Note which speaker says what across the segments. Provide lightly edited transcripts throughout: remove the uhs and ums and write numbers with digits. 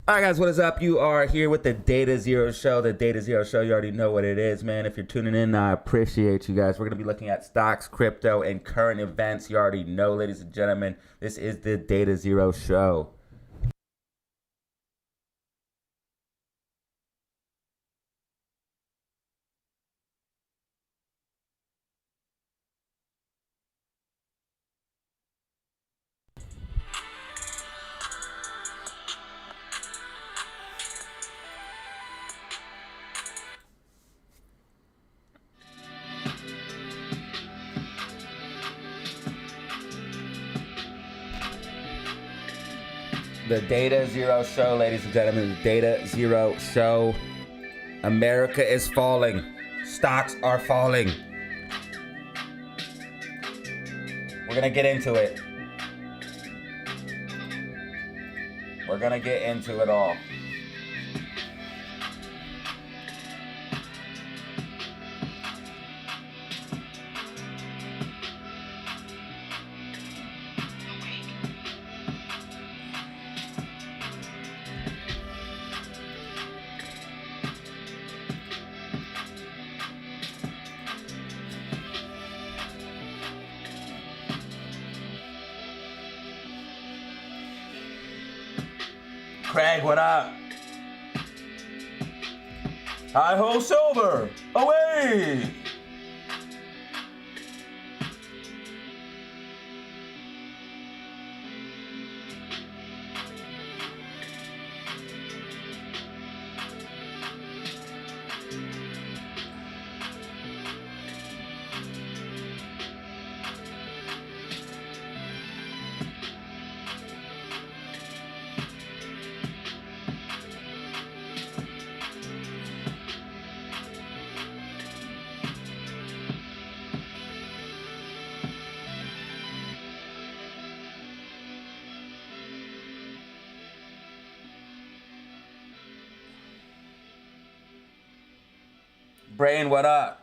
Speaker 1: All right, guys, what is up? You are here with the DataZero Show. The DataZero Show, you already know what it is, man. If you're tuning in, I appreciate you guys. We're going to be looking at stocks, crypto, and current events. You already know, ladies and gentlemen, this is the DataZero Show. The DataZero Show, ladies and gentlemen, the DataZero Show. America is falling. Stocks are falling. We're going to get into it. We're going to get into it all. Craig, what up? Hi-ho silver, away! Brain, what up?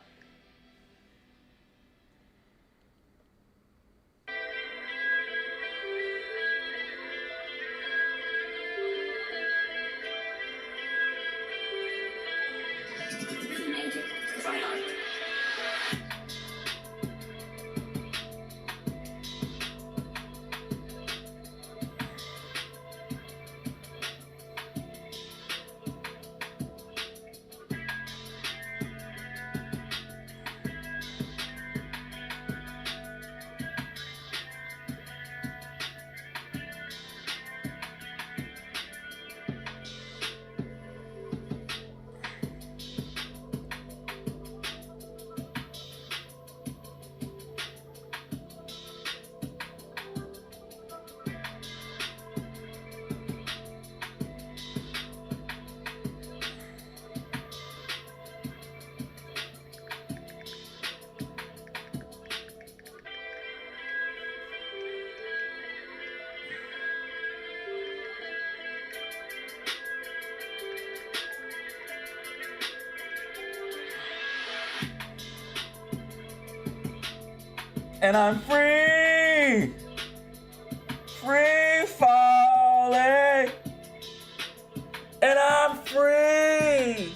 Speaker 1: And I'm free! Free falling! And I'm free!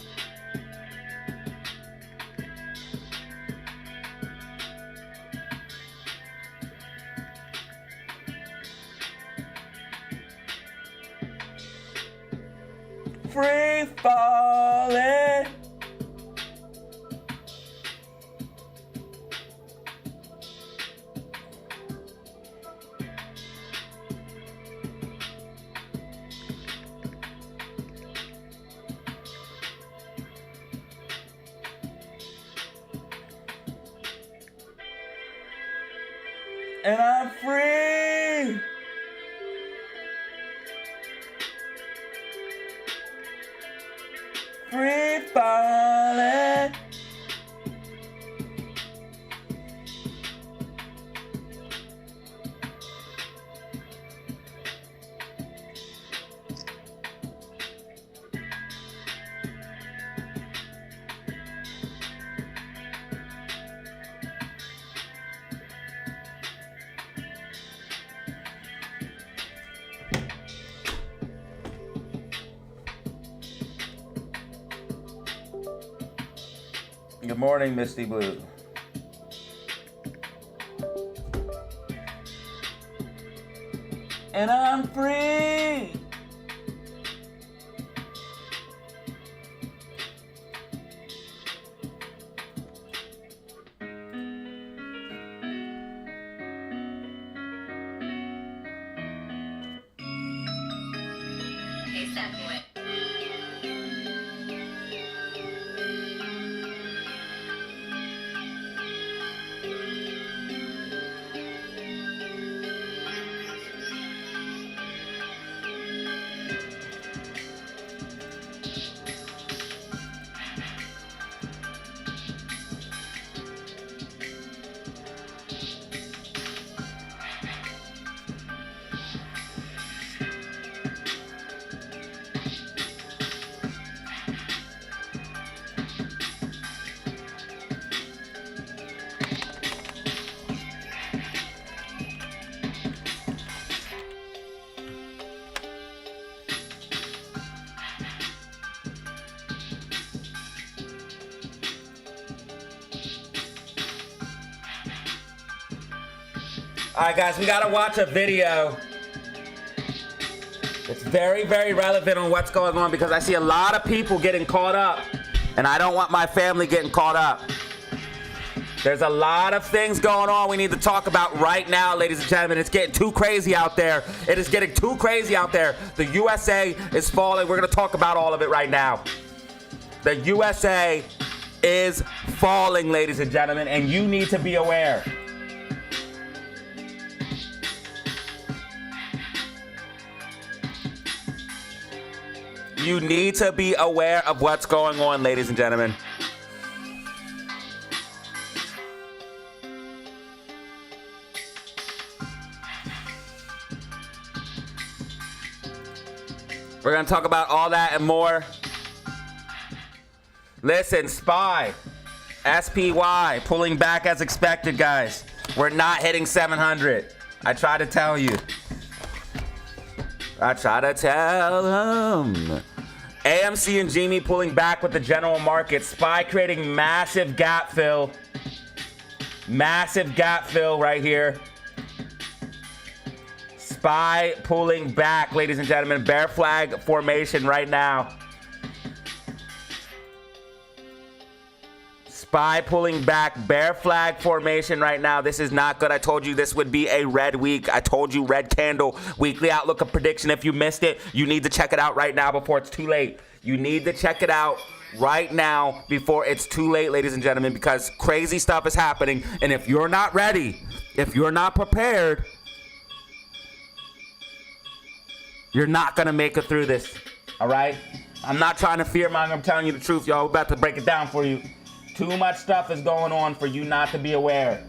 Speaker 1: Free falling! And I'm free! Free falling! Good morning, Misty Blue. And I'm free. All right, guys, we gotta watch a video. It's very, very relevant on what's going on because I see a lot of people getting caught up, and I don't want my family getting caught up. There's a lot of things going on we need to talk about right now, ladies and gentlemen. It's getting too crazy out there. It is getting too crazy out there. The USA is falling. We're gonna talk about all of it right now. The USA is falling, ladies and gentlemen, and you need to be aware. You need to be aware of what's going on, ladies and gentlemen. We're going to talk about all that and more. Listen, SPY, SPY, pulling back as expected, guys. We're not hitting 700. I try to tell you. I try to tell them. AMC and Genie pulling back with the general market. SPY creating massive gap fill. Massive gap fill right here. SPY pulling back, ladies and gentlemen. Bear flag formation right now. SPY pulling back, bear flag formation right now. This is not good. I told you this would be a red week. I told you red candle, weekly outlook of prediction. If you missed it, you need to check it out right now before it's too late. You need to check it out right now before it's too late, ladies and gentlemen, because crazy stuff is happening. And if you're not ready, if you're not prepared, you're not going to make it through this, all right? I'm not trying to fearmonger. I'm telling you the truth, y'all. We're about to break it down for you. Too much stuff is going on for you not to be aware.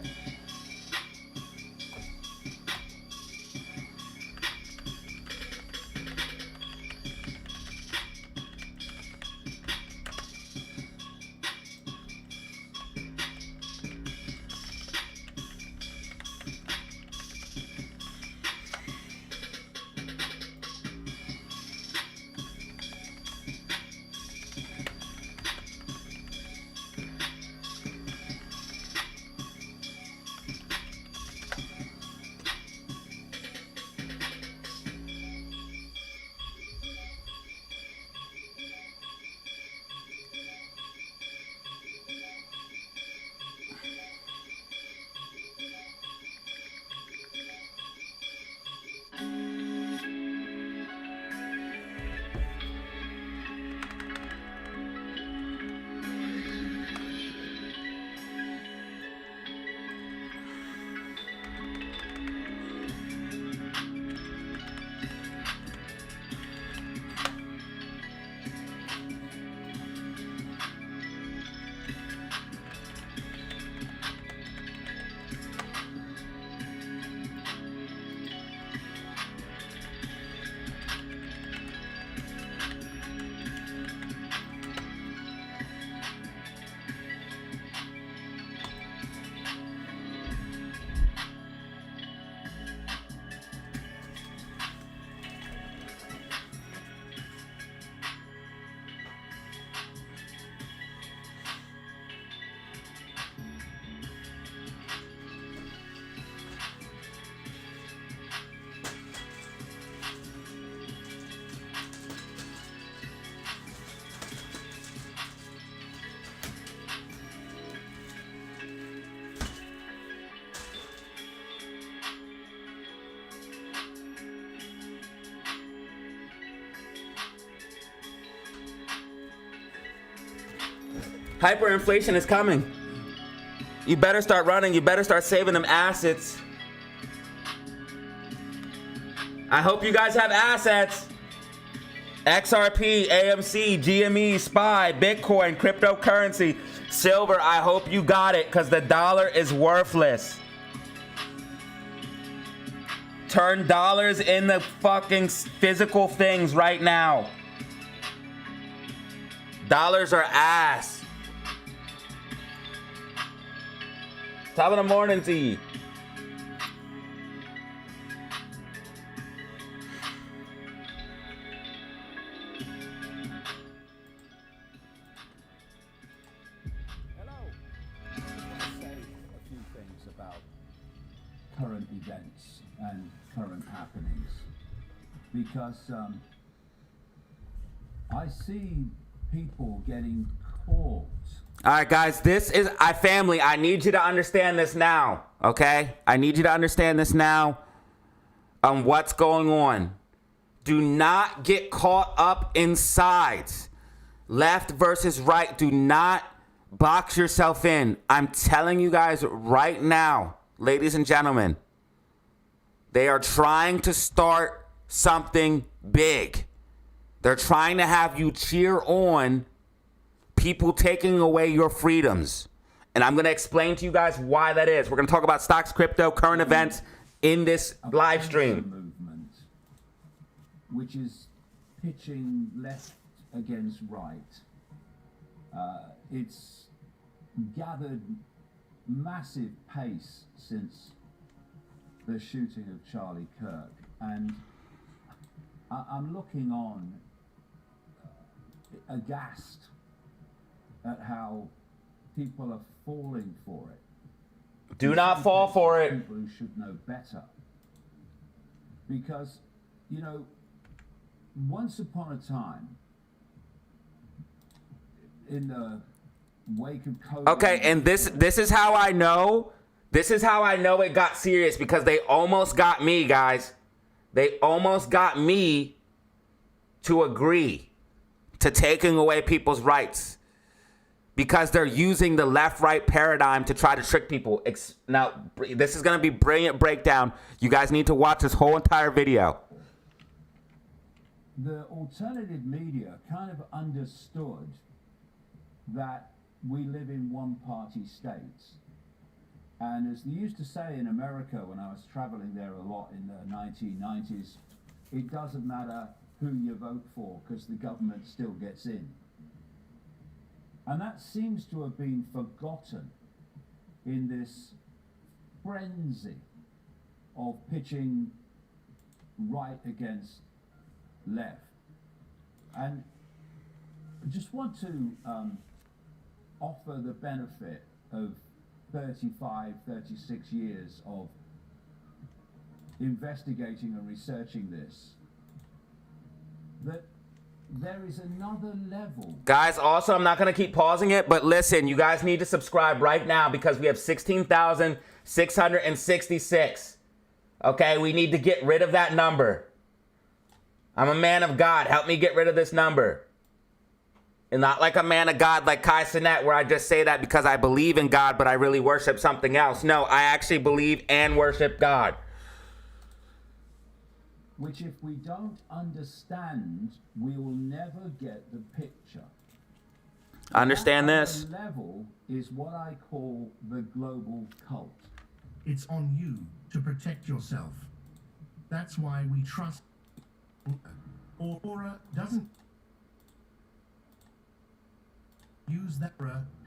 Speaker 1: Hyperinflation is coming. You better start running. You better start saving them assets. I hope you guys have assets. XRP, AMC, GME, SPY, Bitcoin, cryptocurrency, silver. I hope you got it because the dollar is worthless. Turn dollars into fucking physical things right now. Dollars are ass. Top of the morning to you.
Speaker 2: Current events and current happenings, because I see people getting caught.
Speaker 1: All right, guys, this is family. I need you to understand this now, okay? I need you to understand this now on what's going on. Do not get caught up in sides. Left versus right. Do not box yourself in. I'm telling you guys right now, ladies and gentlemen, they are trying to start something big. They're trying to have you cheer on people taking away your freedoms. And I'm going to explain to you guys why that is. We're going to talk about stocks, crypto, current events in this live stream.
Speaker 2: Movement, which is pitching left against right. It's gathered massive pace since the shooting of Charlie Kirk, and I'm looking on aghast at how people are falling for it.
Speaker 1: Do not fall for it.
Speaker 2: People who should know better, because you know, once upon a time, in the wake of COVID.
Speaker 1: Okay, and this is how I know. This is how I know it got serious, because they almost got me, guys. They almost got me to agree to taking away people's rights, because they're using the left-right paradigm to try to trick people. Now, this is going to be brilliant breakdown. You guys need to watch this whole entire video.
Speaker 2: The alternative media kind of understood that we live in one-party states. And as they used to say in America when I was traveling there a lot in the 1990s, it doesn't matter who you vote for because the government still gets in. And that seems to have been forgotten in this frenzy of pitching right against left. And I just want to offer the benefit of 35, 36 years of investigating and researching this, that there is another level.
Speaker 1: Guys, also, I'm not going to keep pausing it, but listen, you guys need to subscribe right now because we have 16,666. Okay, we need to get rid of that number. I'm a man of God. Help me get rid of this number. And not like a man of God like Kai Cenat, where I just say that because I believe in God, but I really worship something else. No, I actually believe and worship God.
Speaker 2: Which if we don't understand, we will never get the picture.
Speaker 1: Understand
Speaker 2: that
Speaker 1: this?
Speaker 2: Level is what I call the global cult.
Speaker 3: It's on you to protect yourself. That's why we trust. Aura doesn't use that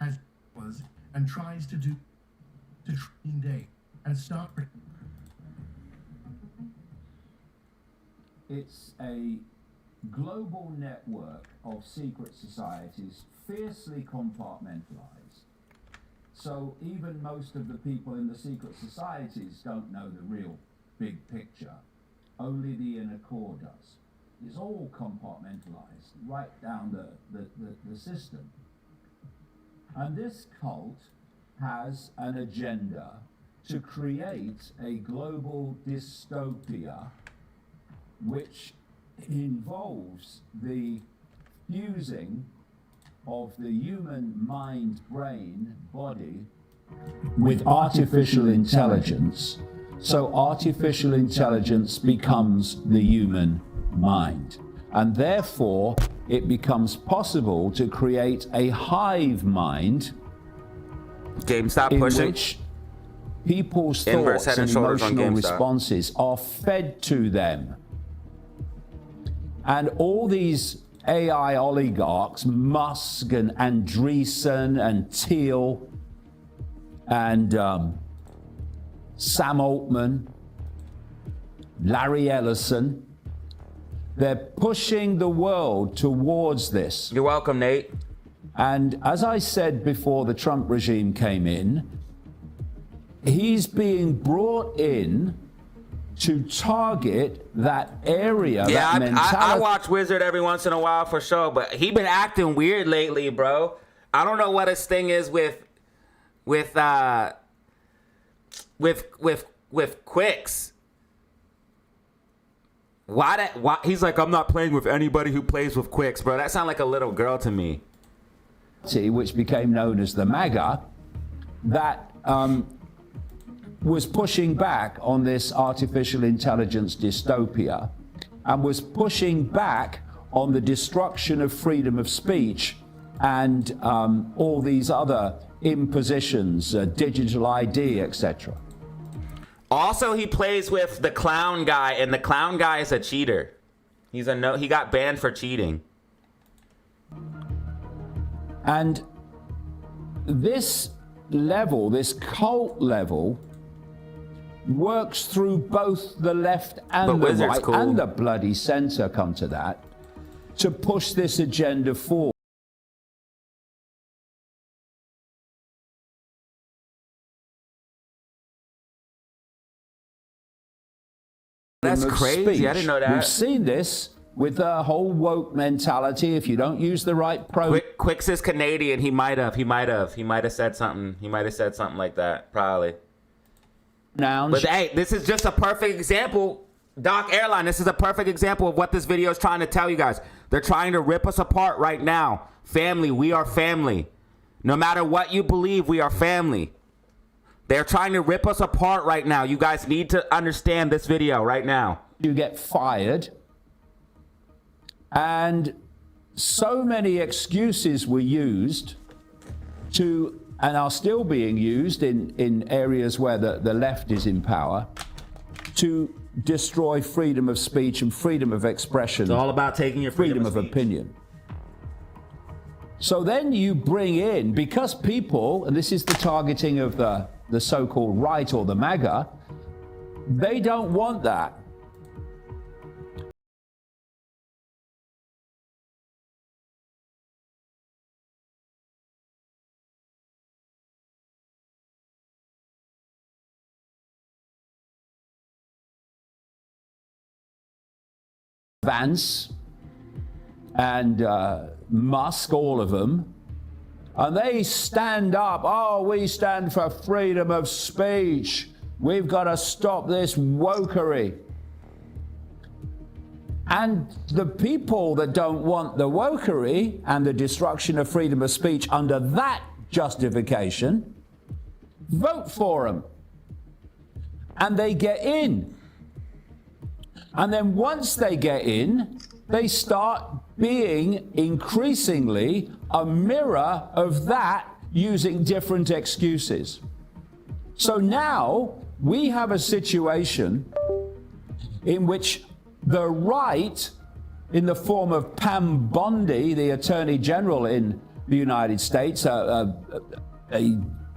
Speaker 3: as was and tries to do to train day and start.
Speaker 2: It's a global network of secret societies, fiercely compartmentalized. So even most of the people in the secret societies don't know the real big picture. Only the inner core does. It's all compartmentalized right down the system. And this cult has an agenda to create a global dystopia which involves the fusing of the human mind, brain, body with artificial intelligence. So artificial intelligence becomes the human mind. And therefore, it becomes possible to create a hive mind
Speaker 1: GameStop
Speaker 2: in
Speaker 1: pushing.
Speaker 2: which people's
Speaker 1: Inverse
Speaker 2: thoughts
Speaker 1: head
Speaker 2: and
Speaker 1: and shoulders on
Speaker 2: emotional
Speaker 1: GameStop.
Speaker 2: responses are fed to them. And all these AI oligarchs, Musk and Andreessen and Thiel and Sam Altman, Larry Ellison, they're pushing the world towards this.
Speaker 1: You're welcome, Nate.
Speaker 2: And as I said before the Trump regime came in, he's being brought in to target that area,
Speaker 1: Yeah,
Speaker 2: that mentality.
Speaker 1: I watch Wizard every once in a while for sure, but he been acting weird lately, bro. I don't know what his thing is with Quicks. Why he's like, I'm not playing with anybody who plays with Quicks, bro. That sounds like a little girl to me.
Speaker 2: Which became known as the MAGA, that was pushing back on this artificial intelligence dystopia and was pushing back on the destruction of freedom of speech and all these other impositions, digital ID, etc.
Speaker 1: Also, he plays with the clown guy, and the clown guy is a cheater. He got banned for cheating.
Speaker 2: And this level, this cult level, works through both the left and
Speaker 1: But
Speaker 2: the
Speaker 1: Wizard's
Speaker 2: right
Speaker 1: cool.
Speaker 2: and the bloody center, come to that, to push this agenda forward.
Speaker 1: That's
Speaker 2: of
Speaker 1: crazy.
Speaker 2: speech.
Speaker 1: I didn't know that.
Speaker 2: We've seen this with the whole woke mentality. If you don't use the right
Speaker 1: Quicks is Canadian. He might have said something. He might have said something like that, probably.
Speaker 2: pronouns,
Speaker 1: But hey, this is just a perfect example. Doc Airline, this is a perfect example of what this video is trying to tell you guys. They're trying to rip us apart right now. Family, we are family. No matter what you believe, we are family. They're trying to rip us apart right now. You guys need to understand this video right now.
Speaker 2: you get fired. And so many excuses were used to, and are still being used in areas where the left is in power, to destroy freedom of speech and freedom of expression.
Speaker 1: It's all about taking your
Speaker 2: freedom of opinion. So then you bring in, because people, and this is the targeting of the so-called right or the MAGA, they don't want that. Vance and Musk, all of them, and they stand up. Oh, we stand for freedom of speech. We've got to stop this wokery. And the people that don't want the wokery and the destruction of freedom of speech under that justification vote for them. And they get in. And then once they get in, they start being increasingly a mirror of that, using different excuses. So now we have a situation in which the right, in the form of Pam Bondi, the Attorney General in the United States, a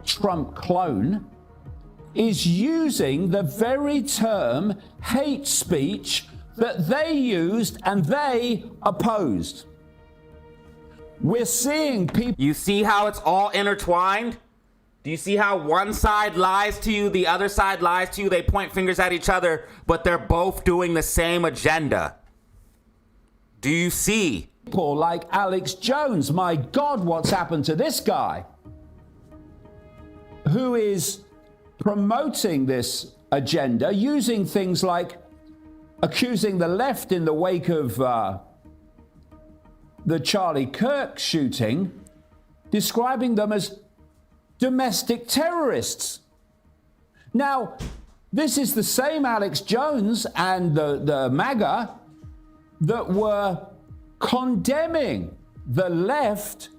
Speaker 2: Trump clone, is using the very term hate speech that they used and they opposed. We're seeing people.
Speaker 1: You see how it's all intertwined? Do you see how one side lies to you, the other side lies to you? They point fingers at each other, but they're both doing the same agenda. Do you see?
Speaker 2: People like Alex Jones, my God, what's happened to this guy? Who is promoting this agenda using things like accusing the left in the wake of the Charlie Kirk shooting, describing them as domestic terrorists. Now, this is the same Alex Jones and the MAGA that were condemning the left,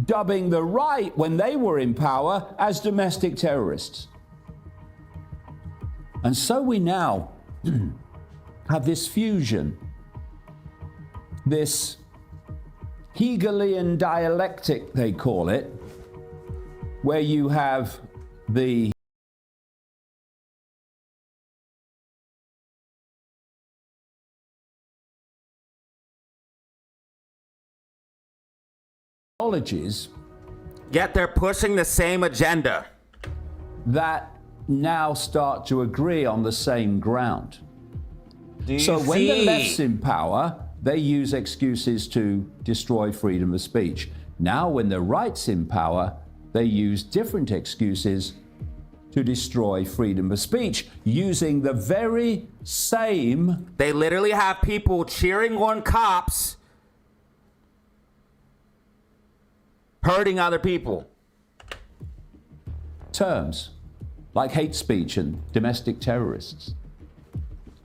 Speaker 2: dubbing the right, when they were in power, as domestic terrorists. And so we now have this fusion, this Hegelian dialectic, they call it, where you have the ideologies,
Speaker 1: Yet they're pushing the same agenda.
Speaker 2: that now start to agree on the same ground.
Speaker 1: Do you
Speaker 2: So when the
Speaker 1: see?
Speaker 2: left's in power, they use excuses to destroy freedom of speech. Now when the right's in power, they use different excuses to destroy freedom of speech, using the very same
Speaker 1: They literally have people cheering on cops, hurting other people.
Speaker 2: terms, like hate speech and domestic terrorists.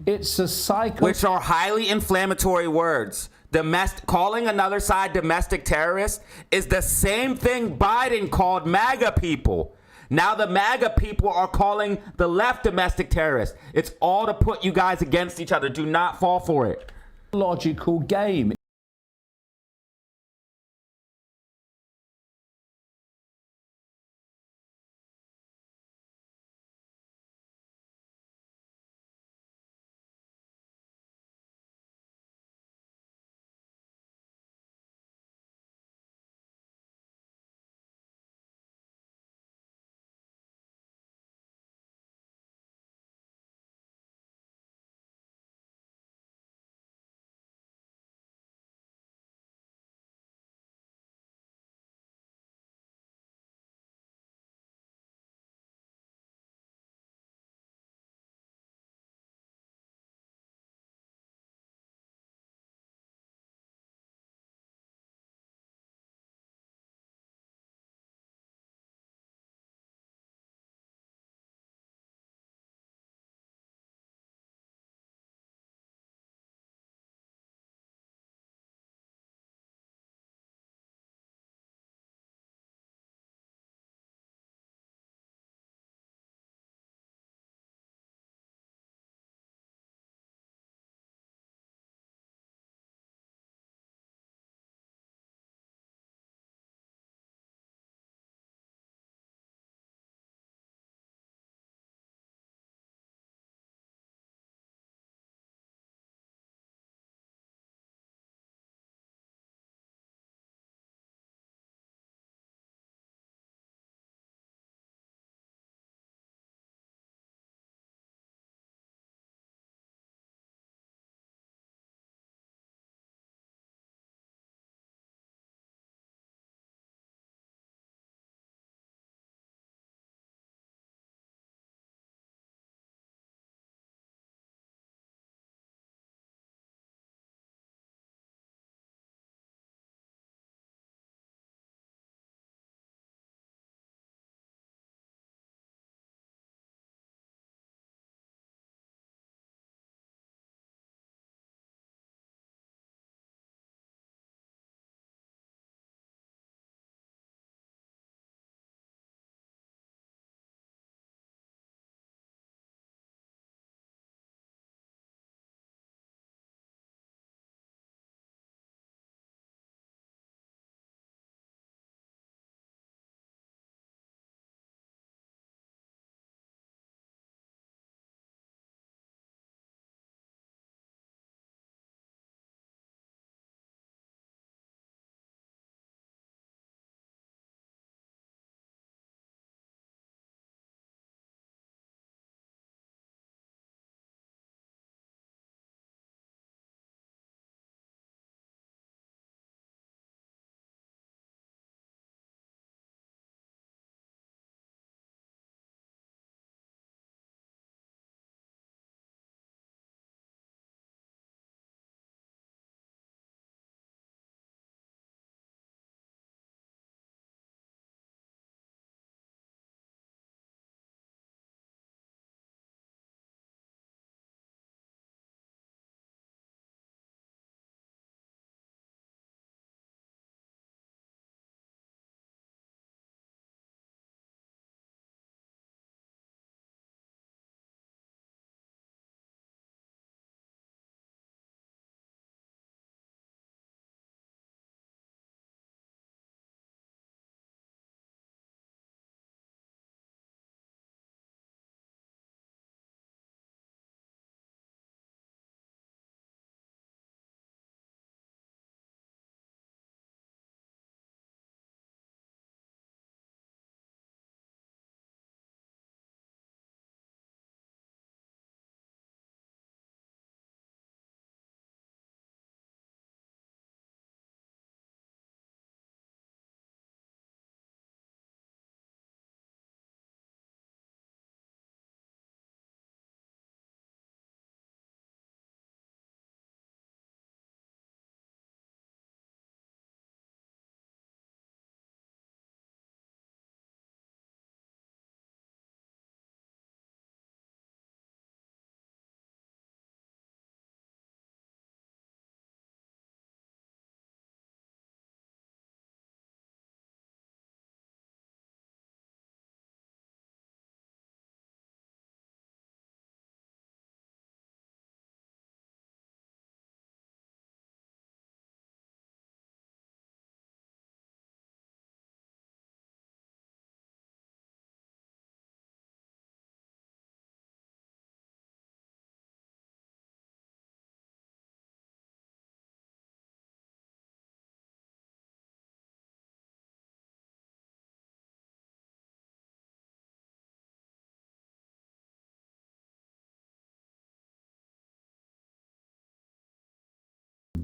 Speaker 2: It's a cycle.
Speaker 1: Which are highly inflammatory words. Calling another side domestic terrorist is the same thing Biden called MAGA people. Now the MAGA people are calling the left domestic terrorists. It's all to put you guys against each other. Do not fall for it.
Speaker 2: Logical game.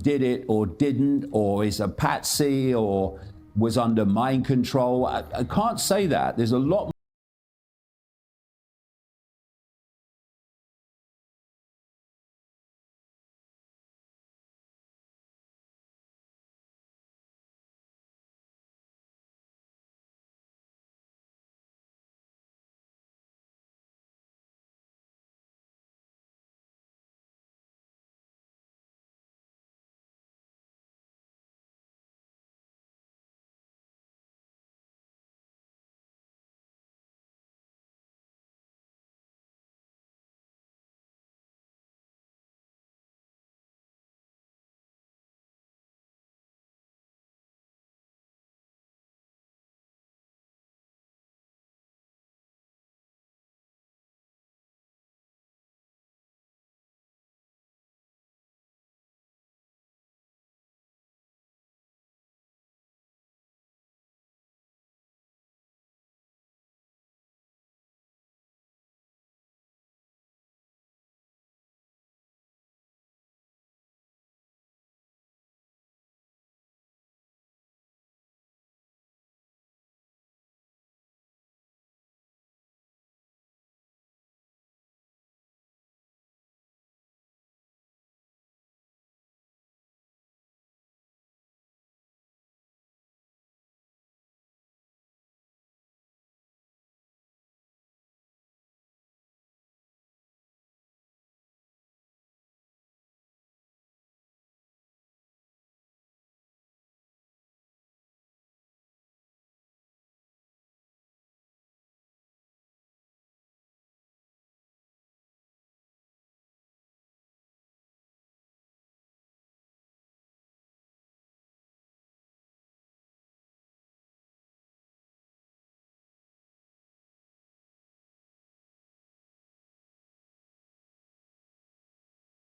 Speaker 2: did it or didn't, or is a patsy or was under mind control. I can't say that. There's a lot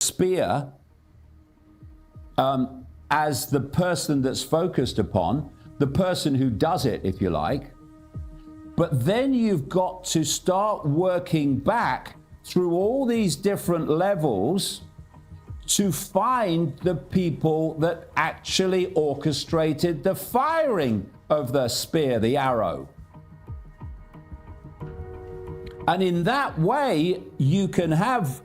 Speaker 2: spear as the person that's focused upon, the person who does it, if you like. But then you've got to start working back through all these different levels to find the people that actually orchestrated the firing of the spear, the arrow. And in that way, you can have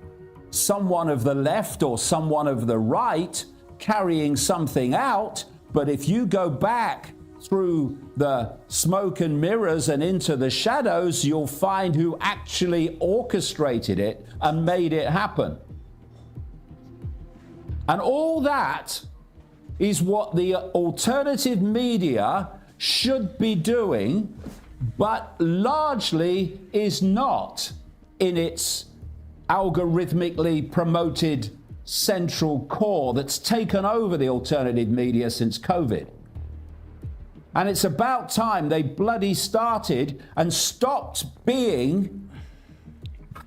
Speaker 2: someone of the left or someone of the right carrying something out, but if you go back through the smoke and mirrors and into the shadows, you'll find who actually orchestrated it and made it happen. And all that is what the alternative media should be doing, but largely is not in its algorithmically promoted central core that's taken over the alternative media since COVID. And it's about time they bloody started and stopped being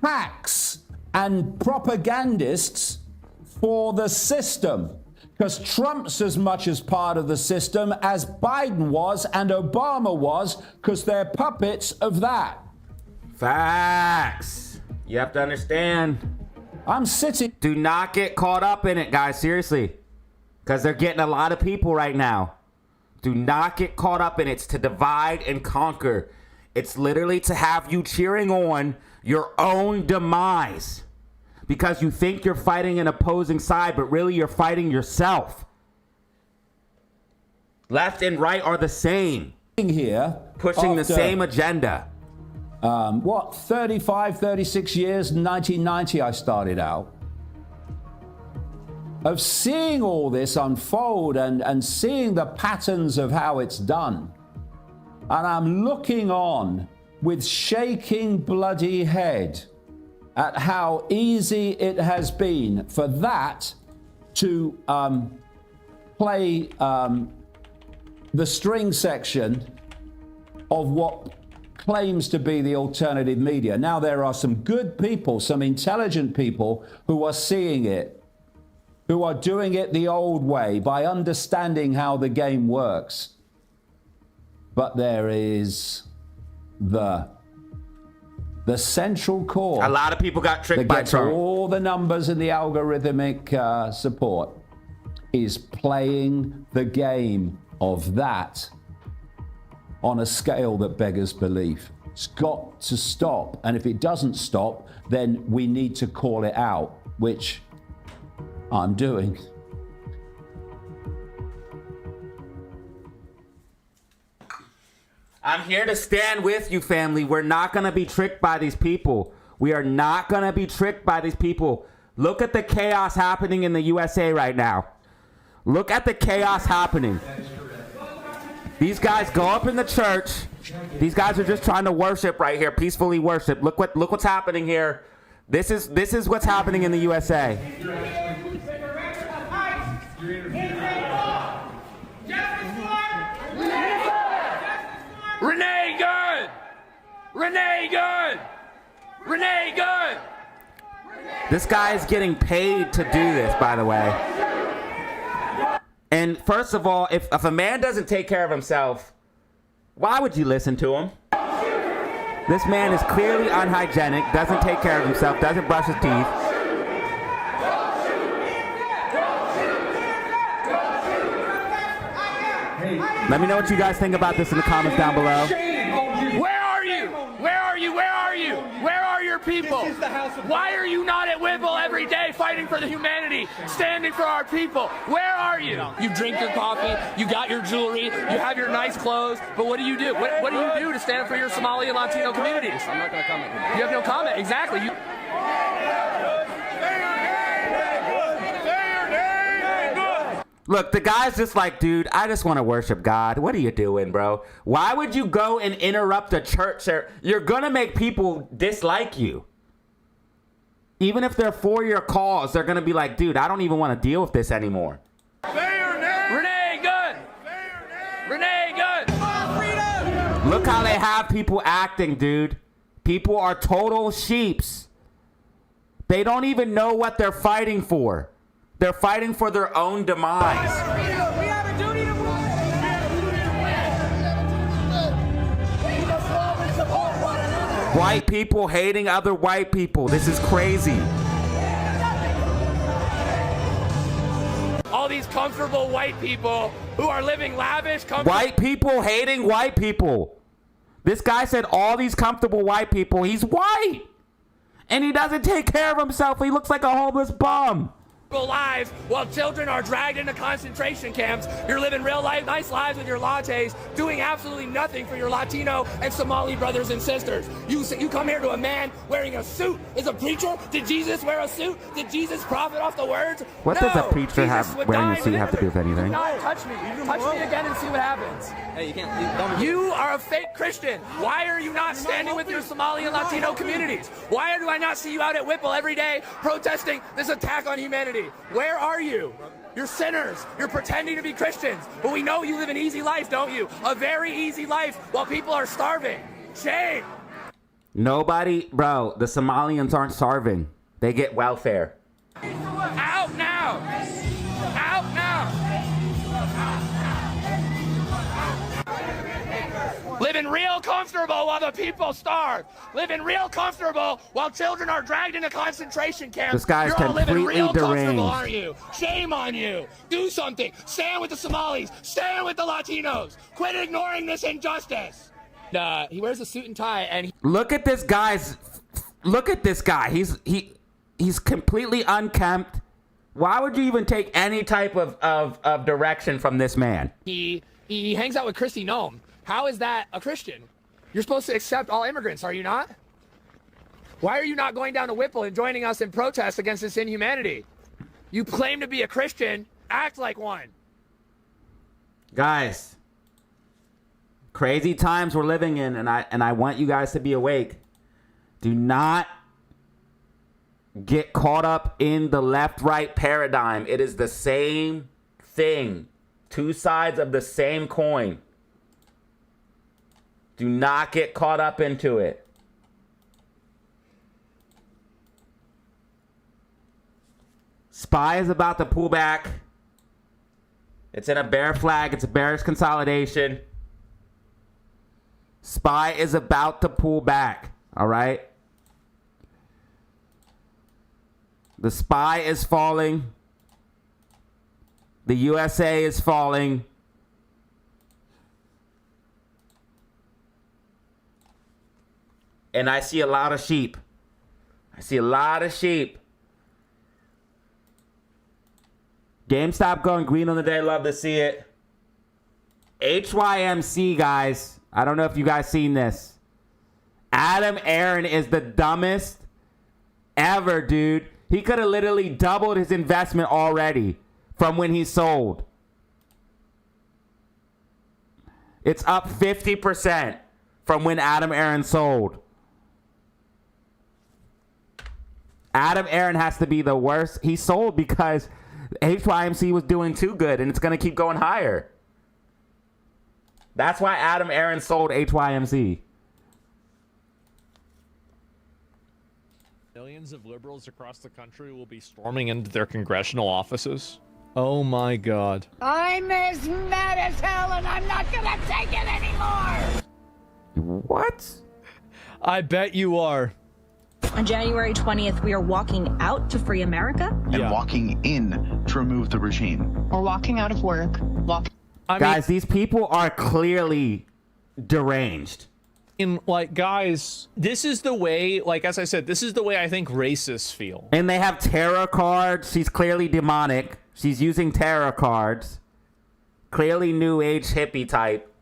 Speaker 2: hacks and propagandists for the system. Because Trump's as much as part of the system as Biden was and Obama was, because they're puppets of that.
Speaker 1: Facts. You have to understand.
Speaker 2: I'm sitting.
Speaker 1: Do not get caught up in it, guys. Seriously. Because they're getting a lot of people right now. Do not get caught up in it. It's to divide and conquer. It's literally to have you cheering on your own demise. Because you think you're fighting an opposing side, but really you're fighting yourself. Left and right are the same.
Speaker 2: Here,
Speaker 1: pushing the same agenda.
Speaker 2: 35, 36 years, 1990 I started out. Of seeing all this unfold and seeing the patterns of how it's done. And I'm looking on with shaking bloody head at how easy it has been for that to play the string section of what claims to be the alternative media. Now there are some good people, some intelligent people who are seeing it, who are doing it the old way by understanding how the game works. But there is the central core.
Speaker 1: A lot of people got tricked by Trump.
Speaker 2: All the numbers and the algorithmic support. is playing the game of that on a scale that beggars belief. It's got to stop. And if it doesn't stop, then we need to call it out, which I'm doing.
Speaker 1: I'm here to stand with you, family. We're not going to be tricked by these people. We are not going to be tricked by these people. Look at the chaos happening in the USA right now. Look at the chaos happening. These guys go up in the church. These guys are just trying to worship right here, peacefully worship. Look what's happening here. This is what's happening in the USA.
Speaker 4: Renee good! Renee good! Renee good!
Speaker 1: This guy is getting paid to do this, by the way. And first of all, if a man doesn't take care of himself, why would you listen to him? This man is clearly unhygienic, doesn't take care of himself, doesn't brush his teeth. Let me know what you guys think about this in the comments down below.
Speaker 4: Where are you? Where are you? Where are you? Where are your people? Why are you not at Whipple every day fighting for the humanity, standing for our people? Where are you? You drink your coffee, you got your jewelry, you have your nice clothes, but what do you do? What do you do to stand for your Somali and Latino communities? I'm not going to comment. You have no comment. Exactly.
Speaker 1: Look, the guy's just like, dude, I just want to worship God. What are you doing, bro? Why would you go and interrupt a church there? You're going to make people dislike you. Even if they're for your cause, they're going to be like, dude, I don't even want to deal with this anymore.
Speaker 4: Renee good! Renee good!
Speaker 1: Look how they have people acting, dude. People are total sheeps. They don't even know what they're fighting for. They're fighting for their own demise. White people hating other white people. This is crazy.
Speaker 4: All these comfortable white people who are living lavish,
Speaker 1: White people hating white people. This guy said all these comfortable white people. He's white. And he doesn't take care of himself. He looks like a homeless bum.
Speaker 4: lives while children are dragged into concentration camps. You're living real life, nice lives with your lattes, doing absolutely nothing for your Latino and Somali brothers and sisters. You come here to a man wearing a suit. Is a preacher? Did Jesus wear a suit? Did Jesus profit off the words?
Speaker 1: What does a preacher have wearing a suit have to do with anything?
Speaker 4: Do not touch me. Touch me again and see what happens.
Speaker 5: Hey, you can't.
Speaker 4: You are a fake Christian. Why are you not standing with your Somali and Latino communities? Why do I not see you out at Whipple every day protesting this attack on humanity? Where are you? You're sinners. You're pretending to be Christians. But we know you live an easy life, don't you? A very easy life while people are starving. Shame.
Speaker 1: Nobody, bro, the Somalians aren't starving. They get welfare.
Speaker 4: Out now. Out now. Living real comfortable while the people starve. Living real comfortable while children are dragged into concentration camps.
Speaker 1: This guy's
Speaker 4: You're all living
Speaker 1: completely
Speaker 4: real comfortable,
Speaker 1: deranged.
Speaker 4: aren't you? Shame on you. Do something. Stand with the Somalis. Stand with the Latinos. Quit ignoring this injustice. He wears a suit and tie, and
Speaker 1: Look at this guy's. Look at this guy. He's completely unkempt. Why would you even take any type of direction from this man?
Speaker 4: he hangs out with Christy Nome. How is that a Christian? You're supposed to accept all immigrants, are you not? Why are you not going down to Whipple and joining us in protest against this inhumanity? You claim to be a Christian, act like one.
Speaker 1: Guys, crazy times we're living in, and I want you guys to be awake. Do not get caught up in the left-right paradigm. It is the same thing. Two sides of the same coin. Do not get caught up into it. SPY is about to pull back. It's in a bear flag. It's a bearish consolidation. SPY is about to pull back. All right. The SPY is falling. The USA is falling. And I see a lot of sheep. I see a lot of sheep. GameStop going green on the day. Love to see it. HYMC, guys. I don't know if you guys seen this. Adam Aaron is the dumbest ever, dude. He could have literally doubled his investment already from when he sold. It's up 50% from when Adam Aaron sold. Adam Aaron has to be the worst. He sold because HYMC was doing too good, and it's going to keep going higher. That's why Adam Aaron sold HYMC.
Speaker 5: Millions of liberals across the country will be storming into their congressional offices. Oh my God.
Speaker 6: I'm as mad as hell and I'm not gonna take it anymore!
Speaker 1: What?
Speaker 5: I bet you are.
Speaker 7: On January 20th, we are walking out to free America.
Speaker 8: And walking in to remove the regime.
Speaker 9: We're walking out of work.
Speaker 1: Guys, these people are clearly deranged.
Speaker 5: Guys, this is the way, like, as I said, this is the way I think racists feel.
Speaker 1: And they have tarot cards. She's clearly demonic. She's using tarot cards. Clearly new age hippie type.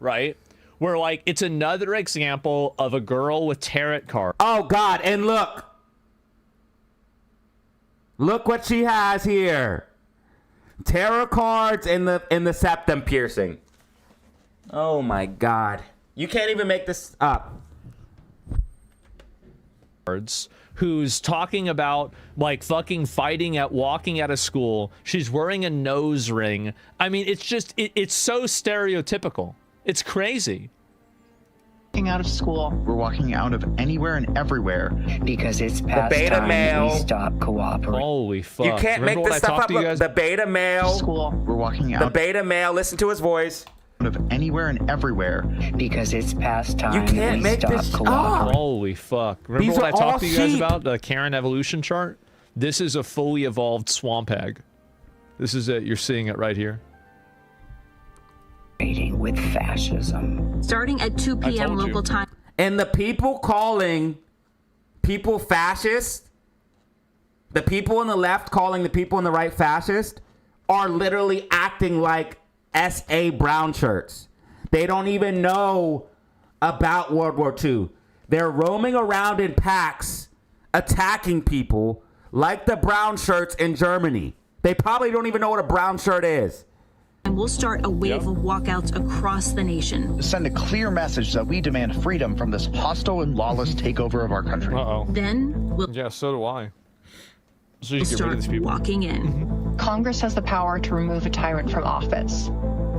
Speaker 5: Right? Where, like, it's another example of a girl with tarot cards.
Speaker 1: Oh, God. And look. Look what she has here. Tarot cards in the septum piercing. Oh, my God. You can't even make this up.
Speaker 5: Who's talking about, like, fucking fighting at walking out of school. She's wearing a nose ring. I mean, it's just, it's so stereotypical. It's crazy.
Speaker 9: Walking out of school.
Speaker 8: We're walking out of anywhere and everywhere.
Speaker 10: Because it's past
Speaker 1: the beta
Speaker 10: time
Speaker 1: male.
Speaker 10: we stop cooperating.
Speaker 5: Holy fuck.
Speaker 1: You can't
Speaker 5: Remember
Speaker 1: make this stuff up. Look, the beta male.
Speaker 9: School.
Speaker 8: We're walking out.
Speaker 1: The beta male. Listen to his voice.
Speaker 8: Of anywhere and everywhere.
Speaker 10: Because it's past time
Speaker 1: You can't
Speaker 10: we
Speaker 1: make
Speaker 10: stop
Speaker 1: this
Speaker 10: cooperating.
Speaker 5: Holy fuck. Remember
Speaker 1: These
Speaker 5: what
Speaker 1: are
Speaker 5: I talked
Speaker 1: all
Speaker 5: to you guys
Speaker 1: sheep.
Speaker 5: about? The Karen evolution chart? This is a fully evolved swamp hag. This is it. You're seeing it right here.
Speaker 10: With fascism.
Speaker 7: Starting at 2 p.m. local time.
Speaker 1: And the people calling people fascist, the people on the left calling the people on the right fascist, are literally acting like S.A. Brown shirts. They don't even know about World War II. They're roaming around in packs, attacking people like the brown shirts in Germany. They probably don't even know what a brown shirt is.
Speaker 7: And we'll start a wave of walkouts across the nation.
Speaker 8: Send a clear message that we demand freedom from this hostile and lawless takeover of our country.
Speaker 5: Uh-oh.
Speaker 7: Then we'll
Speaker 5: Yeah, so do I. So you can get rid of
Speaker 7: start
Speaker 5: these people.
Speaker 7: walking in.
Speaker 9: Congress has the power to remove a tyrant from office.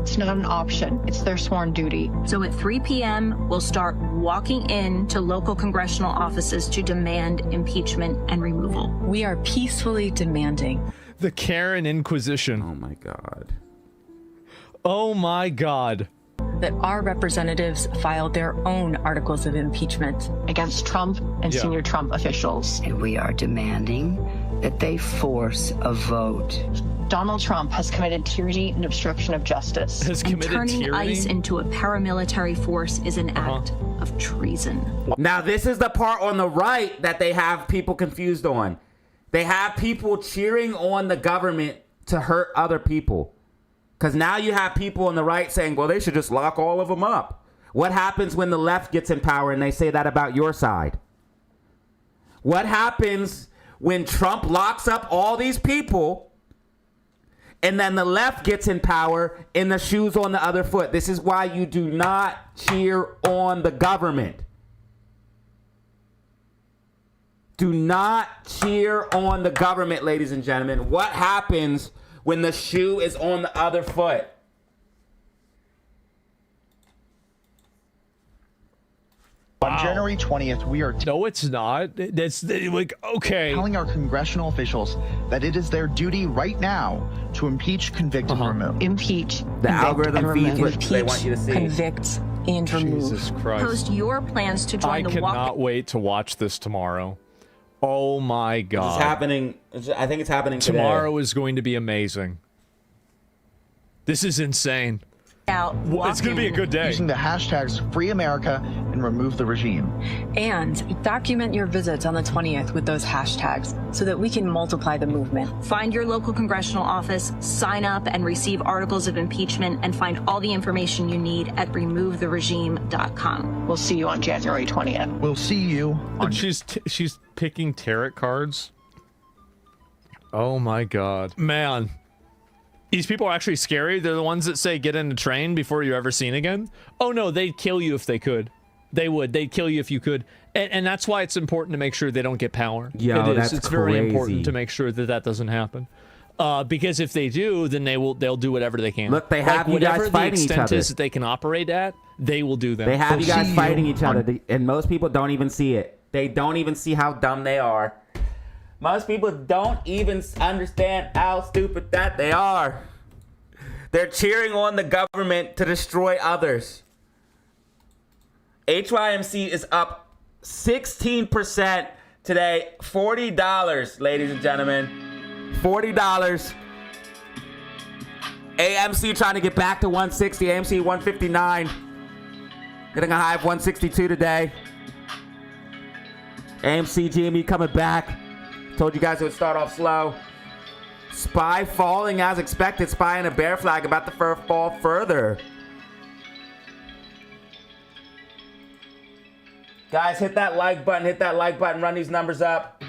Speaker 9: It's not an option. It's their sworn duty.
Speaker 7: So at 3 p.m., we'll start walking in to local congressional offices to demand impeachment and removal.
Speaker 11: We are peacefully demanding
Speaker 5: The Karen Inquisition.
Speaker 1: Oh my God.
Speaker 5: Oh my God.
Speaker 11: that our representatives filed their own articles of impeachment
Speaker 9: against Trump and senior Trump officials.
Speaker 10: And we are demanding that they force a vote.
Speaker 9: Donald Trump has committed tyranny and obstruction of justice.
Speaker 7: And turning ICE into a paramilitary force is an act of treason.
Speaker 1: Now, this is the part on the right that they have people confused on. They have people cheering on the government to hurt other people. Because now you have people on the right saying, well, they should just lock all of them up. What happens when the left gets in power and they say that about your side? What happens when Trump locks up all these people and then the left gets in power and the shoe's on the other foot? This is why you do not cheer on the government. Do not cheer on the government, ladies and gentlemen. What happens when the shoe is on the other foot?
Speaker 8: On January 20th, we are
Speaker 5: no, it's not. That's like, okay.
Speaker 8: Telling our congressional officials that it is their duty right now to impeach, convict, and remove.
Speaker 9: Impeach.
Speaker 1: The algorithm feeds what they want you to see.
Speaker 11: Convict and remove.
Speaker 5: Jesus Christ.
Speaker 7: Post your plans to join
Speaker 5: I
Speaker 7: the
Speaker 5: cannot wait to watch this tomorrow. Oh my God.
Speaker 1: It's happening. I think it's happening today.
Speaker 5: Tomorrow is going to be amazing. This is insane.
Speaker 11: Out
Speaker 5: It's going to be a good day.
Speaker 8: Using the hashtags Free America and Remove the Regime.
Speaker 11: and document your visits on the 20th with those hashtags so that we can multiply the movement.
Speaker 7: Find your local congressional office, sign up and receive articles of impeachment, and find all the information you need at removetheregime.com.
Speaker 9: We'll see you on January 20th.
Speaker 8: We'll see you on...
Speaker 5: She's picking tarot cards. Oh my god. Man. These people are actually scary. They're the ones that say get in the train before you're ever seen again. Oh no, they'd kill you if they could. They would. They'd kill you if you could. And that's why it's important to make sure they don't get power.
Speaker 1: Yo,
Speaker 5: it is.
Speaker 1: that's
Speaker 5: very
Speaker 1: crazy.
Speaker 5: important to make sure that that doesn't happen. Because if they do, then they'll do whatever they can.
Speaker 1: Look, they have you guys fighting each other.
Speaker 5: Whatever the extent is that they can operate at, they will do that.
Speaker 1: They have you guys fighting each other, and most people don't even see it. They don't even see how dumb they are. Most people don't even understand how stupid that they are. They're cheering on the government to destroy others. HYMC is up 16% today. $40, ladies and gentlemen. $40. AMC trying to get back to 160. AMC 159. Getting a high of 162 today. AMC GME coming back. Told you guys it would start off slow. SPY falling as expected. SPY and a bear flag about to fall further. Guys, hit that like button. Hit that like button. Run these numbers up.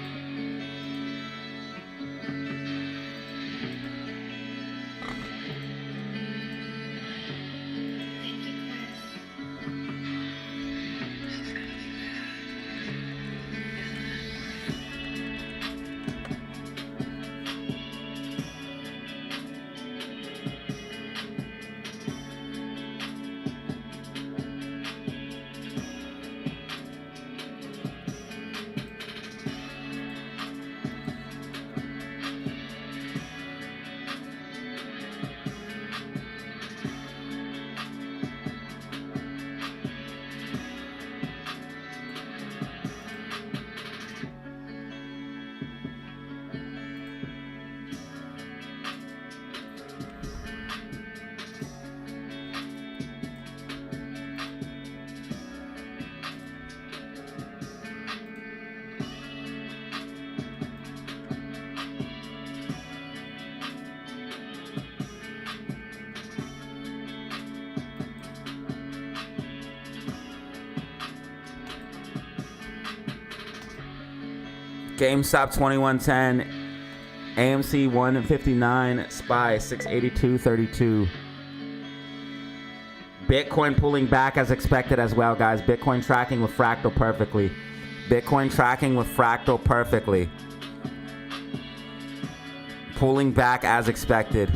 Speaker 1: GameStop 2110, AMC 159, SPY 682.32. Bitcoin pulling back as expected as well, guys. Bitcoin tracking with Fractal perfectly. Bitcoin tracking with Fractal perfectly. Pulling back as expected.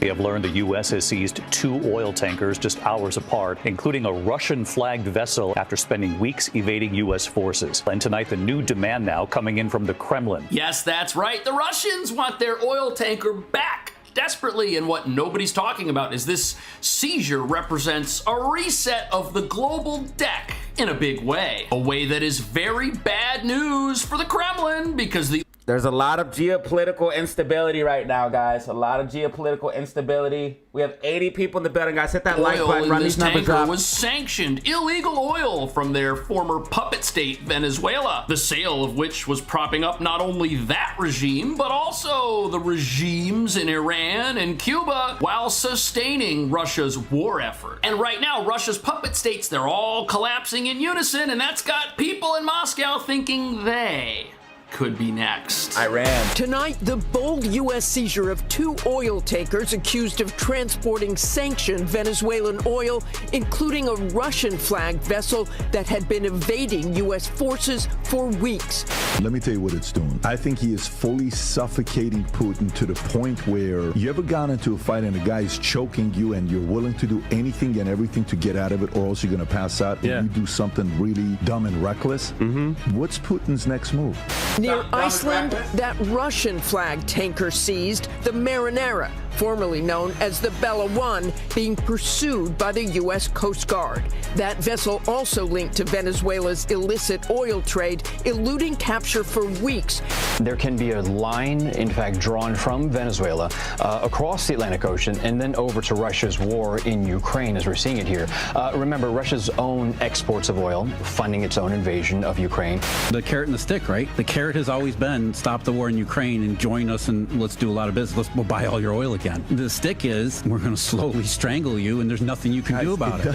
Speaker 12: We have learned the U.S. has seized 2 oil tankers just hours apart, including a Russian-flagged vessel after spending weeks evading U.S. forces. And tonight, the new demand now coming in from the Kremlin.
Speaker 13: Yes, that's right. The Russians want their oil tanker back desperately, and what nobody's talking about is this seizure represents a reset of the global deck in a big way. A way that is very bad news for the Kremlin, because
Speaker 1: there's a lot of geopolitical instability right now, guys. A lot of geopolitical instability. We have 80 people in the building, guys. Hit that like button. Run these numbers up.
Speaker 13: Was sanctioned illegal oil from their former puppet state, Venezuela. The sale of which was propping up not only that regime, but also the regimes in Iran and Cuba, while sustaining Russia's war effort. And right now, Russia's puppet states, they're all collapsing in unison, and that's got people in Moscow thinking they could be next?
Speaker 1: Iran.
Speaker 14: Tonight, the bold U.S. seizure of 2 oil tankers accused of transporting sanctioned Venezuelan oil, including a Russian-flagged vessel that had been evading U.S. forces for weeks.
Speaker 15: Let me tell you what it's doing. I think he is fully suffocating Putin to the point where you ever gone into a fight and a guy is choking you and you're willing to do anything and everything to get out of it, or else you're going to pass out and you do something really dumb and reckless? What's Putin's next move?
Speaker 14: Near Iceland, that Russian-flagged tanker seized, the Marinera, formerly known as the Bella One, being pursued by the U.S. Coast Guard. That vessel also linked to Venezuela's illicit oil trade, eluding capture for weeks.
Speaker 16: There can be a line, in fact, drawn from Venezuela across the Atlantic Ocean and then over to Russia's war in Ukraine, as we're seeing it here. Remember, Russia's own exports of oil, funding its own invasion of Ukraine.
Speaker 17: The carrot and the stick, right? The carrot has always been stop the war in Ukraine and join us and let's do a lot of business. We'll buy all your oil again. The stick is we're going to slowly strangle you and there's nothing you can do about it.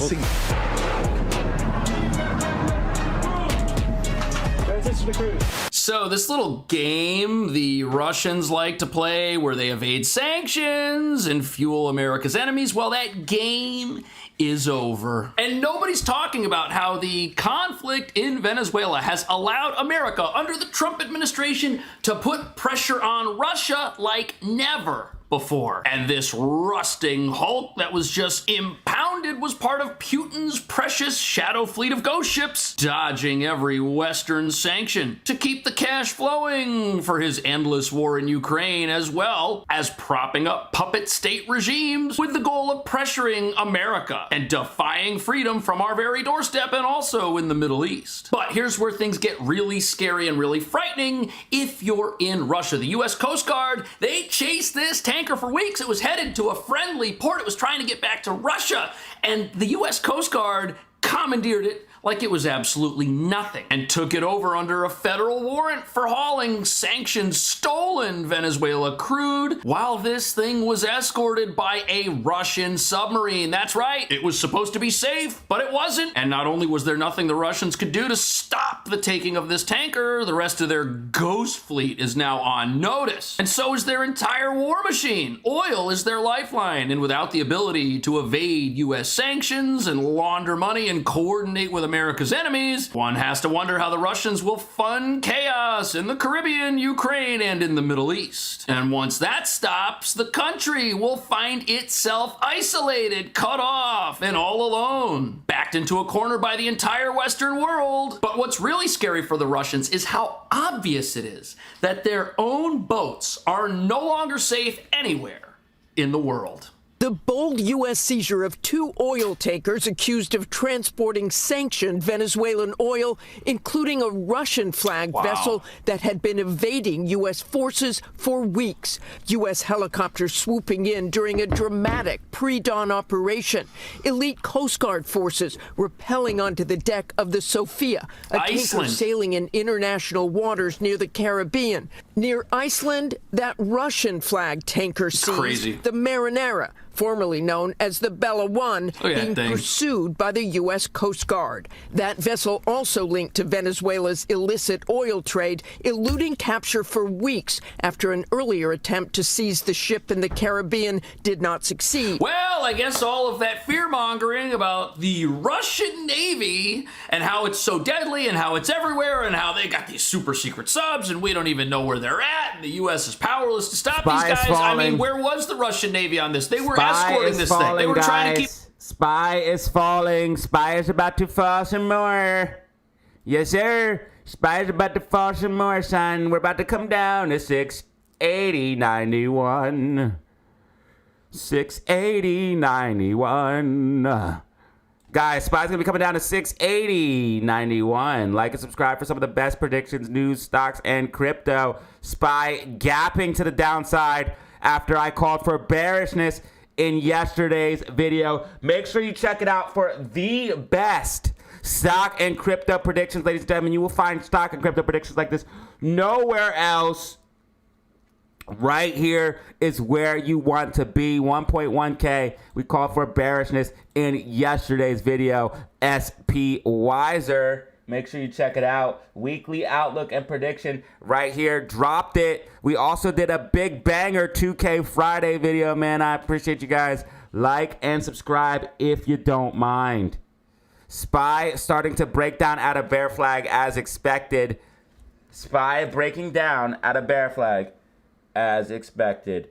Speaker 13: So this little game the Russians like to play where they evade sanctions and fuel America's enemies, well, that game is over. And nobody's talking about how the conflict in Venezuela has allowed America under the Trump administration to put pressure on Russia like never before. And this rusting hulk that was just impounded was part of Putin's precious shadow fleet of ghost ships, dodging every Western sanction to keep the cash flowing for his endless war in Ukraine, as well as propping up puppet state regimes with the goal of pressuring America and defying freedom from our very doorstep and also in the Middle East. But here's where things get really scary and really frightening if you're in Russia. The U.S. Coast Guard, they chased this tanker for weeks. It was headed to a friendly port. It was trying to get back to Russia, and the U.S. Coast Guard commandeered it like it was absolutely nothing and took it over under a federal warrant for hauling sanctioned stolen Venezuela crude while this thing was escorted by a Russian submarine. That's right, it was supposed to be safe, but it wasn't. And not only was there nothing the Russians could do to stop the taking of this tanker, the rest of their ghost fleet is now on notice. And so is their entire war machine. Oil is their lifeline, and without the ability to evade U.S. sanctions and launder money and coordinate with America's enemies, one has to wonder how the Russians will fund chaos in the Caribbean, Ukraine, and in the Middle East. And once that stops, the country will find itself isolated, cut off, and all alone, backed into a corner by the entire Western world. But what's really scary for the Russians is how obvious it is that their own boats are no longer safe anywhere in the world.
Speaker 14: The bold U.S. seizure of 2 oil tankers accused of transporting sanctioned Venezuelan oil, including a Russian-flagged vessel that had been evading U.S. forces for weeks. U.S. helicopters swooping in during a dramatic pre-dawn operation. Elite Coast Guard forces rappelling onto the deck of the Sophia, a tanker sailing in international waters near the Caribbean. Near Iceland, that Russian-flagged tanker seized, the Marinera, formerly known as the Bella One, being pursued by the U.S. Coast Guard. That vessel also linked to Venezuela's illicit oil trade, eluding capture for weeks after an earlier attempt to seize the ship in the Caribbean did not succeed.
Speaker 13: Well, I guess all of that fear-mongering about the Russian Navy and how it's so deadly and how it's everywhere and how they got these super secret subs and we don't even know where they're at and the U.S. is powerless to stop these guys. I mean, where was the Russian Navy on this? They were escorting this thing. They were trying to keep...
Speaker 1: Spy is falling. Spy is about to fall some more. Yes, sir. Spy is about to fall some more, son. We're about to come down to 680.91. 680.91. Guys, Spy's gonna be coming down to 680.91. Like and subscribe for some of the best predictions, news, stocks, and crypto. Spy gapping to the downside after I called for bearishness in yesterday's video. Make sure you check it out for the best stock and crypto predictions, ladies and gentlemen. You will find stock and crypto predictions like this nowhere else. Right here is where you want to be. 1.1K. We called for bearishness in yesterday's video. SP Wiser Make sure you check it out. Weekly outlook and prediction right here. Dropped it. We also did a big banger 2K Friday video, man. I appreciate you guys. Like and subscribe if you don't mind. SPY starting to break down out of bear flag as expected. SPY breaking down out of bear flag as expected.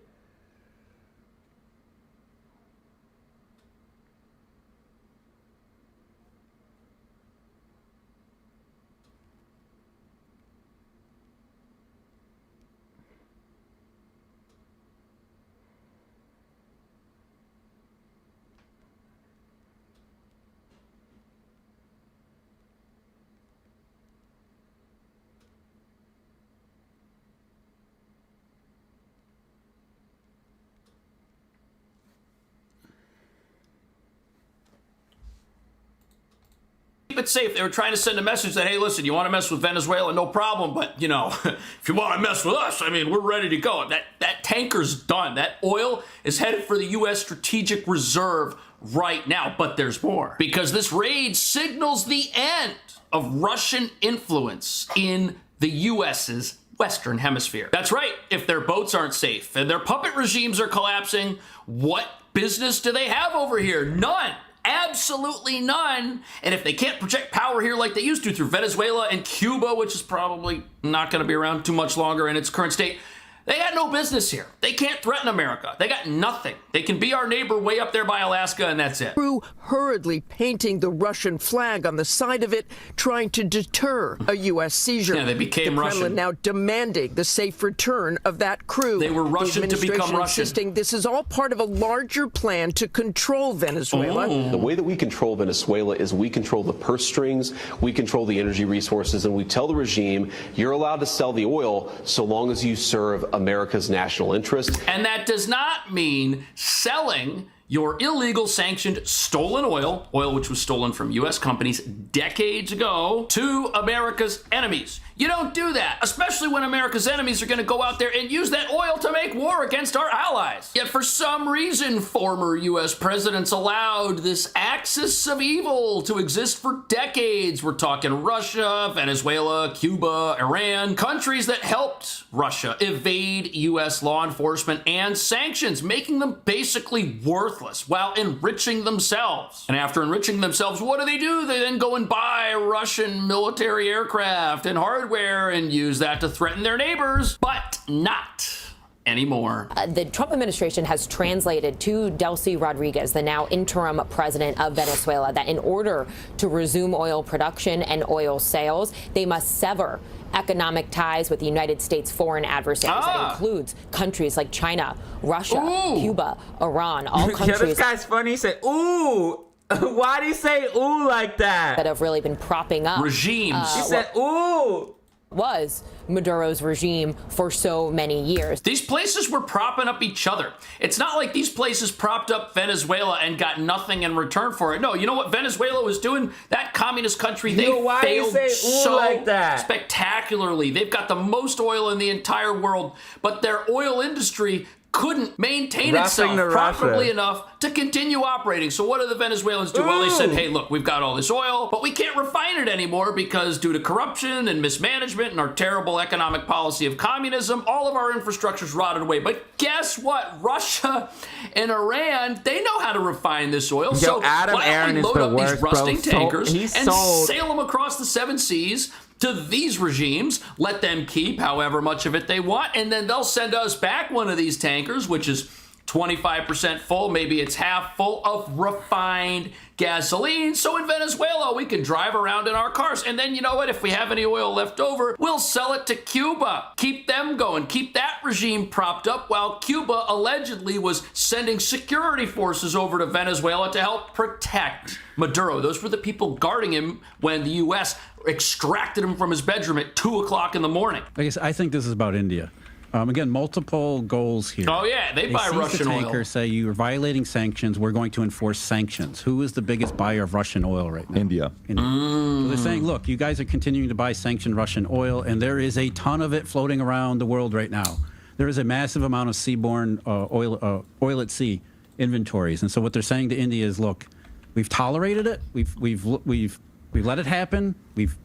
Speaker 13: It safe. They were trying to send a message that, hey, listen, you want to mess with Venezuela, no problem, but, you know, if you want to mess with us, I mean, we're ready to go. That tanker's done. That oil is headed for the U.S. Strategic Reserve right now, but there's more. Because this raid signals the end of Russian influence in the U.S.'s Western Hemisphere. That's right. If their boats aren't safe and their puppet regimes are collapsing, what business do they have over here? None. Absolutely none. And if they can't project power here like they used to through Venezuela and Cuba, which is probably not going to be around too much longer in its current state, they got no business here. They can't threaten America. They got nothing. They can be our neighbor way up there by Alaska, and that's it.
Speaker 14: Crew hurriedly painting the Russian flag on the side of it, trying to deter a U.S. seizure.
Speaker 13: Yeah, they became
Speaker 14: the
Speaker 13: Russian.
Speaker 14: Kremlin now demanding the safe return of that crew.
Speaker 13: They were Russian to become Russian.
Speaker 14: Insisting this is all part of a larger plan to control Venezuela.
Speaker 18: The way that we control Venezuela is we control the purse strings, we control the energy resources, and we tell the regime, you're allowed to sell the oil so long as you serve America's national interest.
Speaker 13: And that does not mean selling your illegal sanctioned stolen oil which was stolen from U.S. companies decades ago, to America's enemies. You don't do that, especially when America's enemies are going to go out there and use that oil to make war against our allies. Yet for some reason, former U.S. presidents allowed this axis of evil to exist for decades. We're talking Russia, Venezuela, Cuba, Iran, countries that helped Russia evade U.S. law enforcement and sanctions, making them basically worthless while enriching themselves. And after enriching themselves, what do? They then go and buy Russian military aircraft and hardware and use that to threaten their neighbors, but not anymore.
Speaker 19: The Trump administration has translated to Delcy Rodriguez, the now interim president of Venezuela, that in order to resume oil production and oil sales, they must sever economic ties with the United States foreign adversaries. That includes countries like China, Russia, Cuba, Iran, all countries.
Speaker 1: Yeah, this guy's funny. He said, ooh. Why do you say ooh like that?
Speaker 19: That have really been propping up
Speaker 13: regimes.
Speaker 1: He said ooh.
Speaker 19: Was Maduro's regime for so many years.
Speaker 13: These places were propping up each other. It's not like these places propped up Venezuela and got nothing in return for it. No, you know what Venezuela was doing? That communist country, they failed so
Speaker 1: like that?
Speaker 13: Spectacularly. They've got the most oil in the entire world, but their oil industry couldn't maintain itself profitably enough to continue operating. So what do the Venezuelans do? Well, they said, hey, look, we've got all this oil, but we can't refine it anymore because due to corruption and mismanagement and our terrible economic policy of communism, all of our infrastructure's rotted away. But guess what? Russia and Iran, they know how to refine this oil. So
Speaker 1: Adam
Speaker 13: why don't
Speaker 1: Aaron
Speaker 13: we
Speaker 1: is
Speaker 13: load
Speaker 1: the
Speaker 13: up
Speaker 1: worst,
Speaker 13: these rusting tankers and
Speaker 1: sold
Speaker 13: sail them across the 7 seas to these regimes, let them keep however much of it they want, and then they'll send us back one of these tankers, which is 25% full, maybe it's half full of refined gasoline. So in Venezuela, we can drive around in our cars. And then, you know what? If we have any oil left over, we'll sell it to Cuba. Keep them going. Keep that regime propped up while Cuba allegedly was sending security forces over to Venezuela to help protect Maduro. Those were the people guarding him when the U.S. extracted him from his bedroom at 2 o'clock in the morning.
Speaker 17: I think this is about India. Again, multiple goals here.
Speaker 13: Oh, yeah, they buy Russian oil.
Speaker 17: Tankers say you're violating sanctions. We're going to enforce sanctions. Who is the biggest buyer of Russian oil right now?
Speaker 15: India.
Speaker 17: So they're saying, look, you guys are continuing to buy sanctioned Russian oil, and there is a ton of it floating around the world right now. There is a massive amount of seaborne oil at sea inventories. And so what they're saying to India is, look, we've tolerated it. We've We've let it happen. We've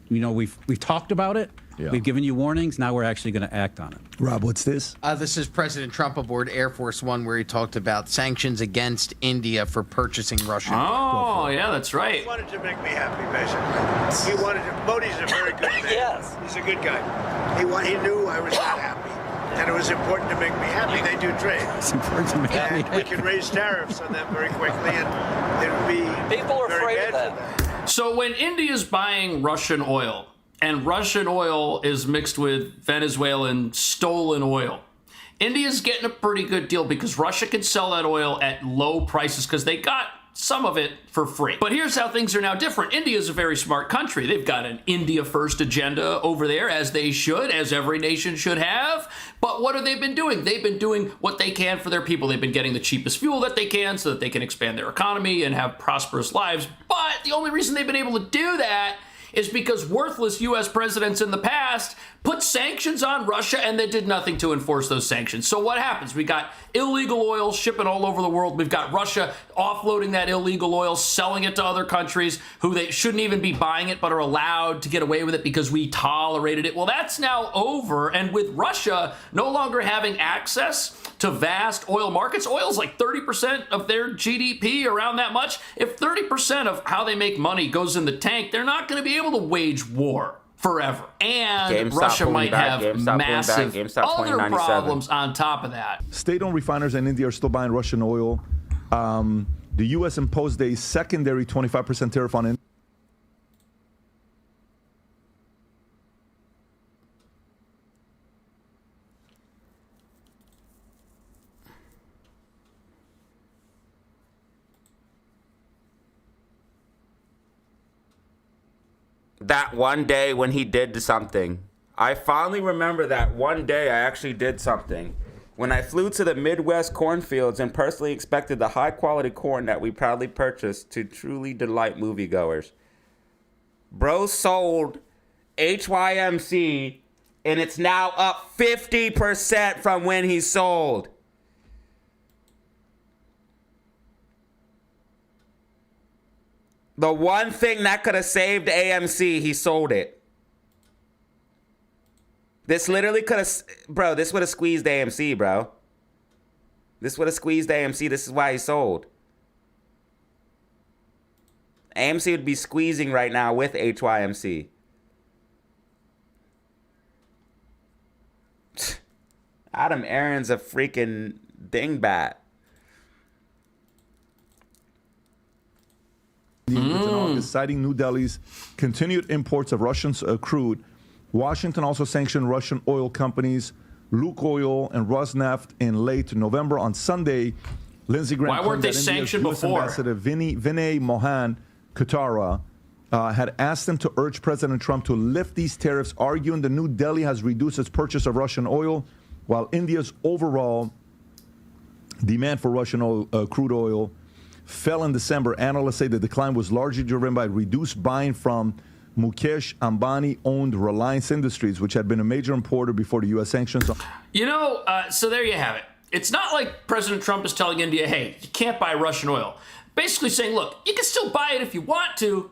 Speaker 17: talked about it.
Speaker 15: Yeah.
Speaker 17: We've given you warnings. Now we're actually going to act on it.
Speaker 15: Rob, what's this?
Speaker 20: This is President Trump aboard Air Force One, where he talked about sanctions against India for purchasing Russian.
Speaker 13: Oh, yeah, that's right.
Speaker 21: He wanted to make me happy, basically. He wanted to. Modi's a very good man.
Speaker 10: Yes.
Speaker 21: He's a good guy. He knew I was not happy. And it was important to make me happy. They do trade.
Speaker 17: It's important to make me
Speaker 21: And
Speaker 17: happy.
Speaker 21: we can raise tariffs on them very quickly, and it would be
Speaker 10: People are
Speaker 21: very
Speaker 10: afraid
Speaker 21: bad
Speaker 10: of
Speaker 21: for
Speaker 10: that.
Speaker 21: them.
Speaker 13: So when India's buying Russian oil, and Russian oil is mixed with Venezuelan stolen oil, India's getting a pretty good deal because Russia can sell that oil at low prices because they got some of it for free. But here's how things are now different. India is a very smart country. They've got an India first agenda over there, as they should, as every nation should have. But what have they been doing? They've been doing what they can for their people. They've been getting the cheapest fuel that they can so that they can expand their economy and have prosperous lives. But the only reason they've been able to do that is because worthless U.S. presidents in the past put sanctions on Russia and they did nothing to enforce those sanctions. So what happens? We got illegal oil shipping all over the world. We've got Russia offloading that illegal oil, selling it to other countries who they shouldn't even be buying it but are allowed to get away with it because we tolerated it. Well, that's now over. And with Russia no longer having access to vast oil markets, oil's like 30% of their GDP, around that much. If 30% of how they make money goes in the tank, they're not going to be able to wage war forever. And Russia might have massive other problems on top of that.
Speaker 15: State-owned refiners in India are still buying Russian oil. The U.S. imposed a secondary 25% tariff on India.
Speaker 1: That one day when he did something. I finally remember that one day I actually did something. When I flew to the Midwest cornfields and personally inspected the high-quality corn that we proudly purchased to truly delight moviegoers. Bro sold HYMC, and it's now up 50% from when he sold. The one thing that could have saved AMC, he sold it. This literally could have, bro, this would have squeezed AMC, bro. This would have squeezed AMC. This is why he sold. AMC would be squeezing right now with HYMC. Adam Aaron's a freaking dingbat.
Speaker 15: Citing New Delhi's continued imports of Russian crude, Washington also sanctioned Russian oil companies Lukoil and Rosneft in late November. On Sunday, Lindsey Graham
Speaker 13: Why weren't they
Speaker 15: claimed that
Speaker 13: sanctioned
Speaker 15: India's US
Speaker 13: before?
Speaker 15: Ambassador Vinay Mohan Katara had asked him to urge President Trump to lift these tariffs, arguing that New Delhi has reduced its purchase of Russian oil, while India's overall demand for Russian oil, crude oil fell in December. Analysts say the decline was largely driven by reduced buying from Mukesh Ambani-owned Reliance Industries, which had been a major importer before the U.S. sanctions.
Speaker 13: You know, so there you have it. It's not like President Trump is telling India, hey, you can't buy Russian oil. Basically saying, look, you can still buy it if you want to.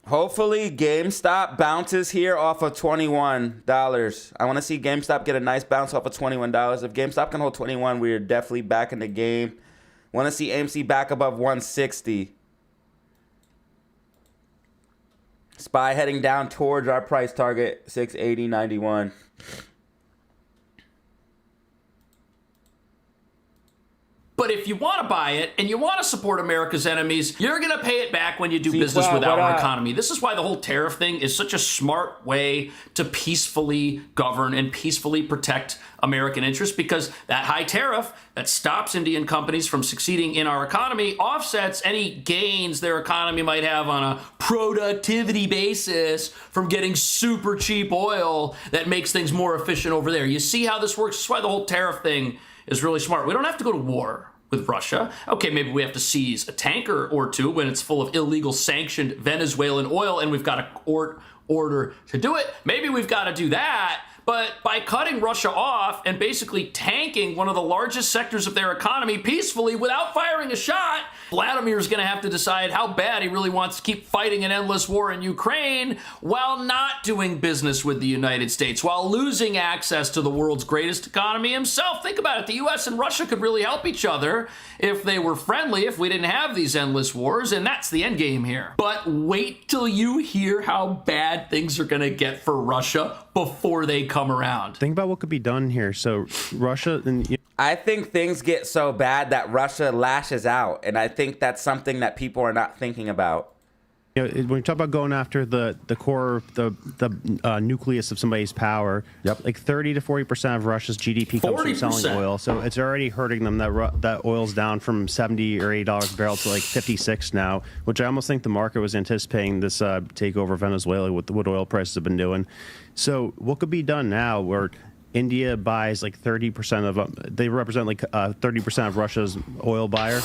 Speaker 1: Hopefully GameStop bounces here off of $21. I want to see GameStop get a nice bounce off of $21. If GameStop can hold 21, we're definitely back in the game. Want to see AMC back above 160. SPY heading down towards our price target, 680.91.
Speaker 13: But if you want to buy it and you want to support America's enemies, you're going to pay it back when you do business with our economy. This is why the whole tariff thing is such a smart way to peacefully govern and peacefully protect American interests, because that high tariff that stops Indian companies from succeeding in our economy offsets any gains their economy might have on a productivity basis from getting super cheap oil that makes things more efficient over there. You see how this works? That's why the whole tariff thing is really smart. We don't have to go to war with Russia. Okay, maybe we have to seize a tanker or two when it's full of illegal sanctioned Venezuelan oil and we've got a court order to do it. Maybe we've got to do that. But by cutting Russia off and basically tanking one of the largest sectors of their economy peacefully without firing a shot, Vladimir's going to have to decide how bad he really wants to keep fighting an endless war in Ukraine while not doing business with the United States, while losing access to the world's greatest economy himself. Think about it. The U.S. and Russia could really help each other if they were friendly, if we didn't have these endless wars, and that's the end game here. But wait till you hear how bad things are going to get for Russia before they come around.
Speaker 3: Think about what could be done here. So Russia and
Speaker 1: I think things get so bad that Russia lashes out, and I think that's something that people are not thinking about.
Speaker 3: You know, when we talk about going after the core, the nucleus of somebody's power, like 30 to 40% of Russia's GDP comes from selling oil. So it's already hurting them that oil's down from $70 or $80 a barrel to like 56 now, which I almost think the market was anticipating this takeover of Venezuela with what oil prices have been doing. So what could be done now where India buys like 30% of, they represent like 30% of Russia's oil buyer.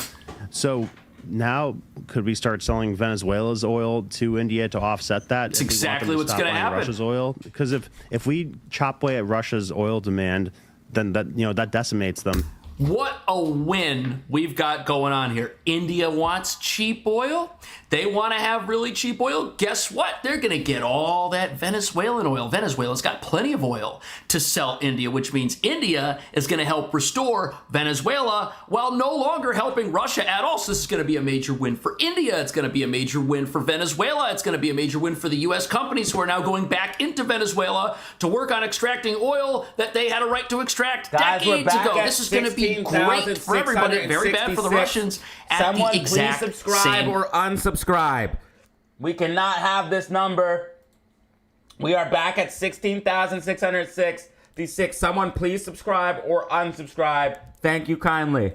Speaker 3: So now could we start selling Venezuela's oil to India to offset that?
Speaker 13: That's exactly what's going to happen.
Speaker 3: Russia's oil, because if we chop away at Russia's oil demand, then that decimates them.
Speaker 13: What a win we've got going on here. India wants cheap oil. They want to have really cheap oil. Guess what? They're going to get all that Venezuelan oil. Venezuela's got plenty of oil to sell India, which means India is going to help restore Venezuela while no longer helping Russia at all. So this is going to be a major win for India. It's going to be a major win for Venezuela. It's going to be a major win for the U.S. companies who are now going back into Venezuela to work on extracting oil that they had a right to extract decades ago. This is going to be great for everybody. Very bad for the Russians.
Speaker 1: Someone please subscribe or unsubscribe. We cannot have this number. We are back at 16,666. Someone please subscribe or unsubscribe. Thank you kindly.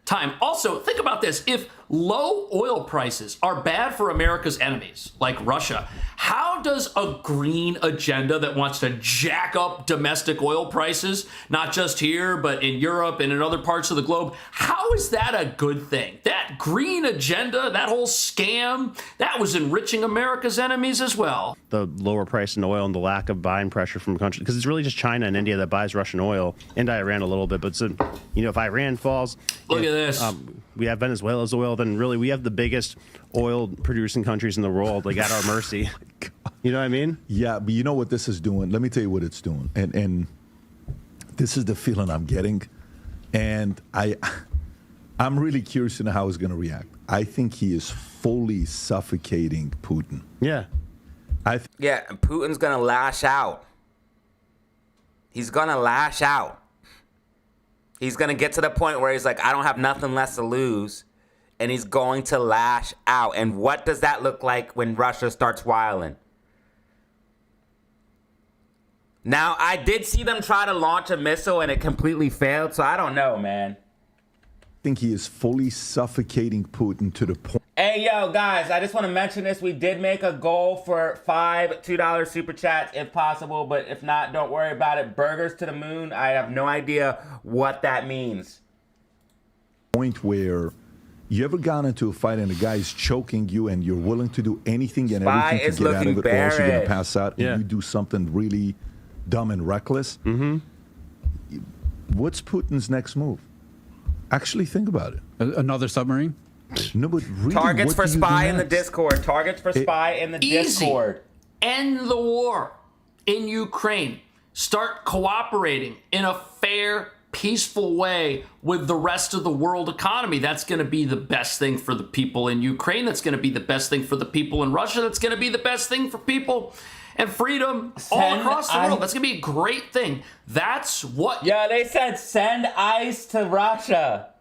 Speaker 13: Time. Also, think about this. If low oil prices are bad for America's enemies, like Russia, how does a green agenda that wants to jack up domestic oil prices, not just here, but in Europe and in other parts of the globe, how is that a good thing? That green agenda, that whole scam, that was enriching America's enemies as well.
Speaker 3: The lower price in oil and the lack of buying pressure from countries, because it's really just China and India that buys Russian oil, and Iran a little bit, but so, if Iran falls,
Speaker 13: look at this.
Speaker 3: We have Venezuela's oil, then really we have the biggest oil producing countries in the world, like at our mercy. You know what I mean?
Speaker 15: Yeah, but you know what this is doing? Let me tell you what it's doing. And this is the feeling I'm getting. And I'm really curious to know how he's going to react. I think he is fully suffocating Putin.
Speaker 3: Yeah.
Speaker 1: Putin's going to lash out. He's going to lash out. He's going to get to the point where he's like, I don't have nothing less to lose. And he's going to lash out. And what does that look like when Russia starts wilding? Now, I did see them try to launch a missile and it completely failed. So I don't know, man.
Speaker 15: I think he is fully suffocating Putin to the point.
Speaker 1: Hey, yo, guys, I just want to mention this. We did make a goal for 5 $2 super chats if possible. But if not, don't worry about it. Burgers to the moon. I have no idea what that means.
Speaker 15: Point where you ever gone into a fight and the guy's choking you and you're willing to do anything and everything to get out of it, or else you're going to pass out and you do something really dumb and reckless?
Speaker 3: Mm-hmm.
Speaker 15: What's Putin's next move? Actually think about it.
Speaker 17: Another submarine?
Speaker 15: No, but really,
Speaker 1: targets for spy in the Discord. Targets for spy in the Discord.
Speaker 13: End the war in Ukraine. Start cooperating in a fair, peaceful way with the rest of the world economy. That's going to be the best thing for the people in Ukraine. That's going to be the best thing for the people in Russia. That's going to be the best thing for people and freedom all across the world. That's going to be a great thing. That's what...
Speaker 1: Yeah, they said send ice to Russia.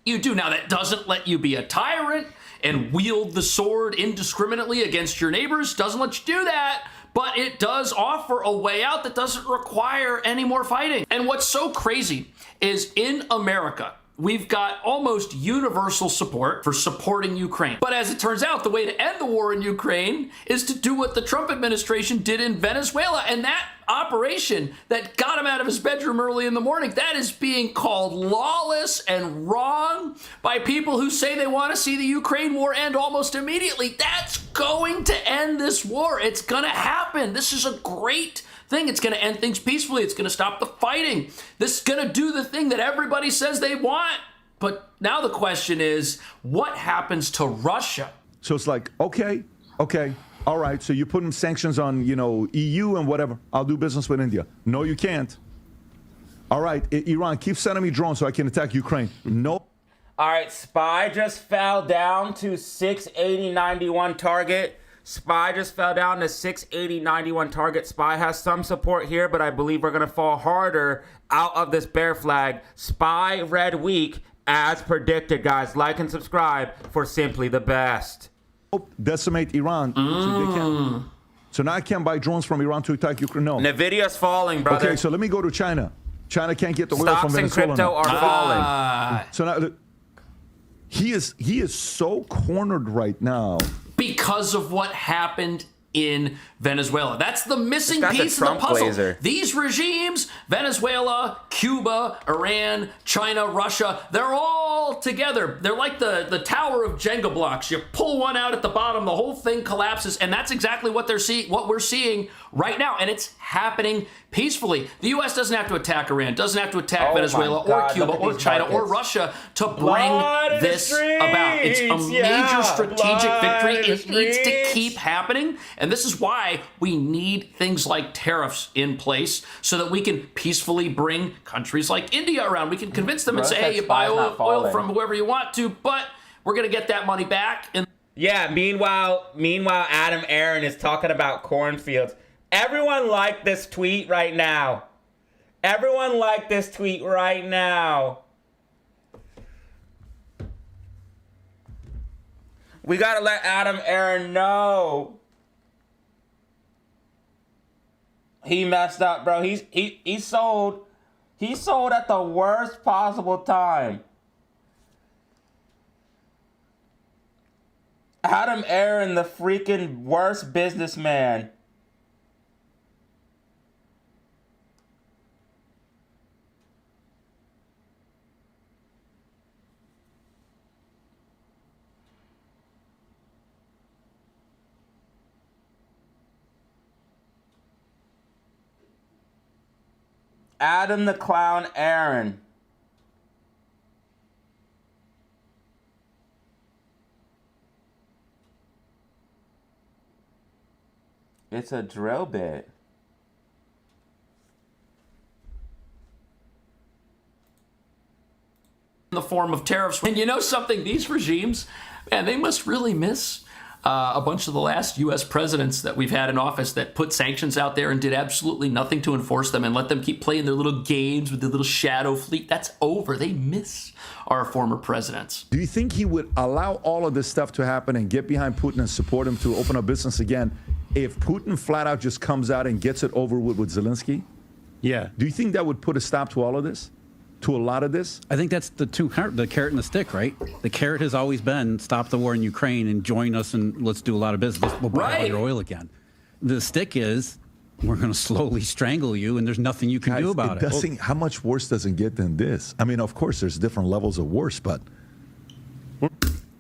Speaker 13: You do. Now, that doesn't let you be a tyrant and wield the sword indiscriminately against your neighbors. Doesn't let you do that. But it does offer a way out that doesn't require any more fighting. And what's so crazy is in America, we've got almost universal support for supporting Ukraine. But as it turns out, the way to end the war in Ukraine is to do what the Trump administration did in Venezuela. And that operation that got him out of his bedroom early in the morning, that is being called lawless and wrong by people who say they want to see the Ukraine war end almost immediately. That's going to end this war. It's going to happen. This is a great thing. It's going to end things peacefully. It's going to stop the fighting. This is going to do the thing that everybody says they want. But now the question is, what happens to Russia?
Speaker 15: So it's like, okay, all right. So you're putting sanctions on, EU and whatever. I'll do business with India. No, you can't. All right, Iran, keep sending me drones so I can attack Ukraine. No.
Speaker 1: All right, SPY just fell down to 680.91 target. SPY just fell down to 680.91 target. SPY has some support here, but I believe we're going to fall harder out of this bear flag. SPY red week as predicted, guys. Like and subscribe for simply the best.
Speaker 15: Decimate Iran. So now I can't buy drones from Iran to attack Ukraine. No.
Speaker 1: Nvidia's falling, brother.
Speaker 15: Okay, so let me go to China. China can't get the oil from Venezuela.
Speaker 1: Stocks and crypto are falling.
Speaker 15: So now look, he is so cornered right now
Speaker 13: because of what happened in Venezuela. That's the missing piece of the puzzle.
Speaker 1: Blazer.
Speaker 13: These regimes, Venezuela, Cuba, Iran, China, Russia, they're all together. They're like the tower of Jenga blocks. You pull one out at the bottom, the whole thing collapses, and that's exactly what we're seeing right now, and it's happening peacefully. The U.S. doesn't have to attack Iran, doesn't have to attack Venezuela or Cuba or China or Russia to bring this about. It's a major strategic victory. It needs to keep happening, and this is why we need things like tariffs in place so that we can peacefully bring countries like India around. We can convince them and say, hey, you buy oil from whoever you want to, but we're going to get that money back. And
Speaker 1: yeah, meanwhile, Adam Aaron is talking about cornfields. Everyone like this tweet right now. Everyone like this tweet right now. We got to let Adam Aaron know. He messed up, bro. He sold at the worst possible time. Adam Aaron, the freaking worst businessman. Adam the Clown Aaron. It's a drill bit.
Speaker 13: In the form of tariffs. And you know something? These regimes, man, they must really miss a bunch of the last U.S. presidents that we've had in office that put sanctions out there and did absolutely nothing to enforce them and let them keep playing their little games with the little shadow fleet. That's over. They miss our former presidents.
Speaker 15: Do you think he would allow all of this stuff to happen and get behind Putin and support him to open up business again if Putin flat out just comes out and gets it over with Zelensky?
Speaker 3: Yeah.
Speaker 15: Do you think that would put a stop to all of this? To a lot of this?
Speaker 17: I think that's the carrot and the stick, right? The carrot has always been stop the war in Ukraine and join us and let's do a lot of business. We'll buy all your oil again. The stick is we're going to slowly strangle you and there's nothing you can do about it.
Speaker 15: How much worse does it get than this? I mean, of course, there's different levels of worse, but...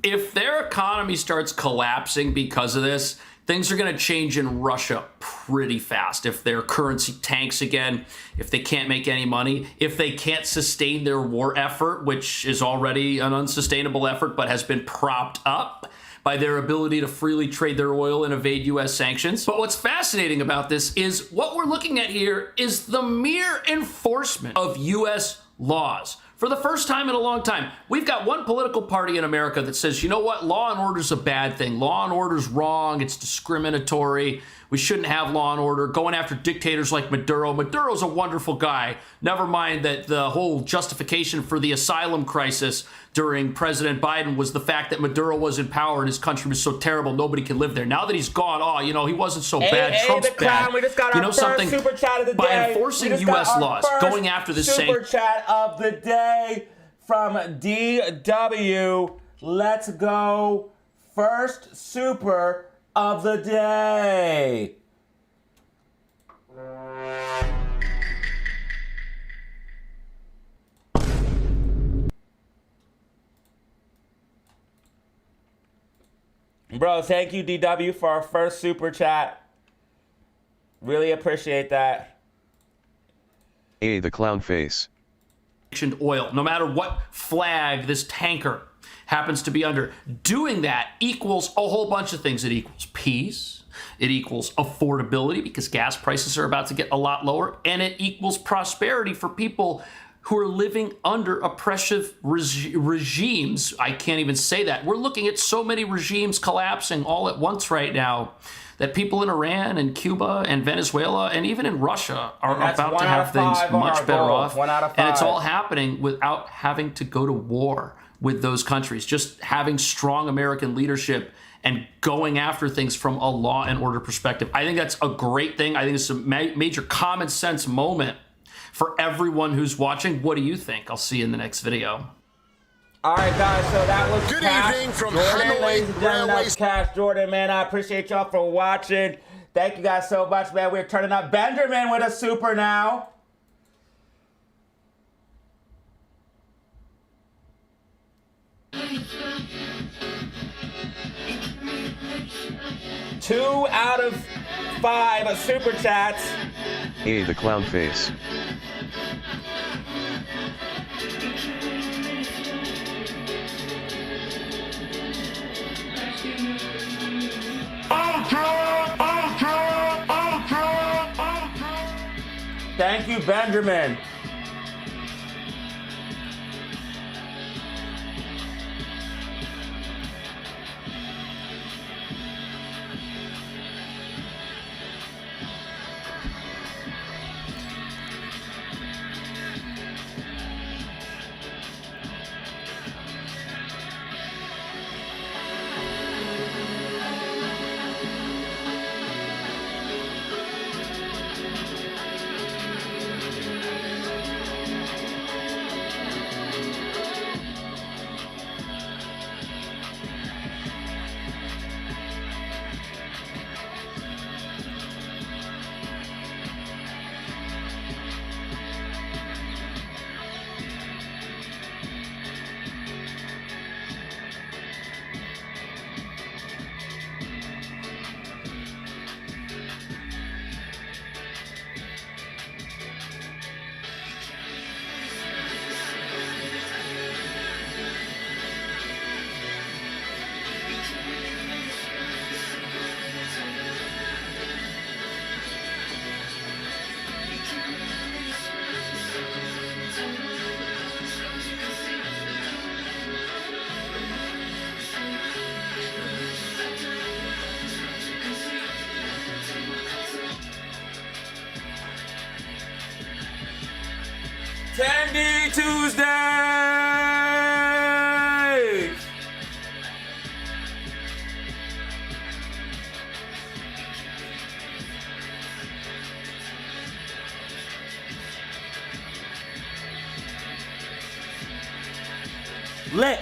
Speaker 13: If their economy starts collapsing because of this, things are going to change in Russia pretty fast. If their currency tanks again, if they can't make any money, if they can't sustain their war effort, which is already an unsustainable effort but has been propped up by their ability to freely trade their oil and evade U.S. sanctions. But what's fascinating about this is what we're looking at here is the mere enforcement of U.S. laws. For the first time in a long time, we've got one political party in America that says, you know what, law and order is a bad thing. Law and order is wrong. It's discriminatory. We shouldn't have law and order. Going after dictators like Maduro. Maduro's a wonderful guy. Never mind that the whole justification for the asylum crisis during President Biden was the fact that Maduro was in power and his country was so terrible nobody can live there. Now that he's gone, he wasn't so bad. Trump's bad.
Speaker 1: We just got our first super chat of the day.
Speaker 13: By enforcing U.S. laws, going after this
Speaker 1: super chat of the day from DW. Let's go. First super of the day. Bro, thank you, DW, for our first super chat. Really appreciate that.
Speaker 2: The clown face.
Speaker 13: oil, no matter what flag this tanker happens to be under. Doing that equals a whole bunch of things. It equals peace, it equals affordability because gas prices are about to get a lot lower, and it equals prosperity for people who are living under oppressive regimes. I can't even say that. We're looking at so many regimes collapsing all at once right now that people in Iran and Cuba and Venezuela and even in Russia are about to have things much better off.
Speaker 1: 1 out of 5.
Speaker 13: And it's all happening without having to go to war with those countries, just having strong American leadership and going after things from a law and order perspective. I think that's a great thing. I think it's a major common sense moment for everyone who's watching. What do you think? I'll see you in the next video.
Speaker 1: All right, guys, so that was
Speaker 2: Good
Speaker 1: Cash
Speaker 2: evening from
Speaker 1: Jordan,
Speaker 2: Hanoi
Speaker 1: ladies and gentlemen.
Speaker 2: Railway
Speaker 1: That's Cash Jordan, man. I appreciate y'all for watching. Thank you guys so much, man. We're turning up Benjamin with a super now. Two out of 5 super chats.
Speaker 22: Hey, the clown face.
Speaker 1: Thank you, Benjamin. Candy Tuesday! Lit!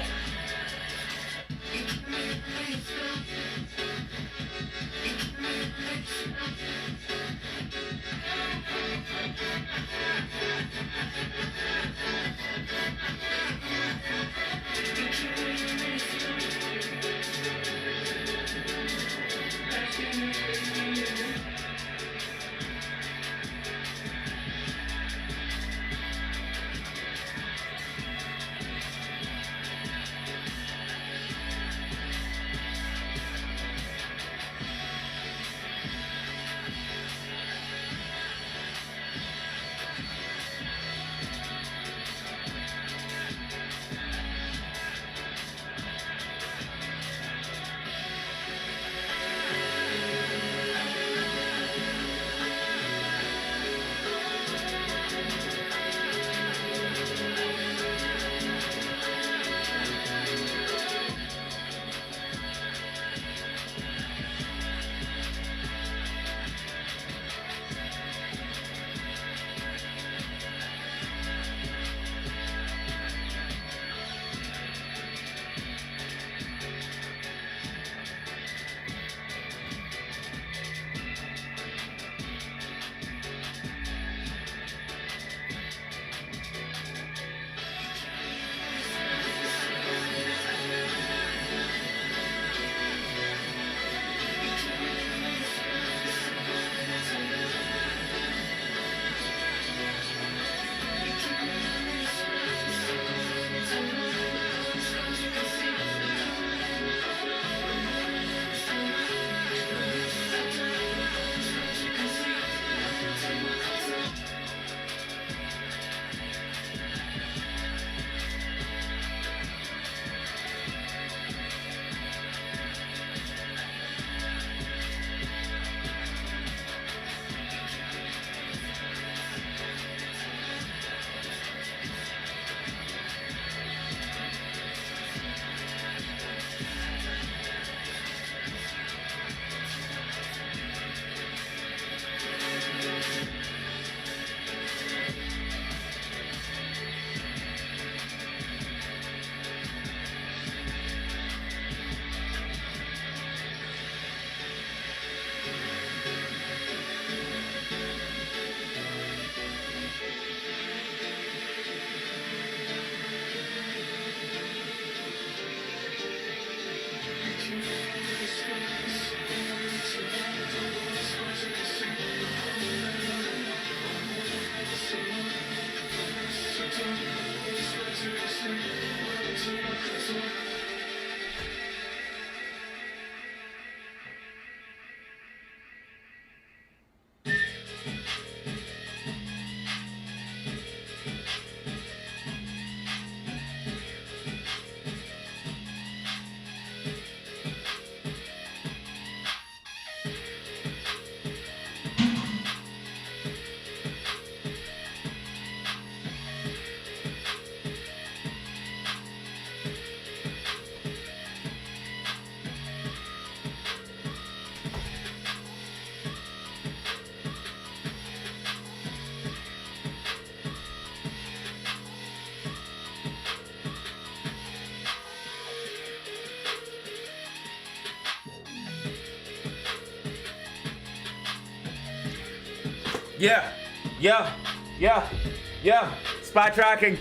Speaker 1: Yeah. Spot tracking.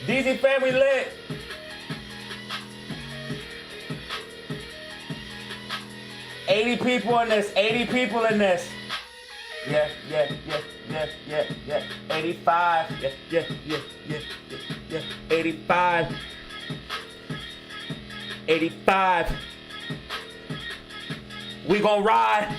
Speaker 1: DZ family lit. $80 people in this. 80 people in this. Yeah. 85. Yeah. 85. We gonna ride.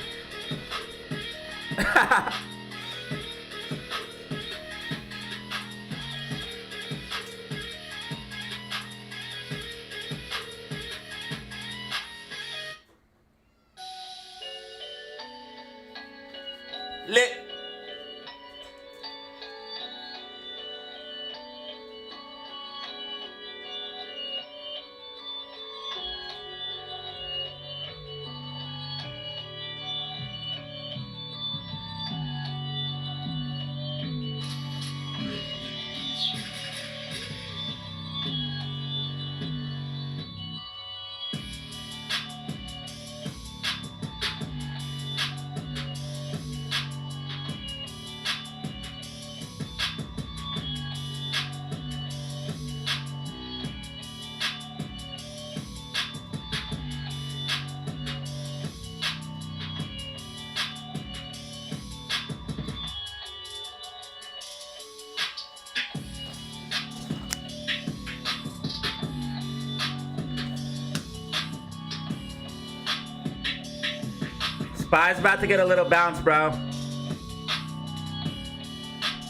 Speaker 1: Lit. Spy's about to get a little bounce, bro.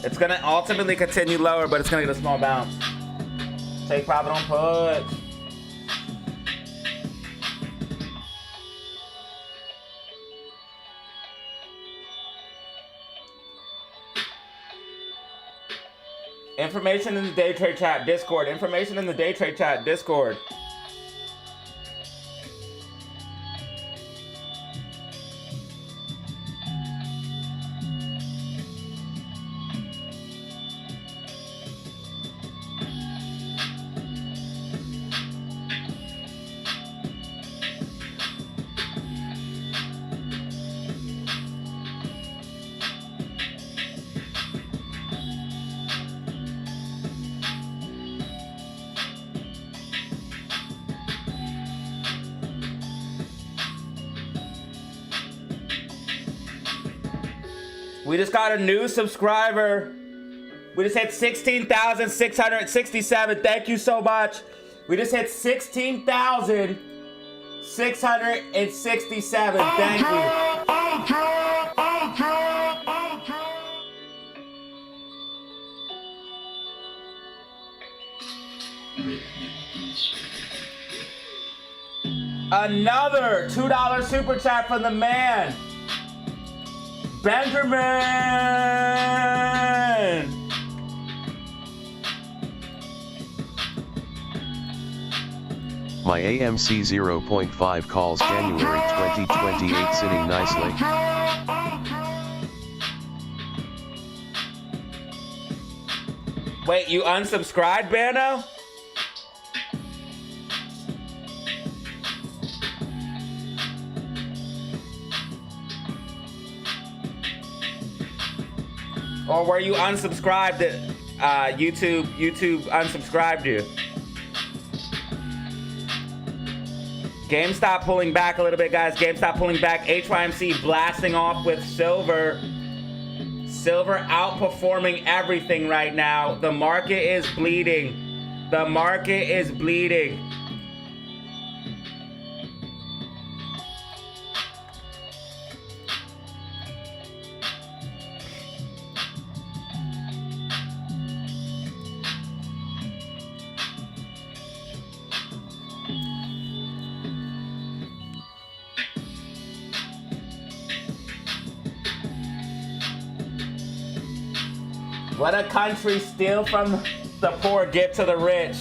Speaker 1: It's gonna ultimately continue lower, but it's gonna get a small bounce. Take profit on puts. Information in the day trade chat Discord. Information in the day trade chat Discord. We just got a new subscriber. We just hit 16,667. Thank you so much. We just hit 16,667. Thank you. Another $2 super chat from the man, Benjamin.
Speaker 22: My AMC 0.5 calls January 2028 sitting nicely.
Speaker 1: Wait, you unsubscribed, Bano? Or were you unsubscribed? YouTube unsubscribed you. GameStop pulling back a little bit, guys. GameStop pulling back. HYMC blasting off with silver. Silver outperforming everything right now. The market is bleeding. The market is bleeding. Let a country steal from the poor, give to the rich.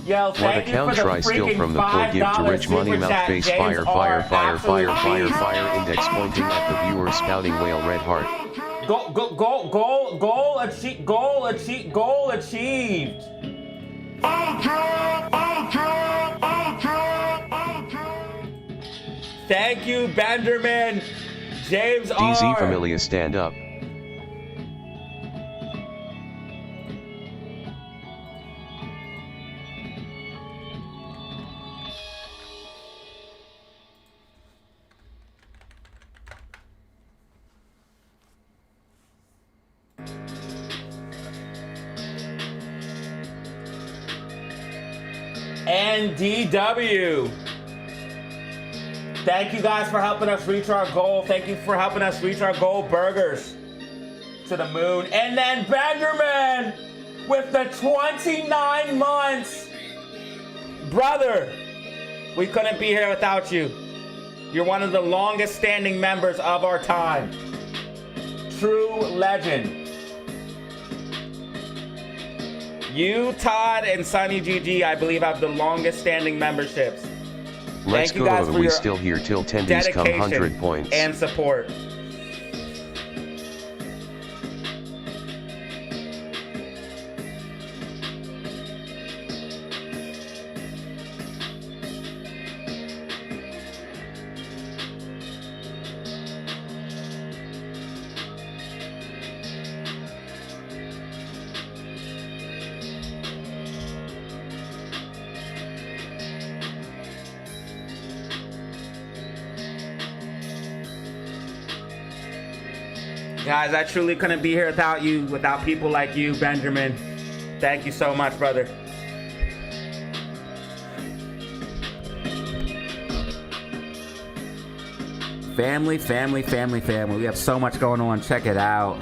Speaker 1: Yo,
Speaker 22: Let a country steal from the poor, give to rich. Money mouth face fire fire fire fire fire fire index pointing at the viewer spouting whale red heart.
Speaker 1: Goal achieved. Thank you, Benjamin. James
Speaker 22: DZ
Speaker 1: R.
Speaker 22: Familia stand up.
Speaker 1: And DW. Thank you guys for helping us reach our goal. Thank you for helping us reach our goal. Burgers to the moon. And then Benjamin with the 29 months. Brother, we couldn't be here without you. You're one of the longest standing members of our time. True legend. You, Todd, and Sunny GG, I believe, have the longest standing memberships.
Speaker 22: Let's
Speaker 1: Thank you guys
Speaker 22: go.
Speaker 1: for
Speaker 22: We
Speaker 1: your
Speaker 22: still here till 10 days come 100 points.
Speaker 1: and support. Guys, I truly couldn't be here without you, without people like you, Benjamin. Thank you so much, brother. Family, family, family, family. We have so much going on. Check it out.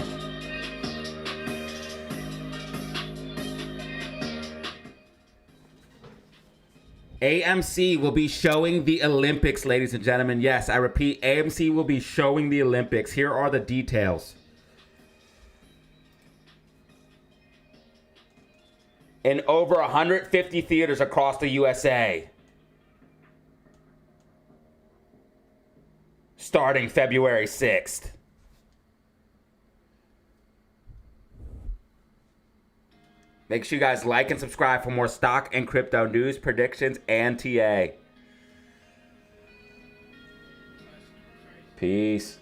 Speaker 1: AMC will be showing the Olympics, ladies and gentlemen. Yes, I repeat, AMC will be showing the Olympics. Here are the details. In over 150 theaters across the USA. Starting February 6th. Make sure you guys like and subscribe for more stock and crypto news, predictions, and TA. Peace.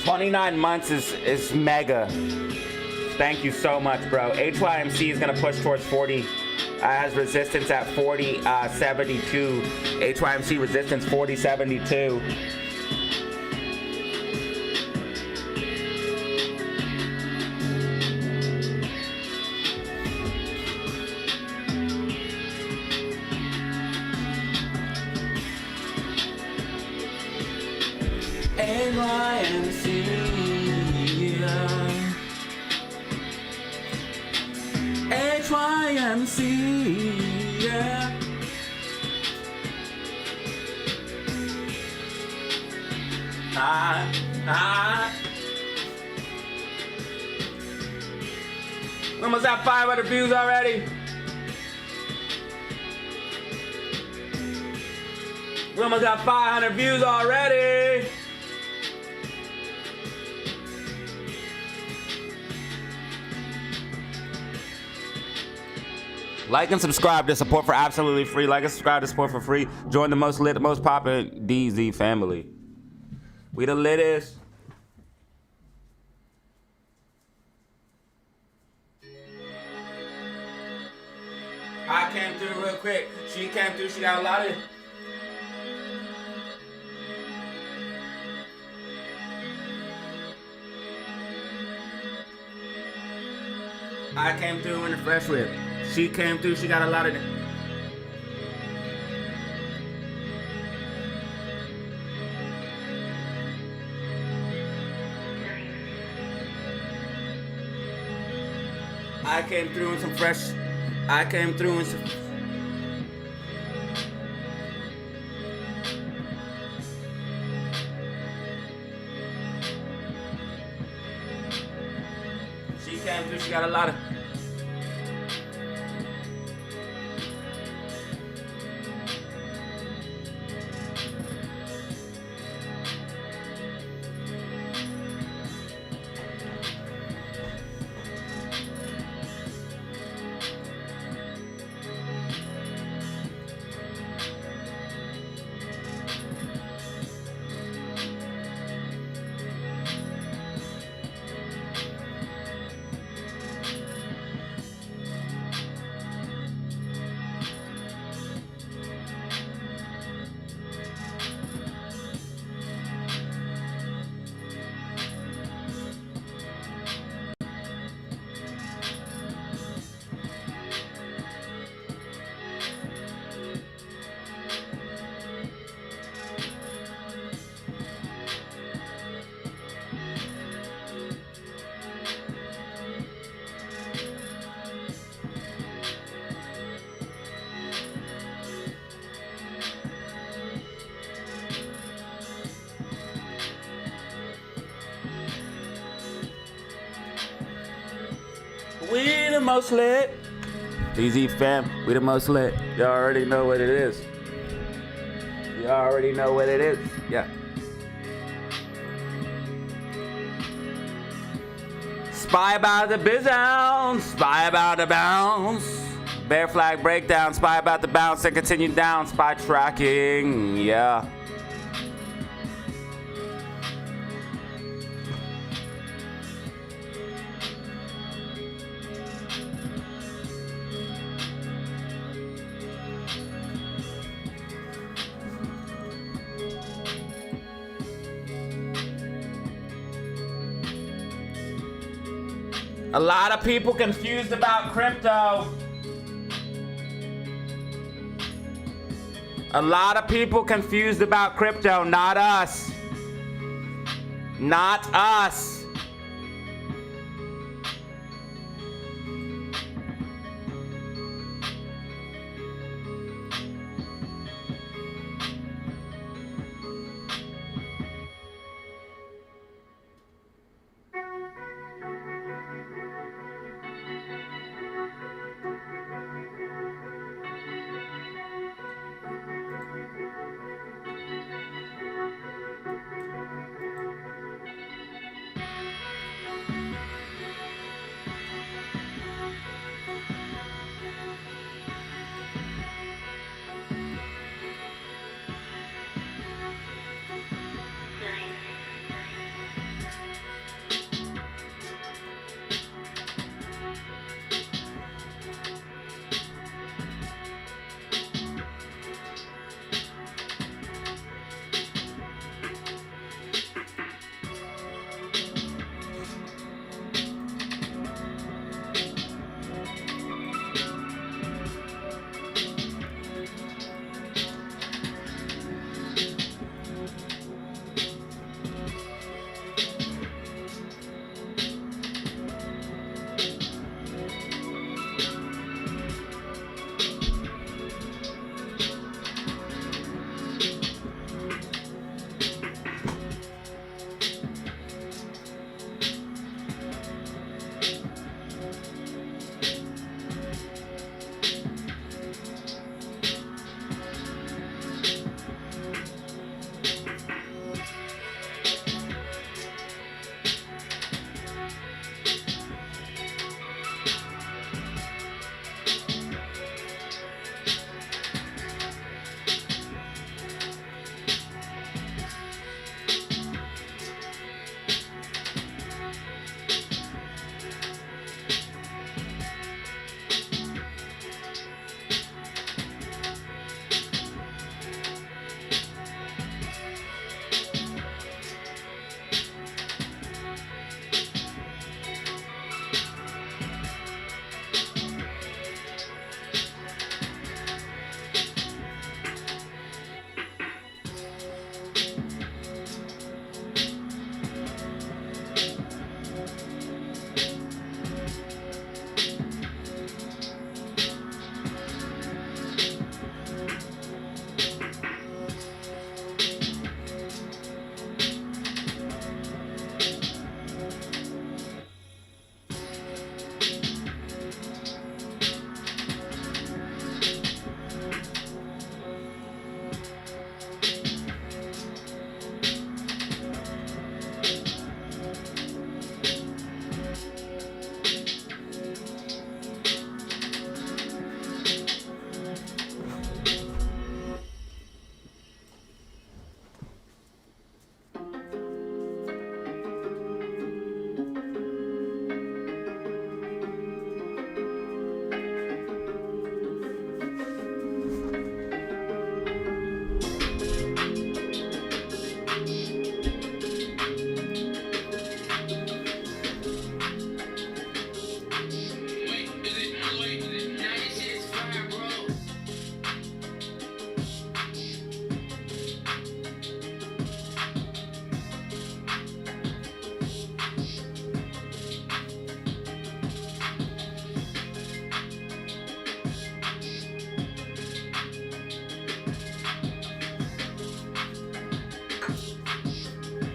Speaker 1: $29 months is mega. Thank you so much, bro. HYMC is gonna push towards 40. Has resistance at 40.72. HYMC resistance 40.72. NYMC. HYMC, yeah. We almost have 500 views already. We almost got 500 views already. Like and subscribe to support for absolutely free. Like and subscribe to support for free. Join the most lit, the most popular DZ family. We the littest. I came through real quick. She came through. She got a lot of. I came through in the fresh whip. She came through, she got a lot of it. I came through in some fresh. I came through in some. She came through, she got a lot of. We the most lit. DZ fam, we the most lit. Y'all already know what it is. Y'all already know what it is. Yeah. Spy about the bizounce. Spy about the bounce. Bear flag breakdown. Spy about the bounce and continue down. Spy tracking. Yeah. A lot of people confused about crypto. A lot of people confused about crypto, not us. Not us.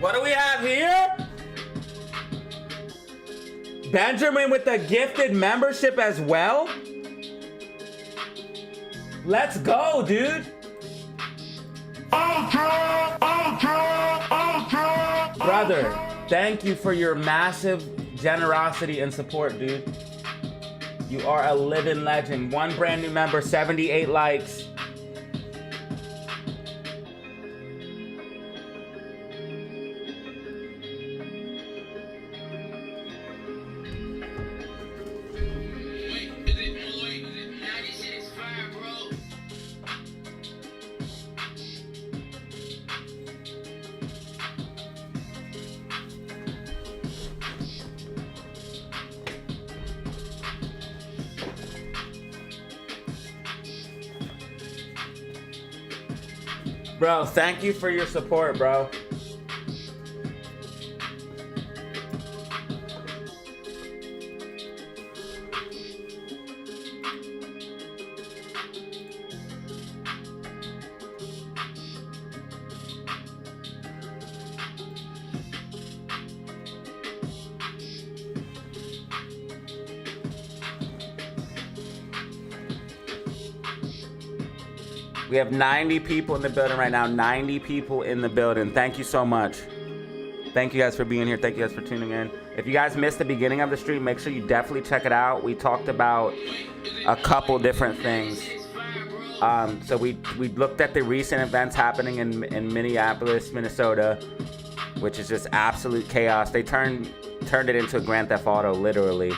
Speaker 1: What do we have here? Benjamin with the gifted membership as well. Let's go, dude. Brother, thank you for your massive generosity and support, dude. You are a living legend. One brand new member, 78 likes. Bro, thank you for your support, bro. We have 90 people in the building right now. 90 people in the building. Thank you so much. Thank you guys for being here. Thank you guys for tuning in. If you guys missed the beginning of the stream, make sure you definitely check it out. We talked about a couple different things. So we looked at the recent events happening in Minneapolis, Minnesota, which is just absolute chaos. They turned it into a Grand Theft Auto, literally.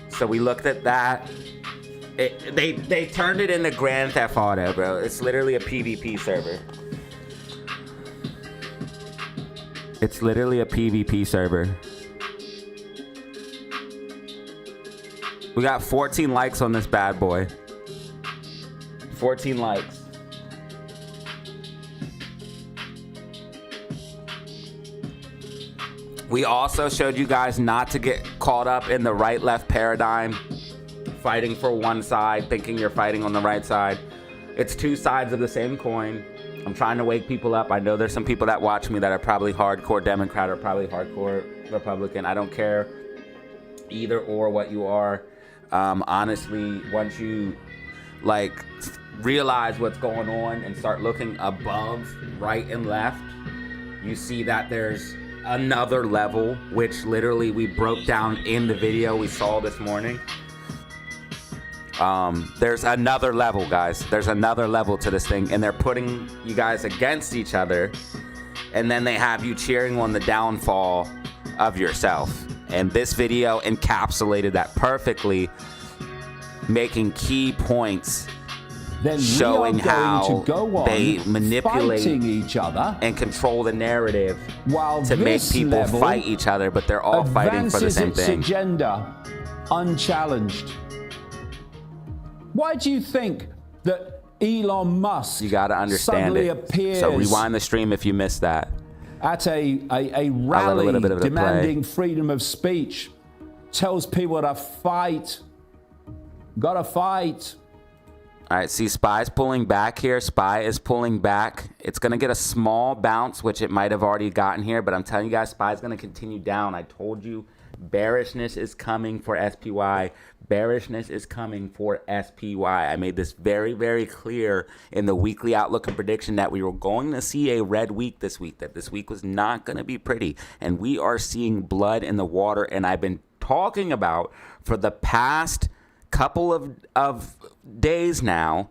Speaker 1: So we looked at that. They turned it into Grand Theft Auto, bro. It's literally a PvP server. It's literally a PvP server. We got 14 likes on this bad boy. 14 likes. We also showed you guys not to get caught up in the right-left paradigm, fighting for one side, thinking you're fighting on the right side. It's two sides of the same coin. I'm trying to wake people up. I know there's some people that watch me that are probably hardcore Democrat or probably hardcore Republican. I don't care either or what you are. Honestly, once you realize what's going on and start looking above right and left, you see that there's another level, which literally we broke down in the video we saw this morning. There's another level, guys. There's another level to this thing, and they're putting you guys against each other, and then they have you cheering on the downfall of yourself. And this video encapsulated that perfectly, making key points,
Speaker 2: then
Speaker 1: showing
Speaker 2: we are
Speaker 1: how
Speaker 2: going to go on
Speaker 1: they manipulate
Speaker 2: each other
Speaker 1: and control the narrative
Speaker 2: while
Speaker 1: to make
Speaker 2: this
Speaker 1: people
Speaker 2: level
Speaker 1: fight each other, but they're all fighting for the same
Speaker 2: advances
Speaker 1: thing.
Speaker 2: its agenda unchallenged. Why do you think that Elon Musk
Speaker 1: You got to understand
Speaker 2: suddenly
Speaker 1: it.
Speaker 2: appears
Speaker 1: So rewind the stream if you missed that.
Speaker 2: at a
Speaker 1: little
Speaker 2: rally
Speaker 1: bit of the
Speaker 2: demanding freedom of speech, tells people to fight, gotta fight.
Speaker 1: All right, see, Spy's pulling back here. Spy is pulling back. It's going to get a small bounce, which it might have already gotten here, but I'm telling you guys, Spy's going to continue down. I told you, bearishness is coming for SPY. Bearishness is coming for SPY. I made this very, very clear in the weekly outlook and prediction that we were going to see a red week this week, that this week was not going to be pretty. And we are seeing blood in the water, and I've been talking about for the past couple of days now,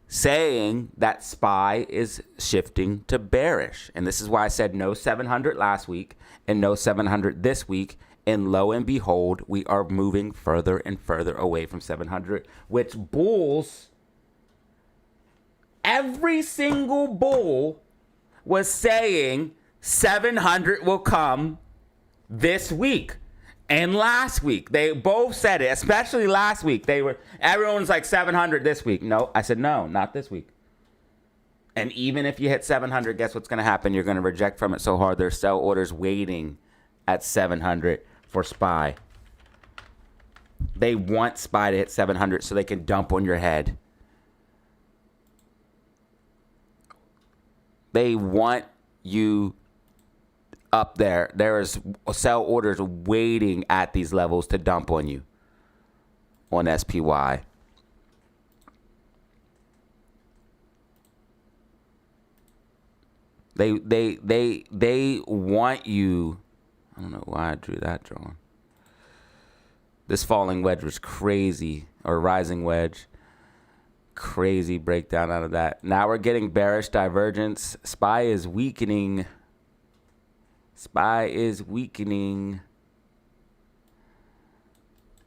Speaker 1: saying that SPY is shifting to bearish. And this is why I said no 700 last week and no 700 this week. And lo and behold, we are moving further and further away from 700, which bulls, every single bull was saying 700 will come this week. And last week, they both said it, especially last week. Everyone's like 700 this week. No, I said no, not this week. And even if you hit 700, guess what's going to happen? You're going to reject from it so hard. There's sell orders waiting at 700 for SPY. They want SPY to hit 700 so they can dump on your head. They want you up there. There is sell orders waiting at these levels to dump on you on SPY. They want you. I don't know why I drew that drawing. This falling wedge was crazy, or rising wedge. Crazy breakdown out of that. Now we're getting bearish divergence. SPY is weakening. SPY is weakening.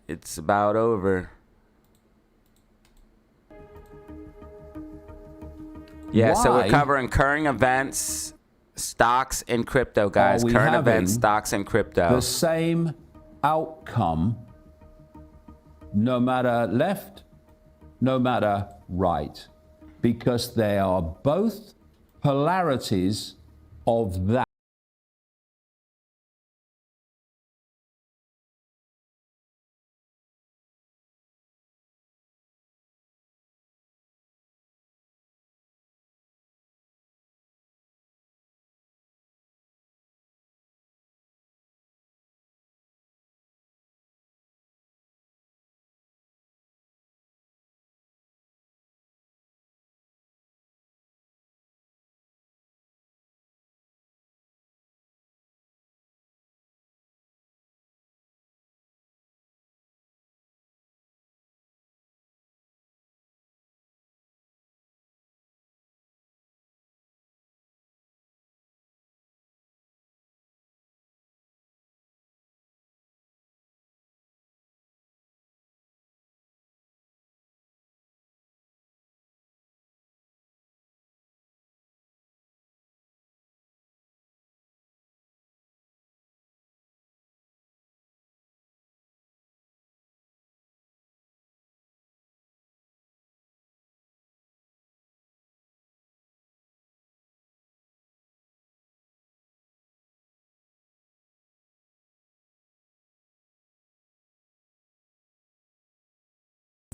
Speaker 1: It's about over. Yeah, so we're covering current events, stocks, and crypto, guys. Current events, stocks, and crypto.
Speaker 2: The same outcome, no matter left, no matter right, because they are both polarities of that.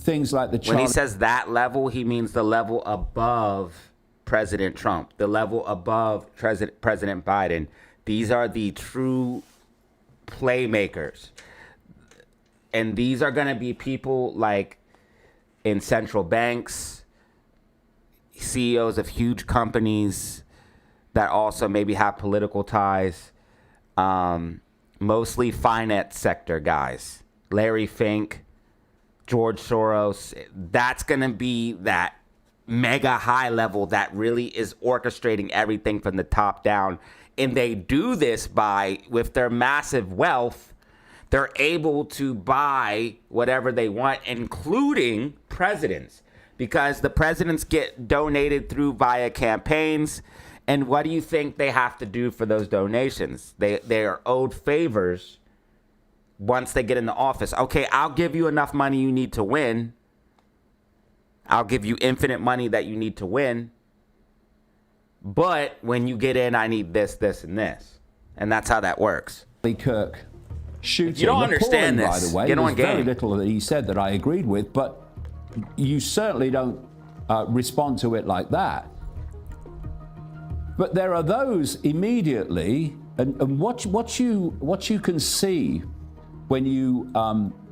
Speaker 2: Things like the
Speaker 1: When he says that level, he means the level above President Trump, the level above President Biden. These are the true playmakers. And these are going to be people like in central banks, CEOs of huge companies that also maybe have political ties, mostly finance sector guys. Larry Fink, George Soros. That's going to be that mega high level that really is orchestrating everything from the top down. And they do this by, with their massive wealth, they're able to buy whatever they want, including presidents, because the presidents get donated through via campaigns. And what do you think they have to do for those donations? They are owed favors once they get in the office. Okay, I'll give you enough money you need to win. I'll give you infinite money that you need to win. But when you get in, I need this, this, and this. And that's how that works.
Speaker 2: Kirk shooting.
Speaker 1: If you don't understand this,
Speaker 2: by the way,
Speaker 1: get on
Speaker 2: there's very
Speaker 1: game.
Speaker 2: little that he said that I agreed with, but you certainly don't respond to it like that. But there are those immediately, and what you can see when you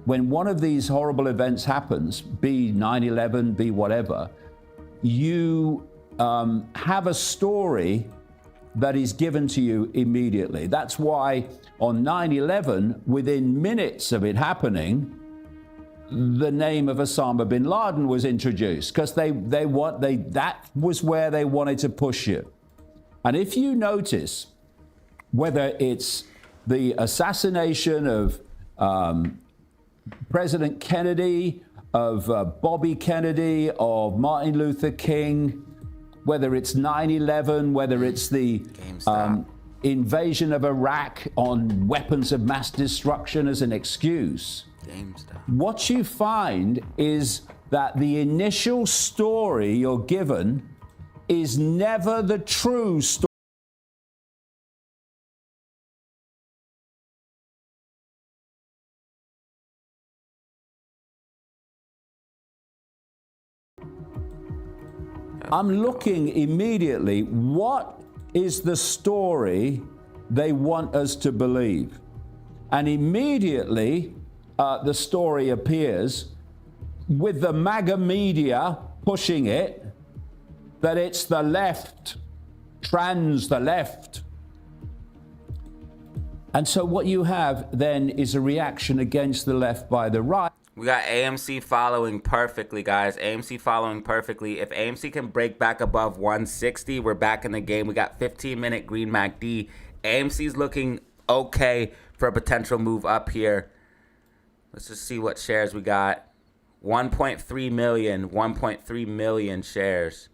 Speaker 2: when one of these horrible events happens, be 9/11, be whatever, you have a story that is given to you immediately. That's why on 9/11, within minutes of it happening, the name of Osama bin Laden was introduced, because that was where they wanted to push you. And if you notice, whether it's the assassination of President Kennedy, of Bobby Kennedy, of Martin Luther King, whether it's 9/11, whether it's the invasion of Iraq on weapons of mass destruction as an excuse, what you find is that the initial story you're given is never the true story. I'm looking immediately, what is the story they want us to believe? And immediately the story appears with the MAGA media pushing it, that it's the left, the left. And so what you have then is a reaction against the left by the right.
Speaker 1: We got AMC following perfectly, guys. AMC following perfectly. If AMC can break back above 160, we're back in the game. We got 15-minute green MACD. AMC's looking okay for a potential move up here. Let's just see what shares we got. 1.3 million shares.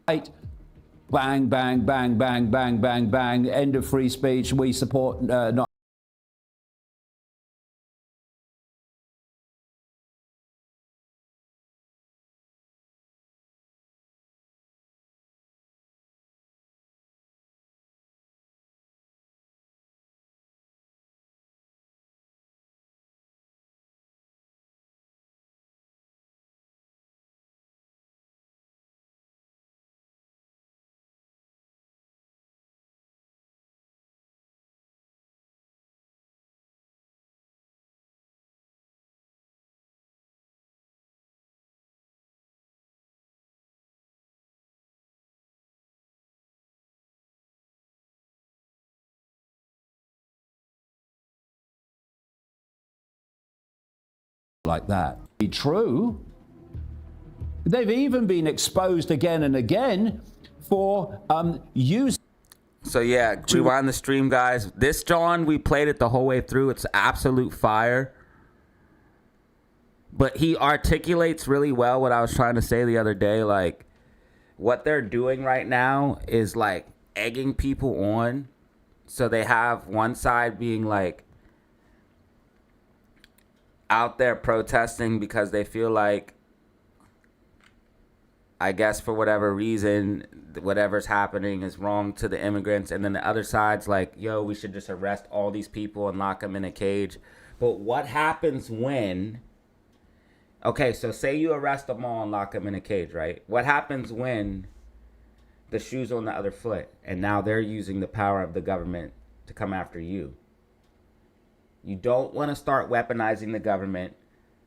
Speaker 2: Right. Bang, bang, bang, bang, bang, bang, bang. End of free speech. We support not. Like that. Be true. They've even been exposed again and again for use.
Speaker 1: So yeah, rewind the stream, guys. This John, we played it the whole way through. It's absolute fire. But he articulates really well what I was trying to say the other day. Like, what they're doing right now is like egging people on. So they have one side being like out there protesting because they feel like, I guess for whatever reason, whatever's happening is wrong to the immigrants. And then the other side's like, yo, we should just arrest all these people and lock them in a cage. But what happens when, okay, so say you arrest them all and lock them in a cage, right? What happens when the shoe's on the other foot and now they're using the power of the government to come after you? You don't want to start weaponizing the government.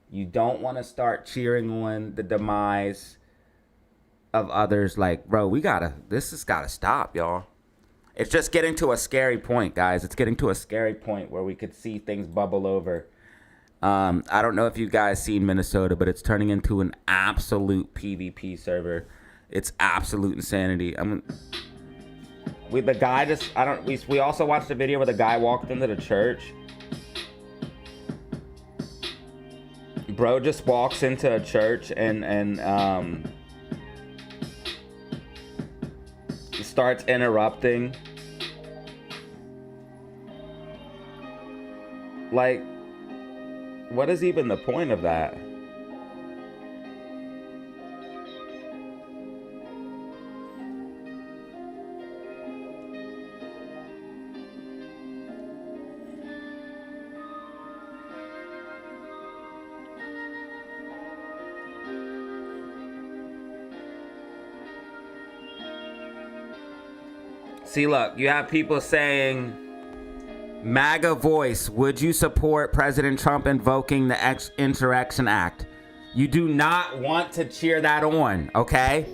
Speaker 1: You don't want to start cheering on the demise of others. Like, bro, this has got to stop, y'all. It's just getting to a scary point, guys. It's getting to a scary point where we could see things bubble over. I don't know if you guys seen Minnesota, but it's turning into an absolute PvP server. It's absolute insanity. We also watched a video where the guy walked into the church. Bro just walks into a church and starts interrupting. Like, what is even the point of that? See, look, you have people saying, MAGA voice, would you support President Trump invoking the Insurrection Act? You do not want to cheer that on, okay?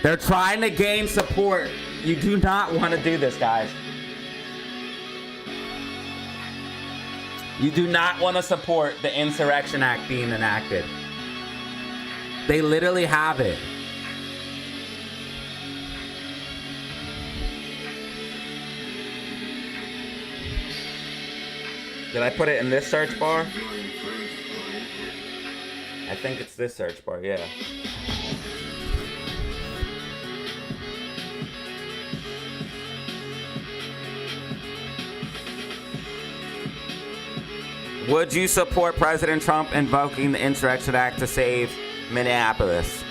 Speaker 1: They're trying to gain support. You do not want to do this, guys. You do not want to support the Insurrection Act being enacted. They literally have it. Did I put it in this search bar? I think it's this search bar, yeah. Would you support President Trump invoking the Insurrection Act to save Minneapolis?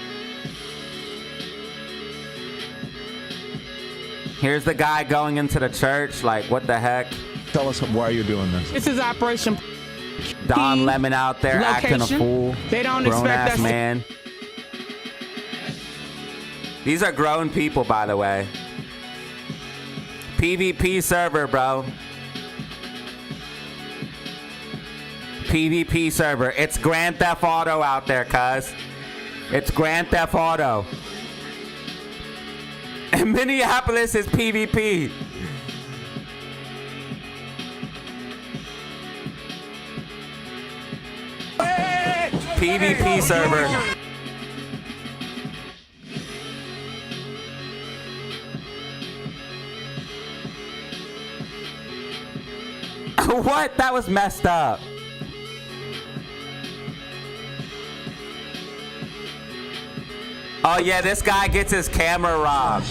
Speaker 1: Here's the guy going into the church, like, what the heck?
Speaker 15: Tell us why you're doing this.
Speaker 4: This is Operation
Speaker 1: Don Lemon out there acting a fool.
Speaker 4: They don't
Speaker 1: Grown
Speaker 4: expect
Speaker 1: ass
Speaker 4: us.
Speaker 1: man. These are grown people, by the way. PvP server, bro. PvP server. It's Grand Theft Auto out there, cuz. It's Grand Theft Auto. And Minneapolis is PvP. PvP server. What? That was messed up. Oh yeah, this guy gets his camera robbed.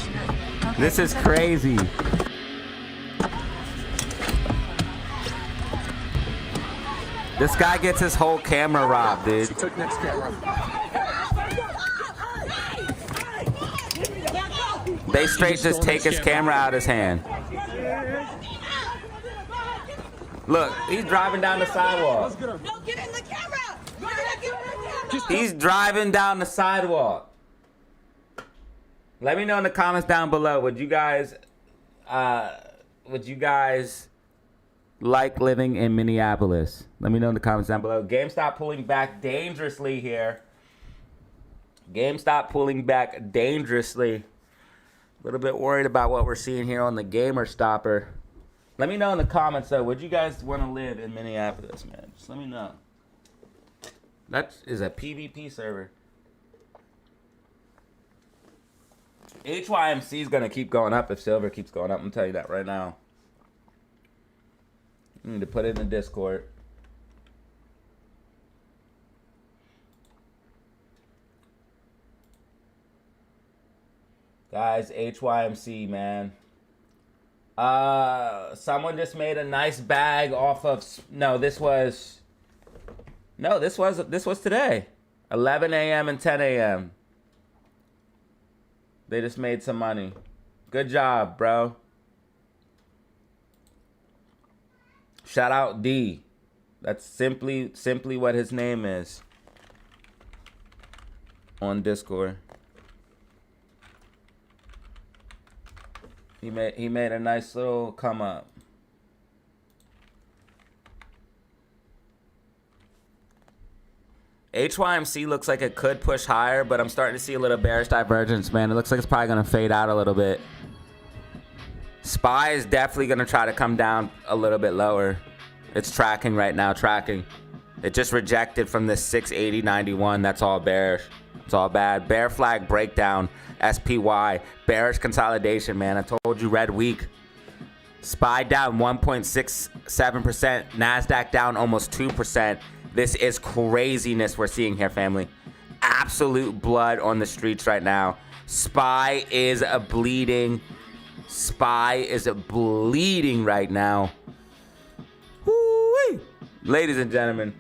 Speaker 1: This is crazy. This guy gets his whole camera robbed, dude.
Speaker 4: Took next camera.
Speaker 1: They straight just take his camera out of his hand. Look, he's driving down the sidewalk. He's driving down the sidewalk. Let me know in the comments down below. Would you guys like living in Minneapolis? Let me know in the comments down below. GameStop pulling back dangerously here. GameStop pulling back dangerously. A little bit worried about what we're seeing here on the Gamer Stopper. Let me know in the comments though. Would you guys want to live in Minneapolis, man? Just let me know. That is a PvP server. HYMC is going to keep going up if silver keeps going up. I'm telling you that right now. I need to put it in the Discord. Guys, HYMC, man. Someone just made a nice bag off of... this was today. 11 a.m. and 10 a.m. They just made some money. Good job, bro. Shout out D. That's simply what his name is on Discord. He made a nice little come up. HYMC looks like it could push higher, but I'm starting to see a little bearish divergence, man. It looks like it's probably going to fade out a little bit. SPY is definitely going to try to come down a little bit lower. It's tracking right now, tracking. It just rejected from this 680.91. That's all bearish. It's all bad. Bear flag breakdown, SPY. Bearish consolidation, man. I told you, red week. SPY down 1.67%. NASDAQ down almost 2%. This is craziness we're seeing here, family. Absolute blood on the streets right now. SPY is bleeding. SPY is bleeding right now. Woo-wee. Ladies and gentlemen.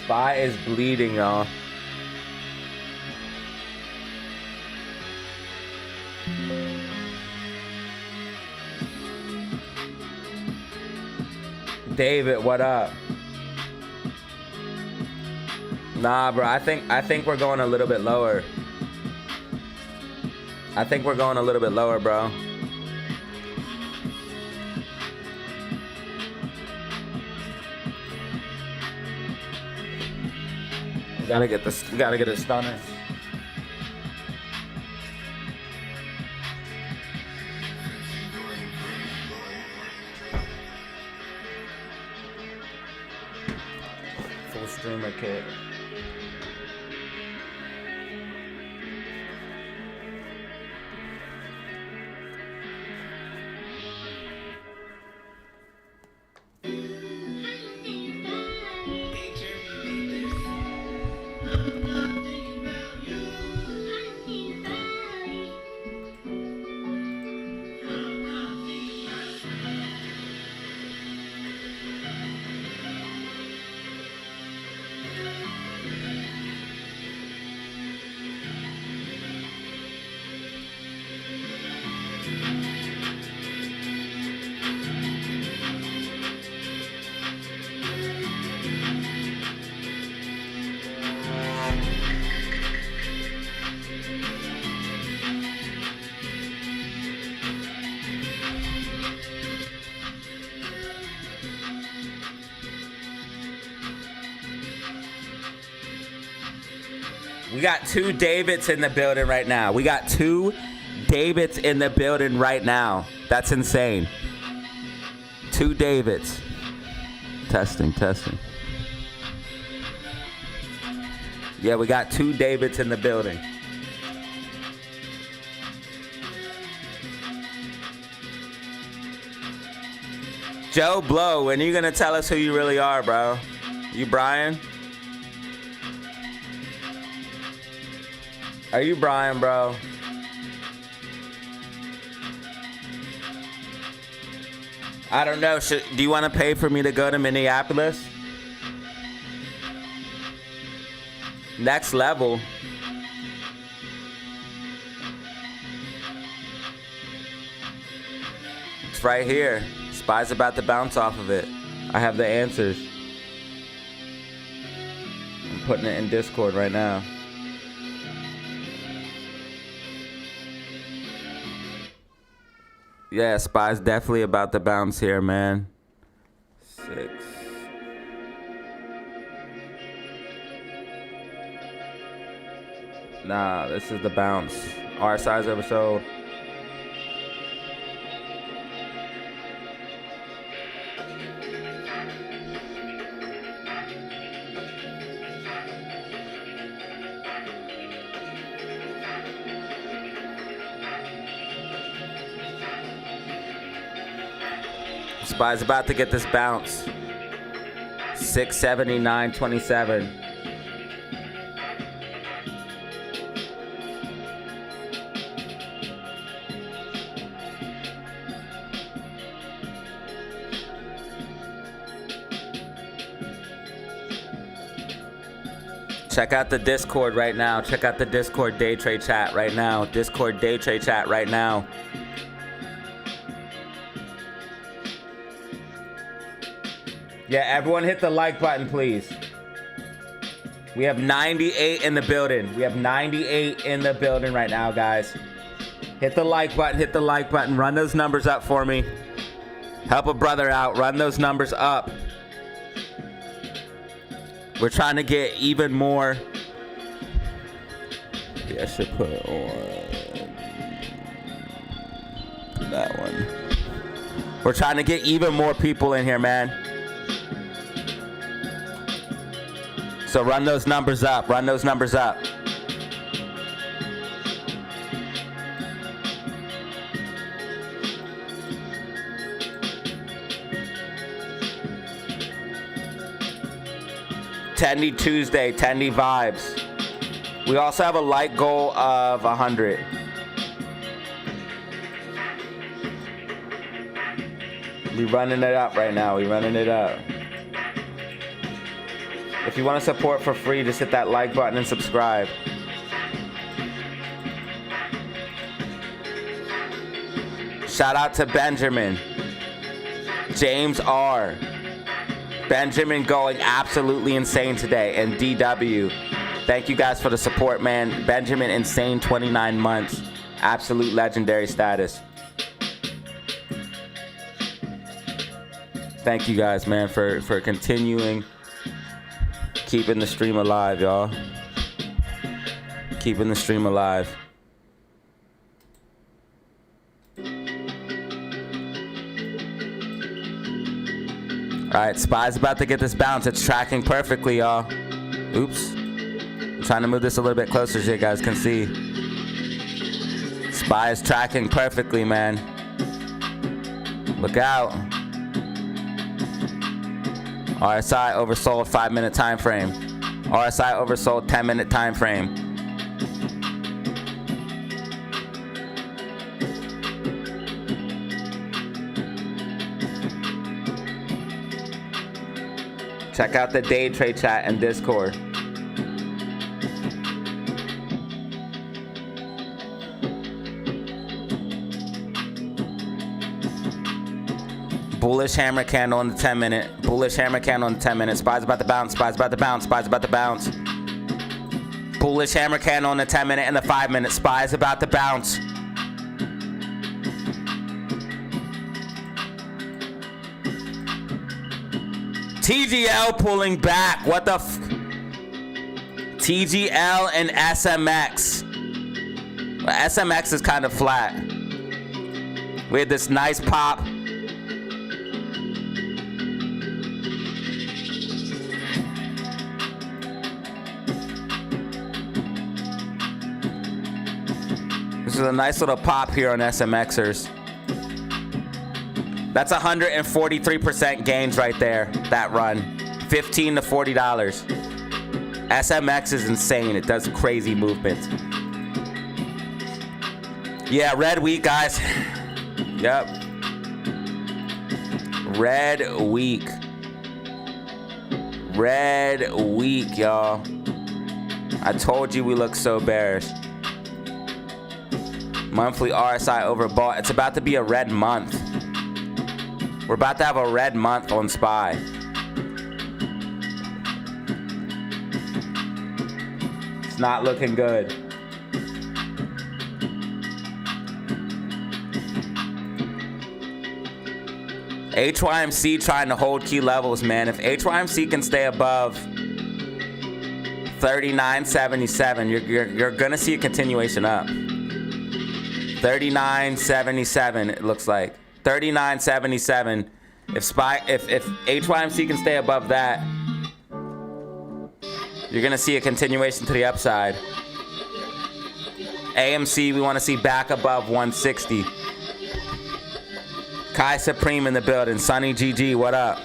Speaker 1: SPY is bleeding, y'all. David, what up? Nah, bro, I think we're going a little bit lower. I think we're going a little bit lower, bro. Gotta get a stunner. Full streamer kit. We got 2 Davids in the building right now. We got 2 Davids in the building right now. That's insane. 2 Davids. Testing. Yeah, we got 2 Davids in the building. Joe Blow, when are you gonna tell us who you really are, bro? You Brian? Are you Brian, bro? I don't know. Do you want to pay for me to go to Minneapolis? Next level. It's right here. Spy's about to bounce off of it. I have the answers. I'm putting it in Discord right now. Yeah, Spy's definitely about to bounce here, man. 6. Nah, this is the bounce. RSI's oversold. Spy's about to get this bounce. 679.27. Check out the Discord right now. Check out the Discord day trade chat right now. Discord day trade chat right now. Yeah, everyone hit the like button, please. We have 98 in the building. We have 98 in the building right now, guys. Hit the like button. Hit the like button. Run those numbers up for me. Help a brother out. Run those numbers up. We're trying to get even more. Yeah, I should put on that one. We're trying to get even more people in here, man. So run those numbers up. Run those numbers up. Tendy Tuesday, Tendy vibes. We also have a like goal of 100. We running it up right now. We running it up. If you want to support for free, just hit that like button and subscribe. Shout out to Benjamin, James R, Benjamin going absolutely insane today, and DW. Thank you guys for the support, man. Benjamin, insane 29 months. Absolute legendary status. Thank you guys, man, for continuing. Keeping the stream alive, y'all. Keeping the stream alive. All right, Spy's about to get this bounce. It's tracking perfectly, y'all. Oops. I'm trying to move this a little bit closer so you guys can see. Spy is tracking perfectly, man. Look out. RSI oversold 5-minute time frame. RSI oversold 10-minute time frame. Check out the day trade chat and Discord. Bullish hammer candle on the 10-minute. Bullish hammer candle on the 10-minute. Spy's about to bounce. Spy's about to bounce. Spy's about to bounce. Bullish hammer candle on the 10-minute and the 5-minute. Spy's about to bounce. TGL pulling back. What the TGL and SMX. Well, SMX is kind of flat. We had this nice pop. This is a nice little pop here on SMXers. That's 143% gains right there, that run. $15 to $40. SMX is insane. It does crazy movements. Yeah, red week, guys. Yep. Red week. Red week, y'all. I told you we look so bearish. Monthly RSI overbought. It's about to be a red month. We're about to have a red month on SPY. It's not looking good. HYMC trying to hold key levels, man. If HYMC can stay above 39.77, you're gonna see a continuation up. 39.77, it looks like. 39.77. If HYMC can stay above that, you're gonna see a continuation to the upside. AMC, we want to see back above 160. Kai Supreme in the building. Sunny GG, what up?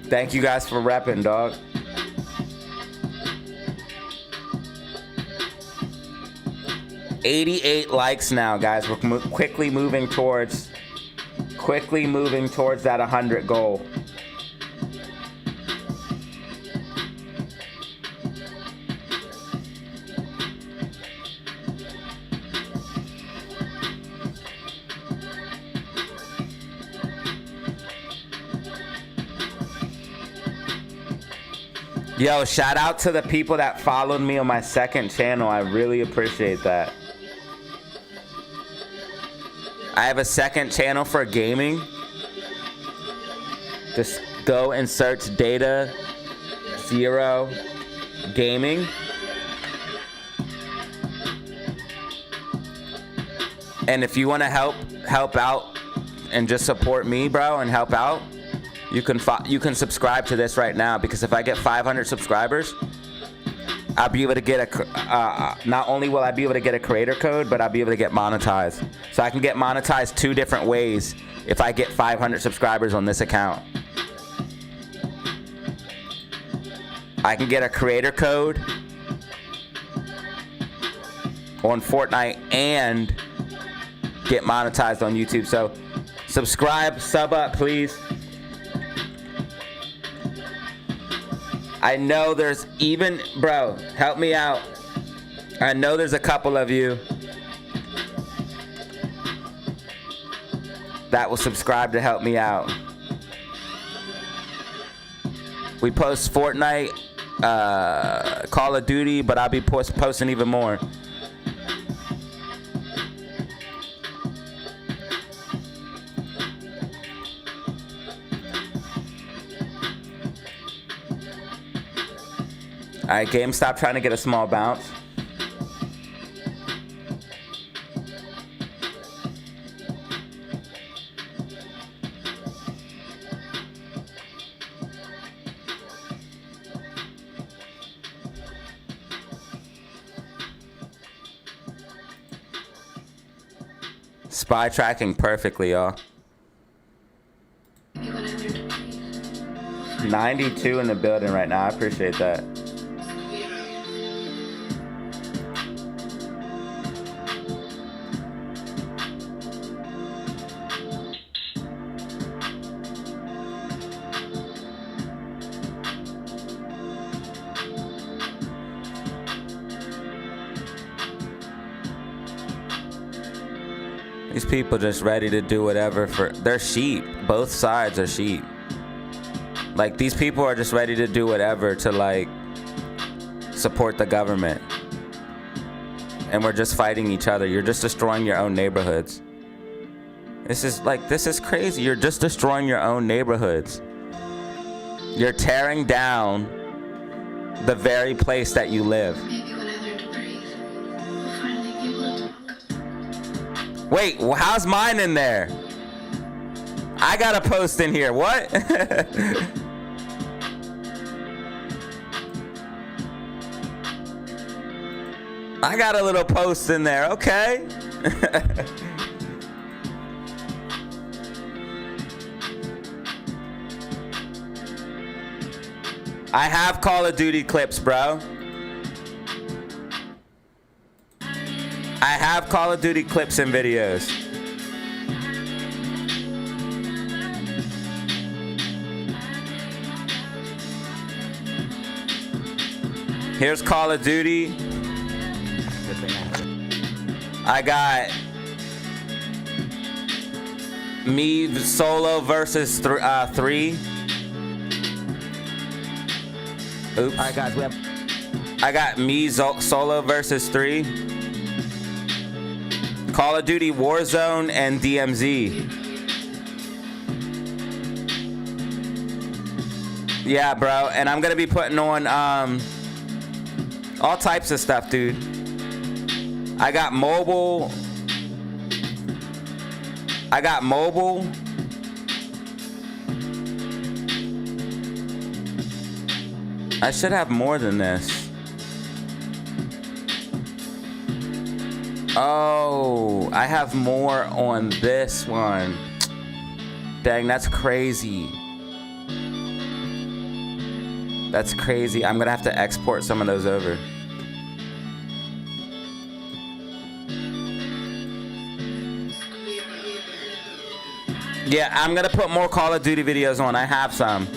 Speaker 1: Thank you guys for repping, dog. $88 likes now, guys. We're quickly moving towards that 100 goal. Yo, shout out to the people that followed me on my second channel. I really appreciate that. I have a second channel for gaming. Just go and search DataZero Gaming. And if you want to help out and just support me, bro, and help out, you can subscribe to this right now, because if I get 500 subscribers, I'll be able to get not only will I be able to get a creator code, but I'll be able to get monetized. So I can get monetized 2 different ways if I get 500 subscribers on this account. I can get a creator code on Fortnite and get monetized on YouTube. So subscribe, sub up, please. I know there's bro, help me out. I know there's a couple of you that will subscribe to help me out. We post Fortnite, Call of Duty, but I'll be posting even more. All right, GameStop trying to get a small bounce. SPY tracking perfectly, y'all. 92 in the building right now. I appreciate that. These people just ready to do whatever they're sheep. Both sides are sheep. Like, these people are just ready to do whatever to, like, support the government. And we're just fighting each other. You're just destroying your own neighborhoods. This is crazy. You're just destroying your own neighborhoods. You're tearing down the very place that you live.
Speaker 4: Maybe when I learn to breathe, we'll finally be able to talk.
Speaker 1: Wait, well, how's mine in there? I got a post in here. What? I got a little post in there. Okay. I have Call of Duty clips, bro. I have Call of Duty clips and videos. Here's Call of Duty. I got me solo versus 3. Oops. All right, guys, I got me solo versus 3. Call of Duty Warzone and DMZ. Yeah, bro, and I'm gonna be putting on all types of stuff, dude. I got mobile. I should have more than this. Oh, I have more on this one. Dang, that's crazy. That's crazy. I'm gonna have to export some of those over. Yeah, I'm gonna put more Call of Duty videos on. I have some.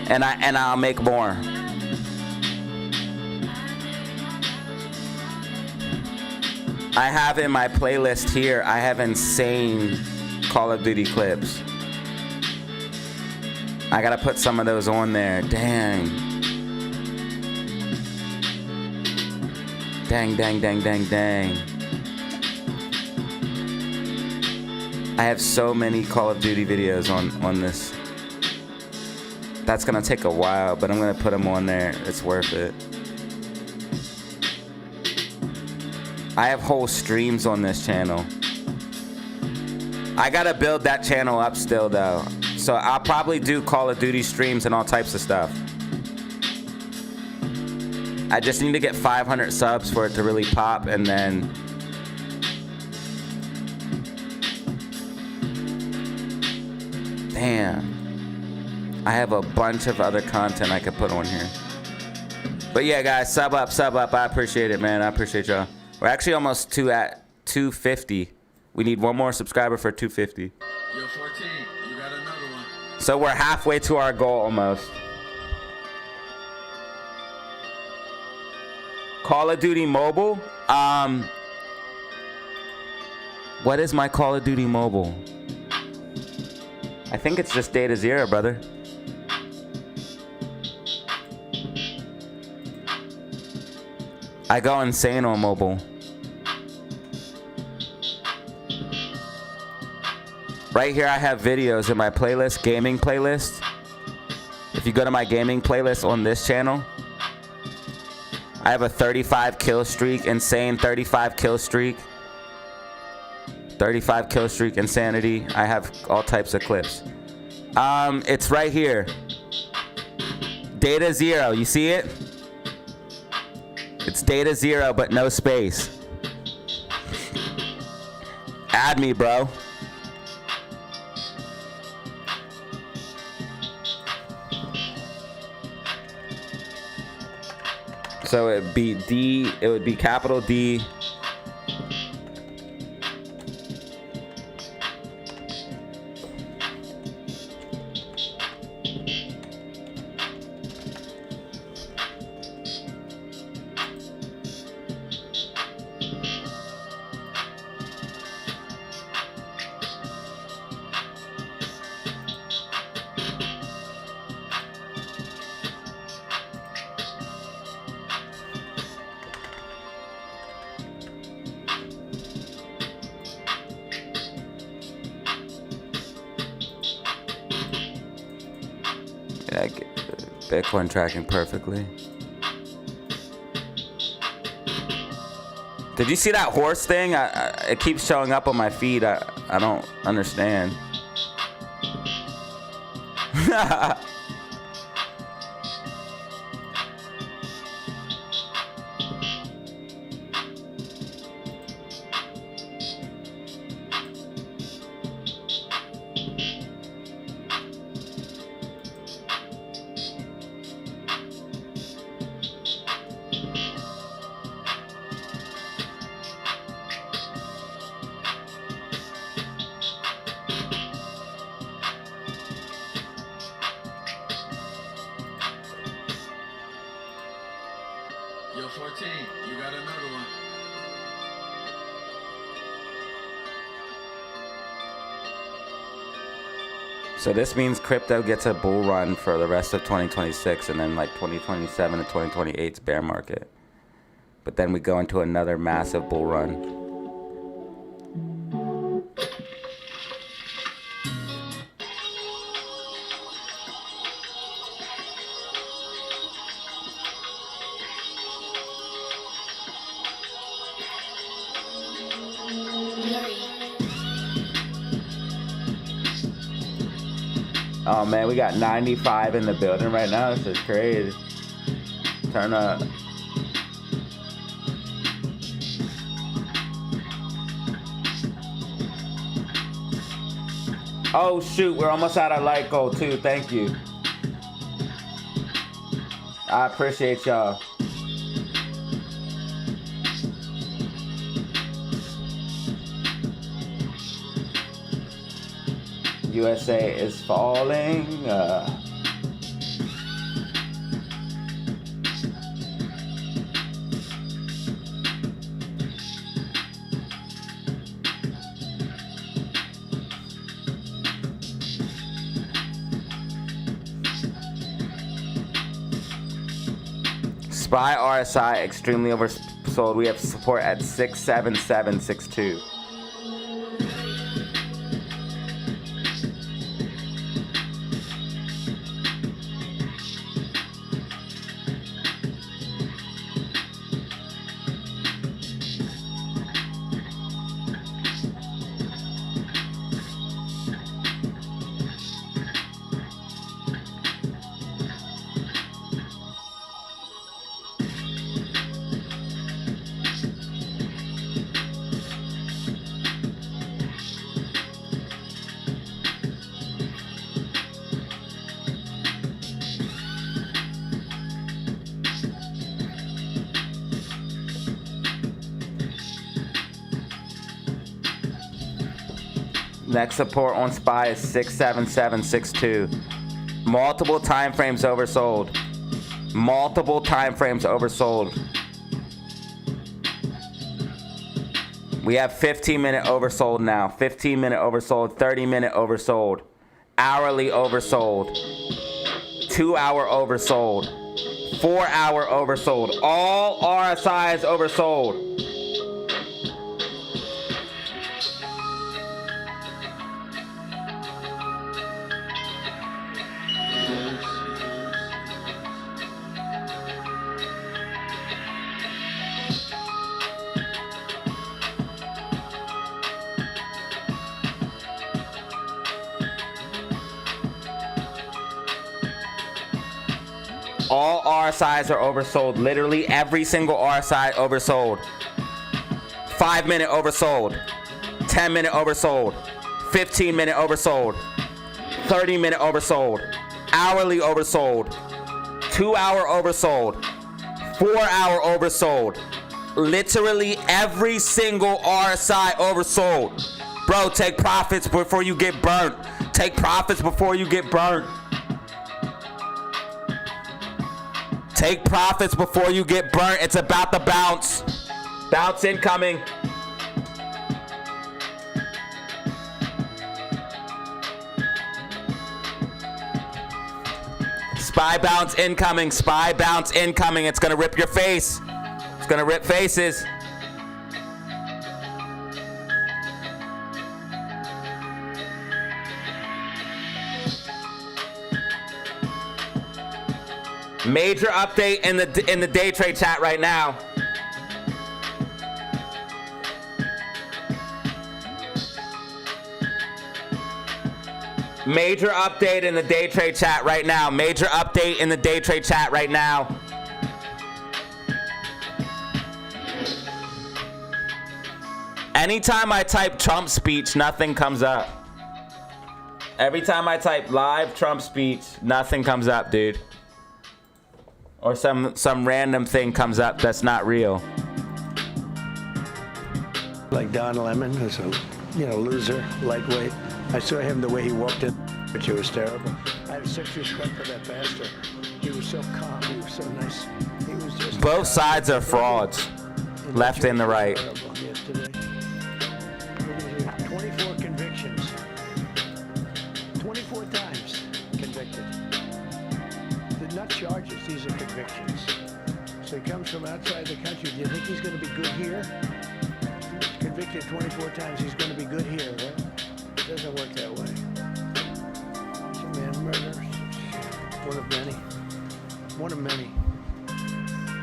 Speaker 1: And I'll make more. I have in my playlist here, I have insane Call of Duty clips. I gotta put some of those on there. Dang. Dang. I have so many Call of Duty videos on this. That's gonna take a while, but I'm gonna put them on there. It's worth it. I have whole streams on this channel. I gotta build that channel up still though. So I'll probably do Call of Duty streams and all types of stuff. I just need to get 500 subs for it to really pop, and then damn. I have a bunch of other content I could put on here. But yeah, guys, sub up. I appreciate it, man. I appreciate y'all. We're actually almost at 250. We need one more subscriber for 250.
Speaker 6: Yo, 14, you got another one.
Speaker 1: So we're halfway to our goal almost. Call of Duty Mobile. What is my Call of Duty Mobile? I think it's just DataZero, brother. I go insane on mobile. Right here I have videos in my playlist, gaming playlist. If you go to my gaming playlist on this channel, I have a 35 kill streak, insane 35 kill streak. 35 kill streak insanity. I have all types of clips. It's right here. DataZero, you see it? It's DataZero, but no space. Add me, bro. So it'd be D, it would be capital D. Bitcoin tracking perfectly. Did you see that horse thing? It keeps showing up on my feed. I don't understand.
Speaker 6: Yo, 14, you got another one.
Speaker 1: So this means crypto gets a bull run for the rest of 2026, and then like 2027 to 2028's bear market. But then we go into another massive bull run. Oh man, we got 95 in the building right now. This is crazy. Turn up. Oh shoot, we're almost out of light gold too. Thank you. I appreciate y'all. USA is falling. SPY RSI extremely oversold. We have support at 67762. Next support on SPY is 67762. Multiple time frames oversold. Multiple time frames oversold. We have 15-minute oversold now. 15-minute oversold. 30-minute oversold. Hourly oversold. 2-hour oversold. 4-hour oversold. All RSIs oversold. All RSIs are oversold. Literally every single RSI oversold. 5-minute oversold. 10-minute oversold. 15-minute oversold. 30-minute oversold. Hourly oversold. 2-hour oversold. 4-hour oversold. Literally every single RSI oversold. Bro, take profits before you get burnt. Take profits before you get burnt. Take profits before you get burnt. It's about to bounce. Bounce incoming. SPY bounce incoming. SPY bounce incoming. It's gonna rip your face. It's gonna rip faces. Major update in the day trade chat right now. Major update in the day trade chat right now. Major update in the day trade chat right now. Anytime I type Trump speech, nothing comes up. Every time I type live Trump speech, nothing comes up, dude. Or some random thing comes up that's not real.
Speaker 21: Like Don Lemon, who's a loser, lightweight. I saw him the way he walked in, which was terrible. I have such respect for that bastard. He was so calm. He was so nice. He was just
Speaker 1: both sides are frauds, left and the right.
Speaker 21: Yesterday. 24 convictions. 24 times convicted. They're not charges, these are convictions. So he comes from outside the country. Do you think he's going to be good here? He's convicted 24 times, he's going to be good here, right? It doesn't work that way. It's a man murder. One of many. One of many.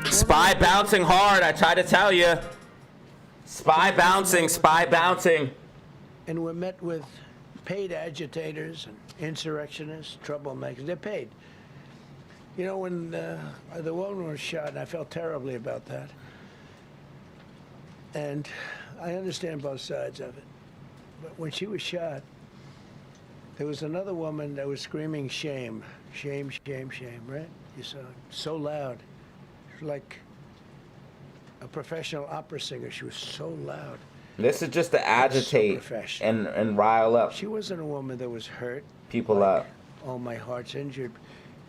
Speaker 1: Spy bouncing hard, I tried to tell you. Spy bouncing, spy bouncing.
Speaker 21: And we're met with paid agitators and insurrectionists, troublemakers. They're paid. You know, when the woman was shot, and I felt terribly about that. And I understand both sides of it. But when she was shot, there was another woman that was screaming shame, shame, shame, shame, right? You saw it. So loud. She was like a professional opera singer. She was so loud.
Speaker 1: This is just to agitate and rile up.
Speaker 21: She wasn't a woman that was hurt.
Speaker 1: People up.
Speaker 21: Oh, my heart's injured.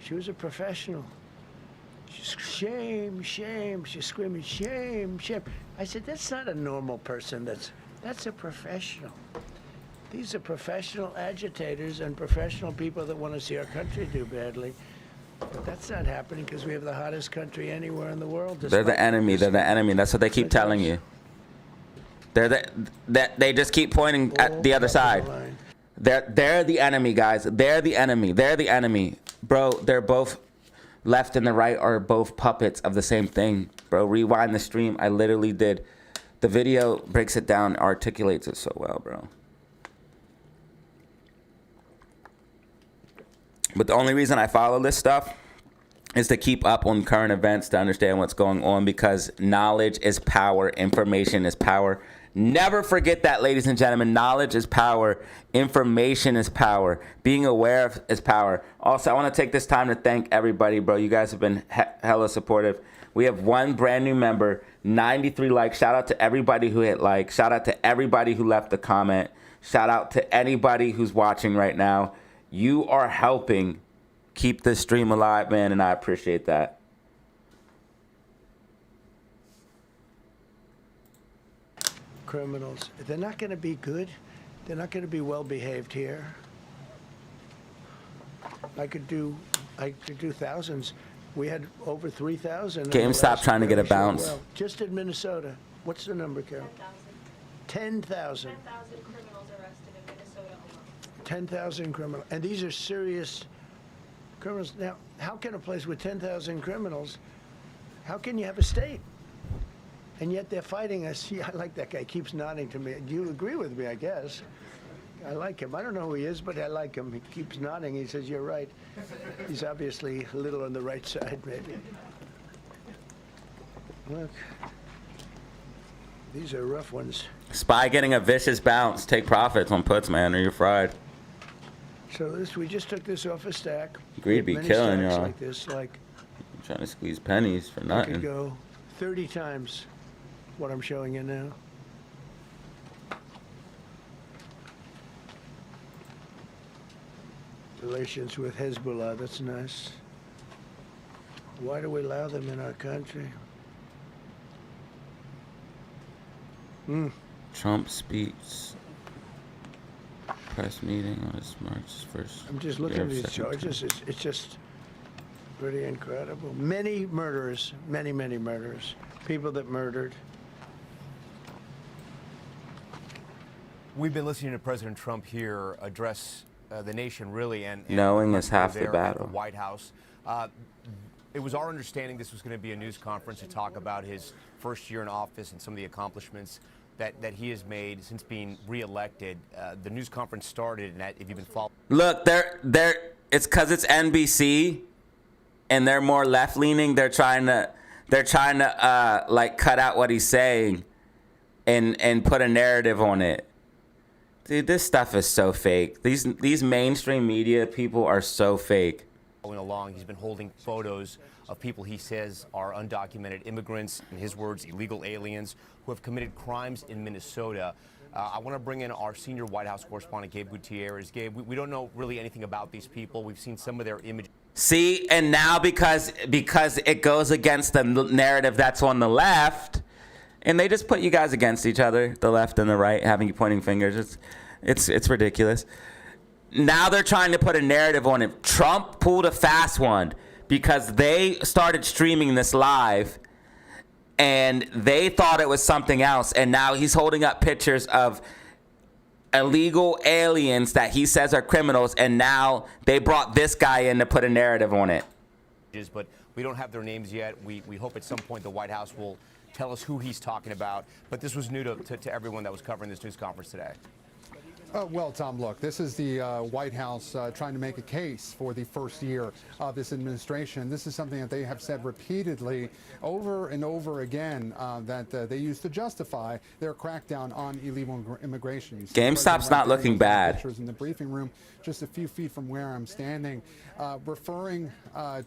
Speaker 21: She was a professional. She's shame, shame. She's screaming shame, shame. I said, that's not a normal person. That's a professional. These are professional agitators and professional people that want to see our country do badly. But that's not happening because we have the hottest country anywhere in the world.
Speaker 1: They're the enemy. They're the enemy. That's what they keep telling you. They just keep pointing at the other side. They're the enemy, guys. They're the enemy. They're the enemy. Bro, they're both left and the right are both puppets of the same thing. Bro, rewind the stream. I literally did. The video breaks it down, articulates it so well, bro. But the only reason I follow this stuff is to keep up on current events, to understand what's going on, because knowledge is power, information is power. Never forget that, ladies and gentlemen. Knowledge is power, information is power, being aware of is power. Also, I want to take this time to thank everybody, bro. You guys have been hella supportive. We have one brand new member, 93 likes. Shout out to everybody who hit like. Shout out to everybody who left a comment. Shout out to anybody who's watching right now. You are helping keep this stream alive, man, and I appreciate that.
Speaker 21: Criminals. They're not going to be good. They're not going to be well behaved here. I could do thousands. We had over 3,000.
Speaker 1: GameStop trying to get a bounce.
Speaker 21: Well, just in Minnesota. What's the number, Carol? 10,000.
Speaker 7: 10,000 criminals arrested in Minnesota alone.
Speaker 21: 10,000 criminals. And these are serious criminals. Now, how can a place with 10,000 criminals, how can you have a state? And yet they're fighting us. Yeah, I like that guy. He keeps nodding to me. Do you agree with me, I guess? I like him. I don't know who he is, but I like him. He keeps nodding. He says, you're right. He's obviously a little on the right side, maybe. Look. These are rough ones.
Speaker 1: Spy getting a vicious bounce. Take profits on puts, man, or you're fried.
Speaker 21: So we just took this off a stack.
Speaker 1: Greed be killing y'all.
Speaker 21: Like this, like
Speaker 1: trying to squeeze pennies for
Speaker 21: I
Speaker 1: nothing.
Speaker 21: could go 30 times what I'm showing you now. Relations with Hezbollah, that's nice. Why do we allow them in our country?
Speaker 1: Trump speech. Press meeting on his March 1st.
Speaker 21: I'm just looking at these charges. It's just pretty incredible. Many murderers, many murderers. People that murdered.
Speaker 11: We've been listening to President Trump here address the nation, really, and
Speaker 1: knowing is half the battle.
Speaker 11: At the White House. It was our understanding this was going to be a news conference to talk about his first year in office and some of the accomplishments that he has made since being reelected. The news conference started, and if you've been following.
Speaker 1: Look, it's because it's NBC, and they're more left leaning. They're trying to like cut out what he's saying, and put a narrative on it. Dude, this stuff is so fake. These mainstream media people are so fake.
Speaker 11: Going along, he's been holding photos of people he says are undocumented immigrants, in his words, illegal aliens who have committed crimes in Minnesota. I want to bring in our senior White House correspondent, Gabe Gutierrez. Gabe, we don't know really anything about these people. We've seen some of their images.
Speaker 1: See, and now because it goes against the narrative that's on the left, and they just put you guys against each other, the left and the right, having you pointing fingers. It's ridiculous. Now they're trying to put a narrative on it. Trump pulled a fast one because they started streaming this live and they thought it was something else. And now he's holding up pictures of illegal aliens that he says are criminals. And now they brought this guy in to put a narrative on it.
Speaker 11: But we don't have their names yet. We hope at some point the White House will tell us who he's talking about. But this was new to everyone that was covering this news conference today.
Speaker 8: Well, Tom, look, this is the White House trying to make a case for the first year of this administration. This is something that they have said repeatedly over and over again that they used to justify their crackdown on illegal immigration.
Speaker 1: GameStop's not looking bad.
Speaker 8: Pictures in the briefing room, just a few feet from where I'm standing, referring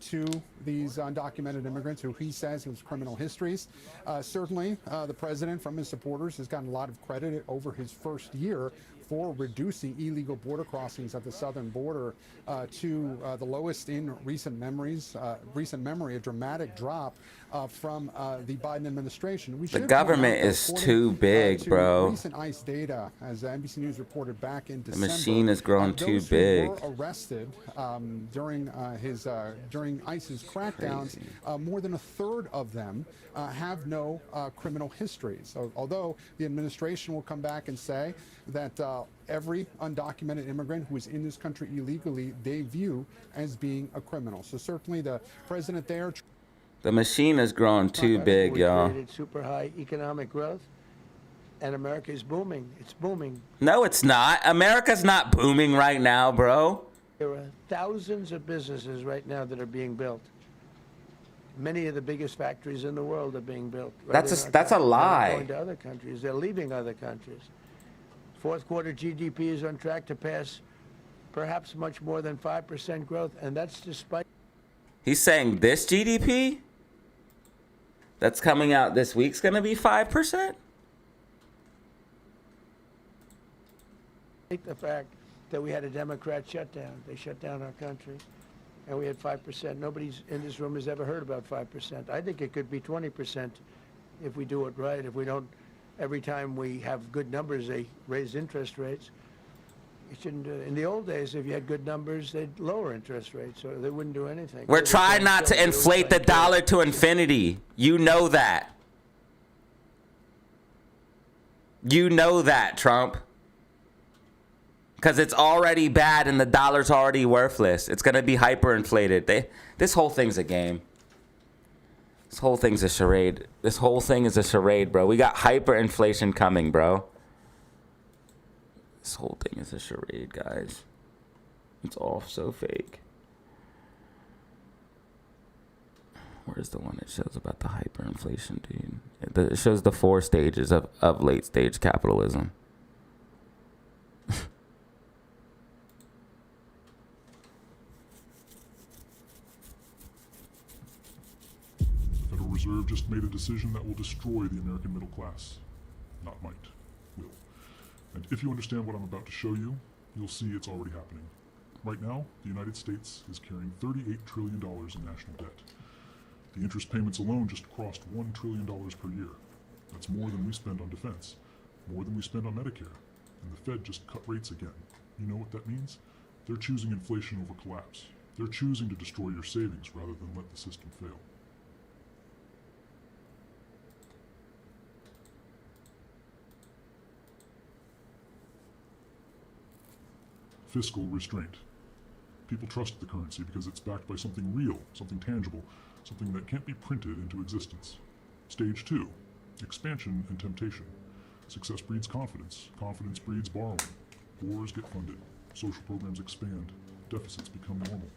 Speaker 8: to these undocumented immigrants who he says have criminal histories. Certainly, the president, from his supporters, has gotten a lot of credit over his first year for reducing illegal border crossings at the southern border to the lowest in recent memory, a dramatic drop from the Biden administration.
Speaker 1: The government is too big, bro.
Speaker 8: Recent ICE data, as NBC News reported back in December,
Speaker 1: the machine is growing too big.
Speaker 8: Those who were arrested during ICE's crackdowns, more than a third of them have no criminal history. So although the administration will come back and say that every undocumented immigrant who is in this country illegally, they view as being a criminal. So certainly the president there.
Speaker 1: The machine is growing too big, y'all.
Speaker 21: Created super high economic growth, and America is booming. It's booming.
Speaker 1: No, it's not. America's not booming right now, bro.
Speaker 21: There are thousands of businesses right now that are being built. Many of the biggest factories in the world are being built. Right
Speaker 1: That's a lie.
Speaker 21: They're going to other countries. They're leaving other countries. Fourth quarter GDP is on track to pass perhaps much more than 5% growth, and that's despite.
Speaker 1: He's saying this GDP that's coming out this week's going to be 5%?
Speaker 21: The fact that we had a Democrat shutdown. They shut down our country, and we had 5%. Nobody's in this room has ever heard about 5%. I think it could be 20% if we do it right. If we don't, every time we have good numbers, they raise interest rates. You shouldn't do it. In the old days, if you had good numbers, they'd lower interest rates, or they wouldn't do anything.
Speaker 1: We're trying not to inflate the dollar to infinity. You know that. You know that, Trump. Because it's already bad and the dollar's already worthless. It's going to be hyperinflated. This whole thing's a game. This whole thing's a charade. This whole thing is a charade, bro. We got hyperinflation coming, bro. This whole thing is a charade, guys. It's all so fake. Where's the one that shows about the hyperinflation, dude? It shows the 4 stages of late stage capitalism.
Speaker 9: The Federal Reserve just made a decision that will destroy the American middle class. Not might, will. And if you understand what I'm about to show you, you'll see it's already happening. Right now, the United States is carrying $38 trillion in national debt. The interest payments alone just crossed $1 trillion per year. That's more than we spend on defense, more than we spend on Medicare. And the Fed just cut rates again. You know what that means? They're choosing inflation over collapse. They're choosing to destroy your savings rather than let the system fail. Fiscal restraint. People trust the currency because it's backed by something real, something tangible, something that can't be printed into existence. Stage 2, expansion and temptation. Success breeds confidence. Confidence breeds borrowing. Wars get funded. Social programs expand. Deficits become normal.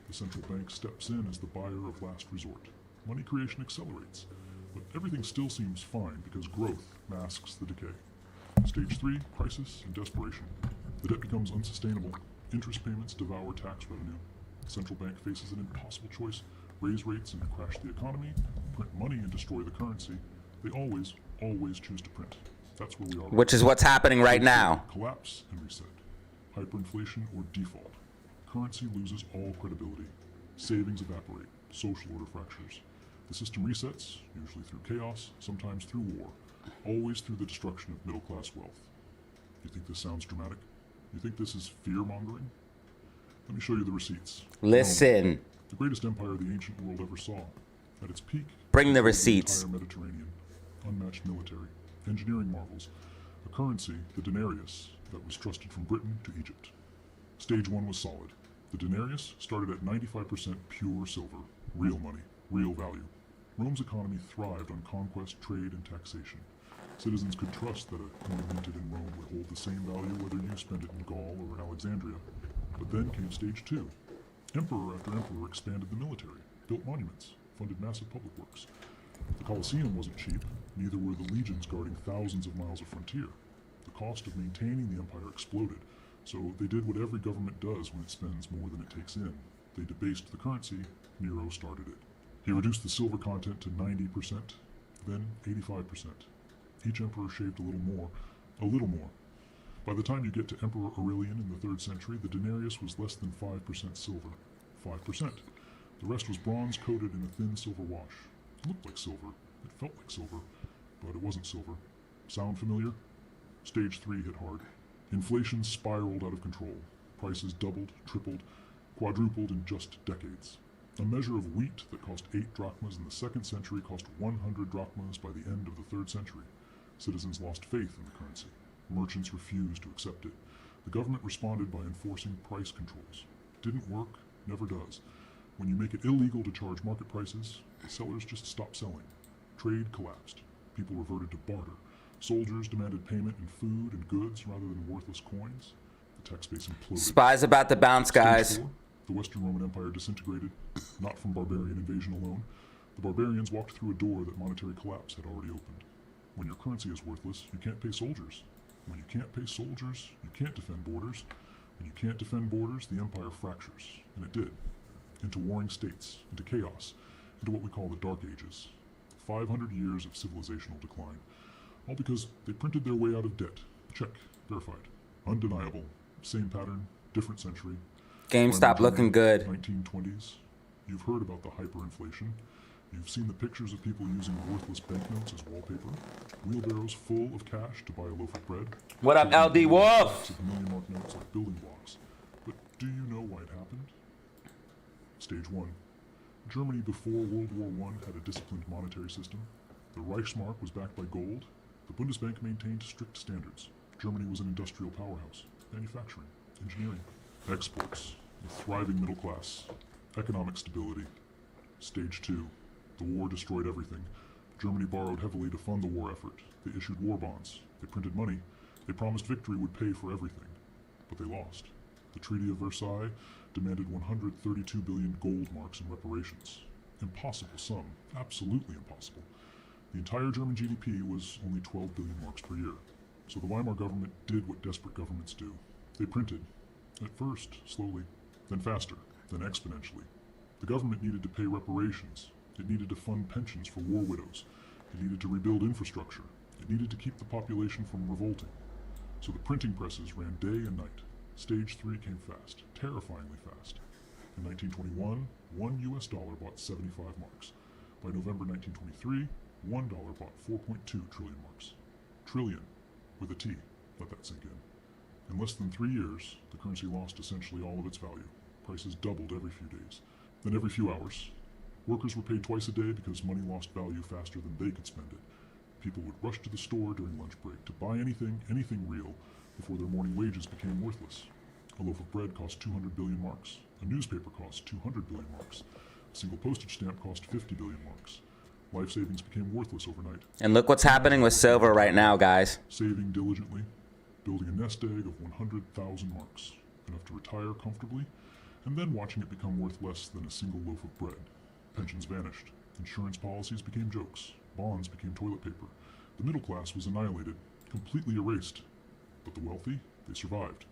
Speaker 9: The central bank steps in as the buyer of last resort. Money creation accelerates. But everything still seems fine because growth masks the decay. Stage 3, crisis and desperation. The debt becomes unsustainable. Interest payments devour tax revenue. The central bank faces an impossible choice: raise rates and crash the economy, print money and destroy the currency. They always choose to print. That's where we are.
Speaker 1: Which is what's happening right now.
Speaker 9: Collapse and reset. Hyperinflation or default. Currency loses all credibility. Savings evaporate. Social order fractures. The system resets, usually through chaos, sometimes through war, always through the destruction of middle-class wealth. You think this sounds dramatic? You think this is fear-mongering? Let me show you the receipts.
Speaker 1: Listen.
Speaker 9: The greatest empire the ancient world ever saw. At its peak,
Speaker 1: bring the receipts.
Speaker 9: The entire Mediterranean, unmatched military, engineering marvels, a currency, the denarius, that was trusted from Britain to Egypt. Stage 1 was solid. The denarius started at 95% pure silver, real money, real value. Rome's economy thrived on conquest, trade, and taxation. Citizens could trust that a coin minted in Rome would hold the same value whether you spent it in Gaul or Alexandria. But then came stage 2. Emperor after emperor expanded the military, built monuments, funded massive public works. The Colosseum wasn't cheap, neither were the legions guarding thousands of miles of frontier. The cost of maintaining the empire exploded, so they did what every government does when it spends more than it takes in. They debased the currency. Nero started it. He reduced the silver content to 90%, then 85%. Each emperor shaved a little more, a little more. By the time you get to Emperor Aurelian in the 3rd century, the denarius was less than 5% silver. 5%. The rest was bronze coated in a thin silver wash. It looked like silver. It felt like silver. But it wasn't silver. Sound familiar? Stage 3 hit hard. Inflation spiraled out of control. Prices doubled, tripled, quadrupled in just decades. A measure of wheat that cost 8 drachmas in the 2nd century cost 100 drachmas by the end of the 3rd century. Citizens lost faith in the currency. Merchants refused to accept it. The government responded by enforcing price controls. Didn't work, never does. When you make it illegal to charge market prices, sellers just stop selling. Trade collapsed. People reverted to barter. Soldiers demanded payment in food and goods rather than worthless coins. The tax base imploded.
Speaker 1: Spies about to bounce, guys.
Speaker 9: Stage 4, the Western Roman Empire disintegrated, not from barbarian invasion alone. The barbarians walked through a door that monetary collapse had already opened. When your currency is worthless, you can't pay soldiers. When you can't pay soldiers, you can't defend borders. When you can't defend borders, the empire fractures. And it did. Into warring states, into chaos, into what we call the Dark Ages. 500 years of civilizational decline. All because they printed their way out of debt. Check. Verified. Undeniable. Same pattern, different century.
Speaker 1: GameStop looking good.
Speaker 9: 1920s. You've heard about the hyperinflation. You've seen the pictures of people using worthless banknotes as wallpaper. Wheelbarrows full of cash to buy a loaf of bread.
Speaker 1: What up, LD Wolf?
Speaker 9: $1,000,000 notes like building blocks. But do you know why it happened? Stage 1. Germany before World War I had a disciplined monetary system. The Reichsmark was backed by gold. The Bundesbank maintained strict standards. Germany was an industrial powerhouse. Manufacturing, engineering, exports, a thriving middle class, economic stability. Stage 2. The war destroyed everything. Germany borrowed heavily to fund the war effort. They issued war bonds. They printed money. They promised victory would pay for everything. But they lost. The Treaty of Versailles demanded 132 billion gold marks in reparations. Impossible sum. Absolutely impossible. The entire German GDP was only 12 billion marks per year. So the Weimar government did what desperate governments do. They printed. At first, slowly, then faster, then exponentially. The government needed to pay reparations. It needed to fund pensions for war widows. It needed to rebuild infrastructure. It needed to keep the population from revolting. So the printing presses ran day and night. Stage 3 came fast, terrifyingly fast. In 1921, $1 bought 75 marks. By November 1923, $1 bought 4.2 trillion marks. Trillion, with a T. Let that sink in. In less than 3 years, the currency lost essentially all of its value. Prices doubled every few days, then every few hours. Workers were paid twice a day because money lost value faster than they could spend it. People would rush to the store during lunch break to buy anything real, before their morning wages became worthless. A loaf of bread cost 200 billion marks. A newspaper cost 200 billion marks. A single postage stamp cost 50 billion marks. Life savings became worthless overnight.
Speaker 1: And look what's happening with silver right now, guys.
Speaker 9: Saving diligently, building a nest egg of 100,000 marks, enough to retire comfortably, and then watching it become worth less than a single loaf of bread. Pensions vanished. Insurance policies became jokes. Bonds became toilet paper. The middle class was annihilated, completely erased. But the wealthy, they survived,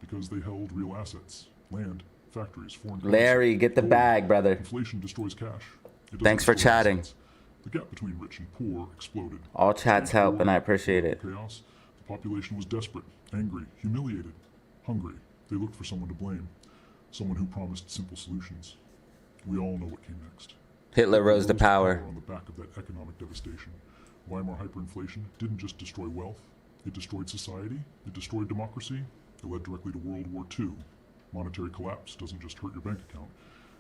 Speaker 9: because they held real assets, land, factories, foreign currency.
Speaker 1: Larry, get the bag, brother.
Speaker 9: Inflation destroys cash.
Speaker 1: Thanks for chatting.
Speaker 9: Assets. The gap between rich and poor exploded.
Speaker 1: All chats help, and I appreciate it.
Speaker 9: Chaos. The population was desperate, angry, humiliated, hungry. They looked for someone to blame, someone who promised simple solutions. We all know what came next.
Speaker 1: Hitler rose to power.
Speaker 9: On the back of that economic devastation. Weimar hyperinflation didn't just destroy wealth, it destroyed society, it destroyed democracy, it led directly to World War II. Monetary collapse doesn't just hurt your bank account,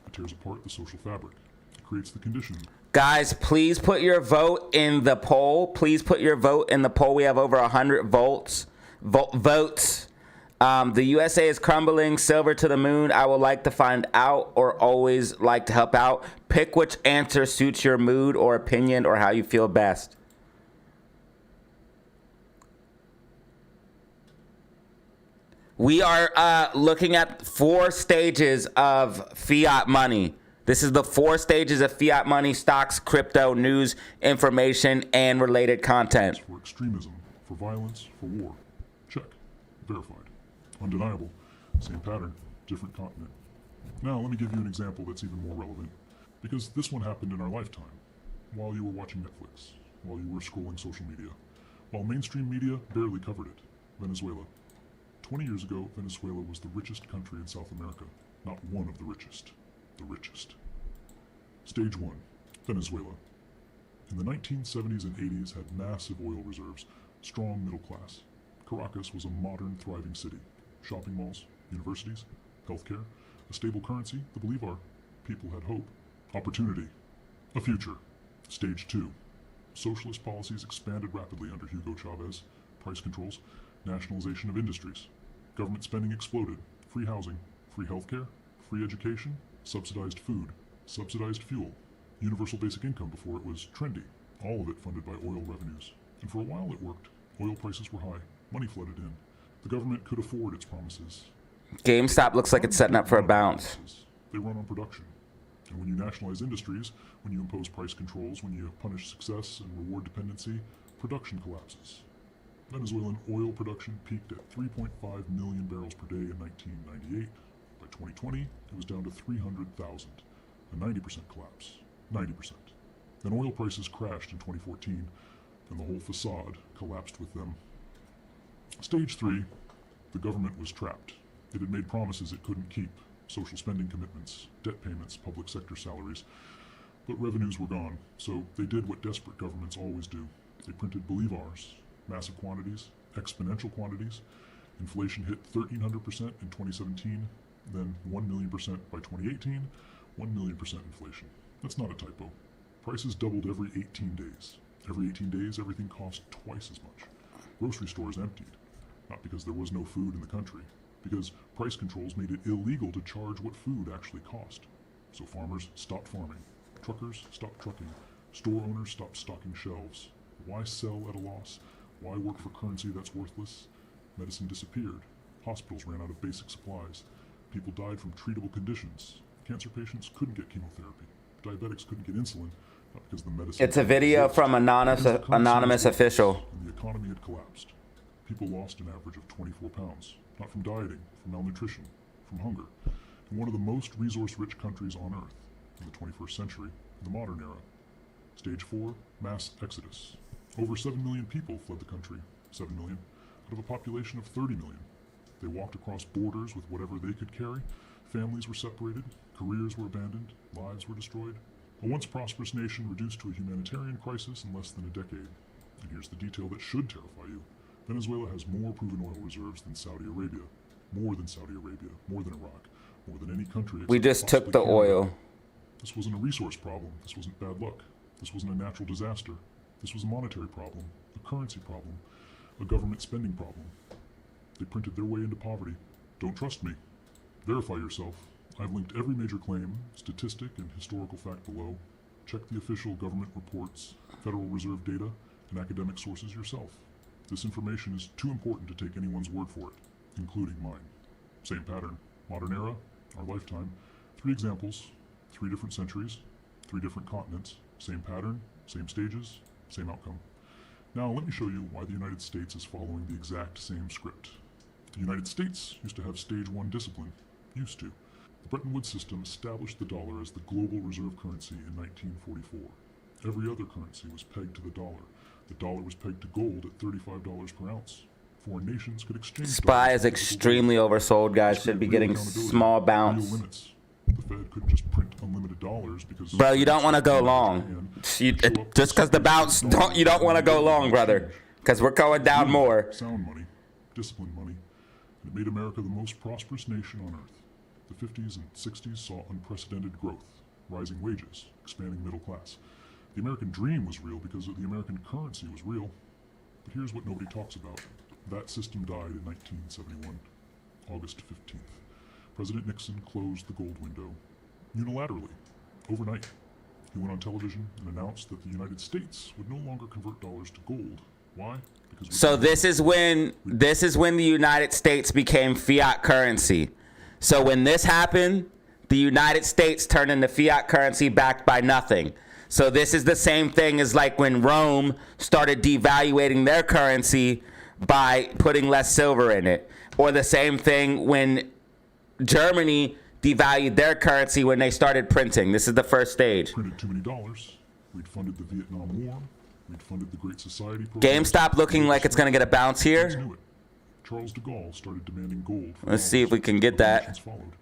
Speaker 9: it tears apart the social fabric. It creates the condition.
Speaker 1: Guys, please put your vote in the poll. Please put your vote in the poll. We have over 100 votes. The USA is crumbling, silver to the moon. I would like to find out or always like to help out. Pick which answer suits your mood or opinion or how you feel best. We are looking at 4 stages of fiat money. This is the 4 stages of fiat money: stocks, crypto, news, information, and related content.
Speaker 9: For extremism, for violence, for war. Check. Verified. Undeniable. Same pattern, different continent. Now, let me give you an example that's even more relevant, because this one happened in our lifetime, while you were watching Netflix, while you were scrolling social media, while mainstream media barely covered it. Venezuela. 20 years ago, Venezuela was the richest country in South America. Not one of the richest. The richest. Stage 1. Venezuela. In the 1970s and 80s had massive oil reserves, strong middle class. Caracas was a modern, thriving city. Shopping malls, universities, healthcare, a stable currency, the bolivar. People had hope. Opportunity. A future. Stage 2. Socialist policies expanded rapidly under Hugo Chavez. Price controls. Nationalization of industries. Government spending exploded. Free housing. Free healthcare. Free education. Subsidized food. Subsidized fuel. Universal basic income before it was trendy. All of it funded by oil revenues. And for a while it worked. Oil prices were high. Money flooded in. The government could afford its promises.
Speaker 1: GameStop looks like it's setting up for a bounce.
Speaker 9: They run on production. And when you nationalize industries, when you impose price controls, when you punish success and reward dependency, production collapses. Venezuelan oil production peaked at 3.5 million barrels per day in 1998. By 2020, it was down to 300,000, a 90% collapse. 90%. Then oil prices crashed in 2014, and the whole facade collapsed with them. Stage 3, the government was trapped. It had made promises it couldn't keep, social spending commitments, debt payments, public sector salaries. But revenues were gone, so they did what desperate governments always do. They printed bolivars, massive quantities, exponential quantities. Inflation hit 1,300% in 2017, then 1 million % by 2018, 1 million % inflation. That's not a typo. Prices doubled every 18 days. Every 18 days, everything cost twice as much. Grocery stores emptied. Not because there was no food in the country, because price controls made it illegal to charge what food actually cost. So farmers stopped farming. Truckers stopped trucking. Store owners stopped stocking shelves. Why sell at a loss? Why work for currency that's worthless? Medicine disappeared. Hospitals ran out of basic supplies. People died from treatable conditions. Cancer patients couldn't get chemotherapy. Diabetics couldn't get insulin, not because the medicine...
Speaker 1: It's a video from anonymous official.
Speaker 9: And the economy had collapsed. People lost an average of 24 pounds, not from dieting, from malnutrition, from hunger. In one of the most resource-rich countries on Earth, in the 21st century, in the modern era. Stage 4, mass exodus. Over 7 million people fled the country, 7 million, out of a population of 30 million. They walked across borders with whatever they could carry. Families were separated, careers were abandoned, lives were destroyed. A once prosperous nation reduced to a humanitarian crisis in less than a decade. And here's the detail that should terrify you. Venezuela has more proven oil reserves than Saudi Arabia. More than Saudi Arabia, more than Iraq, more than any country.
Speaker 1: We just took the oil.
Speaker 9: This wasn't a resource problem. This wasn't bad luck. This wasn't a natural disaster. This was a monetary problem, a currency problem, a government spending problem. They printed their way into poverty. Don't trust me. Verify yourself. I've linked every major claim, statistic, and historical fact below. Check the official government reports, Federal Reserve data, and academic sources yourself. This information is too important to take anyone's word for it, including mine. Same pattern, modern era, our lifetime, 3 examples, 3 different centuries, 3 different continents, same pattern, same stages, same outcome. Now let me show you why the United States is following the exact same script. The United States used to have stage 1 discipline, used to. The Bretton Woods system established the dollar as the global reserve currency in 1944. Every other currency was pegged to the dollar. The dollar was pegged to gold at $35 per ounce. Foreign nations could exchange.
Speaker 1: SPY is extremely oversold, guys. Should be getting small bounce.
Speaker 9: The Fed couldn't just print unlimited dollars because.
Speaker 1: Bro, you don't want to go long. Just because the bounce, you don't want to go long, brother. Because we're going down more.
Speaker 9: Sound money, disciplined money, and it made America the most prosperous nation on earth. The 50s and 60s saw unprecedented growth, rising wages, expanding middle class. The American dream was real because the American currency was real. But here's what nobody talks about. That system died in 1971, August 15th. President Nixon closed the gold window unilaterally, overnight. He went on television and announced that the United States would no longer convert dollars to gold. Why? Because
Speaker 1: so this is when the United States became fiat currency. So when this happened, the United States turned into fiat currency backed by nothing. So this is the same thing as like when Rome started devaluating their currency by putting less silver in it. Or the same thing when Germany devalued their currency when they started printing. This is the first stage.
Speaker 9: Printed too many dollars. We'd funded the Vietnam War. We'd funded the Great Society program.
Speaker 1: GameStop looking like it's going to get a bounce here.
Speaker 9: Charles de Gaulle started demanding gold.
Speaker 1: Let's see if we can get that.
Speaker 9: Followed.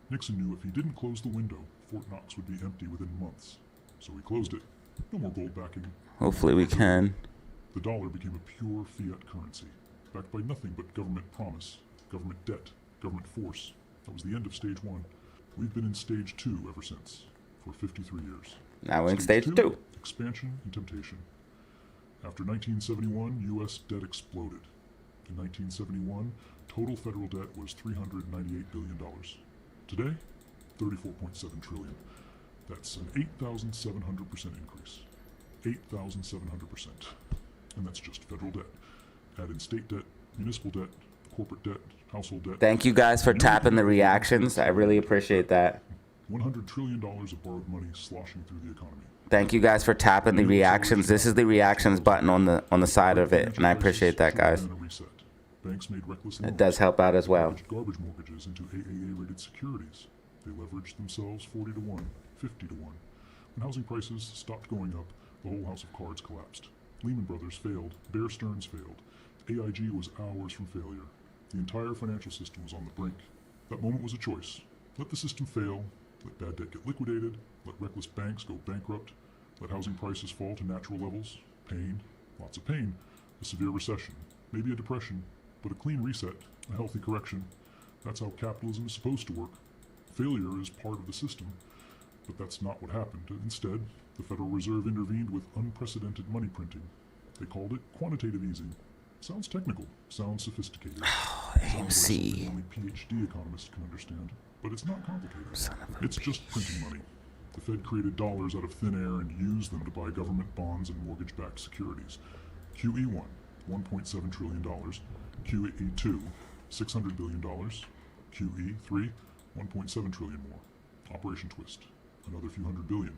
Speaker 9: Nixon knew if he didn't close the window, Fort Knox would be empty within months. So he closed it. No more gold backing.
Speaker 1: Hopefully we can.
Speaker 9: The dollar became a pure fiat currency, backed by nothing but government promise, government debt, government force. That was the end of stage 1. We've been in stage 2 ever since, for 53 years.
Speaker 1: Now we're in stage 2.
Speaker 9: Expansion and temptation. After 1971, U.S. debt exploded. In 1971, total federal debt was $398 billion. Today, $34.7 trillion. That's an 8,700% increase. 8,700%. And that's just federal debt. Add in state debt, municipal debt, corporate debt, household debt.
Speaker 1: Thank you guys for tapping the reactions. I really appreciate that.
Speaker 9: $100 trillion of borrowed money sloshing through the economy.
Speaker 1: Thank you guys for tapping the reactions. This is the reactions button on the side of it, and I appreciate that, guys.
Speaker 9: Banks made reckless
Speaker 1: It does help out as well.
Speaker 9: Garbage mortgages into AAA-rated securities. They leveraged themselves 40 to 1, 50 to 1. When housing prices stopped going up, the whole house of cards collapsed. Lehman Brothers failed. Bear Stearns failed. AIG was hours from failure. The entire financial system was on the brink. That moment was a choice. Let the system fail, let bad debt get liquidated, let reckless banks go bankrupt, let housing prices fall to natural levels. Pain, lots of pain, a severe recession, maybe a depression, but a clean reset, a healthy correction. That's how capitalism is supposed to work. Failure is part of the system, but that's not what happened. Instead, the Federal Reserve intervened with unprecedented money printing. They called it quantitative easing. Sounds technical, sounds sophisticated. Sounds like something only PhD economists can understand, but it's not complicated. It's just printing money. The Fed created dollars out of thin air and used them to buy government bonds and mortgage-backed securities. QE1, $1.7 trillion. QE2, $600 billion. QE3, $1.7 trillion more. Operation Twist, another few hundred billion.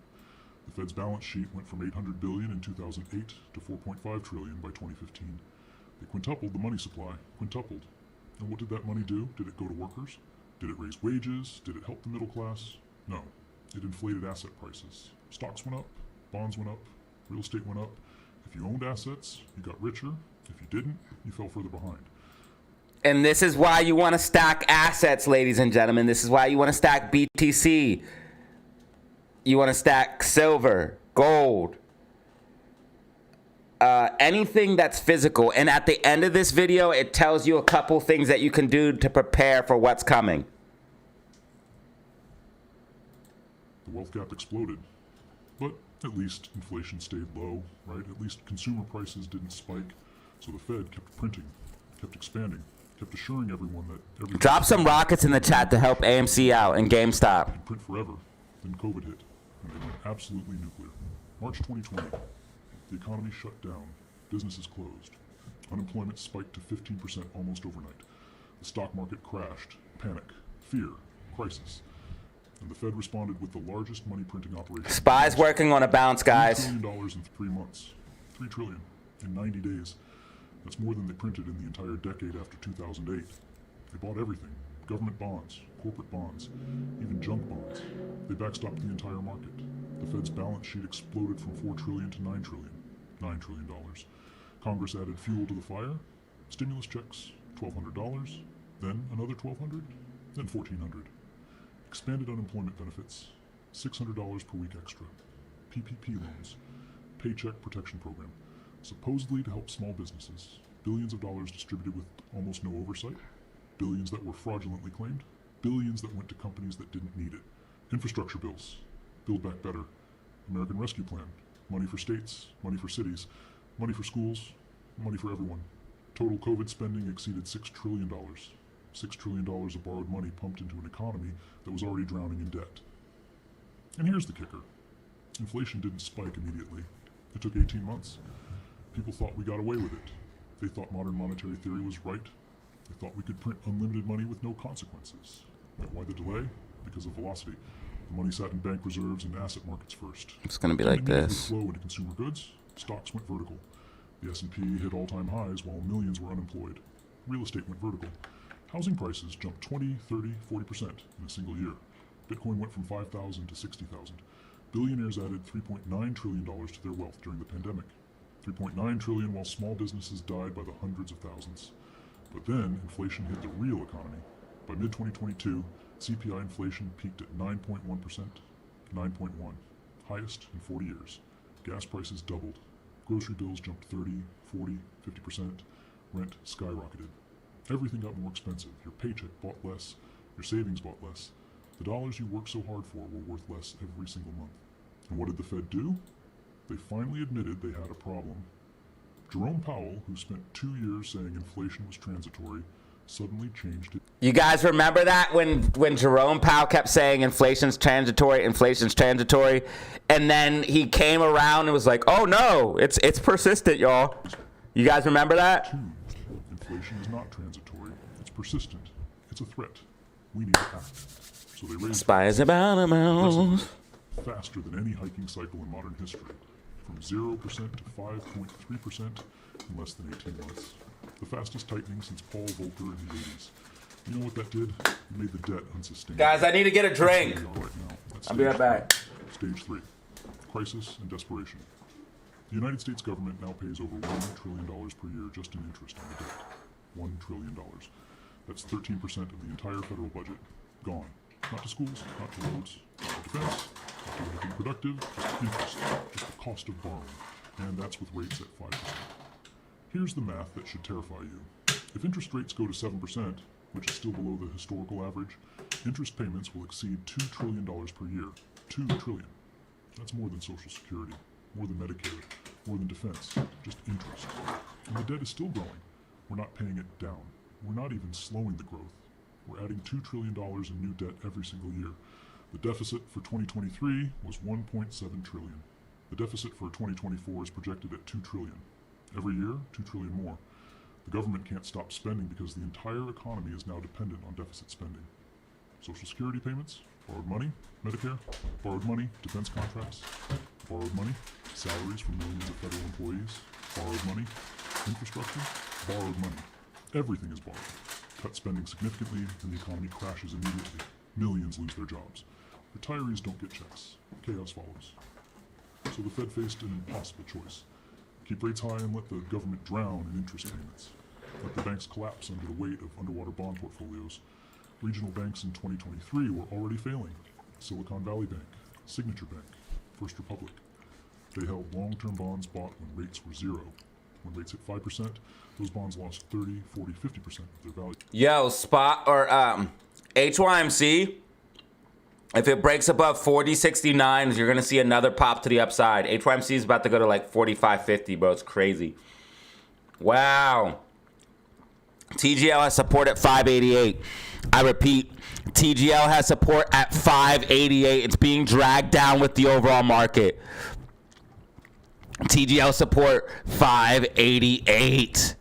Speaker 9: The Fed's balance sheet went from $800 billion in 2008 to $4.5 trillion by 2015. They quintupled the money supply, quintupled. And what did that money do? Did it go to workers? Did it raise wages? Did it help the middle class? No. It inflated asset prices. Stocks went up, bonds went up, real estate went up. If you owned assets, you got richer. If you didn't, you fell further behind.
Speaker 1: And this is why you want to stack assets, ladies and gentlemen. This is why you want to stack BTC. You want to stack silver, gold, anything that's physical. And at the end of this video, it tells you a couple things that you can do to prepare for what's coming.
Speaker 9: The wealth gap exploded, but at least inflation stayed low, right? At least consumer prices didn't spike, so the Fed kept printing, kept expanding. kept assuring everyone that
Speaker 1: Drop some rockets in the chat to help AMC out and GameStop.
Speaker 9: and print forever. Then COVID hit, and they went absolutely nuclear. March 2020, the economy shut down, businesses closed, unemployment spiked to 15% almost overnight. The stock market crashed, panic, fear, crisis. And the Fed responded with the largest money printing operation.
Speaker 1: Spies working on a bounce, guys.
Speaker 9: $3 trillion in 3 months. $3 trillion in 90 days. That's more than they printed in the entire decade after 2008. They bought everything. Government bonds, corporate bonds, even junk bonds. They backstopped the entire market. The Fed's balance sheet exploded from $4 trillion to $9 trillion. $9 trillion. Congress added fuel to the fire. Stimulus checks, $1,200. Then another $1,200. Then $1,400. Expanded unemployment benefits, $600 per week extra. PPP loans, Paycheck Protection Program, supposedly to help small businesses. Billions of dollars distributed with almost no oversight. Billions that were fraudulently claimed. Billions that went to companies that didn't need it. Infrastructure bills, Build Back Better, American Rescue Plan, money for states, money for cities, money for schools, money for everyone. Total COVID spending exceeded $6 trillion. $6 trillion of borrowed money pumped into an economy that was already drowning in debt. And here's the kicker. Inflation didn't spike immediately. It took 18 months. People thought we got away with it. They thought modern monetary theory was right. They thought we could print unlimited money with no consequences. But why the delay? Because of velocity. The money sat in bank reserves and asset markets first.
Speaker 1: It's going to be like this.
Speaker 9: Flow into consumer goods, stocks went vertical. The S&P hit all-time highs while millions were unemployed. Real estate went vertical. Housing prices jumped 20, 30, 40% in a single year. Bitcoin went from 5,000 to 60,000. Billionaires added $3.9 trillion to their wealth during the pandemic. $3.9 trillion while small businesses died by the hundreds of thousands. But then inflation hit the real economy. By mid-2022, CPI inflation peaked at 9.1%, 9.1, highest in 40 years. Gas prices doubled. Grocery bills jumped 30, 40, 50%. Rent skyrocketed. Everything got more expensive. Your paycheck bought less. Your savings bought less. The dollars you worked so hard for were worth less every single month. And what did the Fed do? They finally admitted they had a problem. Jerome Powell, who spent 2 years saying inflation was transitory, suddenly changed it.
Speaker 1: You guys remember that when Jerome Powell kept saying inflation's transitory, and then he came around and was like, oh no, it's persistent, y'all. You guys remember that?
Speaker 9: Inflation is not transitory. It's persistent. It's a threat. We need to act. So they raised
Speaker 1: Spies about amounts.
Speaker 9: faster than any hiking cycle in modern history, from 0% to 5.3% in less than 18 months. The fastest tightening since Paul Volcker in the 80s. You know what that did? It made the debt unsustainable.
Speaker 1: Guys, I need to get a drink.
Speaker 9: That's where we are right now. That's
Speaker 1: I'll be right
Speaker 9: stage
Speaker 1: back.
Speaker 9: 3. Stage 3. Crisis and desperation. The United States government now pays over $1 trillion per year just in interest on the debt. $1 trillion. That's 13% of the entire federal budget. Gone. Not to schools, not to roads, not to defense, not to anything productive, just interest, just the cost of borrowing. And that's with rates at 5%. Here's the math that should terrify you. If interest rates go to 7%, which is still below the historical average, interest payments will exceed $2 trillion per year. $2 trillion. That's more than Social Security, more than Medicare, more than defense, just interest. And the debt is still growing. We're not paying it down. We're not even slowing the growth. We're adding $2 trillion in new debt every single year. The deficit for 2023 was $1.7 trillion. The deficit for 2024 is projected at $2 trillion. Every year, $2 trillion more. The government can't stop spending because the entire economy is now dependent on deficit spending. Social Security payments, borrowed money, Medicare, borrowed money, defense contracts, borrowed money, salaries for millions of federal employees, borrowed money, infrastructure, borrowed money. Everything is borrowed. Cut spending significantly, and the economy crashes immediately. Millions lose their jobs. Retirees don't get checks. Chaos follows. So the Fed faced an impossible choice. Keep rates high and let the government drown in interest payments. Let the banks collapse under the weight of underwater bond portfolios. Regional banks in 2023 were already failing. Silicon Valley Bank, Signature Bank, First Republic. They held long-term bonds bought when rates were 0. When rates hit 5%, those bonds lost 30, 40, 50% of their value.
Speaker 1: Yo, spot or HYMC, if it breaks above 40.69, you're going to see another pop to the upside. HYMC is about to go to like 45.50, bro. It's crazy. Wow. TGL has support at 588. I repeat, TGL has support at 588. It's being dragged down with the overall market. TGL support 588.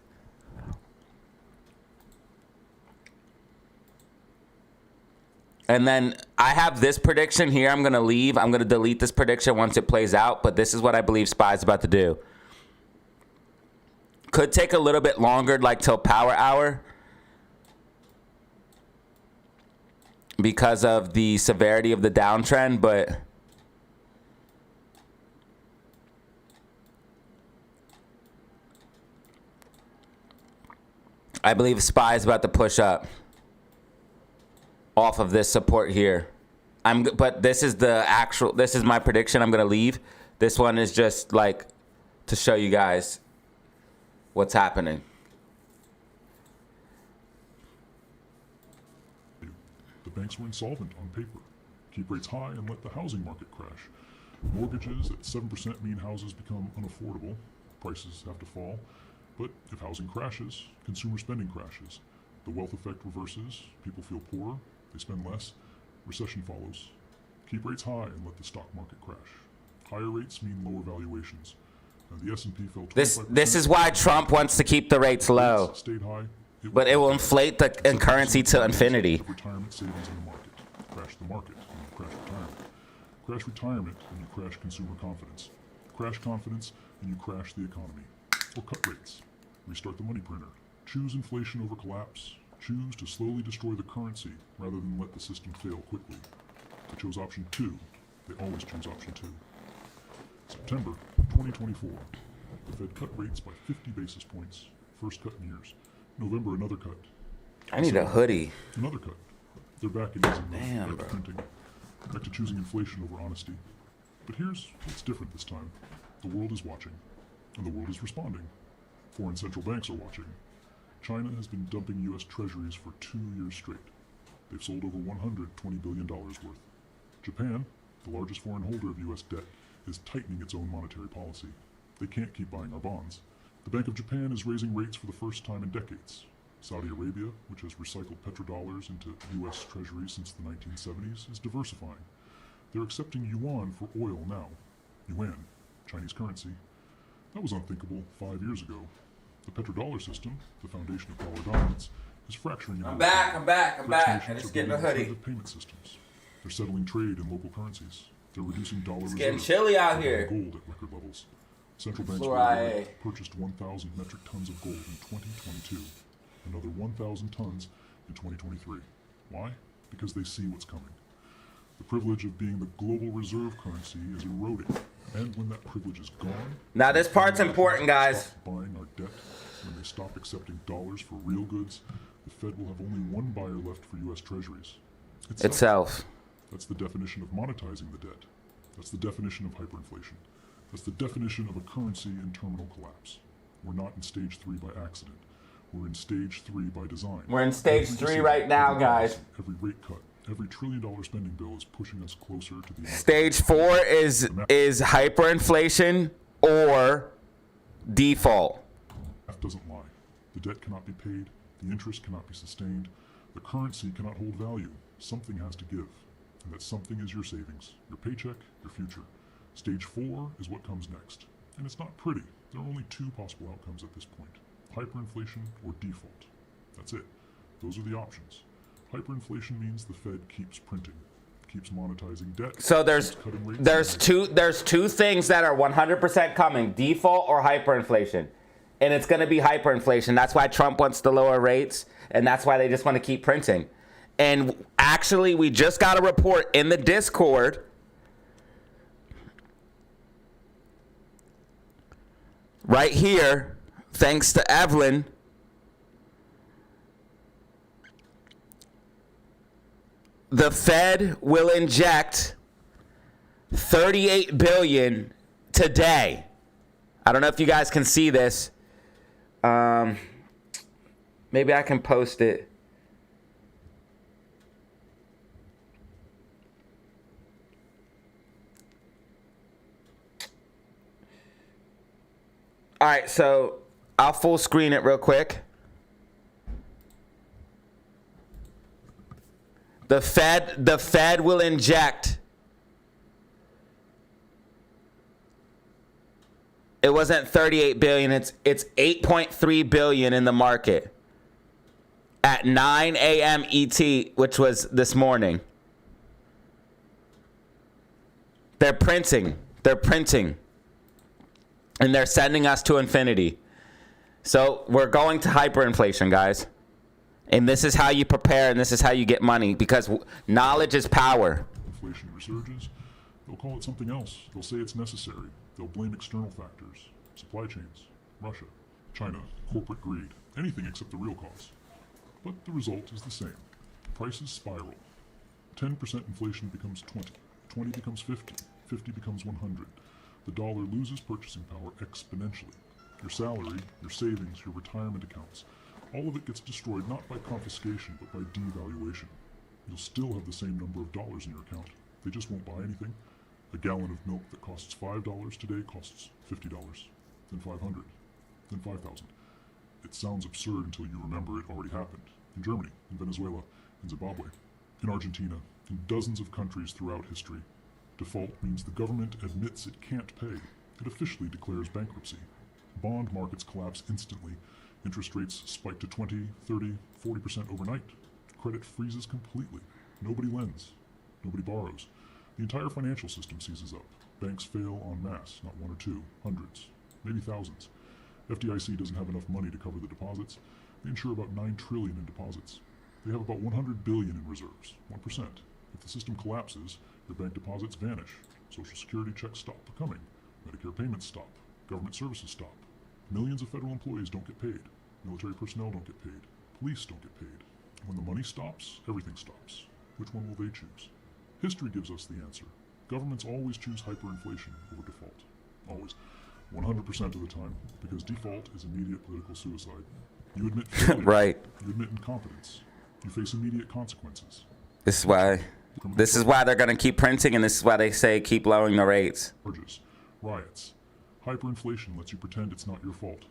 Speaker 1: And then I have this prediction here. I'm going to leave. I'm going to delete this prediction once it plays out. But this is what I believe SPY's about to do. Could take a little bit longer, like till power hour, because of the severity of the downtrend. But I believe SPY is about to push up off of this support here. But this is this is my prediction. I'm gonna leave. This one is just like to show you guys what's happening.
Speaker 9: The banks were insolvent on paper. Keep rates high and let the housing market crash. Mortgages at 7% mean houses become unaffordable. Prices have to fall. But if housing crashes, consumer spending crashes. The wealth effect reverses. People feel poorer. They spend less. Recession follows. Keep rates high and let the stock market crash. Higher rates mean lower valuations. The S&P fell 25%.
Speaker 1: This is why Trump wants to keep the rates low.
Speaker 9: Stayed high.
Speaker 1: But it will inflate the currency to infinity.
Speaker 9: Retirement savings in the market. Crash the market and you crash retirement. Crash retirement and you crash consumer confidence. Crash confidence and you crash the economy. Or cut rates. Restart the money printer. Choose inflation over collapse. Choose to slowly destroy the currency rather than let the system fail quickly. They chose option 2. They always choose option 2. September 2024. The Fed cut rates by 50 basis points. First cut in years. November, another cut.
Speaker 1: I need a hoodie.
Speaker 9: Another cut. They're back in easing mode, back to printing. Back to choosing inflation over honesty. But here's what's different this time. The world is watching. And the world is responding. Foreign central banks are watching. China has been dumping U.S. treasuries for 2 years straight. They've sold over $120 billion worth. Japan, the largest foreign holder of U.S. debt, is tightening its own monetary policy. They can't keep buying our bonds. The Bank of Japan is raising rates for the first time in decades. Saudi Arabia, which has recycled petrodollars into U.S. treasuries since the 1970s, is diversifying. They're accepting yuan for oil now. Yuan, Chinese currency. That was unthinkable 5 years ago. The petrodollar system, the foundation of dollar dominance, is fracturing.
Speaker 1: I'm back. I just get a hoodie.
Speaker 9: Payment systems. They're settling trade in local currencies. They're reducing dollar reserves.
Speaker 1: It's getting chilly out here.
Speaker 9: Gold at record levels. Central banks worldwide purchased 1,000 metric tons of gold in 2022. Another 1,000 tons in 2023. Why? Because they see what's coming. The privilege of being the global reserve currency is eroding. And when that privilege is gone...
Speaker 1: Now this part's important, guys.
Speaker 9: Stop buying our debt. When they stop accepting dollars for real goods, the Fed will have only one buyer left for U.S. treasuries.
Speaker 1: Itself.
Speaker 9: That's the definition of monetizing the debt. That's the definition of hyperinflation. That's the definition of a currency in terminal collapse. We're not in stage 3 by accident. We're in stage 3 by design.
Speaker 1: We're in stage 3 right now, guys.
Speaker 9: Every rate cut, every $1 trillion spending bill is pushing us closer to the...
Speaker 1: Stage 4 is hyperinflation or default.
Speaker 9: That doesn't lie. The debt cannot be paid. The interest cannot be sustained. The currency cannot hold value. Something has to give. And that something is your savings, your paycheck, your future. Stage 4 is what comes next. And it's not pretty. There are only 2 possible outcomes at this point. Hyperinflation or default. That's it. Those are the options. Hyperinflation means the Fed keeps printing, keeps monetizing debt.
Speaker 1: So there's two things that are 100% coming: default or hyperinflation. And it's going to be hyperinflation. That's why Trump wants to lower rates, and that's why they just want to keep printing. And actually, we just got a report in the Discord right here, thanks to Evelyn. The Fed will inject $38 billion today. I don't know if you guys can see this. Maybe I can post it. All right, so I'll full screen it real quick. The Fed will inject. It wasn't 38 billion. It's 8.3 billion in the market at 9 a.m. ET, which was this morning. They're printing. And they're sending us to infinity. So we're going to hyperinflation, guys. And this is how you prepare, and this is how you get money, because knowledge is power.
Speaker 9: Inflation resurges, they'll call it something else. They'll say it's necessary. They'll blame external factors, supply chains, Russia, China, corporate greed, anything except the real cause. But the result is the same. Prices spiral. 10% inflation becomes 20, 20 becomes 50, 50 becomes 100. The dollar loses purchasing power exponentially. Your salary, your savings, your retirement accounts, all of it gets destroyed not by confiscation, but by devaluation. You'll still have the same number of dollars in your account. They just won't buy anything. A gallon of milk that costs $5 today costs $50, then $500, then $5,000. It sounds absurd until you remember it already happened. In Germany, in Venezuela, in Zimbabwe, in Argentina, in dozens of countries throughout history. Default means the government admits it can't pay. It officially declares bankruptcy. Bond markets collapse instantly. Interest rates spike to 20, 30, 40% overnight. Credit freezes completely. Nobody lends. Nobody borrows. The entire financial system seizes up. Banks fail en masse, not one or two, hundreds, maybe thousands. FDIC doesn't have enough money to cover the deposits. They insure about $9 trillion in deposits. They have about $100 billion in reserves, 1%. If the system collapses, your bank deposits vanish. Social Security checks stop coming. Medicare payments stop. Government services stop. Millions of federal employees don't get paid. Military personnel don't get paid. Police don't get paid. When the money stops, everything stops. Which one will they choose? History gives us the answer. Governments always choose hyperinflation over default. Always. 100% of the time, because default is immediate political suicide. You admit failure.
Speaker 1: Right.
Speaker 9: You admit incompetence. You face immediate consequences.
Speaker 1: This is why they're going to keep printing, and this is why they say keep lowering the rates.
Speaker 9: Riots. Hyperinflation lets you pretend it's not your fault.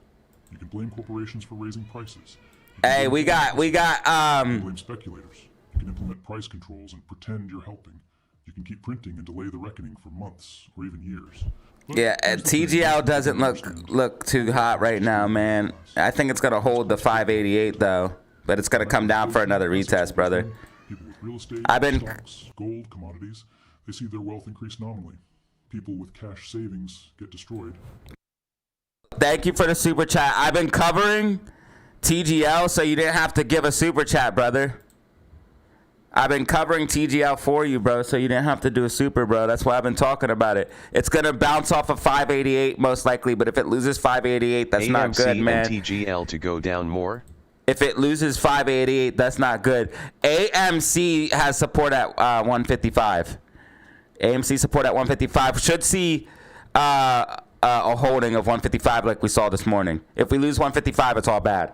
Speaker 9: You can blame corporations for raising prices.
Speaker 1: Hey, we got
Speaker 9: You can blame speculators. You can implement price controls and pretend you're helping. You can keep printing and delay the reckoning for months or even years. But
Speaker 1: yeah, TGL doesn't look too hot right now, man. I think it's gonna hold the 588 though, but it's gonna come down for another retest, brother.
Speaker 9: People with real estate, stocks, gold, commodities, they see their wealth increase nominally. People with cash savings get destroyed.
Speaker 1: Thank you for the super chat. I've been covering TGL, so you didn't have to give a super chat, brother. I've been covering TGL for you, bro, so you didn't have to do a super, bro. That's why I've been talking about it. It's going to bounce off of 588 most likely, but if it loses 588, that's not good, man.
Speaker 22: And TGL to go down more?
Speaker 1: If it loses 588, that's not good. AMC has support at 155. AMC support at 155. Should see a holding of 155 like we saw this morning. If we lose 155, it's all bad.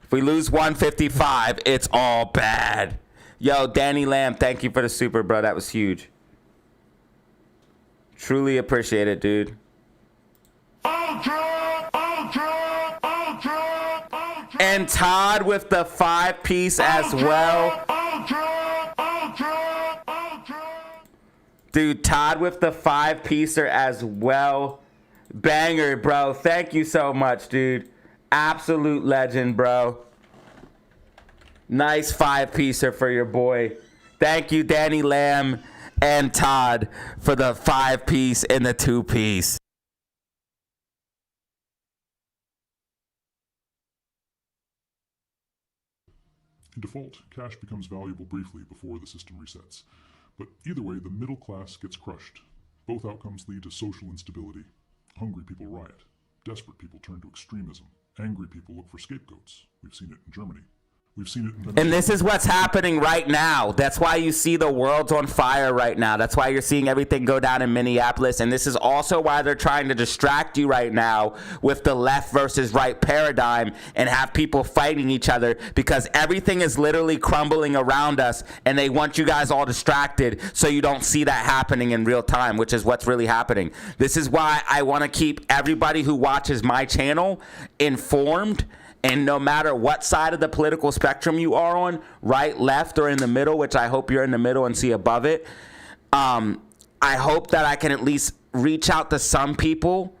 Speaker 1: If we lose 155, it's all bad. Yo, Danny Lamb, thank you for the super, bro. That was huge. Truly appreciate it, dude. And Todd with the 5-piece as well. Dude, Todd with the 5-piecer as well. Banger, bro. Thank you so much, dude. Absolute legend, bro. Nice 5-piecer for your boy. Thank you, Danny Lamb and Todd, for the 5-piece and the 2-piece.
Speaker 9: In default, cash becomes valuable briefly before the system resets. But either way, the middle class gets crushed. Both outcomes lead to social instability. Hungry people riot. Desperate people turn to extremism. Angry people look for scapegoats. We've seen it in Germany. We've seen it in Venezuela.
Speaker 1: And this is what's happening right now. That's why you see the world's on fire right now. That's why you're seeing everything go down in Minneapolis. And this is also why they're trying to distract you right now with the left versus right paradigm and have people fighting each other, because everything is literally crumbling around us and they want you guys all distracted so you don't see that happening in real time, which is what's really happening. This is why I want to keep everybody who watches my channel informed And no matter what side of the political spectrum you are on, right, left, or in the middle, which I hope you're in the middle and see above it, I hope that I can at least reach out to some people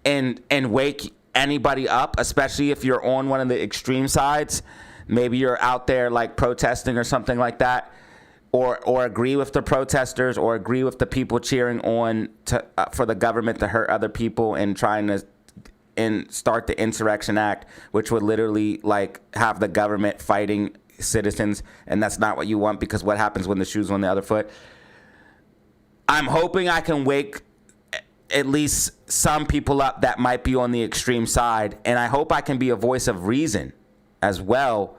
Speaker 1: and wake anybody up, especially if you're on one of the extreme sides. Maybe you're out there like protesting or something like that, or agree with the protesters, or agree with the people cheering on for the government to hurt other people and trying to start the Insurrection Act, which would literally like have the government fighting citizens, and that's not what you want, because what happens when the shoe's on the other foot? I'm hoping I can wake at least some people up that might be on the extreme side, and I hope I can be a voice of reason as well,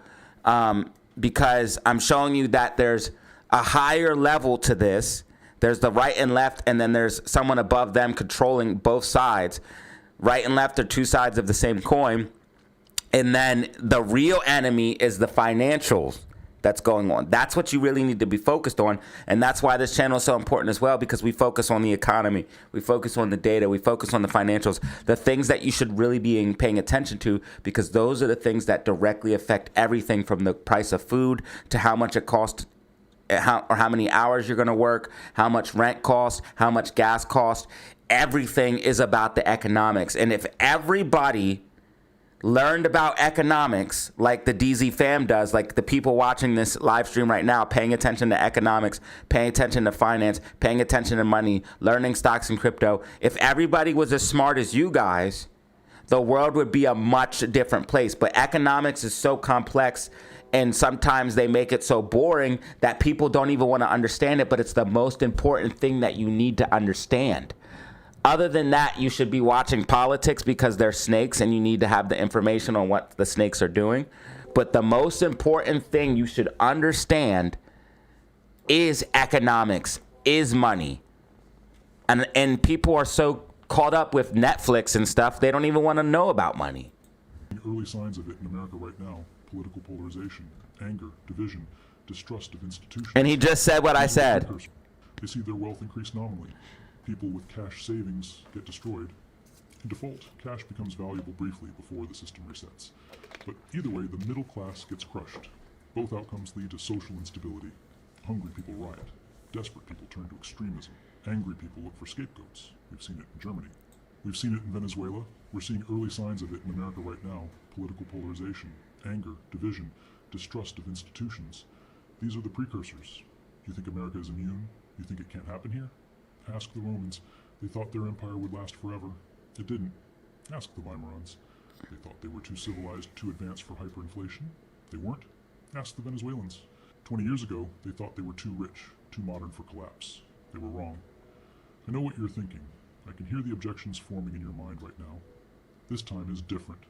Speaker 1: because I'm showing you that there's a higher level to this. There's the right and left, and then there's someone above them controlling both sides. Right and left are two sides of the same coin. And then the real enemy is the financials that's going on. That's what you really need to be focused on. And that's why this channel is so important as well, because we focus on the economy. We focus on the data. We focus on the financials, the things that you should really be paying attention to, because those are the things that directly affect everything from the price of food to how much it costs, how many hours you're going to work, how much rent costs, how much gas costs. Everything is about the economics. And if everybody learned about economics like the DZ fam does, like the people watching this live stream right now, paying attention to economics, paying attention to finance, paying attention to money, learning stocks and crypto, if everybody was as smart as you guys, the world would be a much different place. But economics is so complex, and sometimes they make it so boring that people don't even want to understand it, but it's the most important thing that you need to understand. Other than that, you should be watching politics because they're snakes and you need to have the information on what the snakes are doing. But the most important thing you should understand is economics, is money. And people are so caught up with Netflix and stuff, they don't even want to know about money.
Speaker 9: Early signs of it in America right now: political polarization, anger, division, distrust of institutions.
Speaker 1: And he just said what I said.
Speaker 9: They see their wealth increase nominally. People with cash savings get destroyed. In default, cash becomes valuable briefly before the system resets. But either way, the middle class gets crushed. Both outcomes lead to social instability. Hungry people riot. Desperate people turn to extremism. Angry people look for scapegoats. We've seen it in Germany. We've seen it in Venezuela. We're seeing early signs of it in America right now. Political polarization, anger, division, distrust of institutions. These are the precursors. You think America is immune? You think it can't happen here? Ask the Romans. They thought their empire would last forever. It didn't. Ask the Weimaranes. They thought they were too civilized, too advanced for hyperinflation. They weren't. Ask the Venezuelans. 20 years ago, they thought they were too rich, too modern for collapse. They were wrong. I know what you're thinking. I can hear the objections forming in your mind right now. This time is different.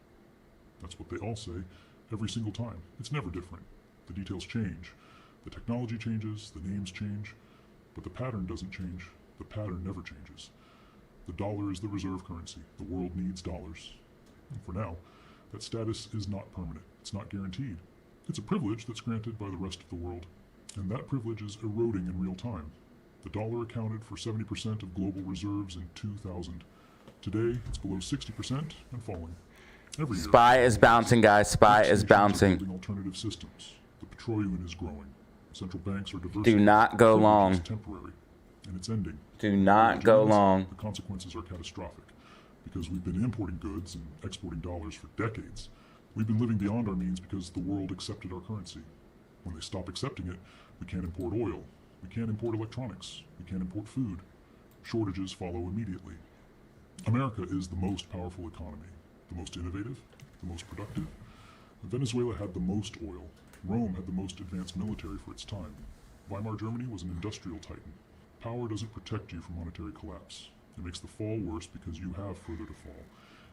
Speaker 9: That's what they all say, every single time. It's never different. The details change. The technology changes, the names change, but the pattern doesn't change. The pattern never changes. The dollar is the reserve currency. The world needs dollars. And for now, that status is not permanent. It's not guaranteed. It's a privilege that's granted by the rest of the world. And that privilege is eroding in real time. The dollar accounted for 70% of global reserves in 2000. Today, it's below 60% and falling. Every year,
Speaker 1: SPY is bouncing, guys. SPY is bouncing.
Speaker 9: Alternative systems. The petroleum is growing. Central banks are diversifying.
Speaker 1: Do not go long.
Speaker 9: It's temporary, and it's ending.
Speaker 1: Do not go long.
Speaker 9: The consequences are catastrophic because we've been importing goods and exporting dollars for decades. We've been living beyond our means because the world accepted our currency. When they stop accepting it, we can't import oil. We can't import electronics. We can't import food. Shortages follow immediately. America is the most powerful economy, the most innovative, the most productive. Venezuela had the most oil. Rome had the most advanced military for its time. Weimar Germany was an industrial titan. Power doesn't protect you from monetary collapse. It makes the fall worse because you have further to fall.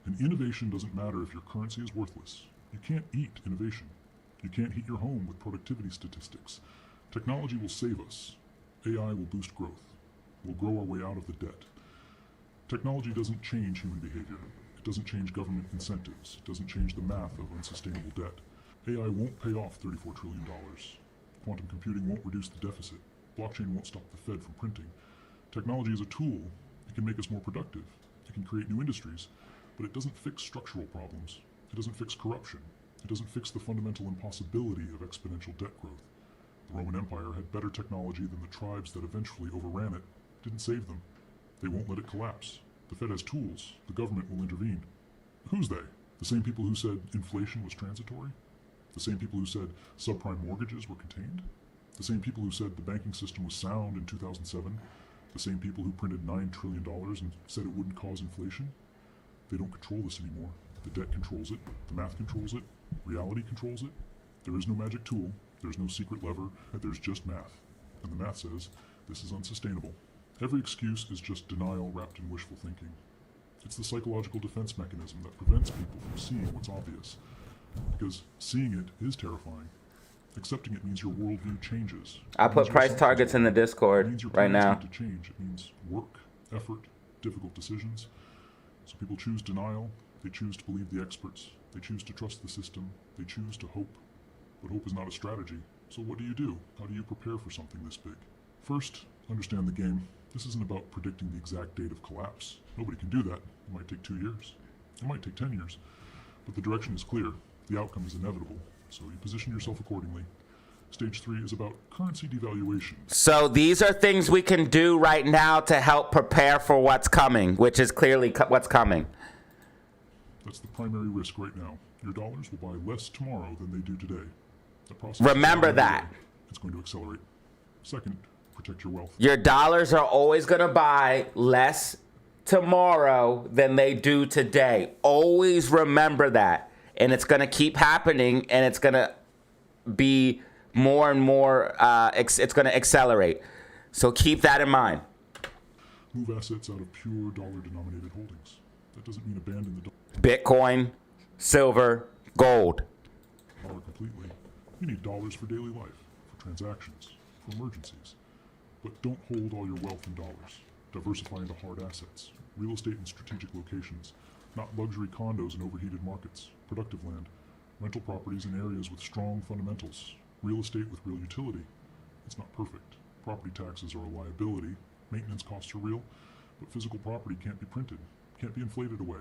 Speaker 9: And innovation doesn't matter if your currency is worthless. You can't eat innovation. You can't heat your home with productivity statistics. Technology will save us. AI will boost growth. We'll grow our way out of the debt. Technology doesn't change human behavior. It doesn't change government incentives. It doesn't change the math of unsustainable debt. AI won't pay off $34 trillion. Quantum computing won't reduce the deficit. Blockchain won't stop the Fed from printing. Technology is a tool. It can make us more productive. It can create new industries, but it doesn't fix structural problems. It doesn't fix corruption. It doesn't fix the fundamental impossibility of exponential debt growth. The Roman Empire had better technology than the tribes that eventually overran it. Didn't save them. They won't let it collapse. The Fed has tools. The government will intervene. Who's they? The same people who said inflation was transitory? The same people who said subprime mortgages were contained? The same people who said the banking system was sound in 2007? The same people who printed $9 trillion and said it wouldn't cause inflation? They don't control this anymore. The debt controls it. The math controls it. Reality controls it. There is no magic tool. There's no secret lever. There's just math. And the math says this is unsustainable. Every excuse is just denial wrapped in wishful thinking. It's the psychological defense mechanism that prevents people from seeing what's obvious. Because seeing it is terrifying. Accepting it means your worldview changes.
Speaker 1: I put price targets in the Discord right now.
Speaker 9: To change. It means work, effort, difficult decisions. So people choose denial. They choose to believe the experts. They choose to trust the system. They choose to hope. But hope is not a strategy. So what do you do? How do you prepare for something this big? First, understand the game. This isn't about predicting the exact date of collapse. Nobody can do that. It might take 2 years. It might take 10 years. But the direction is clear. The outcome is inevitable. So you position yourself accordingly. Stage 3 is about currency devaluation.
Speaker 1: So these are things we can do right now to help prepare for what's coming, which is clearly what's coming.
Speaker 9: That's the primary risk right now. Your dollars will buy less tomorrow than they do today. The process
Speaker 1: Remember that.
Speaker 9: It's going to accelerate. Second, protect your wealth.
Speaker 1: Your dollars are always going to buy less tomorrow than they do today. Always remember that. And it's going to keep happening, and it's going to be more and more, it's going to accelerate. So keep that in mind.
Speaker 9: Move assets out of pure dollar-denominated holdings. That doesn't mean abandon the dollar.
Speaker 1: Bitcoin, silver, gold.
Speaker 9: Dollar completely. You need dollars for daily life, for transactions, for emergencies. But don't hold all your wealth in dollars. Diversify into hard assets, real estate in strategic locations, not luxury condos in overheated markets, productive land, rental properties in areas with strong fundamentals, real estate with real utility. It's not perfect. Property taxes are a liability, maintenance costs are real, but physical property can't be printed, can't be inflated away.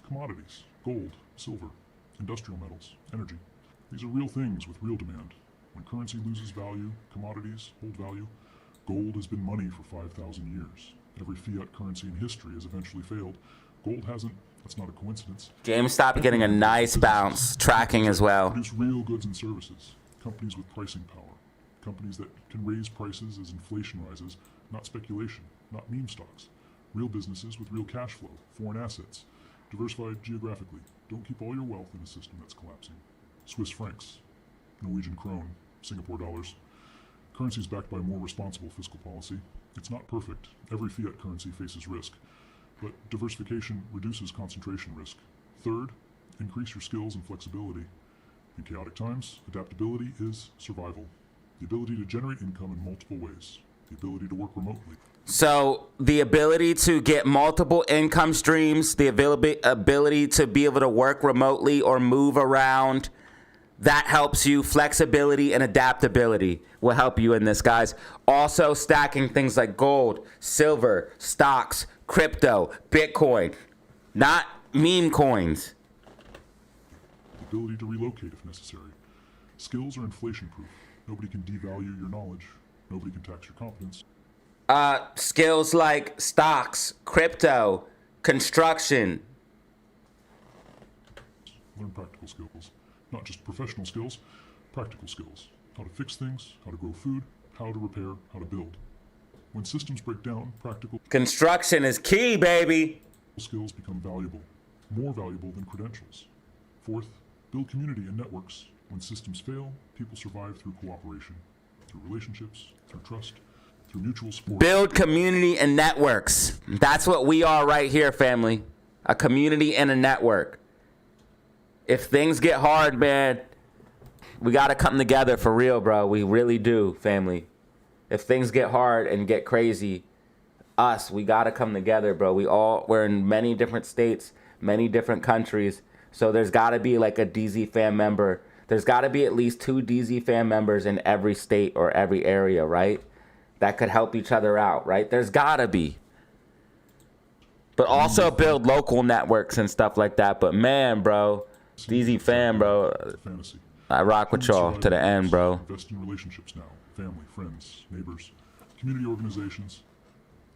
Speaker 9: Commodities, gold, silver, industrial metals, energy. These are real things with real demand. When currency loses value, commodities hold value. Gold has been money for 5,000 years. Every fiat currency in history has eventually failed. Gold hasn't. That's not a coincidence.
Speaker 1: GameStop getting a nice bounce, tracking as well.
Speaker 9: Produce real goods and services. Companies with pricing power. Companies that can raise prices as inflation rises. Not speculation, not meme stocks. Real businesses with real cash flow, foreign assets. Diversified geographically. Don't keep all your wealth in a system that's collapsing. Swiss francs, Norwegian krone, Singapore dollars. Currencies backed by more responsible fiscal policy. It's not perfect. Every fiat currency faces risk. But diversification reduces concentration risk. Third, increase your skills and flexibility. In chaotic times, adaptability is survival. The ability to generate income in multiple ways. The ability to work remotely.
Speaker 1: So the ability to get multiple income streams, the ability to be able to work remotely or move around, that helps you. Flexibility and adaptability will help you in this, guys. Also stacking things like gold, silver, stocks, crypto, Bitcoin, not meme coins.
Speaker 9: The ability to relocate if necessary. Skills are inflation proof. Nobody can devalue your knowledge. Nobody can tax your competence.
Speaker 1: Skills like stocks, crypto, construction.
Speaker 9: Learn practical skills. Not just professional skills, practical skills. How to fix things, how to grow food, how to repair, how to build. When systems break down, practical
Speaker 1: construction is key, baby.
Speaker 9: Skills become valuable, more valuable than credentials. Fourth, build community and networks. When systems fail, people survive through cooperation, through relationships, through trust, through mutual support.
Speaker 1: Build community and networks. That's what we are right here, family. A community and a network. If things get hard, man, we got to come together for real, bro. We really do, family. If things get hard and get crazy, we got to come together, bro. We're in many different states, many different countries. So there's got to be like a DZ fan member. There's got to be at least 2 DZ fan members in every state or every area, right? That could help each other out, right? There's got to be. But also build local networks and stuff like that. But man, bro, DZ fan, bro.
Speaker 9: Fantasy.
Speaker 1: I rock with y'all to the end, bro.
Speaker 9: Invest in relationships now. Family, friends, neighbors, community organizations.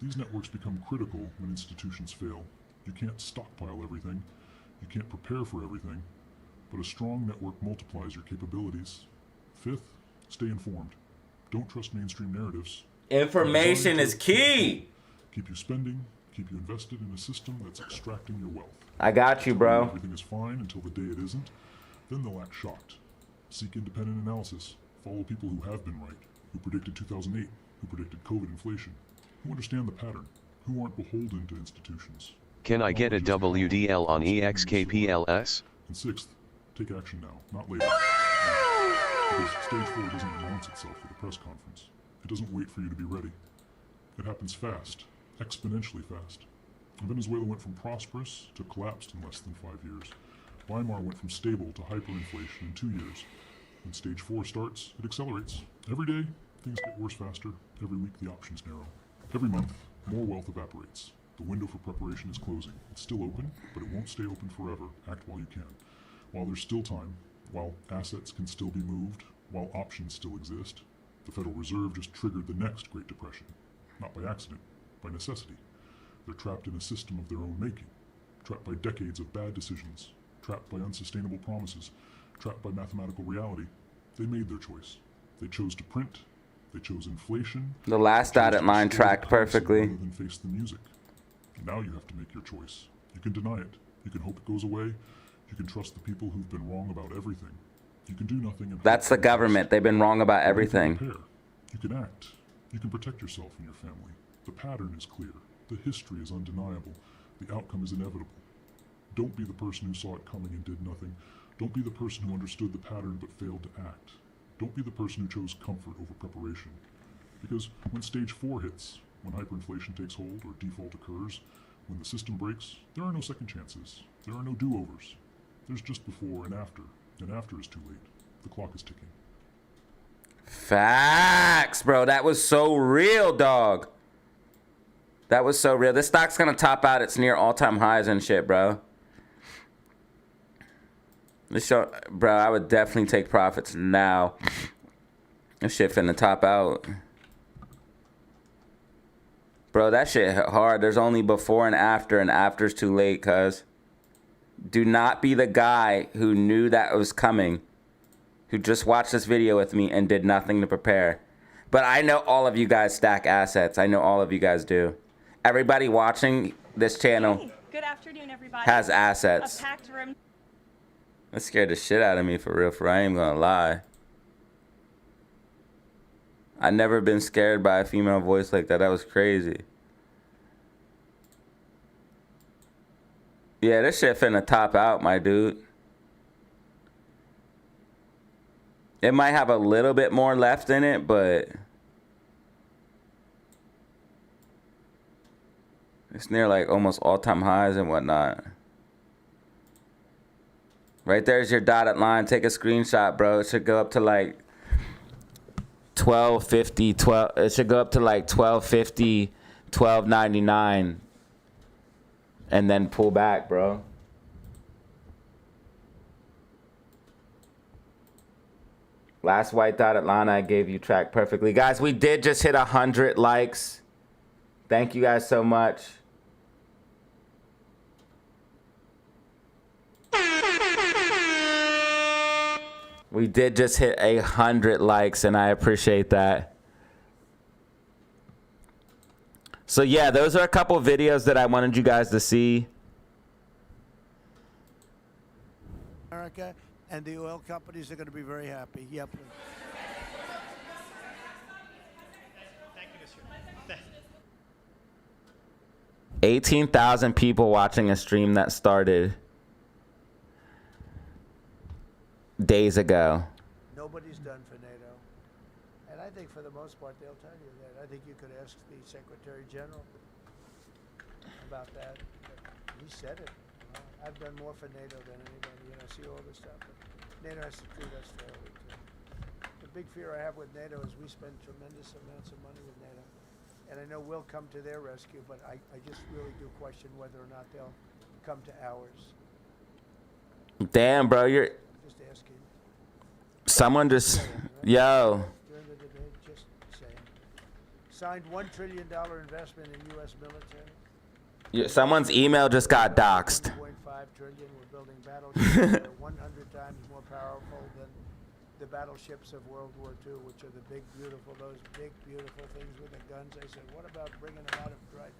Speaker 9: These networks become critical when institutions fail. You can't stockpile everything. You can't prepare for everything. But a strong network multiplies your capabilities. Fifth, stay informed. Don't trust mainstream narratives.
Speaker 1: Information is key.
Speaker 9: Keep you spending, keep you invested in a system that's extracting your wealth.
Speaker 1: I got you, bro.
Speaker 9: Everything is fine until the day it isn't. Then they'll act shocked. Seek independent analysis. Follow people who have been right, who predicted 2008, who predicted COVID inflation, who understand the pattern, who aren't beholden to institutions.
Speaker 22: Can I get a WDL on EXKPLS?
Speaker 9: And sixth, take action now, not later. Because stage 4 doesn't announce itself at a press conference. It doesn't wait for you to be ready. It happens fast, exponentially fast. Venezuela went from prosperous to collapsed in less than 5 years. Weimar went from stable to hyperinflation in 2 years. When stage 4 starts, it accelerates. Every day, things get worse faster. Every week, the options narrow. Every month, more wealth evaporates. The window for preparation is closing. It's still open, but it won't stay open forever. Act while you can. While there's still time, while assets can still be moved, while options still exist. The Federal Reserve just triggered the next Great Depression. Not by accident, by necessity. They're trapped in a system of their own making. Trapped by decades of bad decisions. Trapped by unsustainable promises. Trapped by mathematical reality. They made their choice. They chose to print. They chose inflation.
Speaker 1: The last dotted line tracked perfectly.
Speaker 9: Rather than face the music. Now you have to make your choice. You can deny it. You can hope it goes away. You can trust the people who've been wrong about everything. You can do nothing. And
Speaker 1: that's the government. They've been wrong about everything.
Speaker 9: You can act. You can protect yourself and your family. The pattern is clear. The history is undeniable. The outcome is inevitable. Don't be the person who saw it coming and did nothing. Don't be the person who understood the pattern but failed to act. Don't be the person who chose comfort over preparation. Because when stage 4 hits, when hyperinflation takes hold or default occurs, when the system breaks, there are no second chances. There are no do-overs. There's just before and after is too late. The clock is ticking.
Speaker 1: Facts, bro. That was so real, dog. That was so real. This stock's gonna top out. It's near all-time highs and shit, bro. This show, bro, I would definitely take profits now. This shit finna top out. Bro, that shit hit hard. There's only before and after's too late, cuz. Do not be the guy who knew that it was coming, who just watched this video with me and did nothing to prepare. But I know all of you guys stack assets. I know all of you guys do. Everybody watching this channel
Speaker 7: Good afternoon, everybody.
Speaker 1: has assets.
Speaker 7: A packed room.
Speaker 1: That scared the shit out of me, for real, I ain't gonna lie. I never been scared by a female voice like that. That was crazy. Yeah, this shit finna top out, my dude. It might have a little bit more left in it, but it's near like almost all-time highs and whatnot. Right there's your dotted line. Take a screenshot, bro. It should go up to like 1250, it should go up to like 1250, 1299 and then pull back, bro. Last white dotted line I gave you tracked perfectly. Guys, we did just hit 100 likes. Thank you guys so much. We did just hit 100 likes, and I appreciate that. So yeah, those are a couple videos that I wanted you guys to see.
Speaker 5: America and the oil companies are going to be very happy. Yeah, please.
Speaker 3: Thank you, Mr.
Speaker 1: 18,000 people watching a stream that started days ago.
Speaker 5: Nobody's done for NATO. And I think for the most part, they'll tell you that. I think you could ask the Secretary General about that. He said it. I've done more for NATO than anybody. You know, see all this stuff. But NATO has to treat us fairly, too. The big fear I have with NATO is we spend tremendous amounts of money with NATO. And I know we'll come to their rescue, but I just really do question whether or not they'll come to ours.
Speaker 1: Damn, bro, you're.
Speaker 5: Just asking.
Speaker 1: Someone just. Yo.
Speaker 5: During the debate, just saying. Signed $1 trillion investment in U.S. military.
Speaker 1: Someone's email just got doxxed.
Speaker 5: 1.5 trillion. We're building battleships that are 100 times more powerful than the battleships of World War II, which are the big, beautiful, those big, beautiful things with the guns. I said, what about bringing them out of Dryden?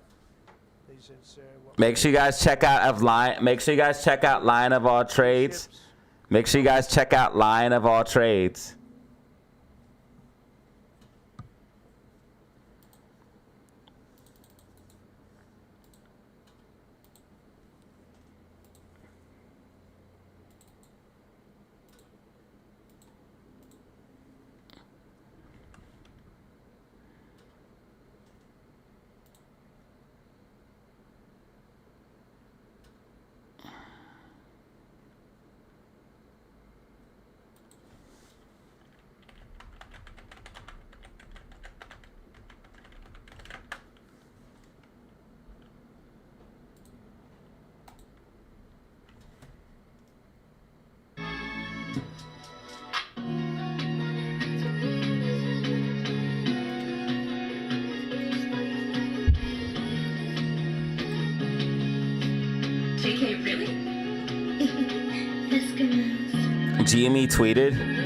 Speaker 5: They said, sir,
Speaker 1: Make sure you guys check out Make sure you guys check out Line of All Trades. Make sure you guys check out Line of All Trades.
Speaker 4: JK, really? That's good news.
Speaker 1: GME tweeted.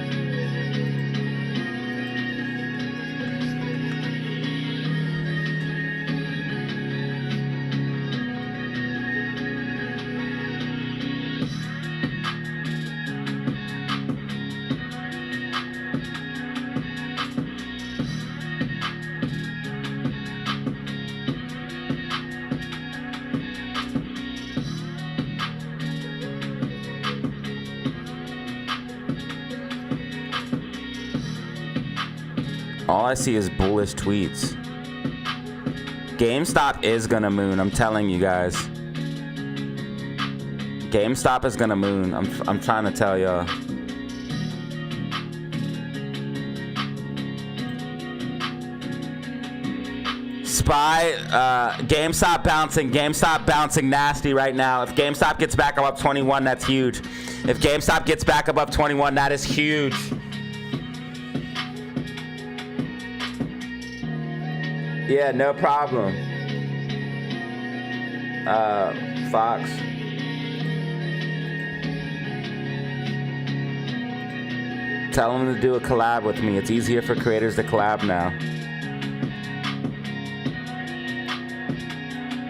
Speaker 1: All I see is bullish tweets. GameStop is gonna moon. I'm telling you guys. GameStop is gonna moon. I'm trying to tell y'all. Spy, GameStop bouncing nasty right now. If GameStop gets back above 21, that's huge. If GameStop gets back above 21, that is huge. Yeah, no problem. Fox. Tell him to do a collab with me. It's easier for creators to collab now.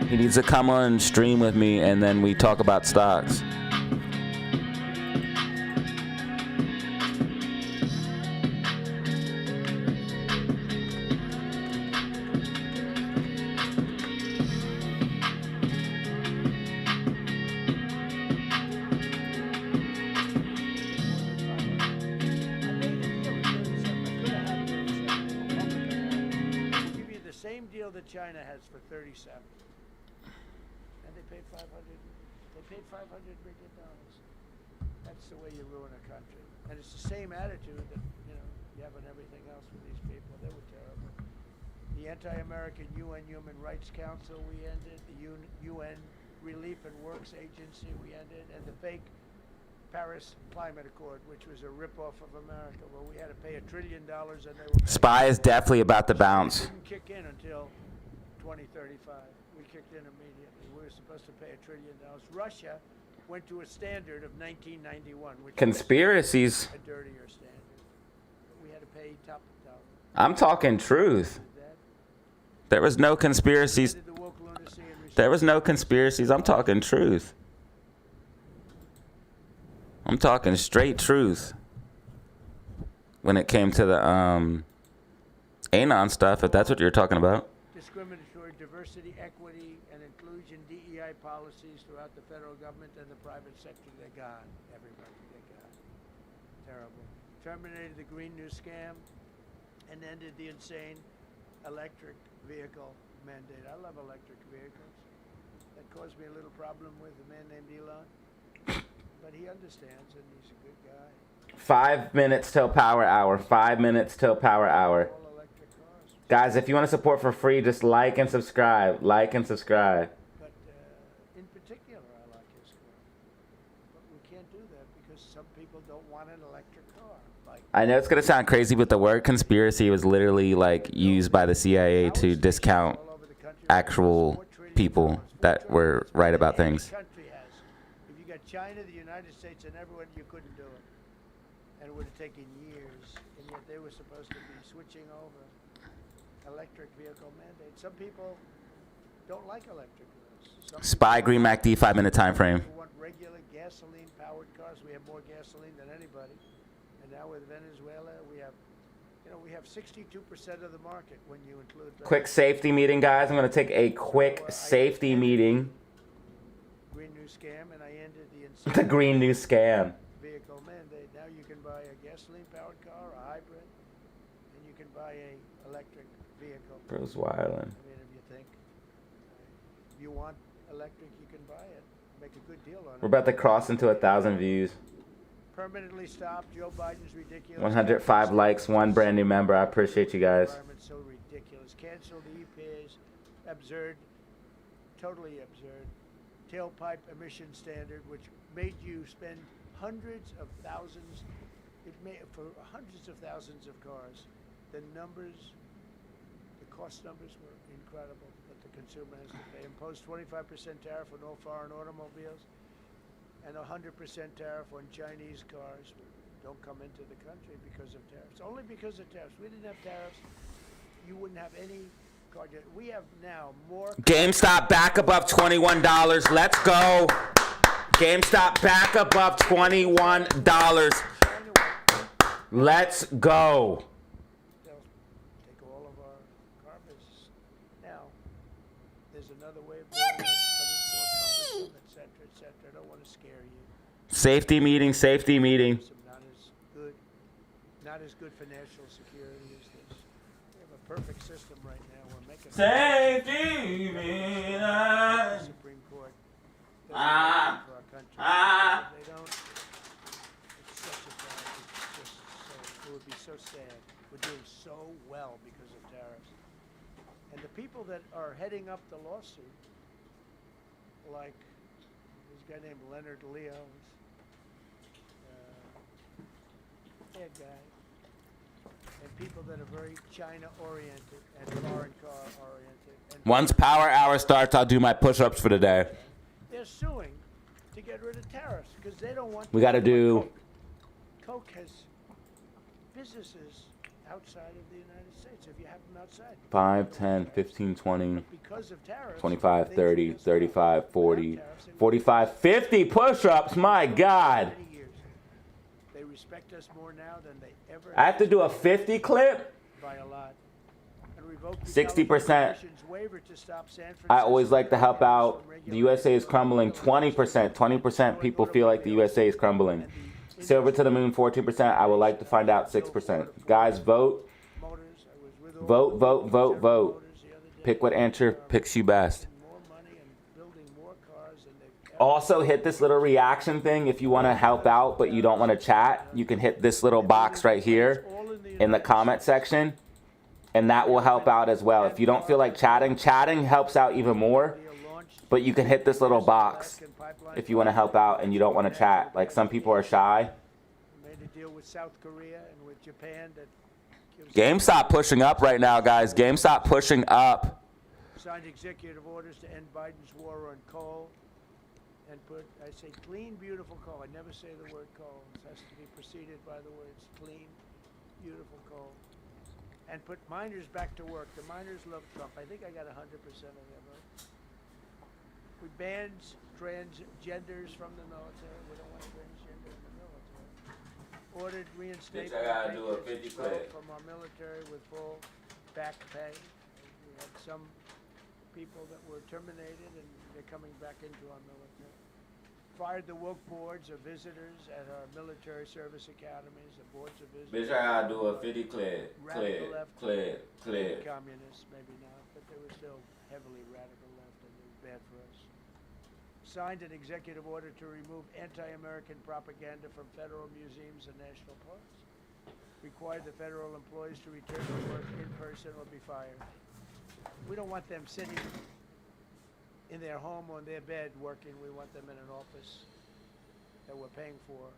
Speaker 1: He needs to come on and stream with me, and then we talk about stocks.
Speaker 5: China has for 37, and they paid $500 million. That's the way you ruin a country, and it's the same attitude that you have on everything else with these people. They were terrible. The anti-American UN Human Rights Council we ended, the UN Relief and Works Agency we ended, and the fake Paris Climate Accord, which was a ripoff of America, where we had to pay $1 trillion, and they were.
Speaker 1: Spy is definitely about to bounce.
Speaker 5: Didn't kick in until 2035. We kicked in immediately. We were supposed to pay $1 trillion. Russia went to a standard of 1991, which
Speaker 1: Conspiracies.
Speaker 5: was a dirtier standard. We had to pay top dollar.
Speaker 1: I'm talking truth. There was no conspiracies. There was no conspiracies. I'm talking truth. I'm talking straight truth. When it came to the Anon stuff, if that's what you're talking about.
Speaker 5: Discriminatory diversity, equity, and inclusion DEI policies throughout the federal government and the private sector. They're gone. Everybody, they're gone. Terrible. Terminated the Green New Scam and ended the insane electric vehicle mandate. I love electric vehicles. That caused me a little problem with a man named Elon. But he understands and he's a good guy.
Speaker 1: 5 minutes till power hour. 5 minutes till power hour. Guys, if you want to support for free, just like and subscribe. Like and subscribe.
Speaker 5: But in particular, I like his car. But we can't do that because some people don't want an electric car. Like,
Speaker 1: I know it's gonna sound crazy, but the word conspiracy was literally like used by the CIA to discount actual people that were right about things.
Speaker 5: country has. If you got China, the United States, and everyone, you couldn't do it. And it would have taken years, and yet they were supposed to be switching over electric vehicle mandate. Some people don't like electric vehicles.
Speaker 1: Spy Green MACD 5-minute time frame.
Speaker 5: People want regular gasoline-powered cars. We have more gasoline than anybody. And now with Venezuela, we have 62% of the market when you include the
Speaker 1: Quick safety meeting, guys. I'm gonna take a quick safety meeting.
Speaker 5: Green New Scam, and I ended
Speaker 1: The Green New Scam.
Speaker 5: vehicle mandate. Now you can buy a gasoline-powered car, a hybrid, and you can buy a electric vehicle.
Speaker 1: Bro's wildin'.
Speaker 5: I mean, if you think if you want electric, you can buy it. Make a good deal on it.
Speaker 1: We're about to cross into 1,000 views.
Speaker 5: Permanently stopped. Joe Biden's ridiculous.
Speaker 1: 105 likes, 1 brand new member. I appreciate you guys.
Speaker 5: Environment's so ridiculous. Cancel the EPA's absurd, totally absurd, tailpipe emission standard, which made you spend hundreds of thousands. It made for hundreds of thousands of cars. The numbers, the cost numbers were incredible that the consumer has to pay. Imposed 25% tariff on all foreign automobiles, and 100% tariff on Chinese cars don't come into the country because of tariffs. Only because of tariffs. We didn't have tariffs, you wouldn't have any car. We have now more.
Speaker 1: GameStop back above $21. Let's go. GameStop back above $21. Let's go.
Speaker 5: Take all of our car business. Now, there's another way of doing it, but it's more cumbersome, et cetera, et cetera. I don't want to scare you.
Speaker 1: Safety meeting, safety meeting.
Speaker 5: Not as good for national security as this. We have a perfect system right now. We're making
Speaker 1: Safety meeting.
Speaker 5: the Supreme Court doesn't work for our country. They don't. It's such a bad. It's just so. It would be so sad. We're doing so well because of tariffs, and the people that are heading up the lawsuit, like this guy named Leonard Leo, bad guy. And people that are very China-oriented and foreign car-oriented. And
Speaker 1: Once Power Hour starts, I'll do my push-ups for the day.
Speaker 5: they're suing to get rid of tariffs because they don't want.
Speaker 1: We got to do
Speaker 5: Coke has businesses outside of the United States. If you have them outside.
Speaker 1: 5, 10, 15, 20,
Speaker 5: Because of tariffs.
Speaker 1: 25, 30, 35, 40, 45, 50 push-ups. My God.
Speaker 5: They respect us more now than they ever.
Speaker 1: I have to do a 50 clip?
Speaker 5: By a lot. And revoke the
Speaker 1: 60%.
Speaker 5: Commission's waiver to stop San Francisco.
Speaker 1: I always like to help out. The USA is crumbling. 20%. 20% people feel like the USA is crumbling. Silver to the moon, 14%. I would like to find out 6%. Guys, vote. Vote, vote, vote, vote. Pick what answer picks you best. Also, hit this little reaction thing if you want to help out but you don't want to chat. You can hit this little box right here in the comment section, and that will help out as well. If you don't feel like chatting, chatting helps out even more, but you can hit this little box if you want to help out and you don't want to chat. Like, some people are shy.
Speaker 5: Made a deal with South Korea and with Japan that gives
Speaker 1: GameStop pushing up right now, guys. GameStop pushing up.
Speaker 5: signed executive orders to end Biden's war on coal and put, I say, clean, beautiful coal. I never say the word coal. It has to be preceded by the words clean, beautiful coal. And put miners back to work. The miners love Trump. I think I got 100% of them, right? We banned transgenders from the military. We don't want transgender in the military. Ordered reinstatement
Speaker 1: Bitch, I gotta do a 50 clip.
Speaker 5: from our military with full back pay. We had some people that were terminated and they're coming back into our military. Fired the woke boards of visitors at our military service academies, the boards of visitors.
Speaker 1: Bitch, I gotta do a 50 clip. Clip.
Speaker 5: Communists, maybe not, but they were still heavily radical left and it was bad for us. Signed an executive order to remove anti-American propaganda from federal museums and national parks. Required the federal employees to return to work in person or be fired. We don't want them sitting in their home or in their bed working. We want them in an office that we're paying for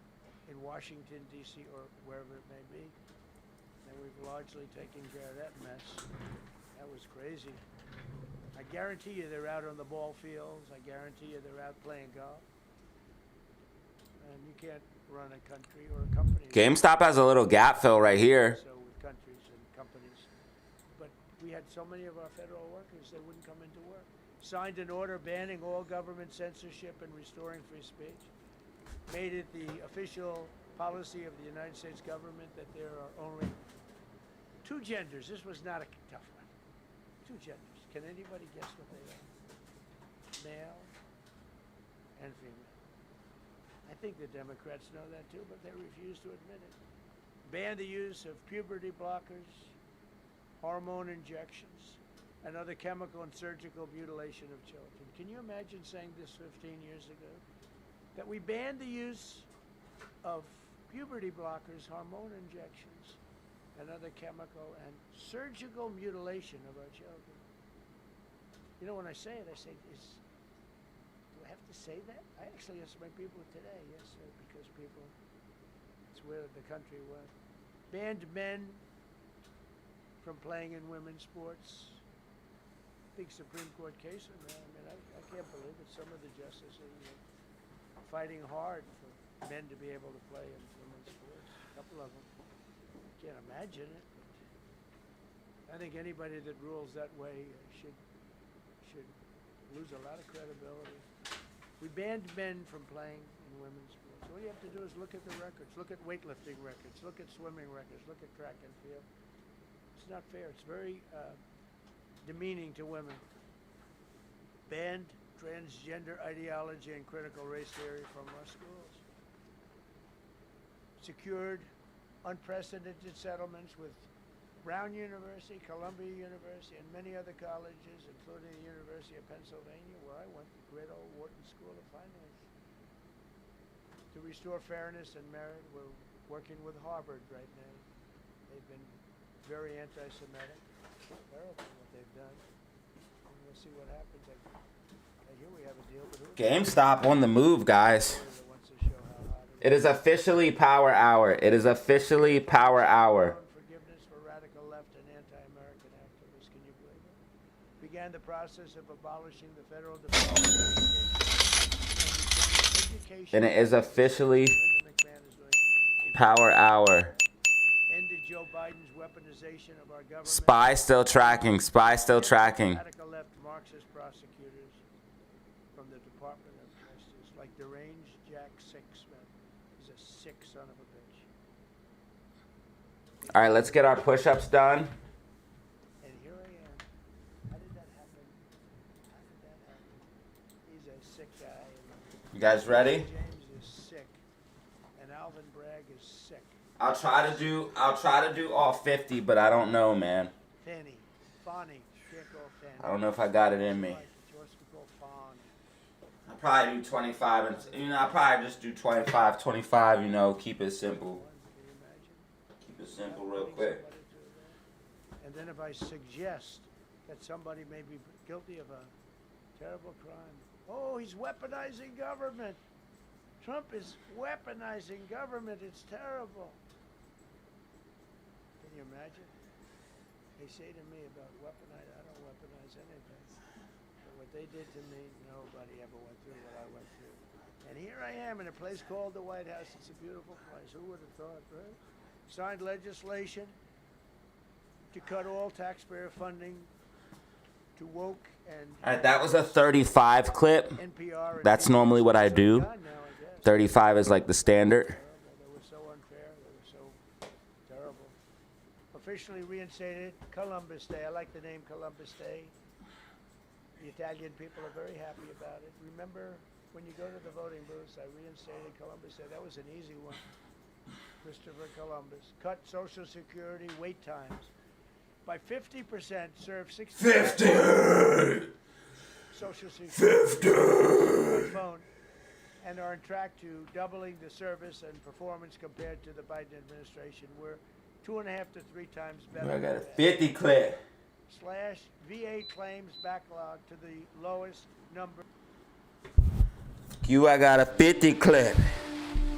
Speaker 5: in Washington, D.C., or wherever it may be. And we've largely taken care of that mess. That was crazy. I guarantee you they're out on the ball fields. I guarantee you they're out playing golf. And you can't run a country or a company.
Speaker 1: GameStop has a little gap fill right here.
Speaker 5: So with countries and companies. But we had so many of our federal workers, they wouldn't come into work. Signed an order banning all government censorship and restoring free speech. Made it the official policy of the United States government that there are only 2 genders. This was not a tough one. 2 genders. Can anybody guess what they are? Male and female. I think the Democrats know that too, but they refuse to admit it. Ban the use of puberty blockers, hormone injections, and other chemical and surgical mutilation of children. Can you imagine saying this 15 years ago? That we banned the use of puberty blockers, hormone injections, and other chemical and surgical mutilation of our children. You know, when I say it, I say, do I have to say that? I actually ask my people today, yes, sir, because people, it's where the country went. Banned men from playing in women's sports. Big Supreme Court case in there. I mean, I can't believe it. Some of the justices are fighting hard for men to be able to play in women's sports. A couple of them. Can't imagine it. I think anybody that rules that way should lose a lot of credibility. We banned men from playing in women's sports. All you have to do is look at the records. Look at weightlifting records. Look at swimming records. Look at track and field. It's not fair. It's very demeaning to women. Banned transgender ideology and critical race theory from our schools. Secured unprecedented settlements with Brown University, Columbia University, and many other colleges, including the University of Pennsylvania, where I went to great old Wharton School of Finance. To restore fairness and merit, we're working with Harvard right now. They've been very anti-Semitic. Terrible what they've done. And we'll see what happens. Here we have a deal with
Speaker 1: GameStop on the move, guys. It is officially power hour. It is officially power hour.
Speaker 5: Forgiveness for radical left and anti-American activists. Can you believe it? Began the process of abolishing the federal Department of Education.
Speaker 1: And it is officially power hour.
Speaker 5: Ended Joe Biden's weaponization of our government.
Speaker 1: Spy still tracking. Spy still tracking.
Speaker 5: Radical left Marxist prosecutors from the Department of Justice, like deranged Jack Sixman. He's a sick son of a bitch.
Speaker 1: All right, let's get our push-ups done.
Speaker 5: And here I am. How did that happen? How did that happen? He's a sick guy.
Speaker 1: You guys ready?
Speaker 5: James is sick, and Alvin Bragg is sick.
Speaker 1: I'll try to do all 50, but I don't know, man.
Speaker 5: Fanny, Fanny, can't go Fanny.
Speaker 1: I don't know if I got it in me. I'll probably do 25, and I'll probably just do 25, 25. Keep it simple. Keep it simple, real quick.
Speaker 5: And then if I suggest that somebody may be guilty of a terrible crime, oh, he's weaponizing government. Trump is weaponizing government. It's terrible. Can you imagine? They say to me about weaponize. I don't weaponize anything. But what they did to me, nobody ever went through what I went through. And here I am in a place called the White House. It's a beautiful place. Who would have thought, right? Signed legislation to cut all taxpayer funding to woke and
Speaker 1: All right, that was a 35 clip.
Speaker 5: NPR.
Speaker 1: That's normally what I do. 35 is like the standard.
Speaker 5: They were so unfair. They were so terrible. Officially reinstated Columbus Day. I like the name Columbus Day. The Italian people are very happy about it. Remember when you go to the voting booths, I reinstated Columbus Day. That was an easy one. Christopher Columbus. Cut Social Security wait times by 50%. Serve 60.
Speaker 1: 50.
Speaker 5: Social Security. 50. Phone. And are on track to doubling the service and performance compared to the Biden administration. We're 2.5 to 3 times better.
Speaker 1: I got a 50 clip.
Speaker 5: Slash VA claims backlog to the lowest number.
Speaker 1: I got a 50 clip.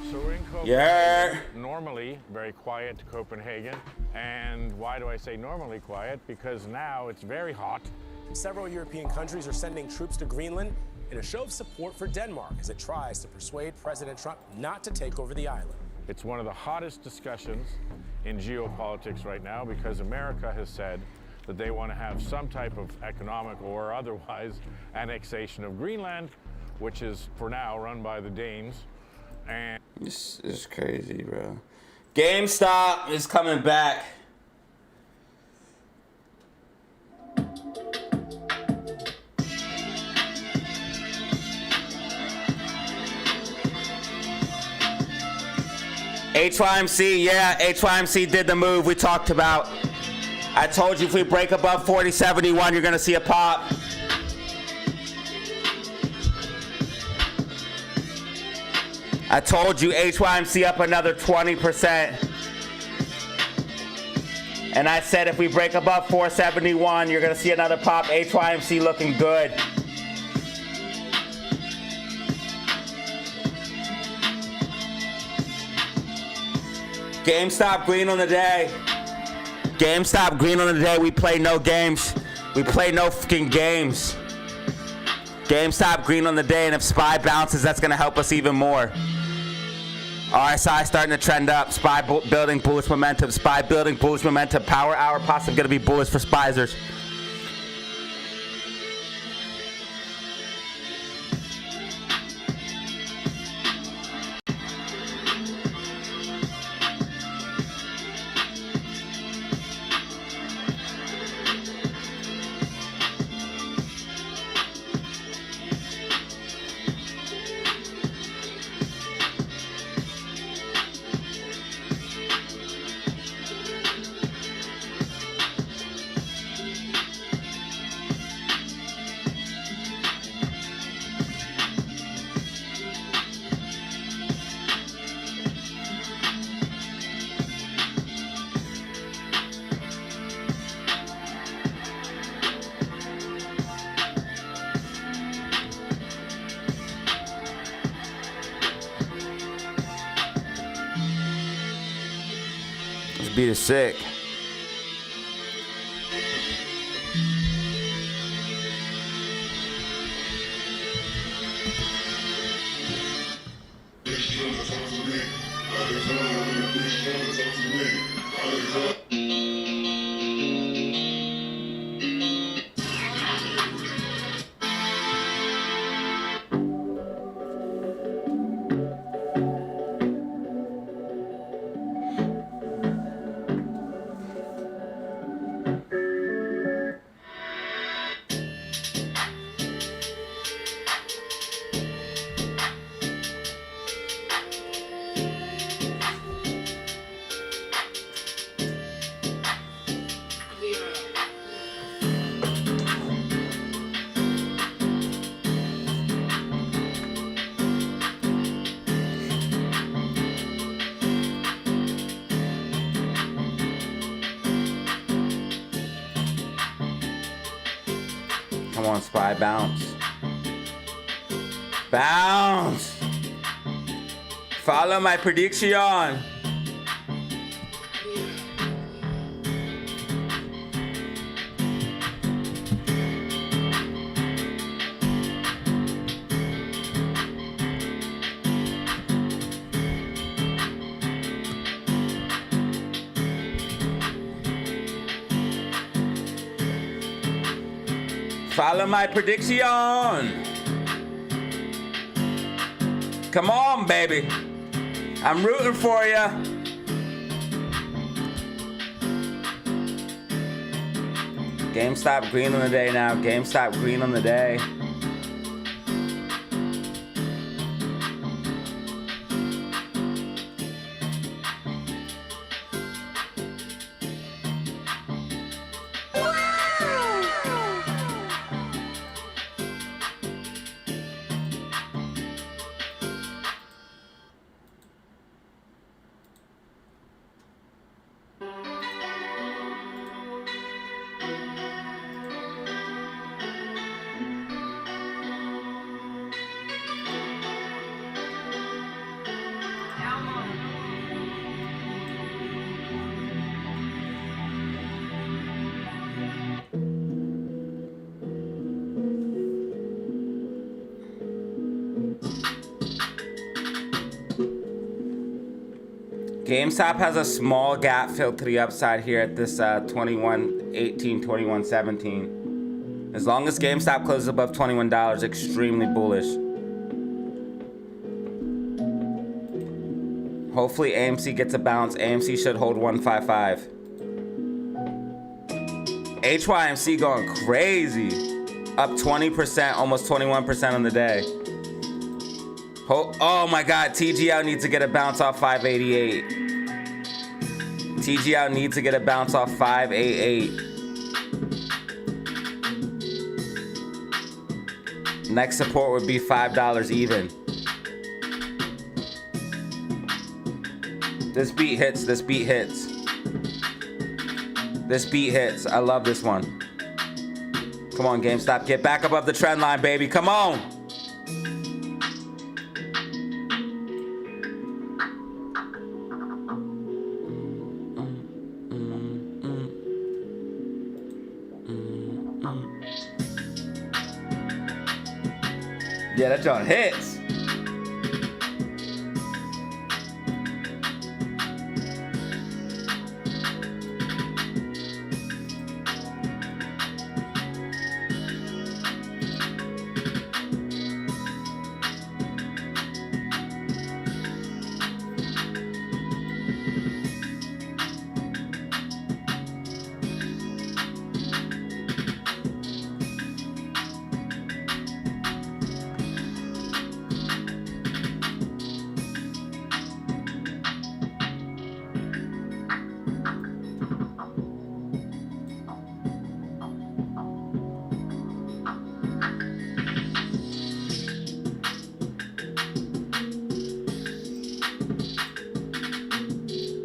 Speaker 5: So we're in
Speaker 1: Yeah.
Speaker 12: Normally very quiet Copenhagen. And why do I say normally quiet? Because now it's very hot.
Speaker 16: Several European countries are sending troops to Greenland in a show of support for Denmark as it tries to persuade President Trump not to take over the island.
Speaker 12: It's one of the hottest discussions in geopolitics right now because America has said that they want to have some type of economic or otherwise annexation of Greenland, which is for now run by the Danes. And
Speaker 1: this is crazy, bro. GameStop is coming back. HYMC, yeah, HYMC did the move we talked about. I told you if we break above 40.71, you're gonna see a pop. I told you HYMC up another 20%. And I said if we break above 471, you're gonna see another pop. HYMC looking good. GameStop green on the day. GameStop green on the day. We play no games. We play no fucking games. GameStop green on the day, and if SPY bounces, that's gonna help us even more. RSI starting to trend up. SPY building bullish momentum. SPY building bullish momentum. Power hour possibly gonna be bullish for SPYzers. This beat is sick. Come on, SPY, bounce. Bounce! Follow my prediction. Follow my prediction. Come on, baby. I'm rooting for you. GameStop green on the day now. GameStop green on the day. GameStop has a small gap filled to the upside here at this 21.18, 21.17. As long as GameStop closes above $21, extremely bullish. Hopefully AMC gets a bounce. AMC should hold 155. HYMC going crazy. Up 20%, almost 21% on the day. Oh my God, TGL needs to get a bounce off 588. TGL needs to get a bounce off 588. Next support would be $5 even. This beat hits, this beat hits. This beat hits. I love this one. Come on, GameStop, get back above the trend line, baby. Come on. Yeah, that joint hits.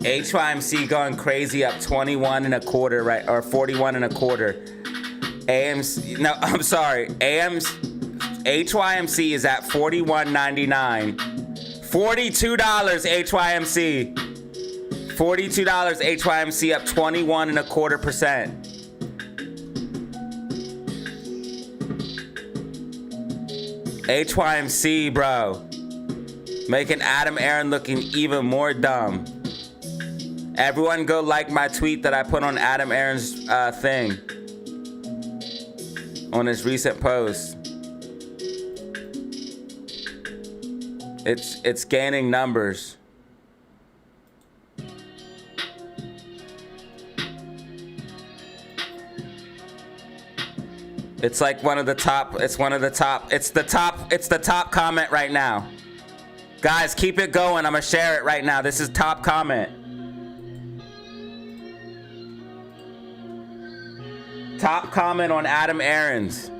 Speaker 1: HYMC going crazy, up 21 and a quarter, right? Or 41 and a quarter. AMC, no, I'm sorry. HYMC is at $41.99. $42 HYMC. $42 HYMC, up 21 and a quarter percent. HYMC, bro. Making Adam Aaron looking even more dumb. Everyone go like my tweet that I put on Adam Aaron's thing. On his recent post. It's gaining numbers. It's like one of the top, it's the top comment right now. Guys, keep it going. I'm gonna share it right now. This is top comment. Top comment on Adam Aaron's.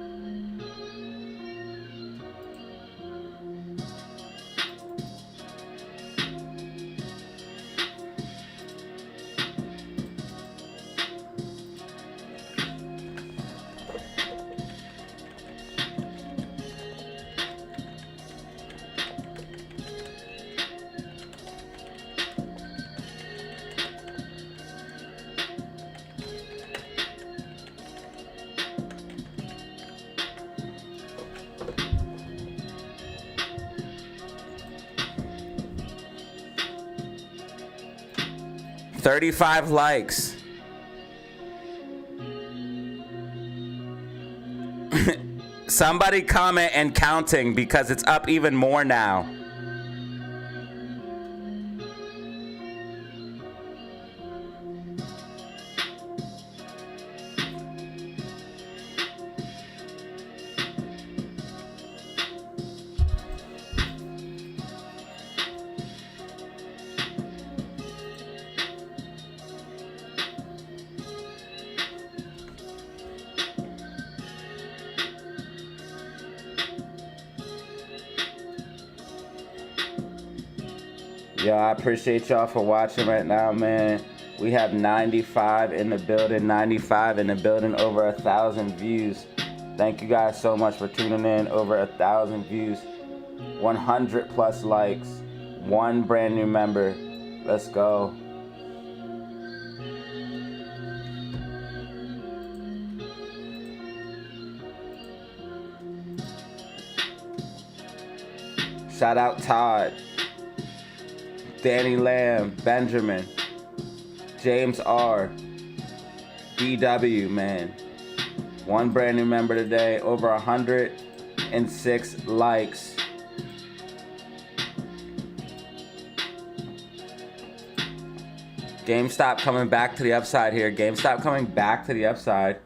Speaker 1: $35 likes. Somebody comment and counting because it's up even more now. Yo, I appreciate y'all for watching right now, man. We have 95 in the building, 95 in the building, over 1,000 views. Thank you guys so much for tuning in. Over 1,000 views, 100 plus likes, 1 brand new member. Let's go. Shout out Todd. Danny Lamb, Benjamin, James R, BW, man. One brand new member today, over 106 likes. GameStop coming back to the upside here. GameStop coming back to the upside.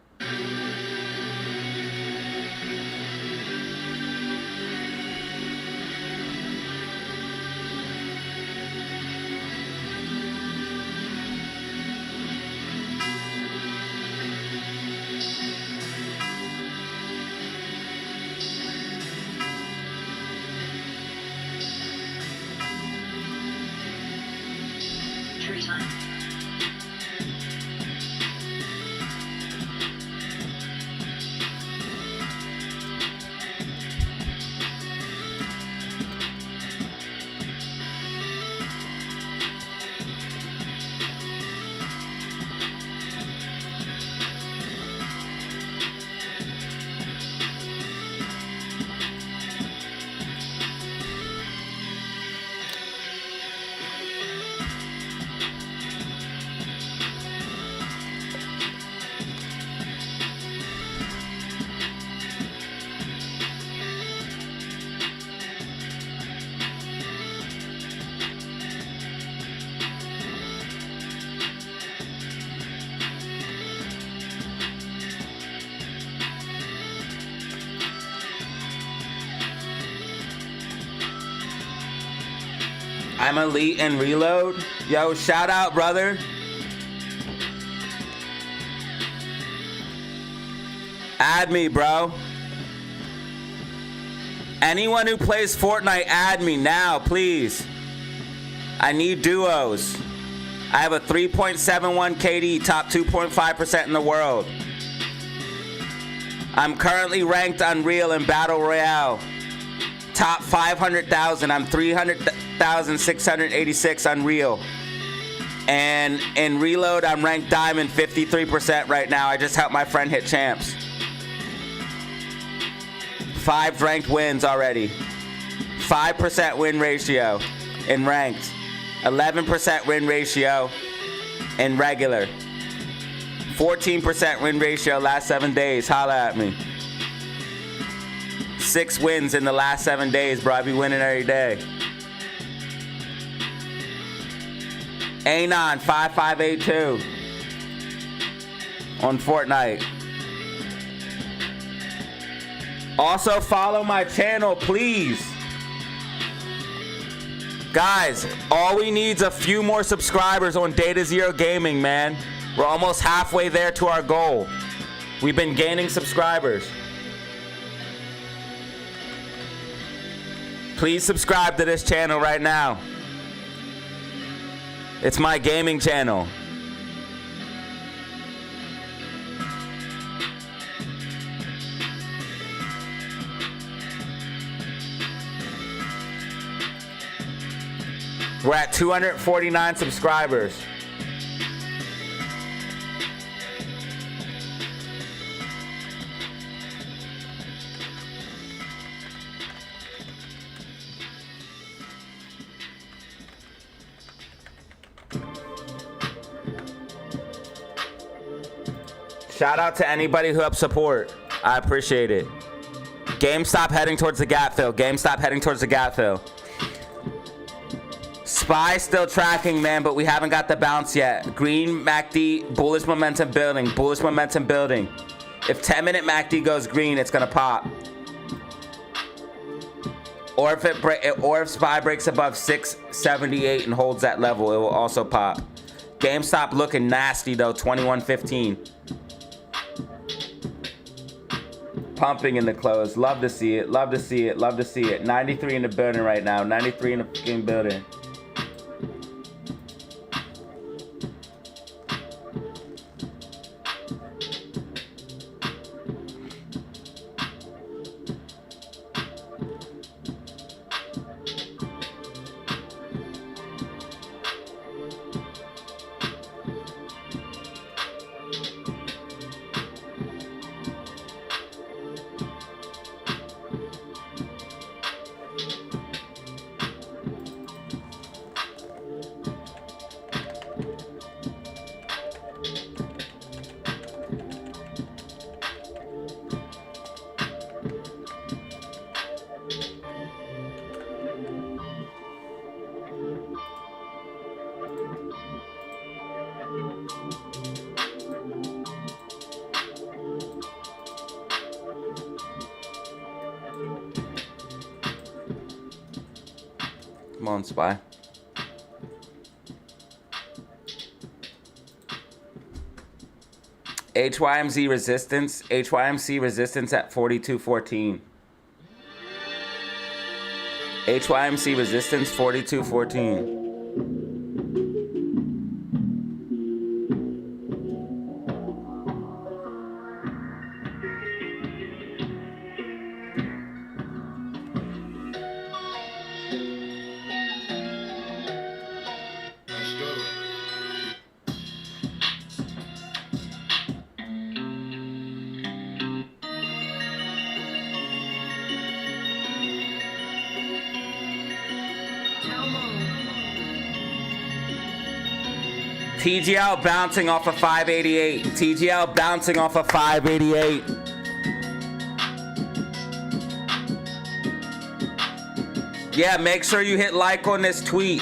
Speaker 1: I'm elite and reload. Yo, shout out, brother. Add me, bro. Anyone who plays Fortnite, add me now, please. I need duos. I have a 3.71 KD, top 2.5% in the world. I'm currently ranked Unreal in Battle Royale. Top 500,000. I'm 300,686 Unreal. And in Reload, I'm ranked Diamond 53% right now. I just helped my friend hit champs. 5 ranked wins already. 5% win ratio in ranked. 11% win ratio in regular. 14% win ratio last 7 days. Holla at me. 6 wins in the last 7 days, bro. I be winning every day. Anon 5582 on Fortnite. Also follow my channel, please. Guys, all we need is a few more subscribers on DataZero Gaming, man. We're almost halfway there to our goal. We've been gaining subscribers. Please subscribe to this channel right now. It's my gaming channel. We're at 249 subscribers. Shout out to anybody who helped support. I appreciate it. GameStop heading towards the gap fill. GameStop heading towards the gap fill. SPY still tracking, man, but we haven't got the bounce yet. Green MACD, bullish momentum building. Bullish momentum building. If 10-minute MACD goes green, it's gonna pop. Or if SPY breaks above 678 and holds that level, it will also pop. GameStop looking nasty though, 21.15. Pumping in the close. Love to see it. Love to see it. Love to see it. 93 in the building right now. 93 in the fucking building. Come on, Spy. HYMC resistance. HYMC resistance at 42.14. HYMC resistance 42.14. TGL bouncing off of 588. TGL bouncing off of 588. Yeah, make sure you hit like on this tweet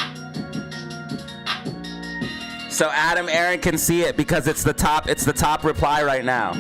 Speaker 1: so Adam Aaron can see it, because it's the top reply right now.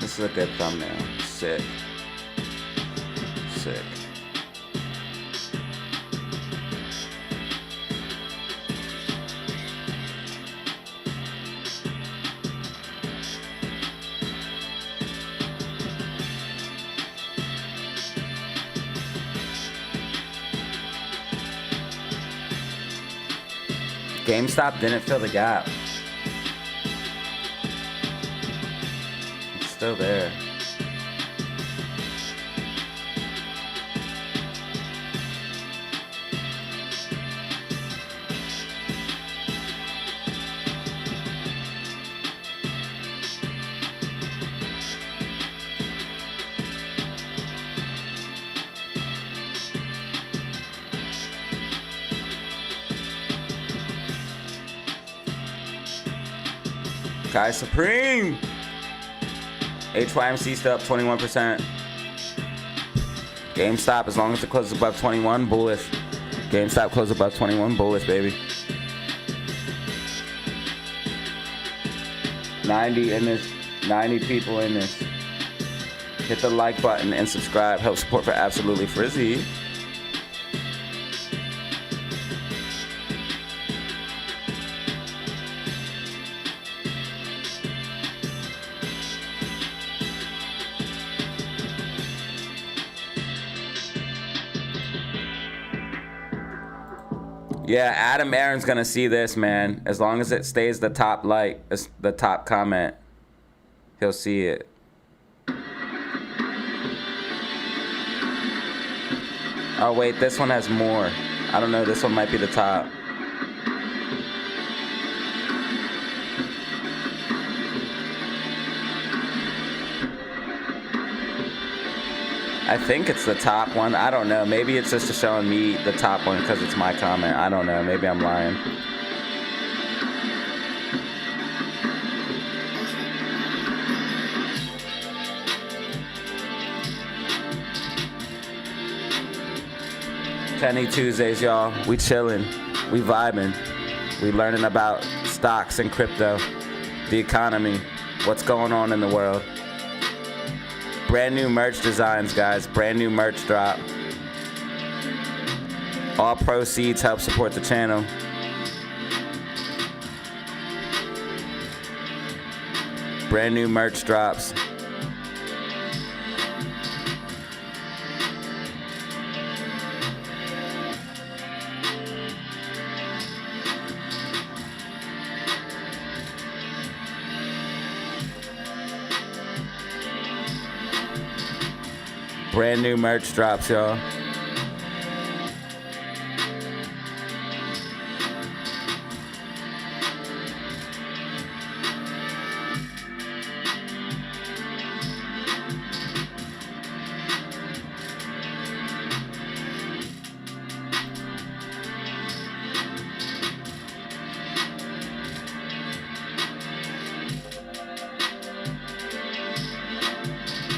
Speaker 1: This is a good thumbnail. Sick. Sick. GameStop didn't fill the gap. It's still there. Kai Supreme. HYMC still up 21%. GameStop, as long as it closes above 21, bullish. GameStop closes above 21, bullish, baby. 90 in this, 90 people in this. Hit the like button and subscribe. Help support for Absolutely Frizzy. Yeah, Adam Aaron's gonna see this, man. As long as it stays the top like, the top comment, he'll see it. Oh wait, this one has more. I don't know, this one might be the top. I think it's the top one. I don't know. Maybe it's just showing me the top one because it's my comment. I don't know. Maybe I'm lying. Kenny Tuesdays, y'all. We chilling. We vibing. We learning about stocks and crypto, the economy, what's going on in the world. Brand new merch designs, guys. Brand new merch drop. All proceeds help support the channel. Brand new merch drops. Brand new merch drops, y'all.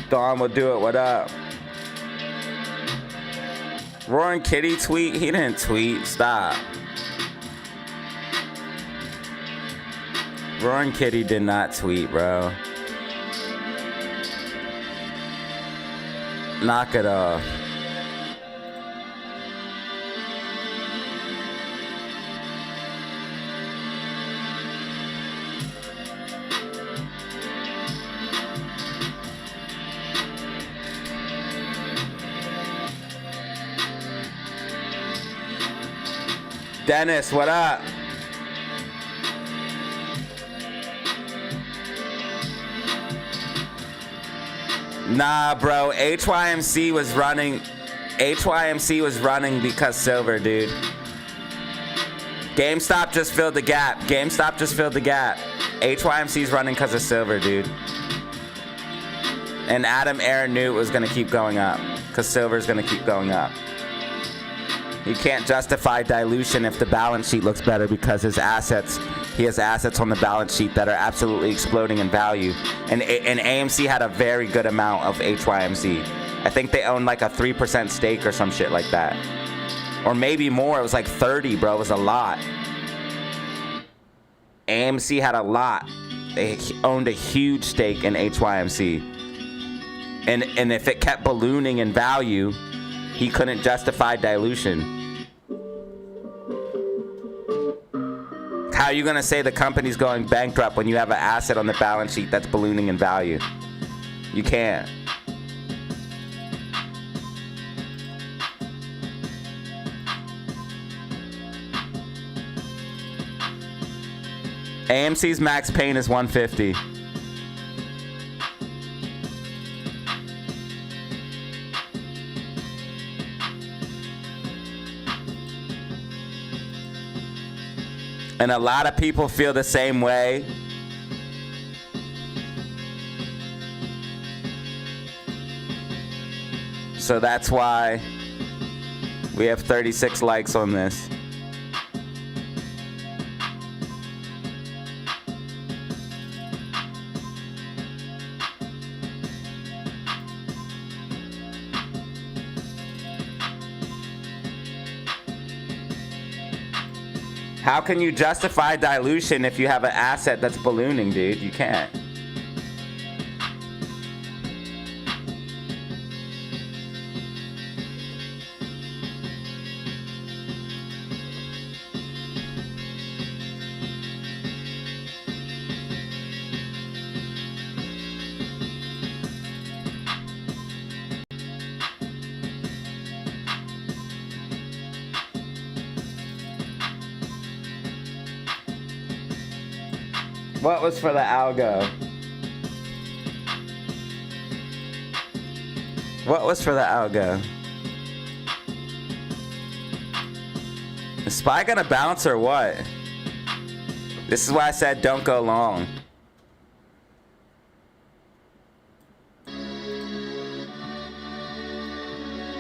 Speaker 1: Dawn will do it. What up? Roaring Kitty tweet? He didn't tweet. Stop. Roaring Kitty did not tweet, bro. Knock it off. Dennis, what up? Nah, bro. HYMC was running. HYMC was running because silver, dude. GameStop just filled the gap. GameStop just filled the gap. HYMC's running because of silver, dude. And Adam Aaron knew it was going to keep going up because silver's going to keep going up. He can't justify dilution if the balance sheet looks better because he has assets on the balance sheet that are absolutely exploding in value. And AMC had a very good amount of HYMC. I think they owned like a 3% stake or some shit like that. Or maybe more. It was like 30, bro. It was a lot. AMC had a lot. They owned a huge stake in HYMC. And if it kept ballooning in value, he couldn't justify dilution. How are you going to say the company's going bankrupt when you have an asset on the balance sheet that's ballooning in value? You can't. AMC's max pain is 150. And a lot of people feel the same way. So that's why we have 36 likes on this. How can you justify dilution if you have an asset that's ballooning, dude? You can't. What was for the algo? What was for the algo? Is SPY gonna bounce or what? This is why I said don't go long.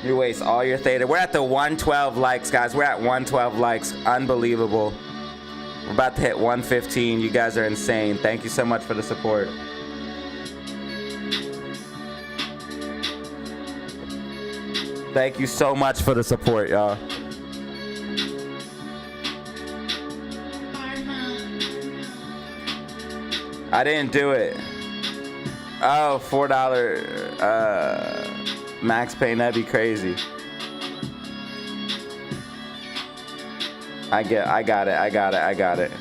Speaker 1: You waste all your theta. We're at the 112 likes, guys. We're at 112 likes. Unbelievable. We're about to hit 115. You guys are insane. Thank you so much for the support. Thank you so much for the support, y'all. I didn't do it. Oh, $4 max pay, that'd be crazy. I got it.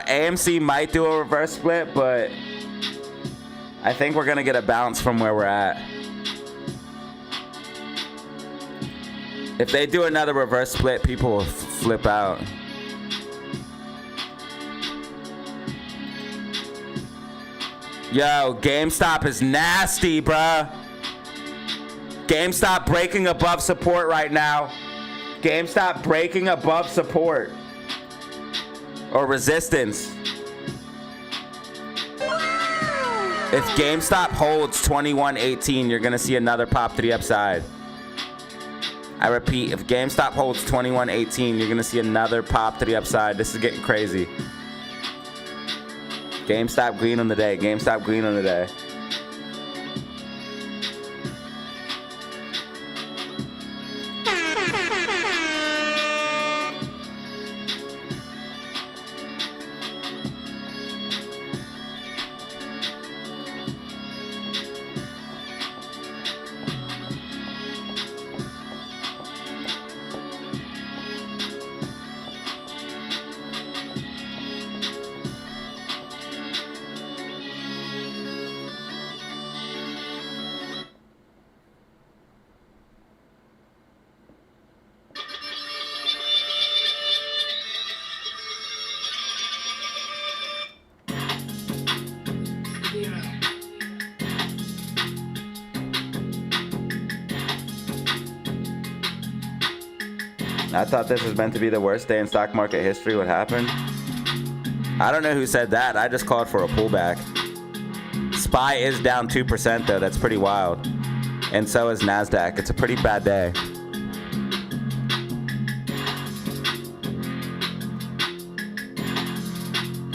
Speaker 1: AMC might do a reverse split, but I think we're gonna get a bounce from where we're at. If they do another reverse split, people will flip out. Yo, GameStop is nasty, bruh. GameStop breaking above support right now. GameStop breaking above support. Or resistance. If GameStop holds 21.18, you're gonna see another pop to the upside. I repeat, if GameStop holds 21.18, you're gonna see another pop to the upside. This is getting crazy. GameStop green on the day. GameStop green on the day. I thought this was meant to be the worst day in stock market history. What happened? I don't know who said that. I just called for a pullback. SPY is down 2% though. That's pretty wild. And so is NASDAQ. It's a pretty bad day.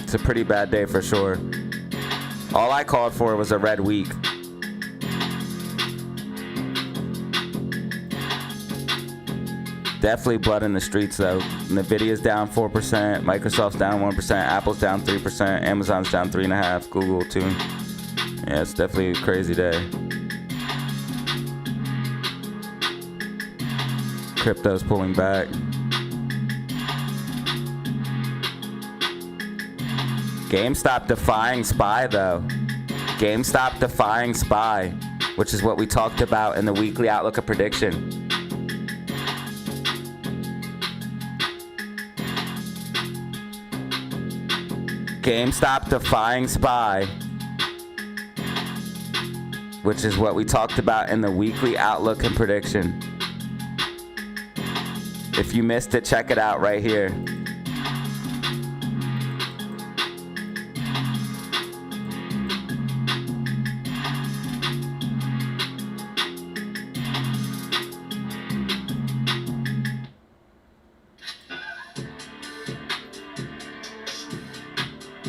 Speaker 1: It's a pretty bad day for sure. All I called for was a red week. Definitely blood in the streets though. Nvidia's down 4%, Microsoft's down 1%, Apple's down 3%, Amazon's down 3.5%, Google 2. Yeah, it's definitely a crazy day. Crypto's pulling back. GameStop defying SPY though. GameStop defying SPY, which is what we talked about in the weekly outlook of prediction. GameStop defying SPY, which is what we talked about in the weekly outlook and prediction. If you missed it, check it out right here.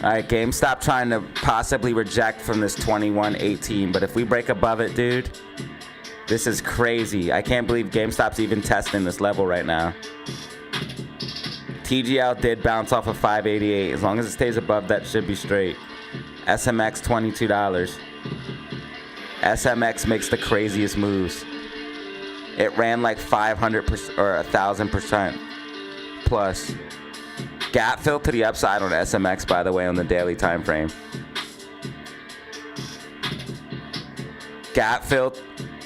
Speaker 1: All right, GameStop trying to possibly reject from this 21.18, but if we break above it, dude, this is crazy. I can't believe GameStop's even testing this level right now. TGL did bounce off of 588. As long as it stays above that, should be straight. SMX, $22. SMX makes the craziest moves. It ran like 500% or 1,000% plus. Gap fill to the upside on SMX, by the way, on the daily time frame. Gap fill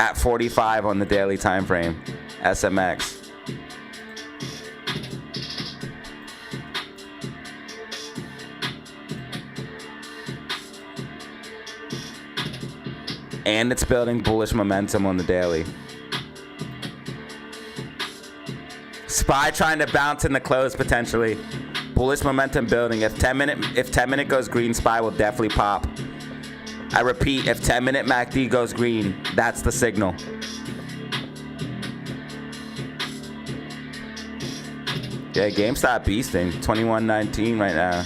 Speaker 1: at 45 on the daily time frame. SMX. And it's building bullish momentum on the daily. SPY trying to bounce in the close potentially. Bullish momentum building. If 10 minute goes green, SPY will definitely pop. I repeat, if 10-minute MACD goes green, that's the signal. Yeah, GameStop beasting. 21.19 right now.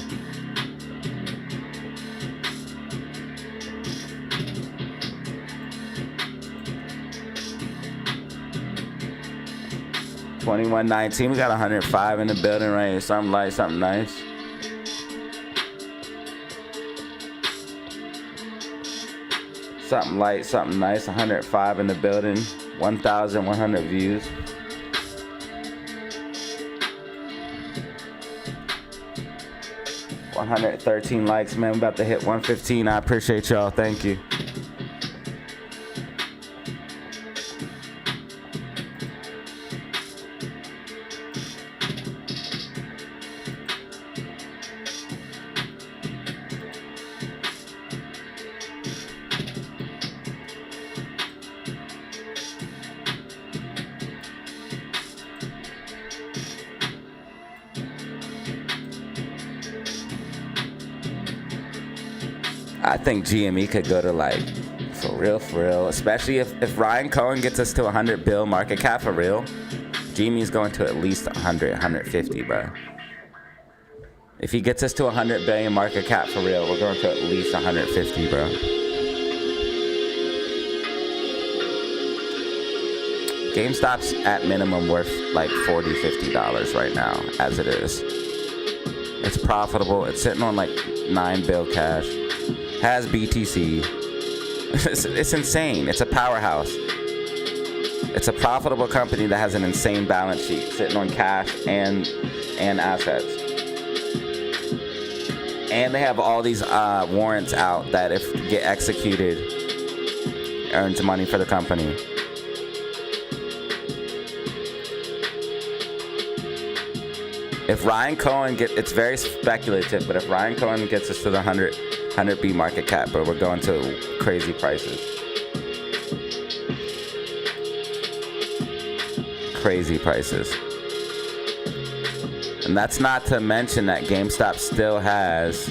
Speaker 1: $21.19. We got 105 in the building right here. Something light, something nice. Something light, something nice. 105 in the building. 1,100 views. $113 likes, man. We're about to hit 115. I appreciate y'all. Thank you. I think GME could go to like, for real. Especially if Ryan Cohen gets us to 100 bill market cap for real. GME's going to at least 100, 150, bro. If he gets us to 100 billion market cap for real, we're going to at least 150, bro. GameStop's at minimum worth like $40, $50 right now, as it is. It's profitable. It's sitting on like 9 bill cash. Has BTC. It's insane. It's a powerhouse. It's a profitable company that has an insane balance sheet, sitting on cash and assets. And they have all these warrants out that if get executed, earns money for the company. If Ryan Cohen it's very speculative, but if Ryan Cohen gets us to the 100 B market cap, but we're going to crazy prices. Crazy prices. And that's not to mention that GameStop still has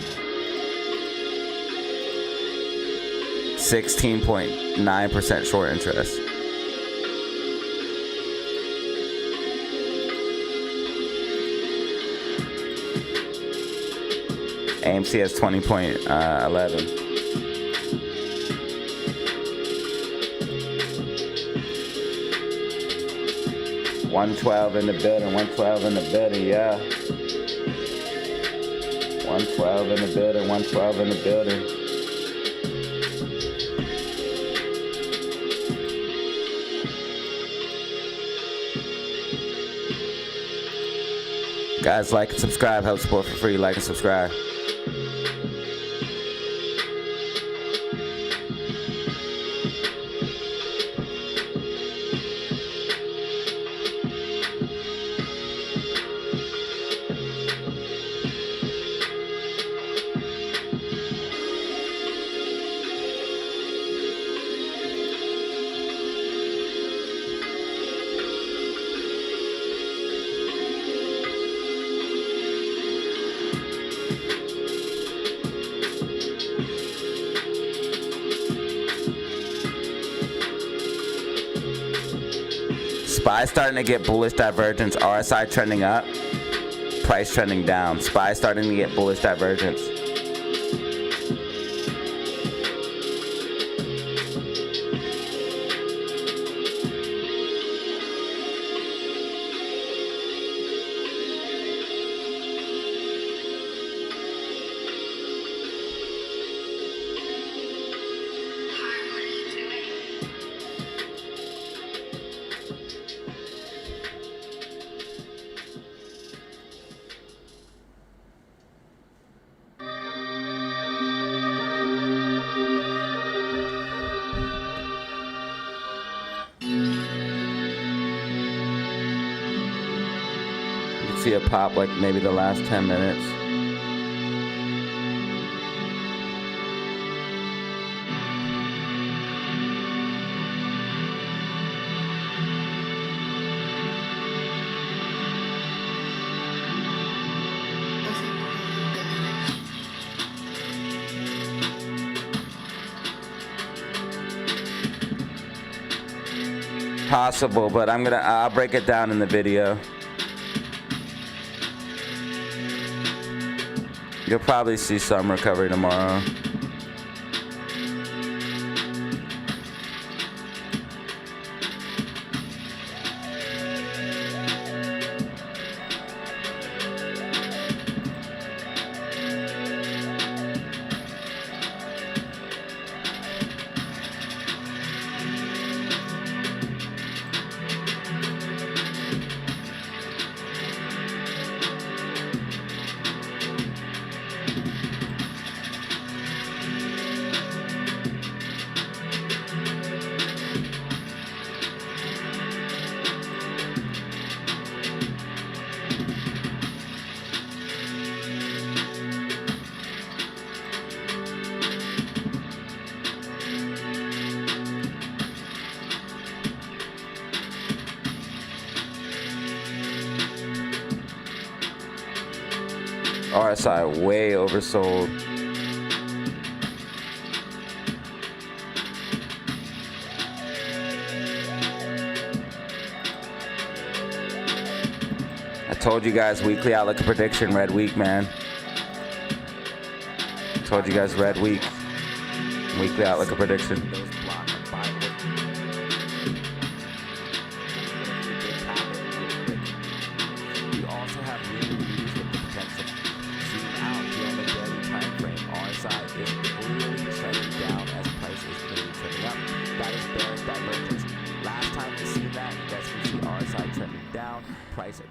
Speaker 1: 16.9% short interest. AMC has 20.11. $112 in the building, 112 in the building, yeah. 112 in the building, 112 in the building. Guys, like and subscribe, help support for free, like and subscribe. SPY starting to get bullish divergence. RSI trending up. Price trending down. SPY starting to get bullish divergence. see it pop like maybe the last 10 minutes. Possible, but I'll break it down in the video. You'll probably see some recovery tomorrow. RSI way oversold. I told you guys weekly outlook and prediction, red week, man. I told you guys red week. Weekly outlook and prediction.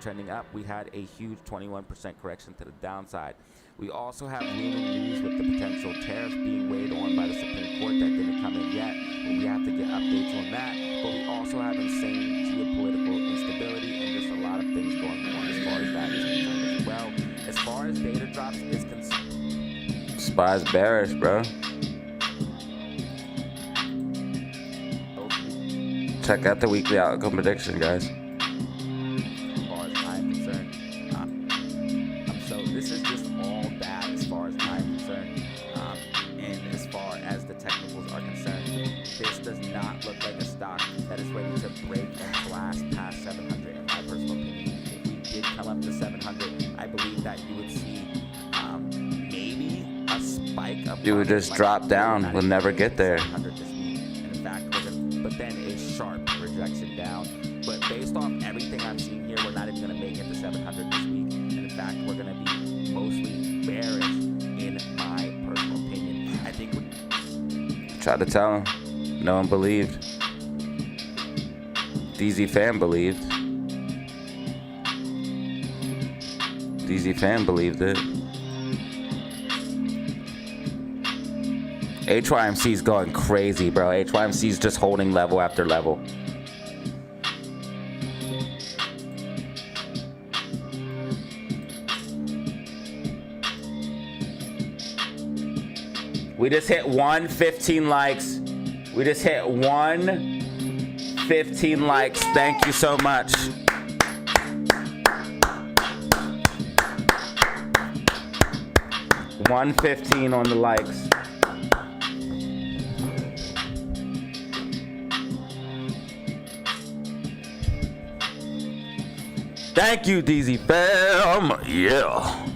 Speaker 1: Trending up, we had a huge 21% correction to the downside. We also have looming news with the potential tariffs being weighed on by the Supreme Court that didn't come in yet, but we have to get updates on that. But we also have insane geopolitical instability and just a lot of things going on as far as that is concerned as well. As far as data drops is concerned, SPY's bearish, bro. Check out the weekly outlook prediction, guys. You would just drop down. We'll never get there.
Speaker 14: In fact, but then a sharp rejection down. But based off everything I'm seeing here, we're not even going to make it to 700 this week. And in fact, we're going to be mostly bearish, in my personal opinion. I think we
Speaker 1: tried to tell him. No one believed. DZ fan believed. DZ fan believed it. HYMC's going crazy, bro. HYMC's just holding level after level. We just hit 115 likes. We just hit 115 likes. Thank you so much. $115 on the likes. Thank you, DZ fam. Yeah.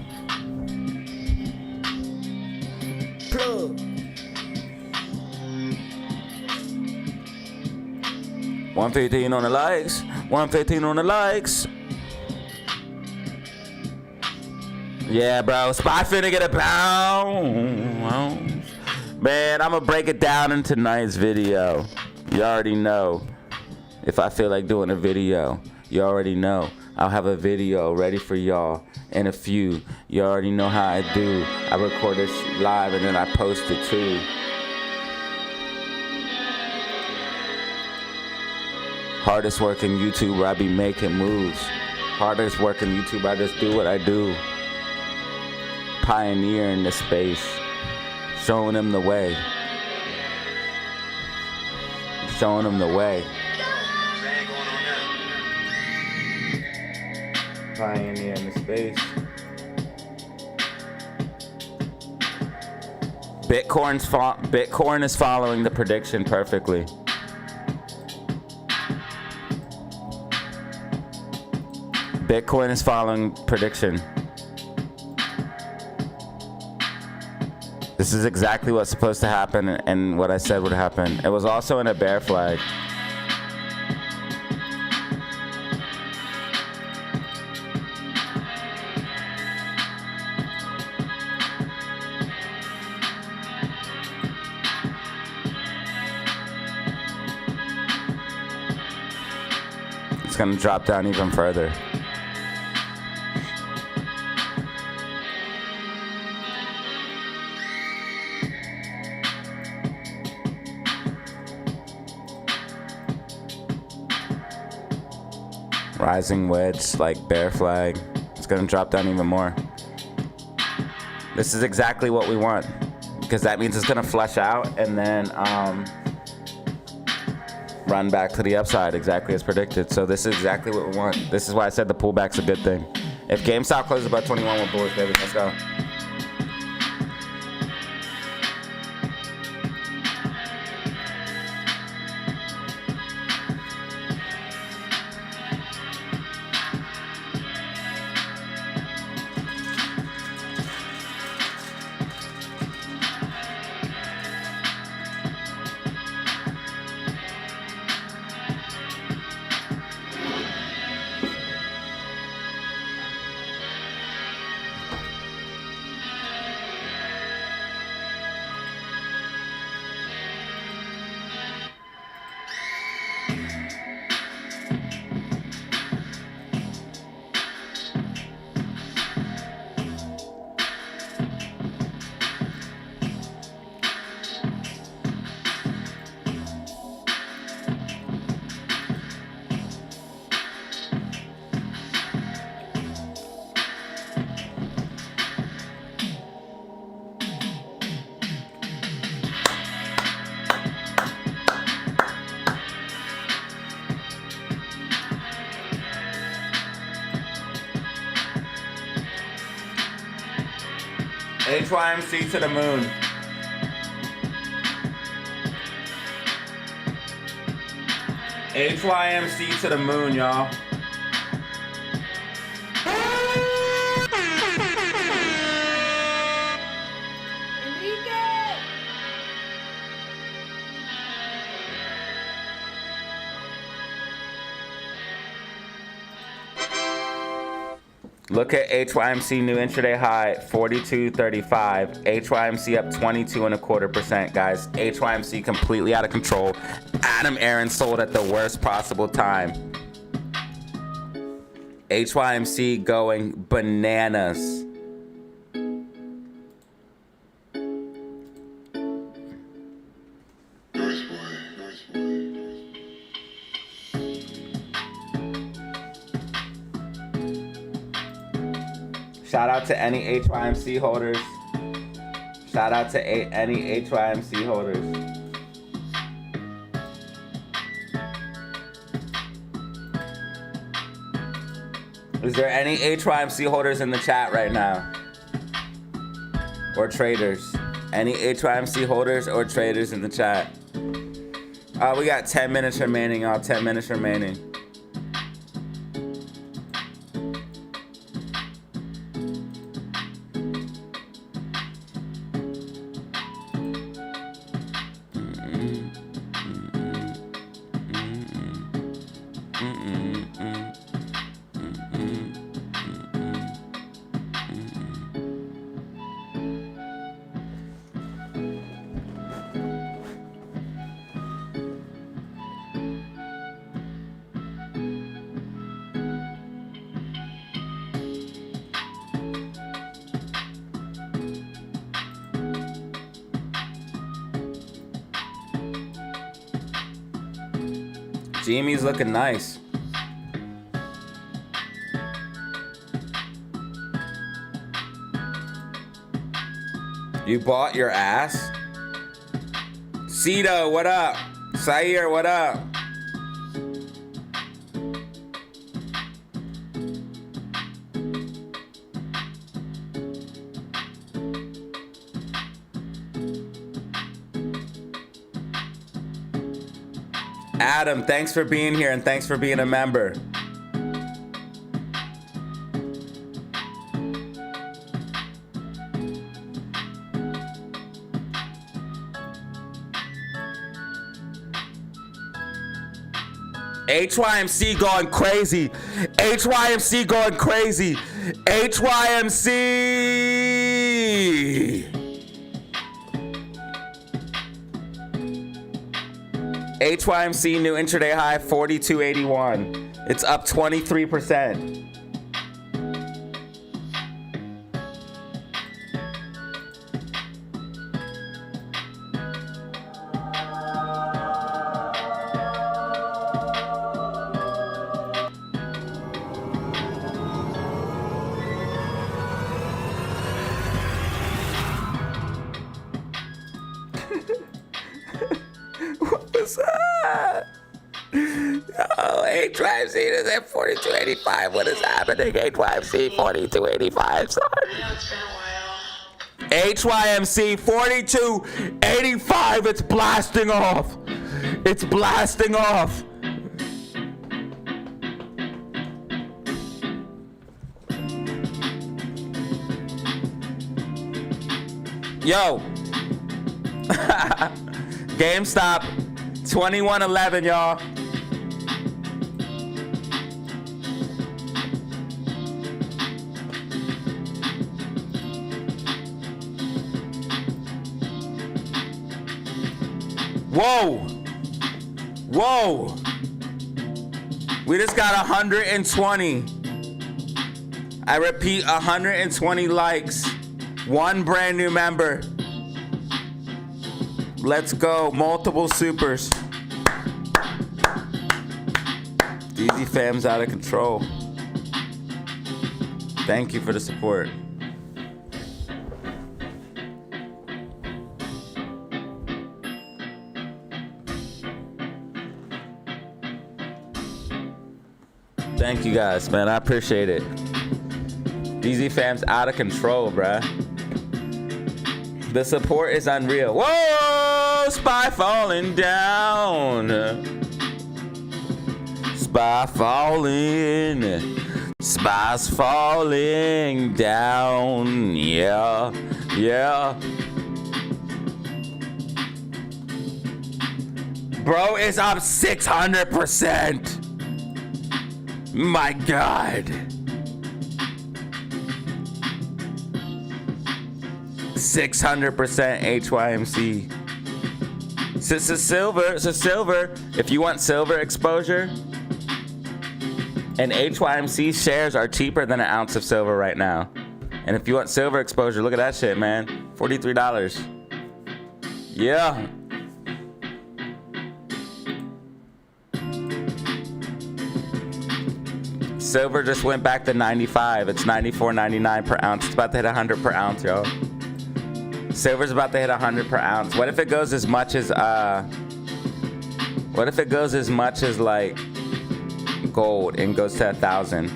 Speaker 21: Plug.
Speaker 1: 115 on the likes. 115 on the likes. Yeah, bro. Spy finna get a bounce. Man, I'm gonna break it down in tonight's video. You already know. If I feel like doing a video, you already know. I'll have a video ready for y'all in a few. You already know how I do. I record this live and then I post it too. Hardest working YouTuber, I be making moves. Hardest work in YouTube. I just do what I do. Pioneer in this space. Showing them the way. Showing them the way. Pioneer in the space. Bitcoin is following the prediction perfectly. Bitcoin is following prediction. This is exactly what's supposed to happen and what I said would happen. It was also in a bear flag. It's gonna drop down even further. Rising wedge, like bear flag. It's gonna drop down even more. This is exactly what we want, because that means it's gonna flush out and then run back to the upside exactly as predicted. So this is exactly what we want. This is why I said the pullback's a good thing. If GameStop closes above 21, we're bullish, baby. Let's go. HYMC to the moon. HYMC to the moon, y'all. Look at HYMC new intraday high, 42.35. HYMC up 22.25%, guys. HYMC completely out of control. Adam Aaron sold at the worst possible time. HYMC going bananas. Shout out to any HYMC holders. Shout out to any HYMC holders. Is there any HYMC holders in the chat right now? Or traders? Any HYMC holders or traders in the chat? We got 10 minutes remaining, y'all. 10 minutes remaining. Jamie's looking nice. You bought your ass? Cito, what up? Sair, what up? Adam, thanks for being here and thanks for being a member. HYMC going crazy. HYMC going crazy. HYMC. HYMC new intraday high 4281. It's up 23%. HYMC is at 4285. What is happening? HYMC 4285, son. HYMC 4285. It's blasting off. It's blasting off. Yo. GameStop 2111, y'all. Whoa! Whoa! We just got 120. I repeat, 120 likes. One brand new member. Let's go. Multiple supers. DZ fam's out of control. Thank you for the support. Thank you guys, man. I appreciate it. DZ fam's out of control, bruh. The support is unreal. Whoa! Spy falling down. Spy falling. Spy's falling down. Yeah. Yeah. Bro, it's up 600%. My God. 600% HYMC. Silver. If you want silver exposure, and HYMC shares are cheaper than an ounce of silver right now. And if you want silver exposure, look at that shit, man. $43. Yeah. Silver just went back to 95. It's $94.99 per ounce. It's about to hit 100 per ounce, y'all. Silver's about to hit 100 per ounce. What if it goes as much as like gold and goes to 1,000?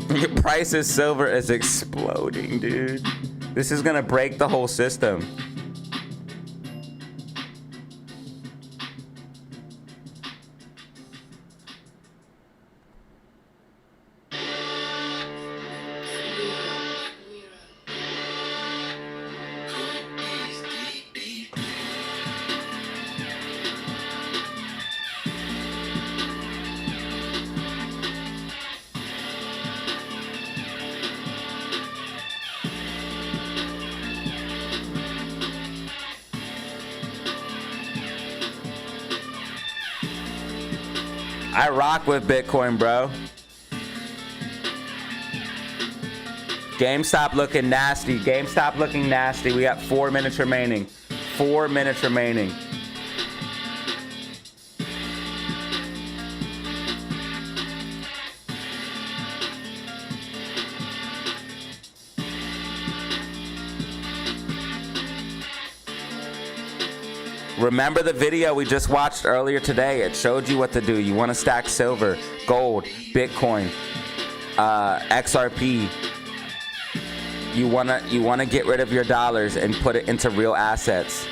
Speaker 1: Your price of silver is exploding, dude. This is gonna break the whole system. I rock with Bitcoin, bro. GameStop looking nasty. GameStop looking nasty. We got 4 minutes remaining. 4 minutes remaining. Remember the video we just watched earlier today? It showed you what to do. You want to stack silver, gold, Bitcoin, XRP. You wanna get rid of your dollars and put it into real assets.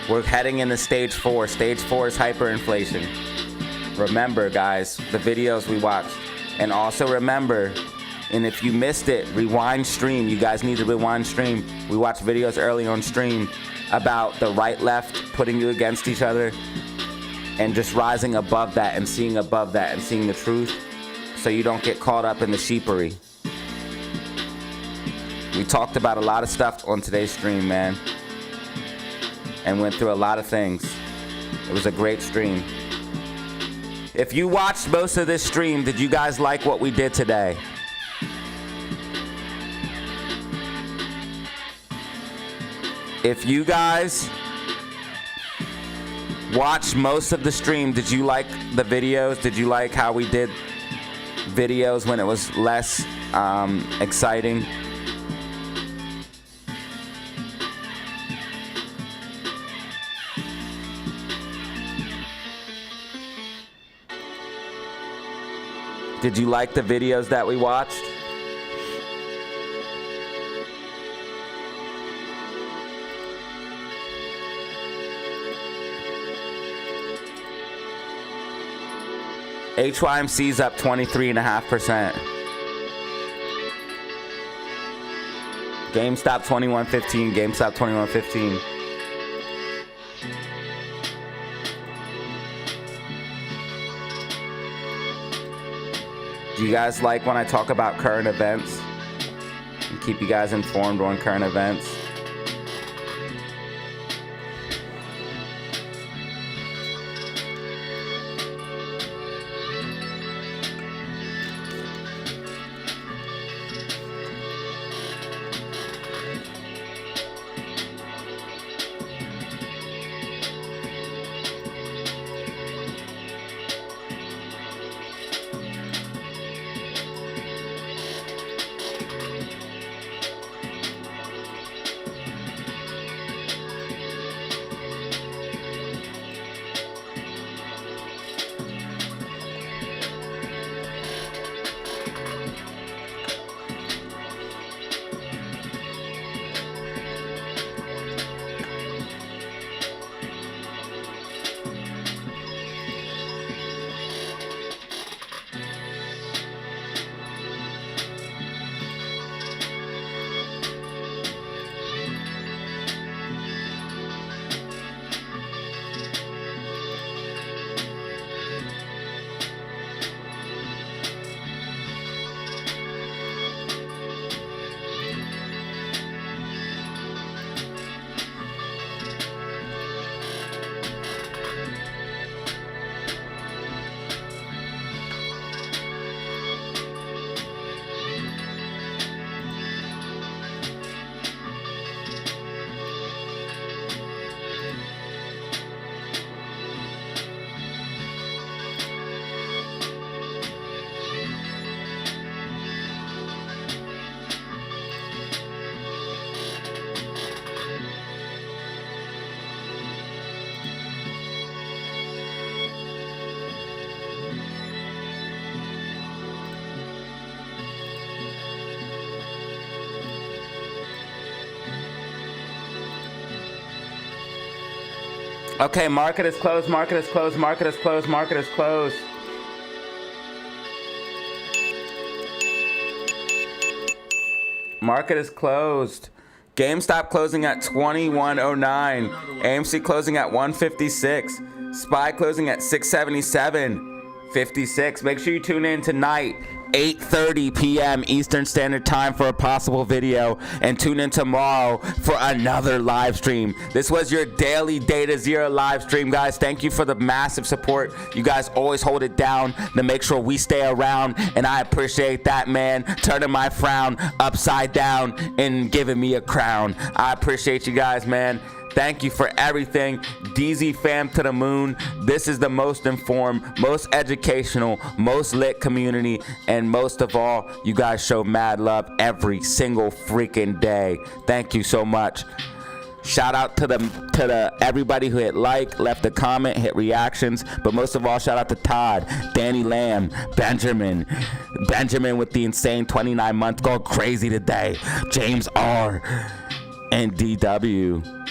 Speaker 1: We're heading into stage 4. Stage 4 is hyperinflation. Remember, guys, the videos we watched. And also remember, and if you missed it, rewind stream. You guys need to rewind stream. We watched videos early on stream about the right-left putting you against each other and just rising above that and seeing above that and seeing the truth so you don't get caught up in the sheepery. We talked about a lot of stuff on today's stream, man, and went through a lot of things. It was a great stream. If you watched most of this stream, did you guys like what we did today? If you guys watched most of the stream, did you like the videos? Did you like how we did videos when it was less exciting? Did you like the videos that we watched? HYMC's up 23.5%. GameStop 21.15. GameStop 21.15. Do you guys like when I talk about current events and keep you guys informed on current events? Okay, market is closed, market is closed, market is closed, market is closed. Market is closed. GameStop closing at 2109. AMC closing at 156. SPY closing at 677.56. Make sure you tune in tonight, 8:30 p.m. Eastern Standard Time for a possible video, and tune in tomorrow for another live stream. This was your daily DataZero live stream, guys. Thank you for the massive support. You guys always hold it down to make sure we stay around, and I appreciate that, man. Turning my frown upside down and giving me a crown. I appreciate you guys, man. Thank you for everything. DZ fam to the moon. This is the most informed, most educational, most lit community. And most of all, you guys show mad love every single freaking day. Thank you so much. Shout out to the everybody who hit like, left a comment, hit reactions, but most of all, shout out to Todd, Danny Lamb, Benjamin with the insane 29 month, go crazy today, James R, and DW.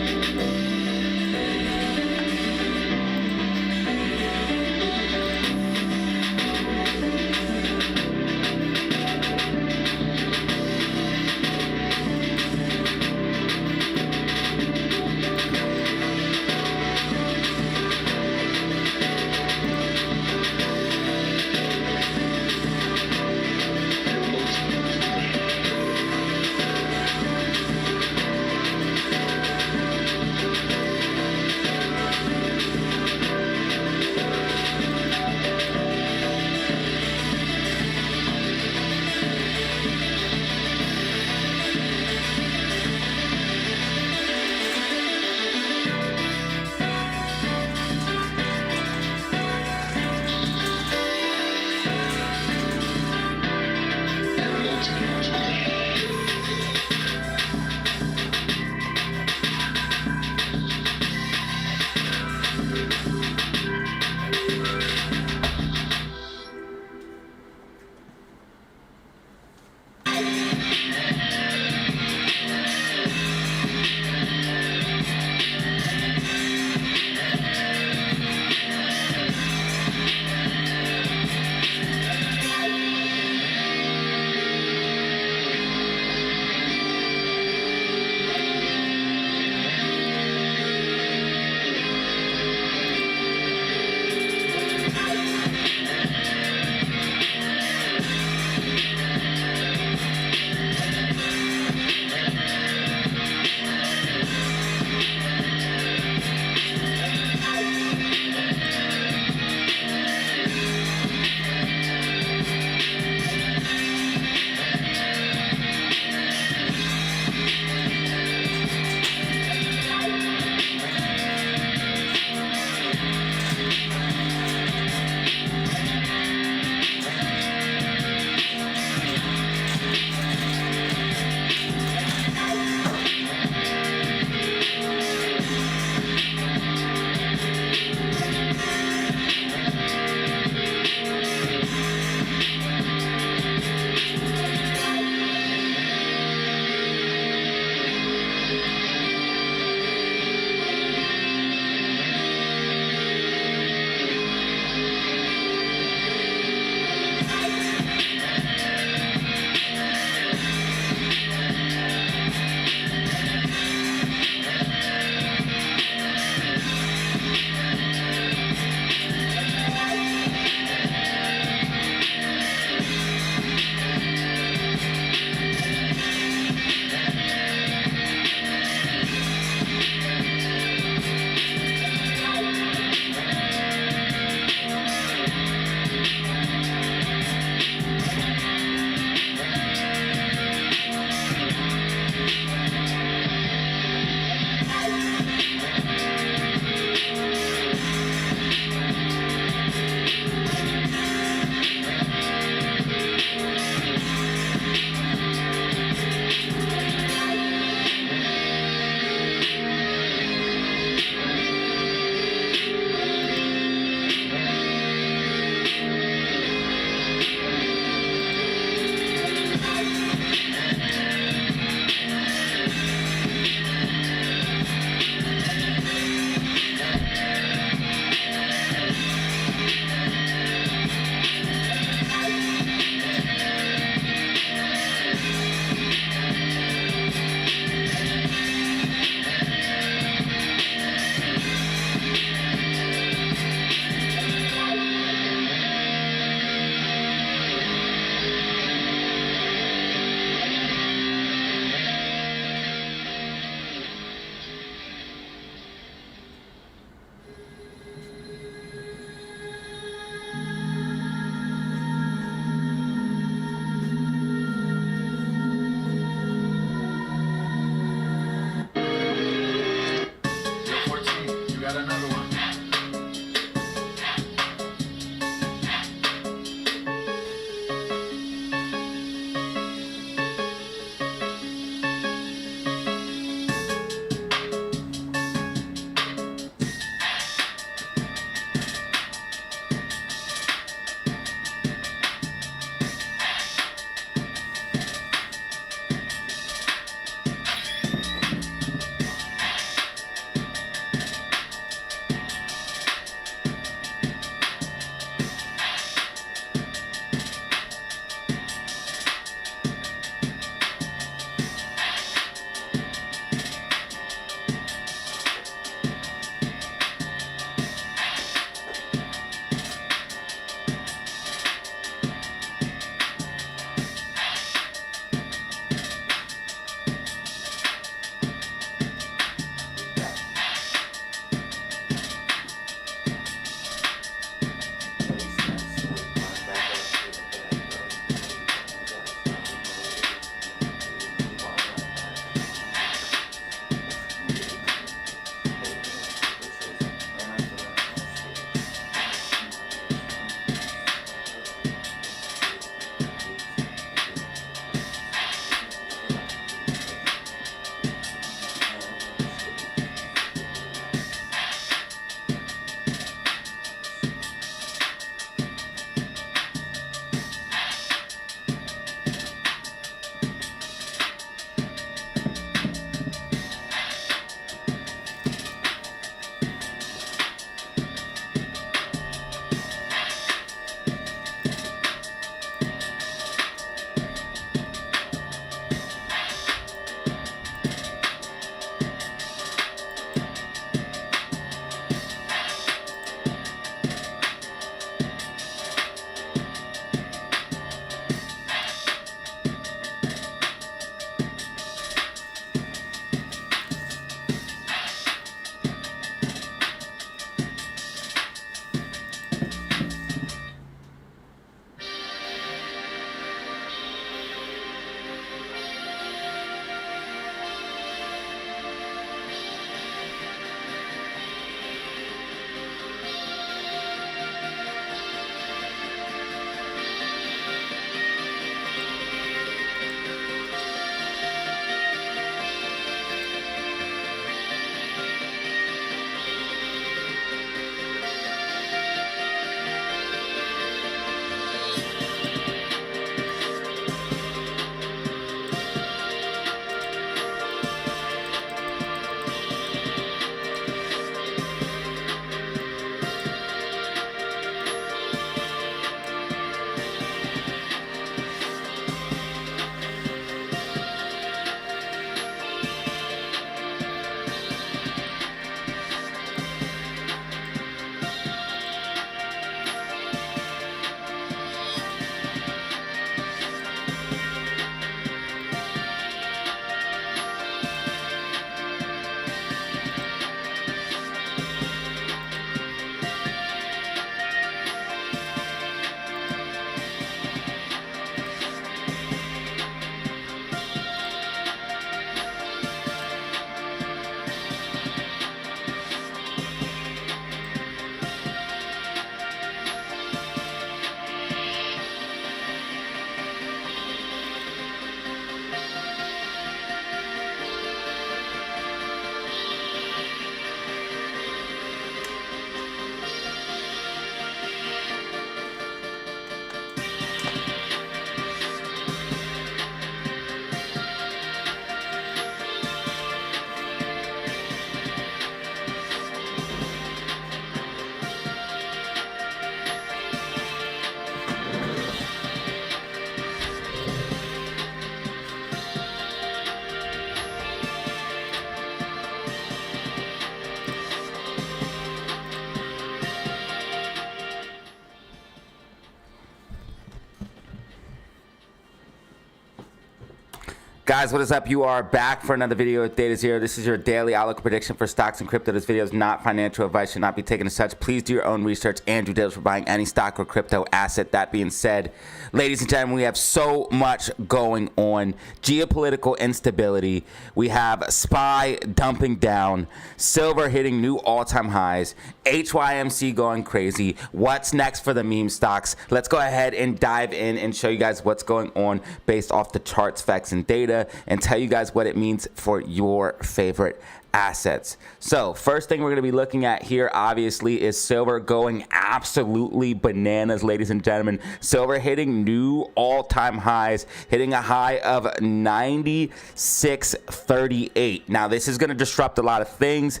Speaker 1: Guys, what is up? You are back for another video with DataZero. This is your daily outlook prediction for stocks and crypto. This video is not financial advice, should not be taken as such. Please do your own research and due diligence for buying any stock or crypto asset. That being said, ladies and gentlemen, we have so much going on. Geopolitical instability. We have SPY dumping down, silver hitting new all-time highs, HYMC going crazy. What's next for the meme stocks? Let's go ahead and dive in and show you guys what's going on based off the charts, facts, and data, and tell you guys what it means for your favorite assets. So first thing we're going to be looking at here obviously is silver going absolutely bananas, ladies and gentlemen. Silver hitting new all-time highs, hitting a high of 96.38. Now this is going to disrupt a lot of things.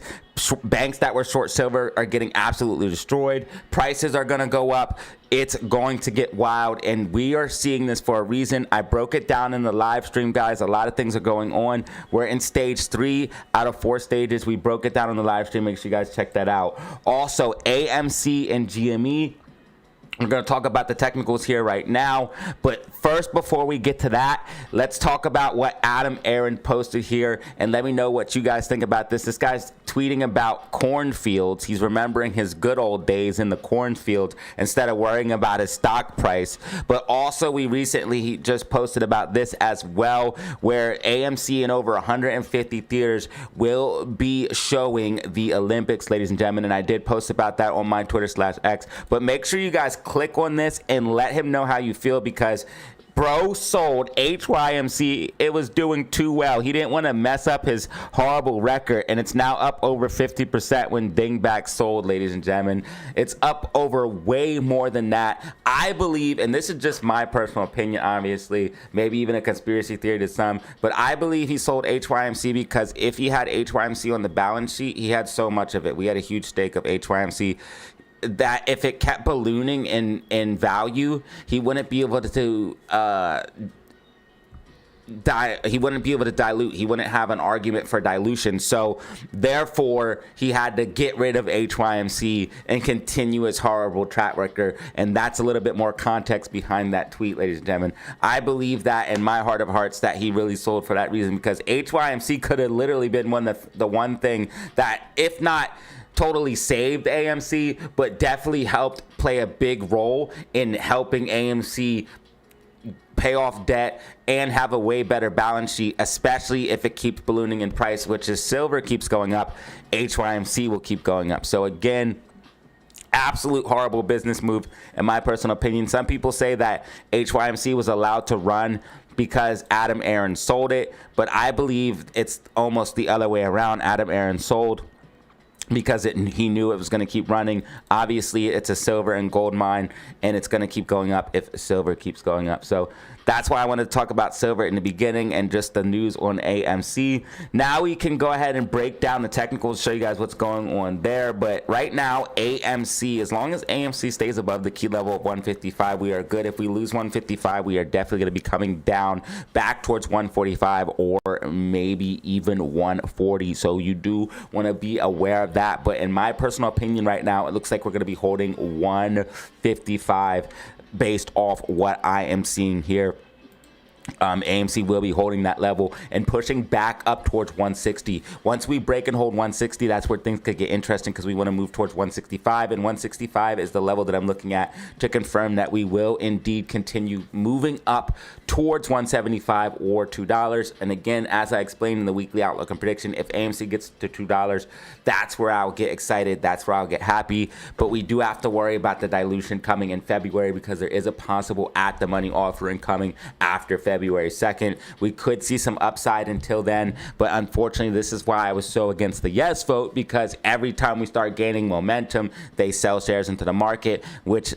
Speaker 1: Banks that were short silver are getting absolutely destroyed. Prices are going to go up. It's going to get wild, and we are seeing this for a reason. I broke it down in the live stream, guys. A lot of things are going on. We're in stage 3 out of 4 stages. We broke it down on the live stream. Make sure you guys check that out. Also, AMC and GME. We're going to talk about the technicals here right now, but first, before we get to that, let's talk about what Adam Aaron posted here, and let me know what you guys think about this. This guy's tweeting about cornfields. He's remembering his good old days in the cornfield instead of worrying about his stock price. But also, we recently just posted about this as well, where AMC in over 150 theaters will be showing the Olympics, ladies and gentlemen, and I did post about that on my Twitter/X. But make sure you guys click on this and let him know how you feel, because bro sold HYMC. It was doing too well. He didn't want to mess up his horrible record, and it's now up over 50% when Dingback sold, ladies and gentlemen. It's up over way more than that. I believe, and this is just my personal opinion, obviously, maybe even a conspiracy theory to some, but I believe he sold HYMC because if he had HYMC on the balance sheet, he had so much of it. We had a huge stake of HYMC that if it kept ballooning in value, he wouldn't be able to he wouldn't be able to dilute. He wouldn't have an argument for dilution. So therefore, he had to get rid of HYMC and continue his horrible track record. And that's a little bit more context behind that tweet, ladies and gentlemen. I believe that in my heart of hearts that he really sold for that reason, because HYMC could have literally been the one thing that, if not totally saved AMC, but definitely helped play a big role in helping AMC pay off debt and have a way better balance sheet, especially if it keeps ballooning in price, which is silver keeps going up, HYMC will keep going up. So again, absolute horrible business move in my personal opinion. Some people say that HYMC was allowed to run because Adam Aaron sold it, but I believe it's almost the other way around. Adam Aaron sold because he knew it was going to keep running. Obviously, it's a silver and gold mine, and it's going to keep going up if silver keeps going up. So that's why I wanted to talk about silver in the beginning and just the news on AMC. Now we can go ahead and break down the technicals, show you guys what's going on there. But right now, AMC, as long as AMC stays above the key level of 155, we are good. If we lose 155, we are definitely going to be coming down back towards 145 or maybe even 140. So you do want to be aware of that. But in my personal opinion right now, it looks like we're going to be holding 155 based off what I am seeing here. AMC will be holding that level and pushing back up towards 160. Once we break and hold 160, that's where things could get interesting, because we want to move towards 165, and 165 is the level that I'm looking at to confirm that we will indeed continue moving up towards 175 or $2. And again, as I explained in the weekly outlook and prediction, if AMC gets to $2, that's where I'll get excited. That's where I'll get happy. But we do have to worry about the dilution coming in February, because there is a possible at-the-money offering coming after February 2nd. We could see some upside until then, but unfortunately, this is why I was so against the yes vote, because every time we start gaining momentum, they sell shares into the market, which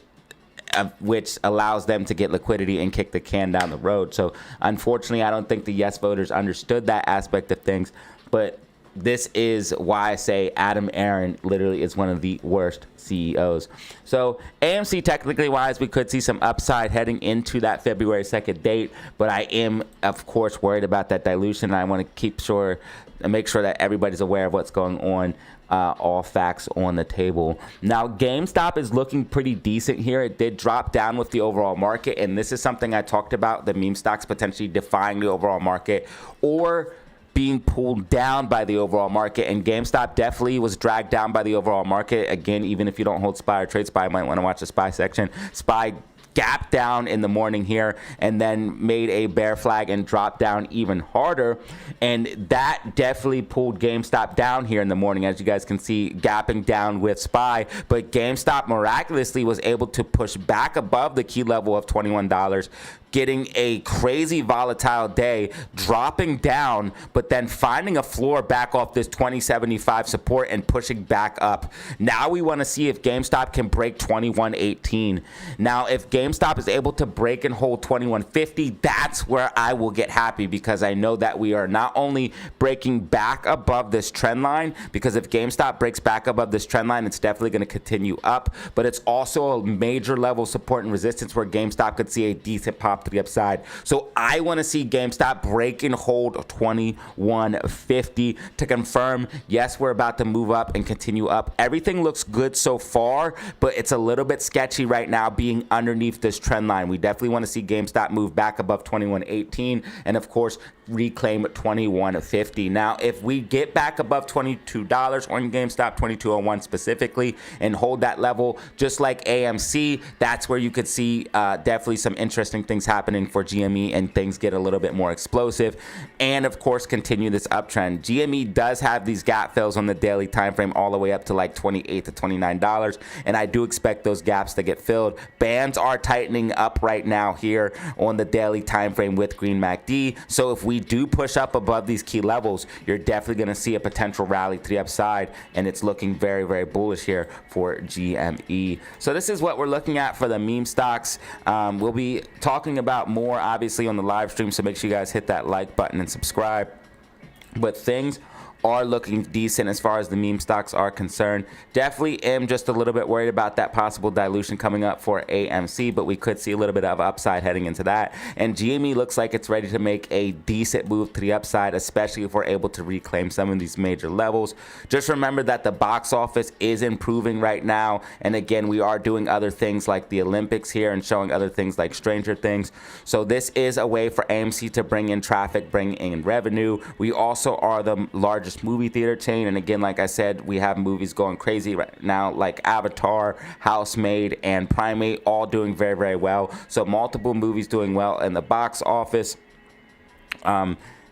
Speaker 1: allows them to get liquidity and kick the can down the road. So unfortunately, I don't think the yes voters understood that aspect of things. But this is why I say Adam Aaron literally is one of the worst CEOs. So AMC, technically wise, we could see some upside heading into that February 2nd date, but I am, of course, worried about that dilution. I want to make sure that everybody's aware of what's going on. All facts on the table. Now, GameStop is looking pretty decent here. It did drop down with the overall market, and this is something I talked about, the meme stocks potentially defying the overall market or being pulled down by the overall market, and GameStop definitely was dragged down by the overall market. Again, even if you don't hold SPY or trade SPY, you might want to watch the SPY section. SPY gap down in the morning here and then made a bear flag and dropped down even harder, and that definitely pulled GameStop down here in the morning, as you guys can see, gapping down with SPY. But GameStop miraculously was able to push back above the key level of $21, getting a crazy volatile day, dropping down, but then finding a floor back off this 2075 support and pushing back up. Now we want to see if GameStop can break 2118. Now, if GameStop is able to break and hold 2150, that's where I will get happy, because I know that we are not only breaking back above this trend line, because if GameStop breaks back above this trend line, it's definitely going to continue up, but it's also a major level support and resistance where GameStop could see a decent pop to the upside. So I want to see GameStop break and hold 2150 to confirm, yes, we're about to move up and continue up. Everything looks good so far, but it's a little bit sketchy right now being underneath this trend line. We definitely want to see GameStop move back above 2118 and, of course, reclaim 2150. Now, if we get back above $22 on GameStop, 2201 specifically, and hold that level just like AMC, that's where you could see definitely some interesting things happening for GME and things get a little bit more explosive, and of course continue this uptrend. GME does have these gap fills on the daily time frame all the way up to like $28 to $29, and I do expect those gaps to get filled. Bands are tightening up right now here on the daily time frame with Green MACD, so if we do push up above these key levels, you're definitely going to see a potential rally to the upside, and it's looking very, very bullish here for GME. So this is what we're looking at for the meme stocks. We'll be talking about more obviously on the live stream, so make sure you guys hit that like button and subscribe. But things are looking decent as far as the meme stocks are concerned. Definitely am just a little bit worried about that possible dilution coming up for AMC, but we could see a little bit of upside heading into that. And GME looks like it's ready to make a decent move to the upside, especially if we're able to reclaim some of these major levels. Just remember that the box office is improving right now, and again, we are doing other things like the Olympics here and showing other things like Stranger Things. So this is a way for AMC to bring in traffic, bring in revenue. We also are the largest movie theater chain, and again, like I said, we have movies going crazy right now like Avatar, Housemaid, and Primate, all doing very, very well. So multiple movies doing well in the box office.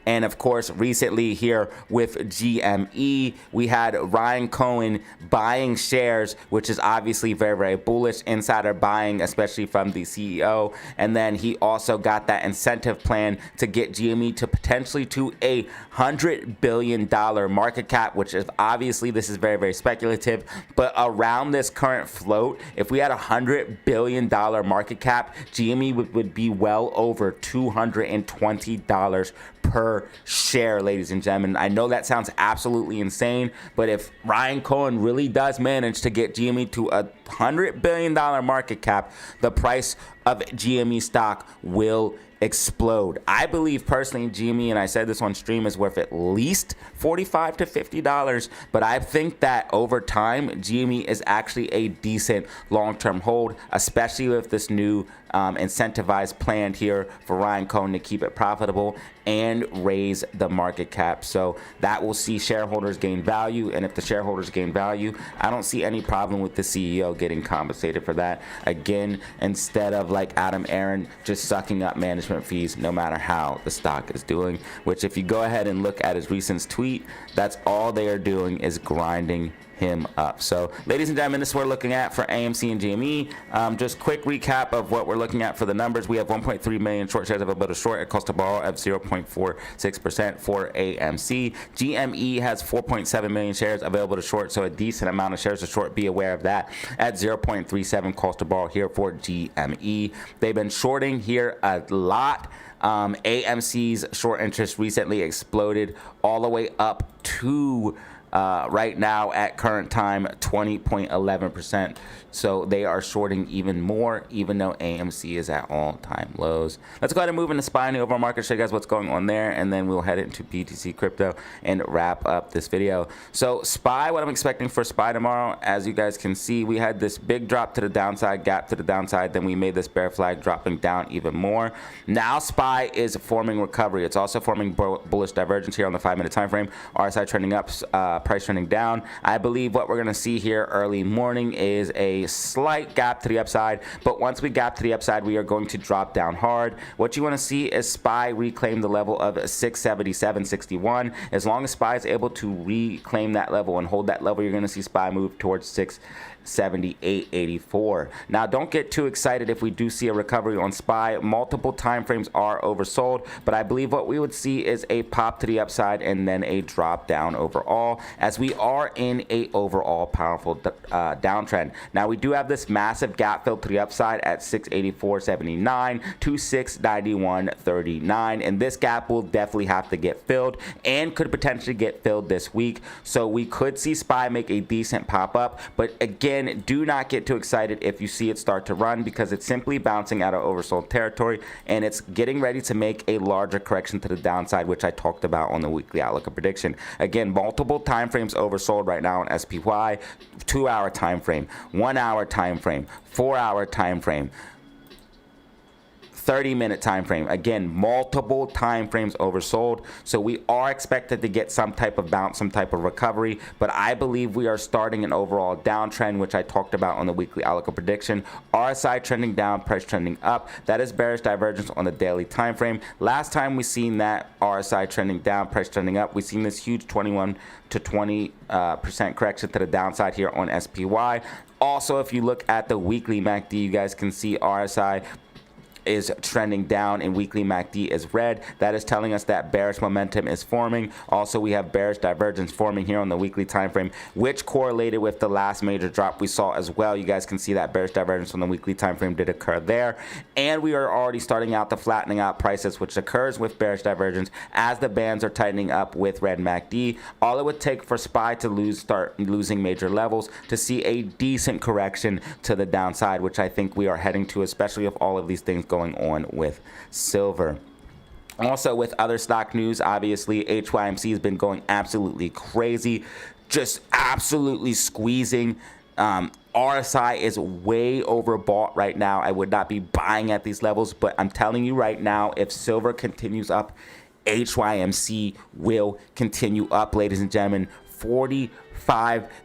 Speaker 1: And of course, recently here with GME, we had Ryan Cohen buying shares, which is obviously very, very bullish, insider buying, especially from the CEO. And then he also got that incentive plan to get GME to potentially to a $100 billion market cap, which is obviously, this is very, very speculative, but around this current float, if we had a $100 billion market cap, GME would be well over $220 per share, ladies and gentlemen. I know that sounds absolutely insane, but if Ryan Cohen really does manage to get GME to a $100 billion market cap, the price of GME stock will explode. I believe personally GME, and I said this on stream, is worth at least $45 to $50, but I think that over time GME is actually a decent long-term hold, especially with this new incentivized plan here for Ryan Cohen to keep it profitable and raise the market cap. So that will see shareholders gain value, and if the shareholders gain value, I don't see any problem with the CEO getting compensated for that. Again, instead of like Adam Aaron just sucking up management fees no matter how the stock is doing, which if you go ahead and look at his recent tweet, that's all they are doing is grinding him up. So, ladies and gentlemen, this is what we're looking at for AMC and GME. Just quick recap of what we're looking at for the numbers. We have 1.3 million short shares available to short at cost to borrow of 0.46% for AMC. GME has 4.7 million shares available to short, so a decent amount of shares to short. Be aware of that at 0.37 cost to borrow here for GME. They've been shorting here a lot. AMC's short interest recently exploded all the way up to right now at current time 20.11%. So they are shorting even more, even though AMC is at all-time lows. Let's go ahead and move into SPY in the overall market, show you guys what's going on there, and then we'll head into BTC crypto and wrap up this video. So SPY, what I'm expecting for SPY tomorrow, as you guys can see, we had this big drop to the downside, gap to the downside, then we made this bear flag dropping down even more. Now SPY is forming recovery. It's also forming bullish divergence here on the 5-minute time frame. RSI trending up, price trending down. I believe what we're going to see here early morning is a slight gap to the upside, but once we gap to the upside, we are going to drop down hard. What you want to see is SPY reclaim the level of 677.61. As long as SPY is able to reclaim that level and hold that level, you're going to see SPY move towards 678.84. Now, don't get too excited if we do see a recovery on SPY. Multiple time frames are oversold, but I believe what we would see is a pop to the upside and then a drop down overall, as we are in a overall powerful downtrend. Now, we do have this massive gap fill to the upside at 684.79 to 691.39, and this gap will definitely have to get filled and could potentially get filled this week. So we could see SPY make a decent pop up, but again, do not get too excited if you see it start to run, because it's simply bouncing out of oversold territory and it's getting ready to make a larger correction to the downside, which I talked about on the weekly outlook and prediction. Again, multiple time frames oversold right now on SPY. 2-hour time frame, 1-hour time frame, 4-hour time frame, 30-minute time frame. Again, multiple time frames oversold. So we are expected to get some type of bounce, some type of recovery, but I believe we are starting an overall downtrend, which I talked about on the weekly outlook and prediction. RSI trending down, price trending up. That is bearish divergence on the daily time frame. Last time we seen that RSI trending down, price trending up, we seen this huge 21 to 20% correction to the downside here on SPY. Also, if you look at the weekly MACD, you guys can see RSI is trending down and weekly MACD is red. That is telling us that bearish momentum is forming. Also, we have bearish divergence forming here on the weekly time frame, which correlated with the last major drop we saw as well. You guys can see that bearish divergence on the weekly time frame did occur there, and we are already starting out the flattening out prices, which occurs with bearish divergence as the bands are tightening up with red MACD. All it would take for SPY to start losing major levels to see a decent correction to the downside, which I think we are heading to, especially if all of these things going on with silver. Also, with other stock news, obviously HYMC has been going absolutely crazy, just absolutely squeezing. RSI is way overbought right now. I would not be buying at these levels, but I'm telling you right now, if silver continues up, HYMC will continue up, ladies and gentlemen. $45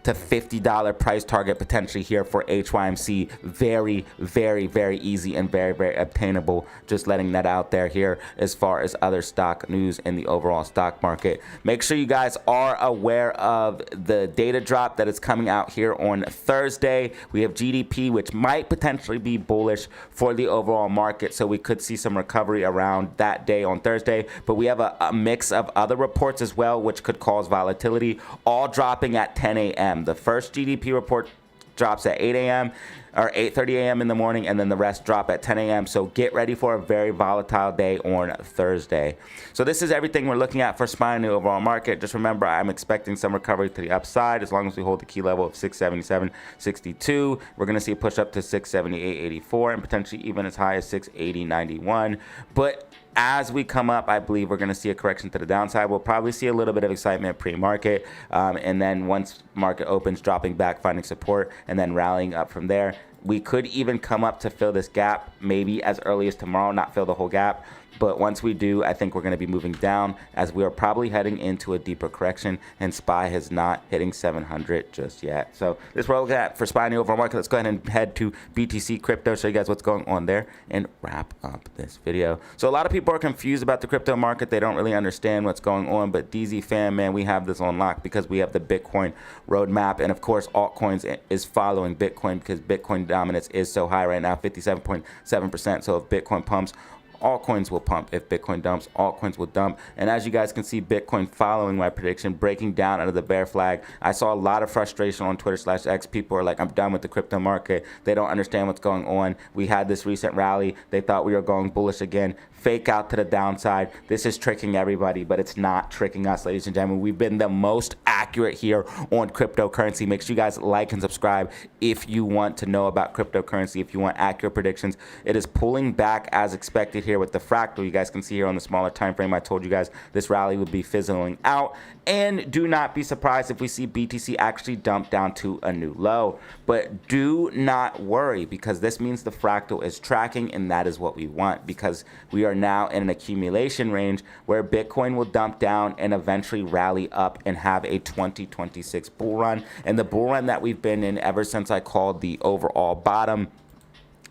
Speaker 1: to $50 price target potentially here for HYMC. Very, very, very easy and very, very obtainable. Just letting that out there here as far as other stock news in the overall stock market. Make sure you guys are aware of the data drop that is coming out here on Thursday. We have GDP, which might potentially be bullish for the overall market, so we could see some recovery around that day on Thursday. But we have a mix of other reports as well, which could cause volatility, all dropping at 10 a.m. The first GDP report drops at 8 a.m. or 8:30 a.m. in the morning, and then the rest drop at 10 a.m. So get ready for a very volatile day on Thursday. So this is everything we're looking at for SPY in the overall market. Just remember, I'm expecting some recovery to the upside as long as we hold the key level of 677.62. We're going to see a push up to 678.84 and potentially even as high as 680.91. But as we come up, I believe we're going to see a correction to the downside. We'll probably see a little bit of excitement pre-market, and then once market opens, dropping back, finding support, and then rallying up from there. We could even come up to fill this gap maybe as early as tomorrow, not fill the whole gap, But once we do, I think we're going to be moving down as we are probably heading into a deeper correction, and SPY has not hitting 700 just yet. So this is what we're looking at for SPY in the overall market. Let's go ahead and head to BTC crypto, show you guys what's going on there, and wrap up this video. So a lot of people are confused about the crypto market. They don't really understand what's going on, but DZ fam, man, we have this on lock because we have the Bitcoin roadmap, and of course altcoins is following Bitcoin because Bitcoin dominance is so high right now, 57.7%. So if Bitcoin pumps, altcoins will pump. If Bitcoin dumps, altcoins will dump. And as you guys can see, Bitcoin following my prediction, breaking down under the bear flag. I saw a lot of frustration on Twitter/X. People are like, I'm done with the crypto market. They don't understand what's going on. We had this recent rally. They thought we were going bullish again. Fake out to the downside. This is tricking everybody, but it's not tricking us, ladies and gentlemen. We've been the most accurate here on cryptocurrency. Make sure you guys like and subscribe if you want to know about cryptocurrency, if you want accurate predictions. It is pulling back as expected here with the fractal. You guys can see here on the smaller time frame, I told you guys this rally would be fizzling out. And do not be surprised if we see BTC actually dump down to a new low. But do not worry, because this means the fractal is tracking, and that is what we want, because we are now in an accumulation range where Bitcoin will dump down and eventually rally up and have a 2026 bull run. And the bull run that we've been in ever since I called the overall bottom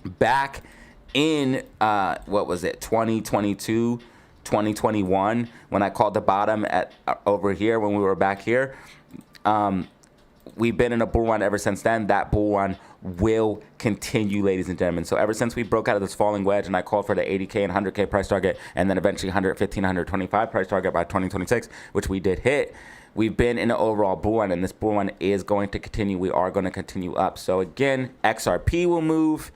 Speaker 1: back in, what was it, 2022, 2021, when I called the bottom at over here when we were back here. We've been in a bull run ever since then. That bull run will continue, ladies and gentlemen. So ever since we broke out of this falling wedge and I called for the 80K and 100K price target, and then eventually 115, 125 price target by 2026, which we did hit, we've been in an overall bull run, and this bull run is going to continue. We are going to continue up. So again, XRP will move.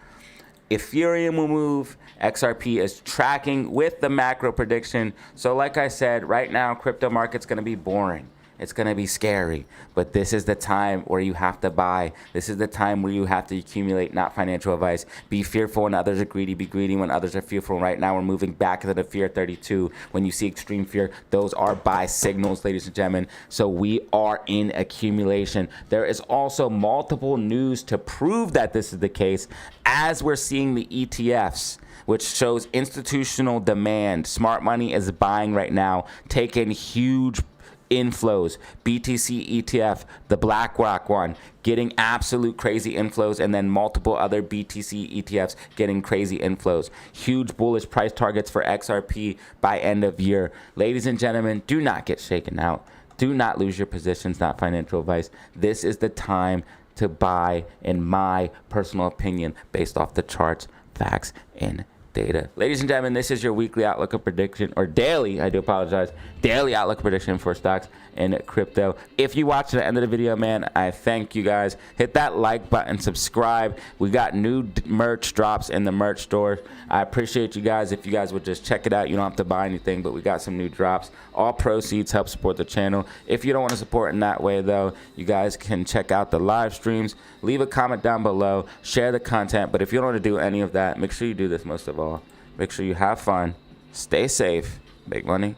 Speaker 1: Ethereum will move. XRP is tracking with the macro prediction. So like I said, right now, crypto market's going to be boring. It's going to be scary, but this is the time where you have to buy. This is the time where you have to accumulate, not financial advice. Be fearful when others are greedy. Be greedy when others are fearful. Right now, we're moving back into the fear 32. When you see extreme fear, those are buy signals, ladies and gentlemen. So we are in accumulation. There is also multiple news to prove that this is the case, as we're seeing the ETFs, which shows institutional demand. Smart money is buying right now, taking huge inflows. BTC ETF, the BlackRock one, getting absolute crazy inflows, and then multiple other BTC ETFs getting crazy inflows. Huge bullish price targets for XRP by end of year. Ladies and gentlemen, do not get shaken out. Do not lose your positions, not financial advice. This is the time to buy, in my personal opinion, based off the charts, facts, and data. Ladies and gentlemen, this is your weekly outlook of prediction, or daily, I do apologize, daily outlook prediction for stocks and crypto. If you watch to the end of the video, man, I thank you guys. Hit that like button, subscribe. We got new merch drops in the merch store. I appreciate you guys. If you guys would just check it out, you don't have to buy anything, but we got some new drops. All proceeds help support the channel. If you don't want to support in that way, though, you guys can check out the live streams. Leave a comment down below. Share the content. But if you don't want to do any of that, make sure you do this most of all. Make sure you have fun. Stay safe. Make money.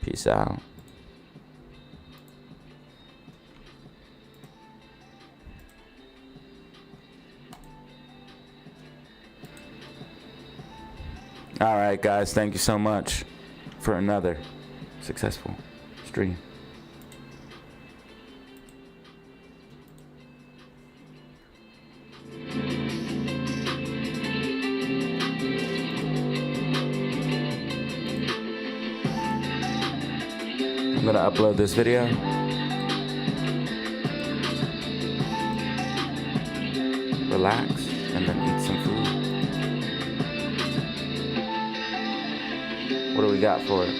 Speaker 1: Peace out. All right, guys. Thank you so much for another successful stream. I'm gonna upload this video. Relax, and then eat some food. What do we got for it?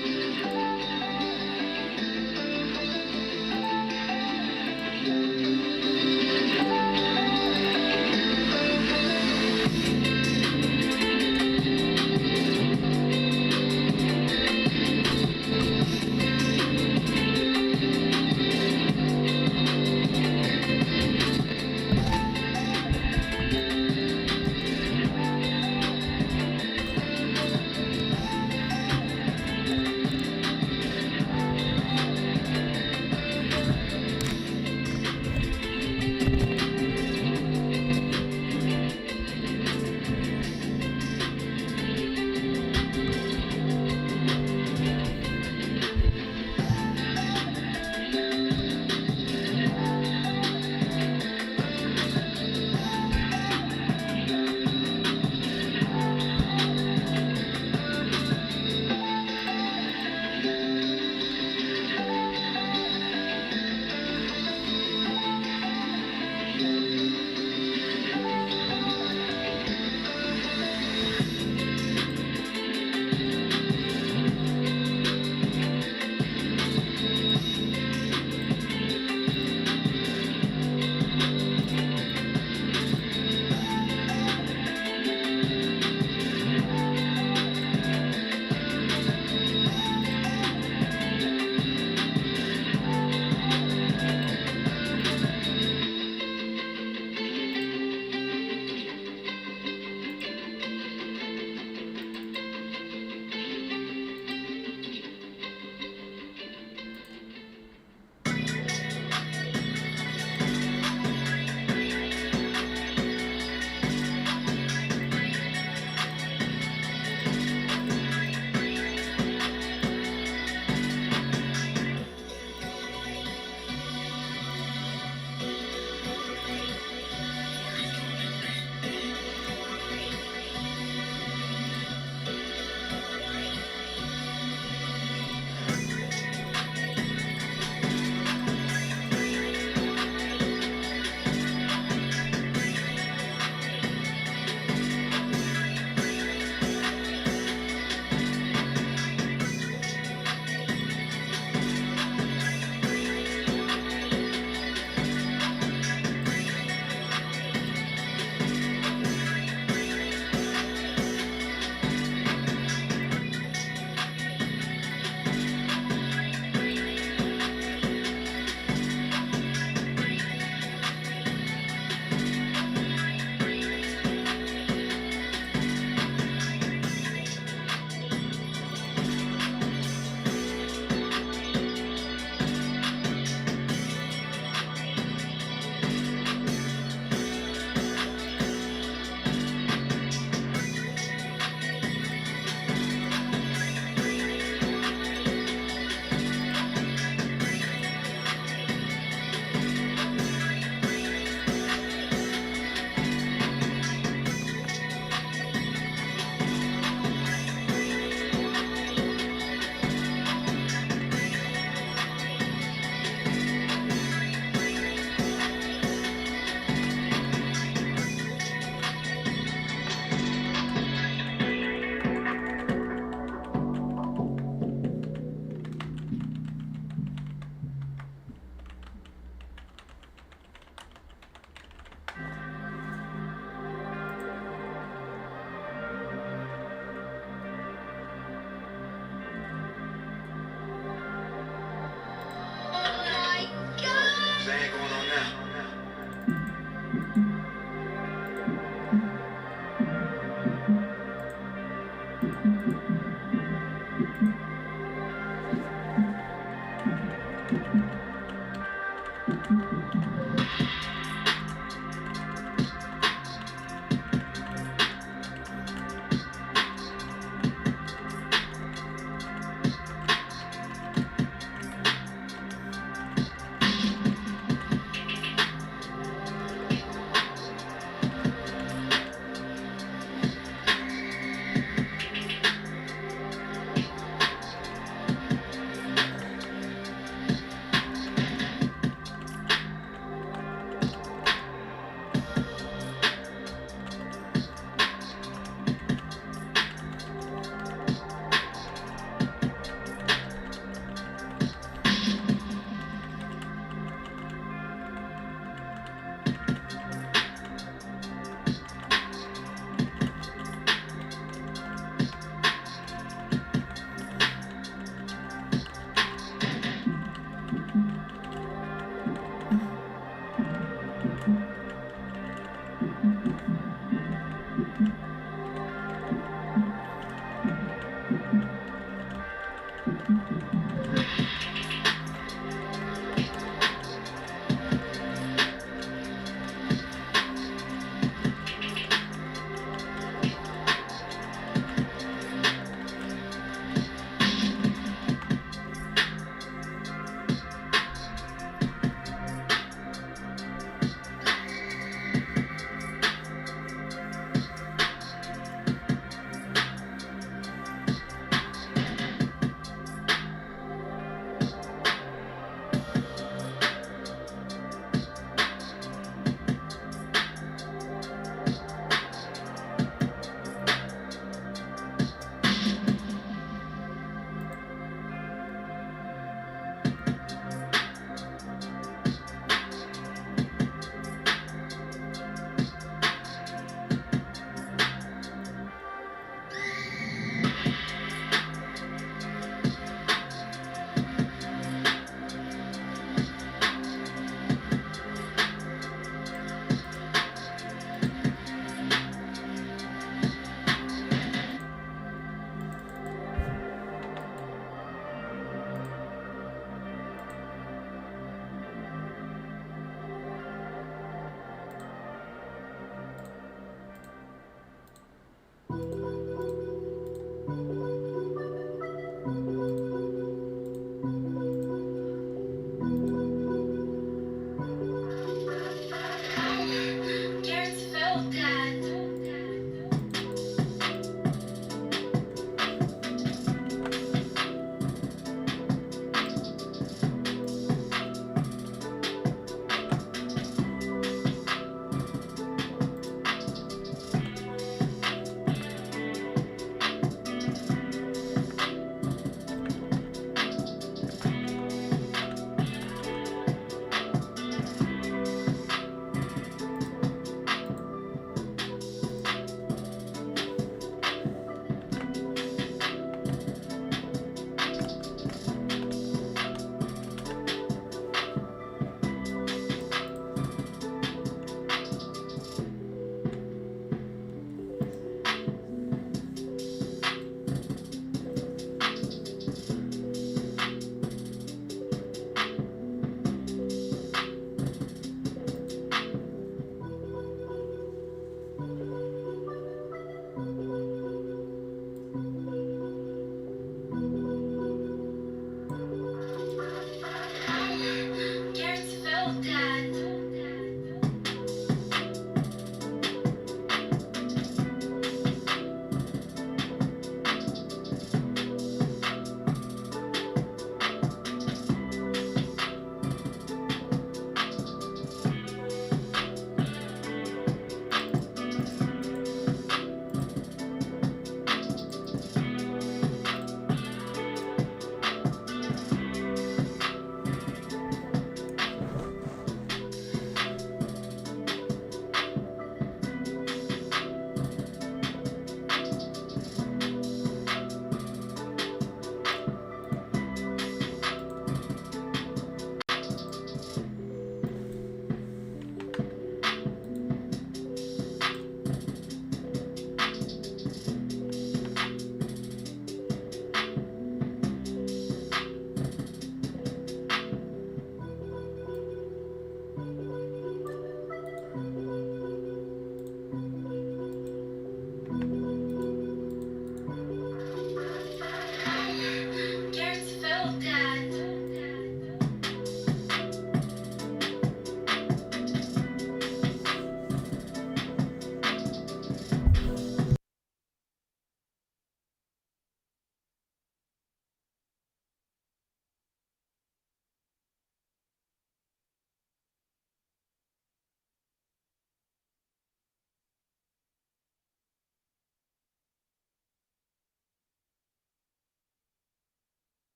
Speaker 6: ain't going on now.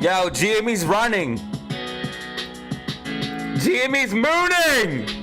Speaker 1: Yo, GME's running. GME's mooning.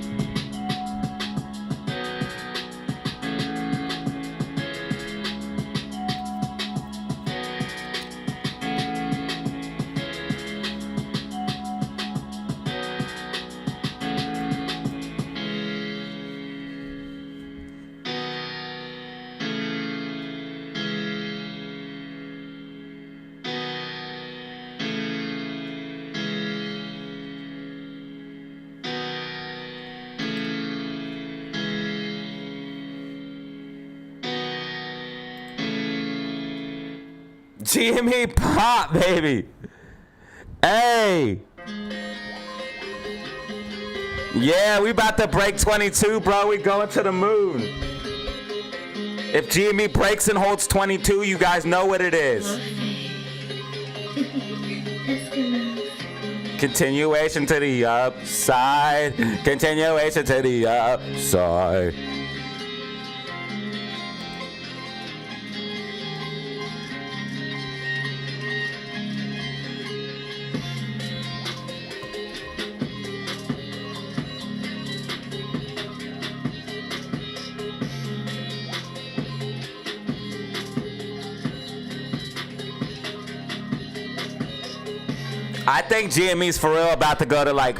Speaker 1: GME pop, baby. Hey. Yeah, we about to break 22, bro. We going to the moon. If GME breaks and holds 22, you guys know what it is. Continuation to the upside. Continuation to the upside. I think GME's for real about to go to like.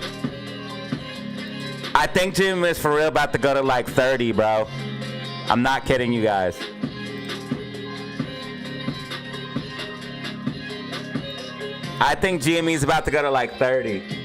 Speaker 1: I think GME is for real about to go to like 30, bro. I'm not kidding you guys. I think GME's about to go to like 30.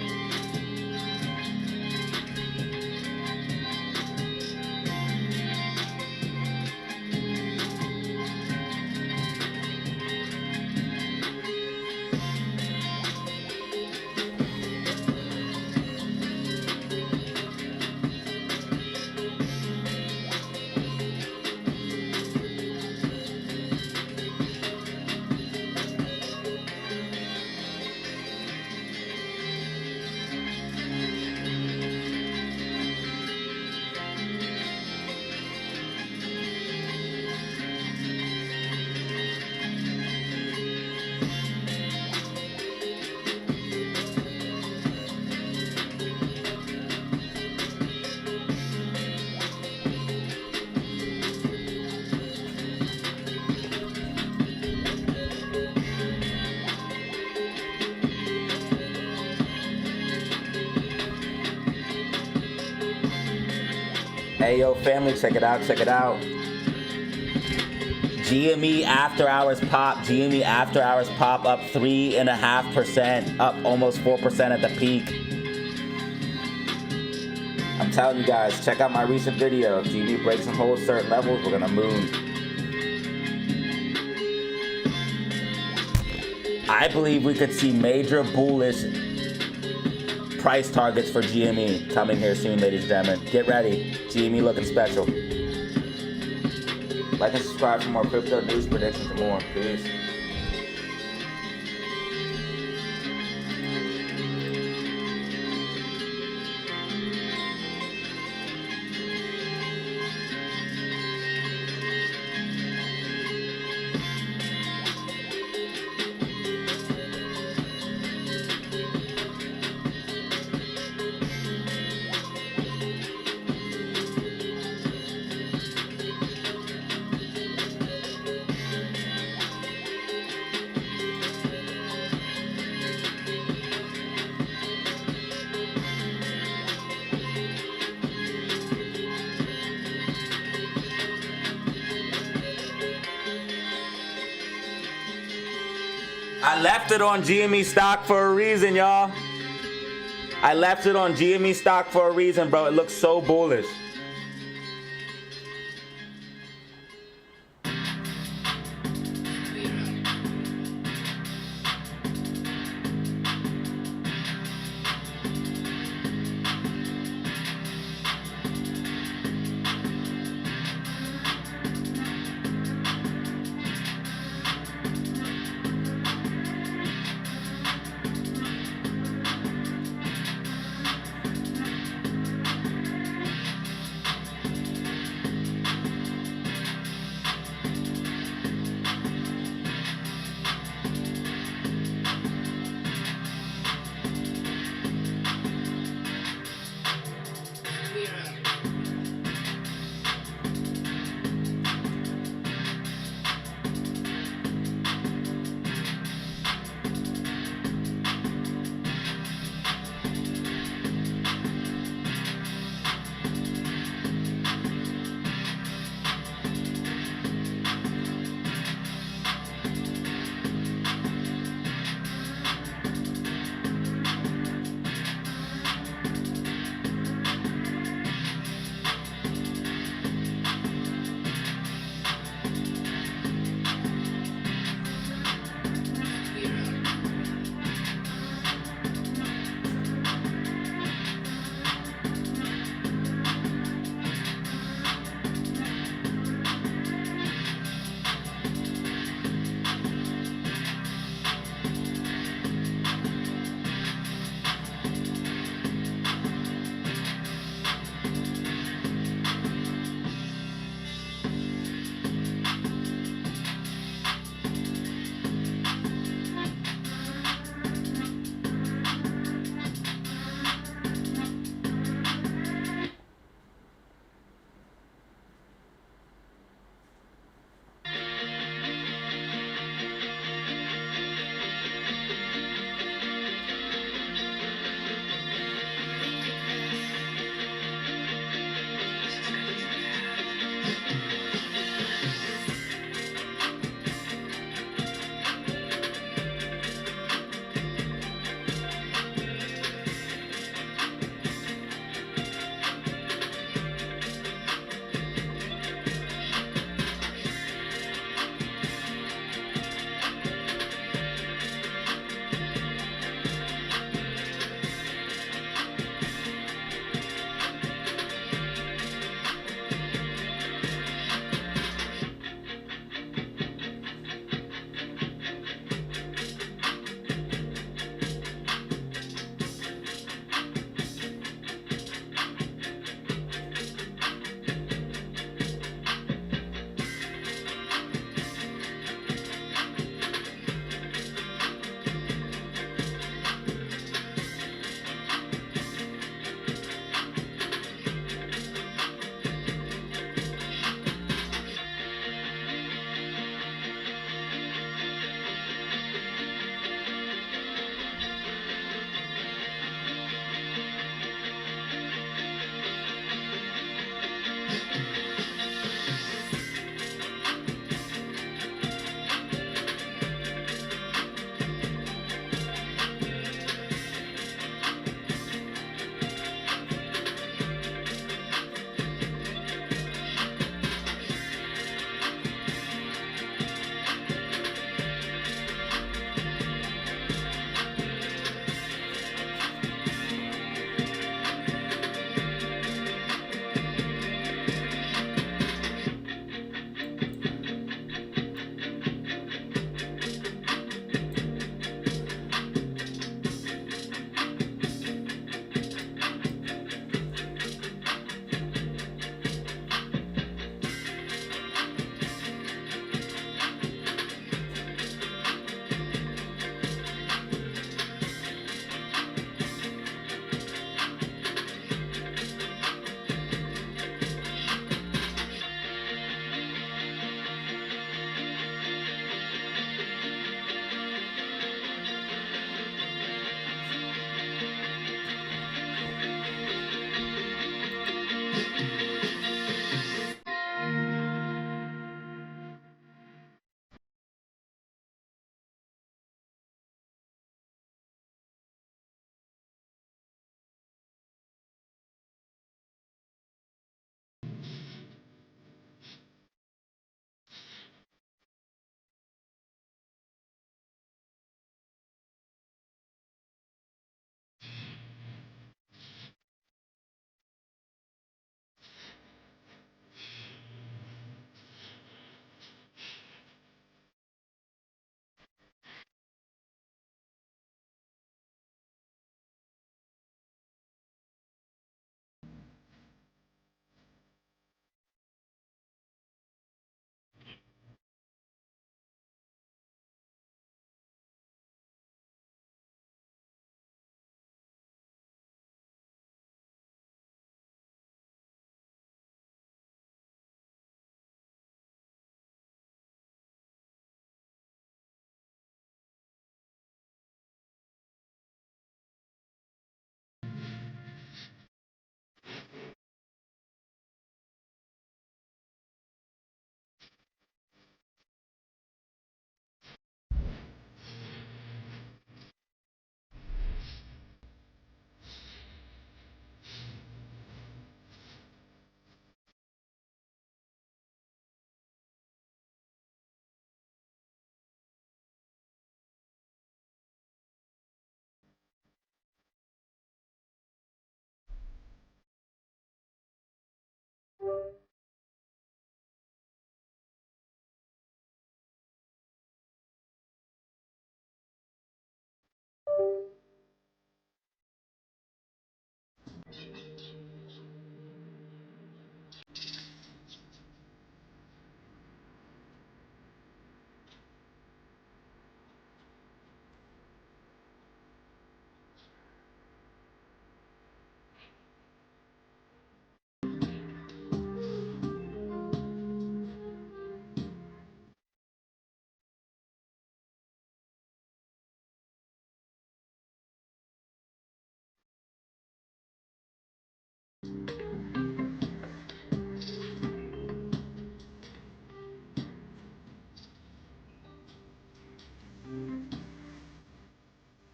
Speaker 1: Hey, yo, family, check it out, check it out. GME after hours pop, GME after hours pop up 3.5%, up almost 4% at the peak. I'm telling you guys, check out my recent video. If GME breaks and holds certain levels, we're gonna moon. I believe we could see major bullish price targets for GME coming here soon, ladies and gentlemen. Get ready. GME looking special. Like and subscribe for more crypto news, predictions, and more. Peace. I left it on GME stock for a reason, y'all. I left it on GME stock for a reason, bro. It looks so bullish.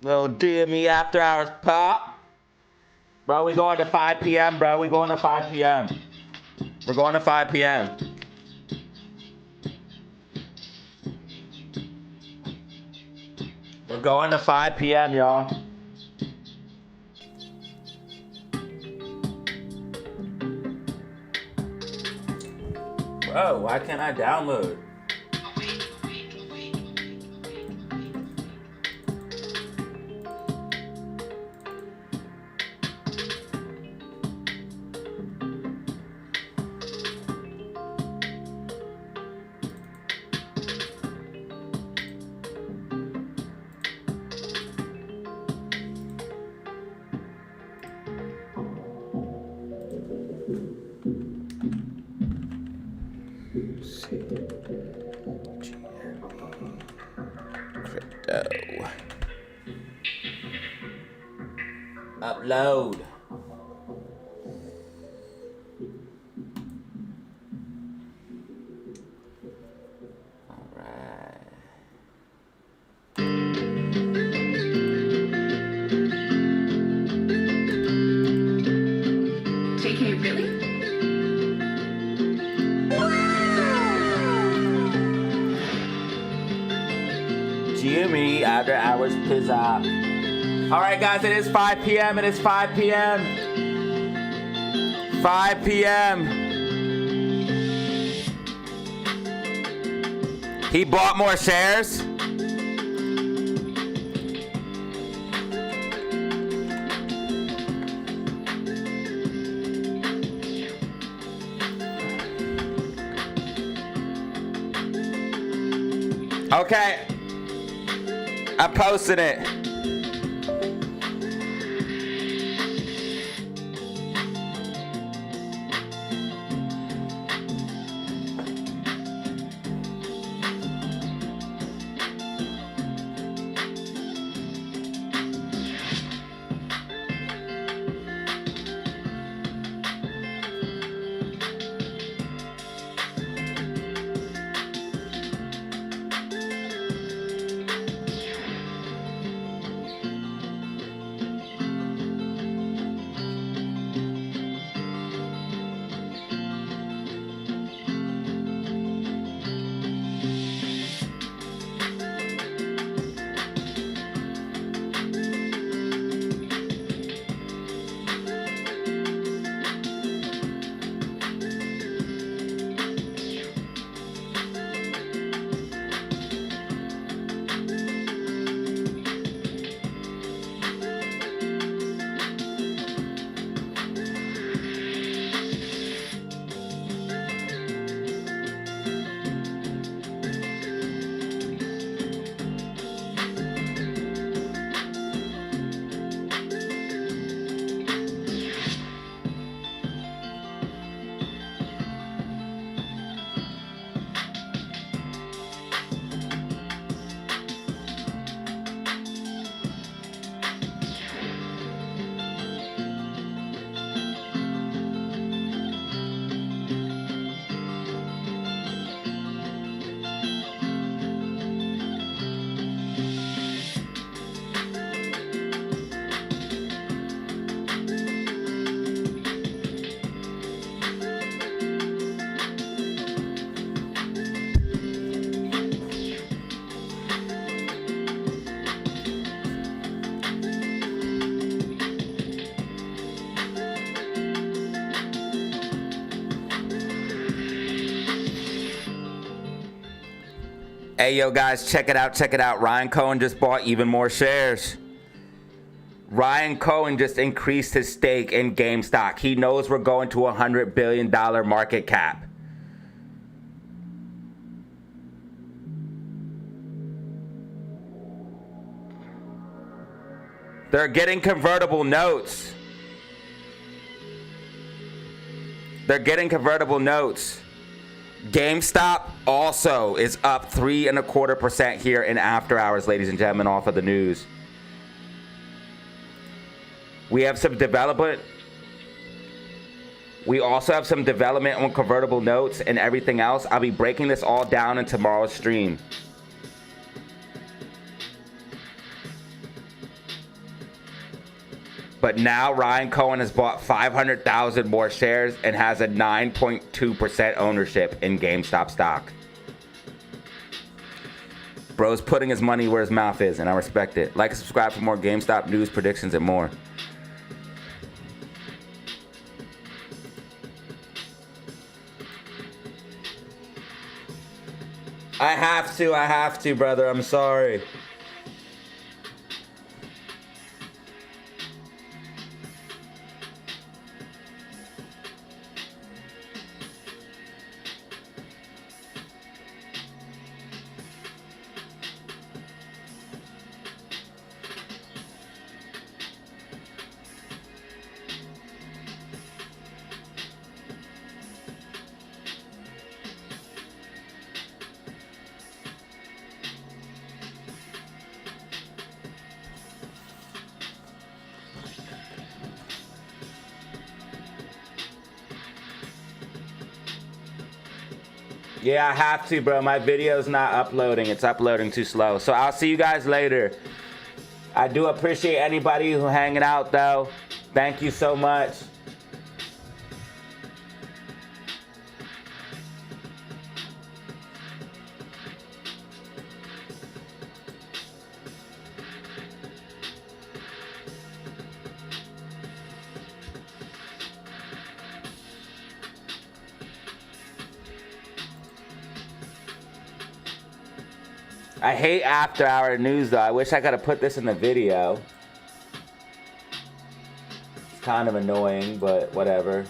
Speaker 18: Little DME after hours pop. Bro, we going to 5 p.m., bro. We going to 5 p.m. We're going to 5 p.m. We're going to 5 p.m., y'all. Bro, why can't I download? Crypto. Upload.
Speaker 4: JK, really?
Speaker 18: Jimmy after hours pizza. Alright guys, it is 5 p.m. It is 5 p.m. 5 p.m. He bought more shares. Okay. I posted it.
Speaker 1: Hey, yo, guys, check it out. Check it out. Ryan Cohen just bought even more shares. Ryan Cohen just increased his stake in GameStop. He knows we're going to a $100 billion market cap. They're getting convertible notes. They're getting convertible notes. GameStop also is up 3.25% here in after hours, ladies and gentlemen, off of the news. We have some development. We also have some development on convertible notes and everything else. I'll be breaking this all down in tomorrow's stream. But now Ryan Cohen has bought 500,000 more shares and has a 9.2% ownership in GameStop stock. Bro's putting his money where his mouth is, and I respect it. Like and subscribe for more GameStop news, predictions, and more. I have to, brother. I'm sorry. Yeah, I have to, bro. My video's not uploading. It's uploading too slow. So I'll see you guys later. I do appreciate anybody who hanging out, though. Thank you so much. I hate after hour news though. I wish I could have put this in the video. It's kind of annoying, but whatever.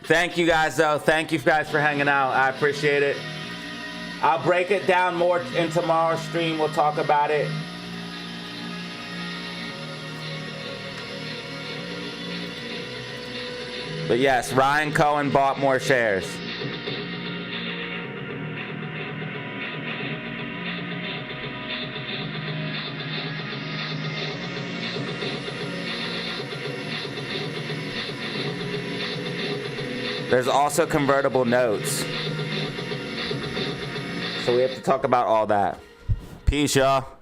Speaker 1: Thank you guys though. Thank you guys for hanging out. I appreciate it. I'll break it down more in tomorrow's stream. We'll talk about it. But yes, Ryan Cohen bought more shares. There's also convertible notes. So we have to talk about all that. Peace, y'all.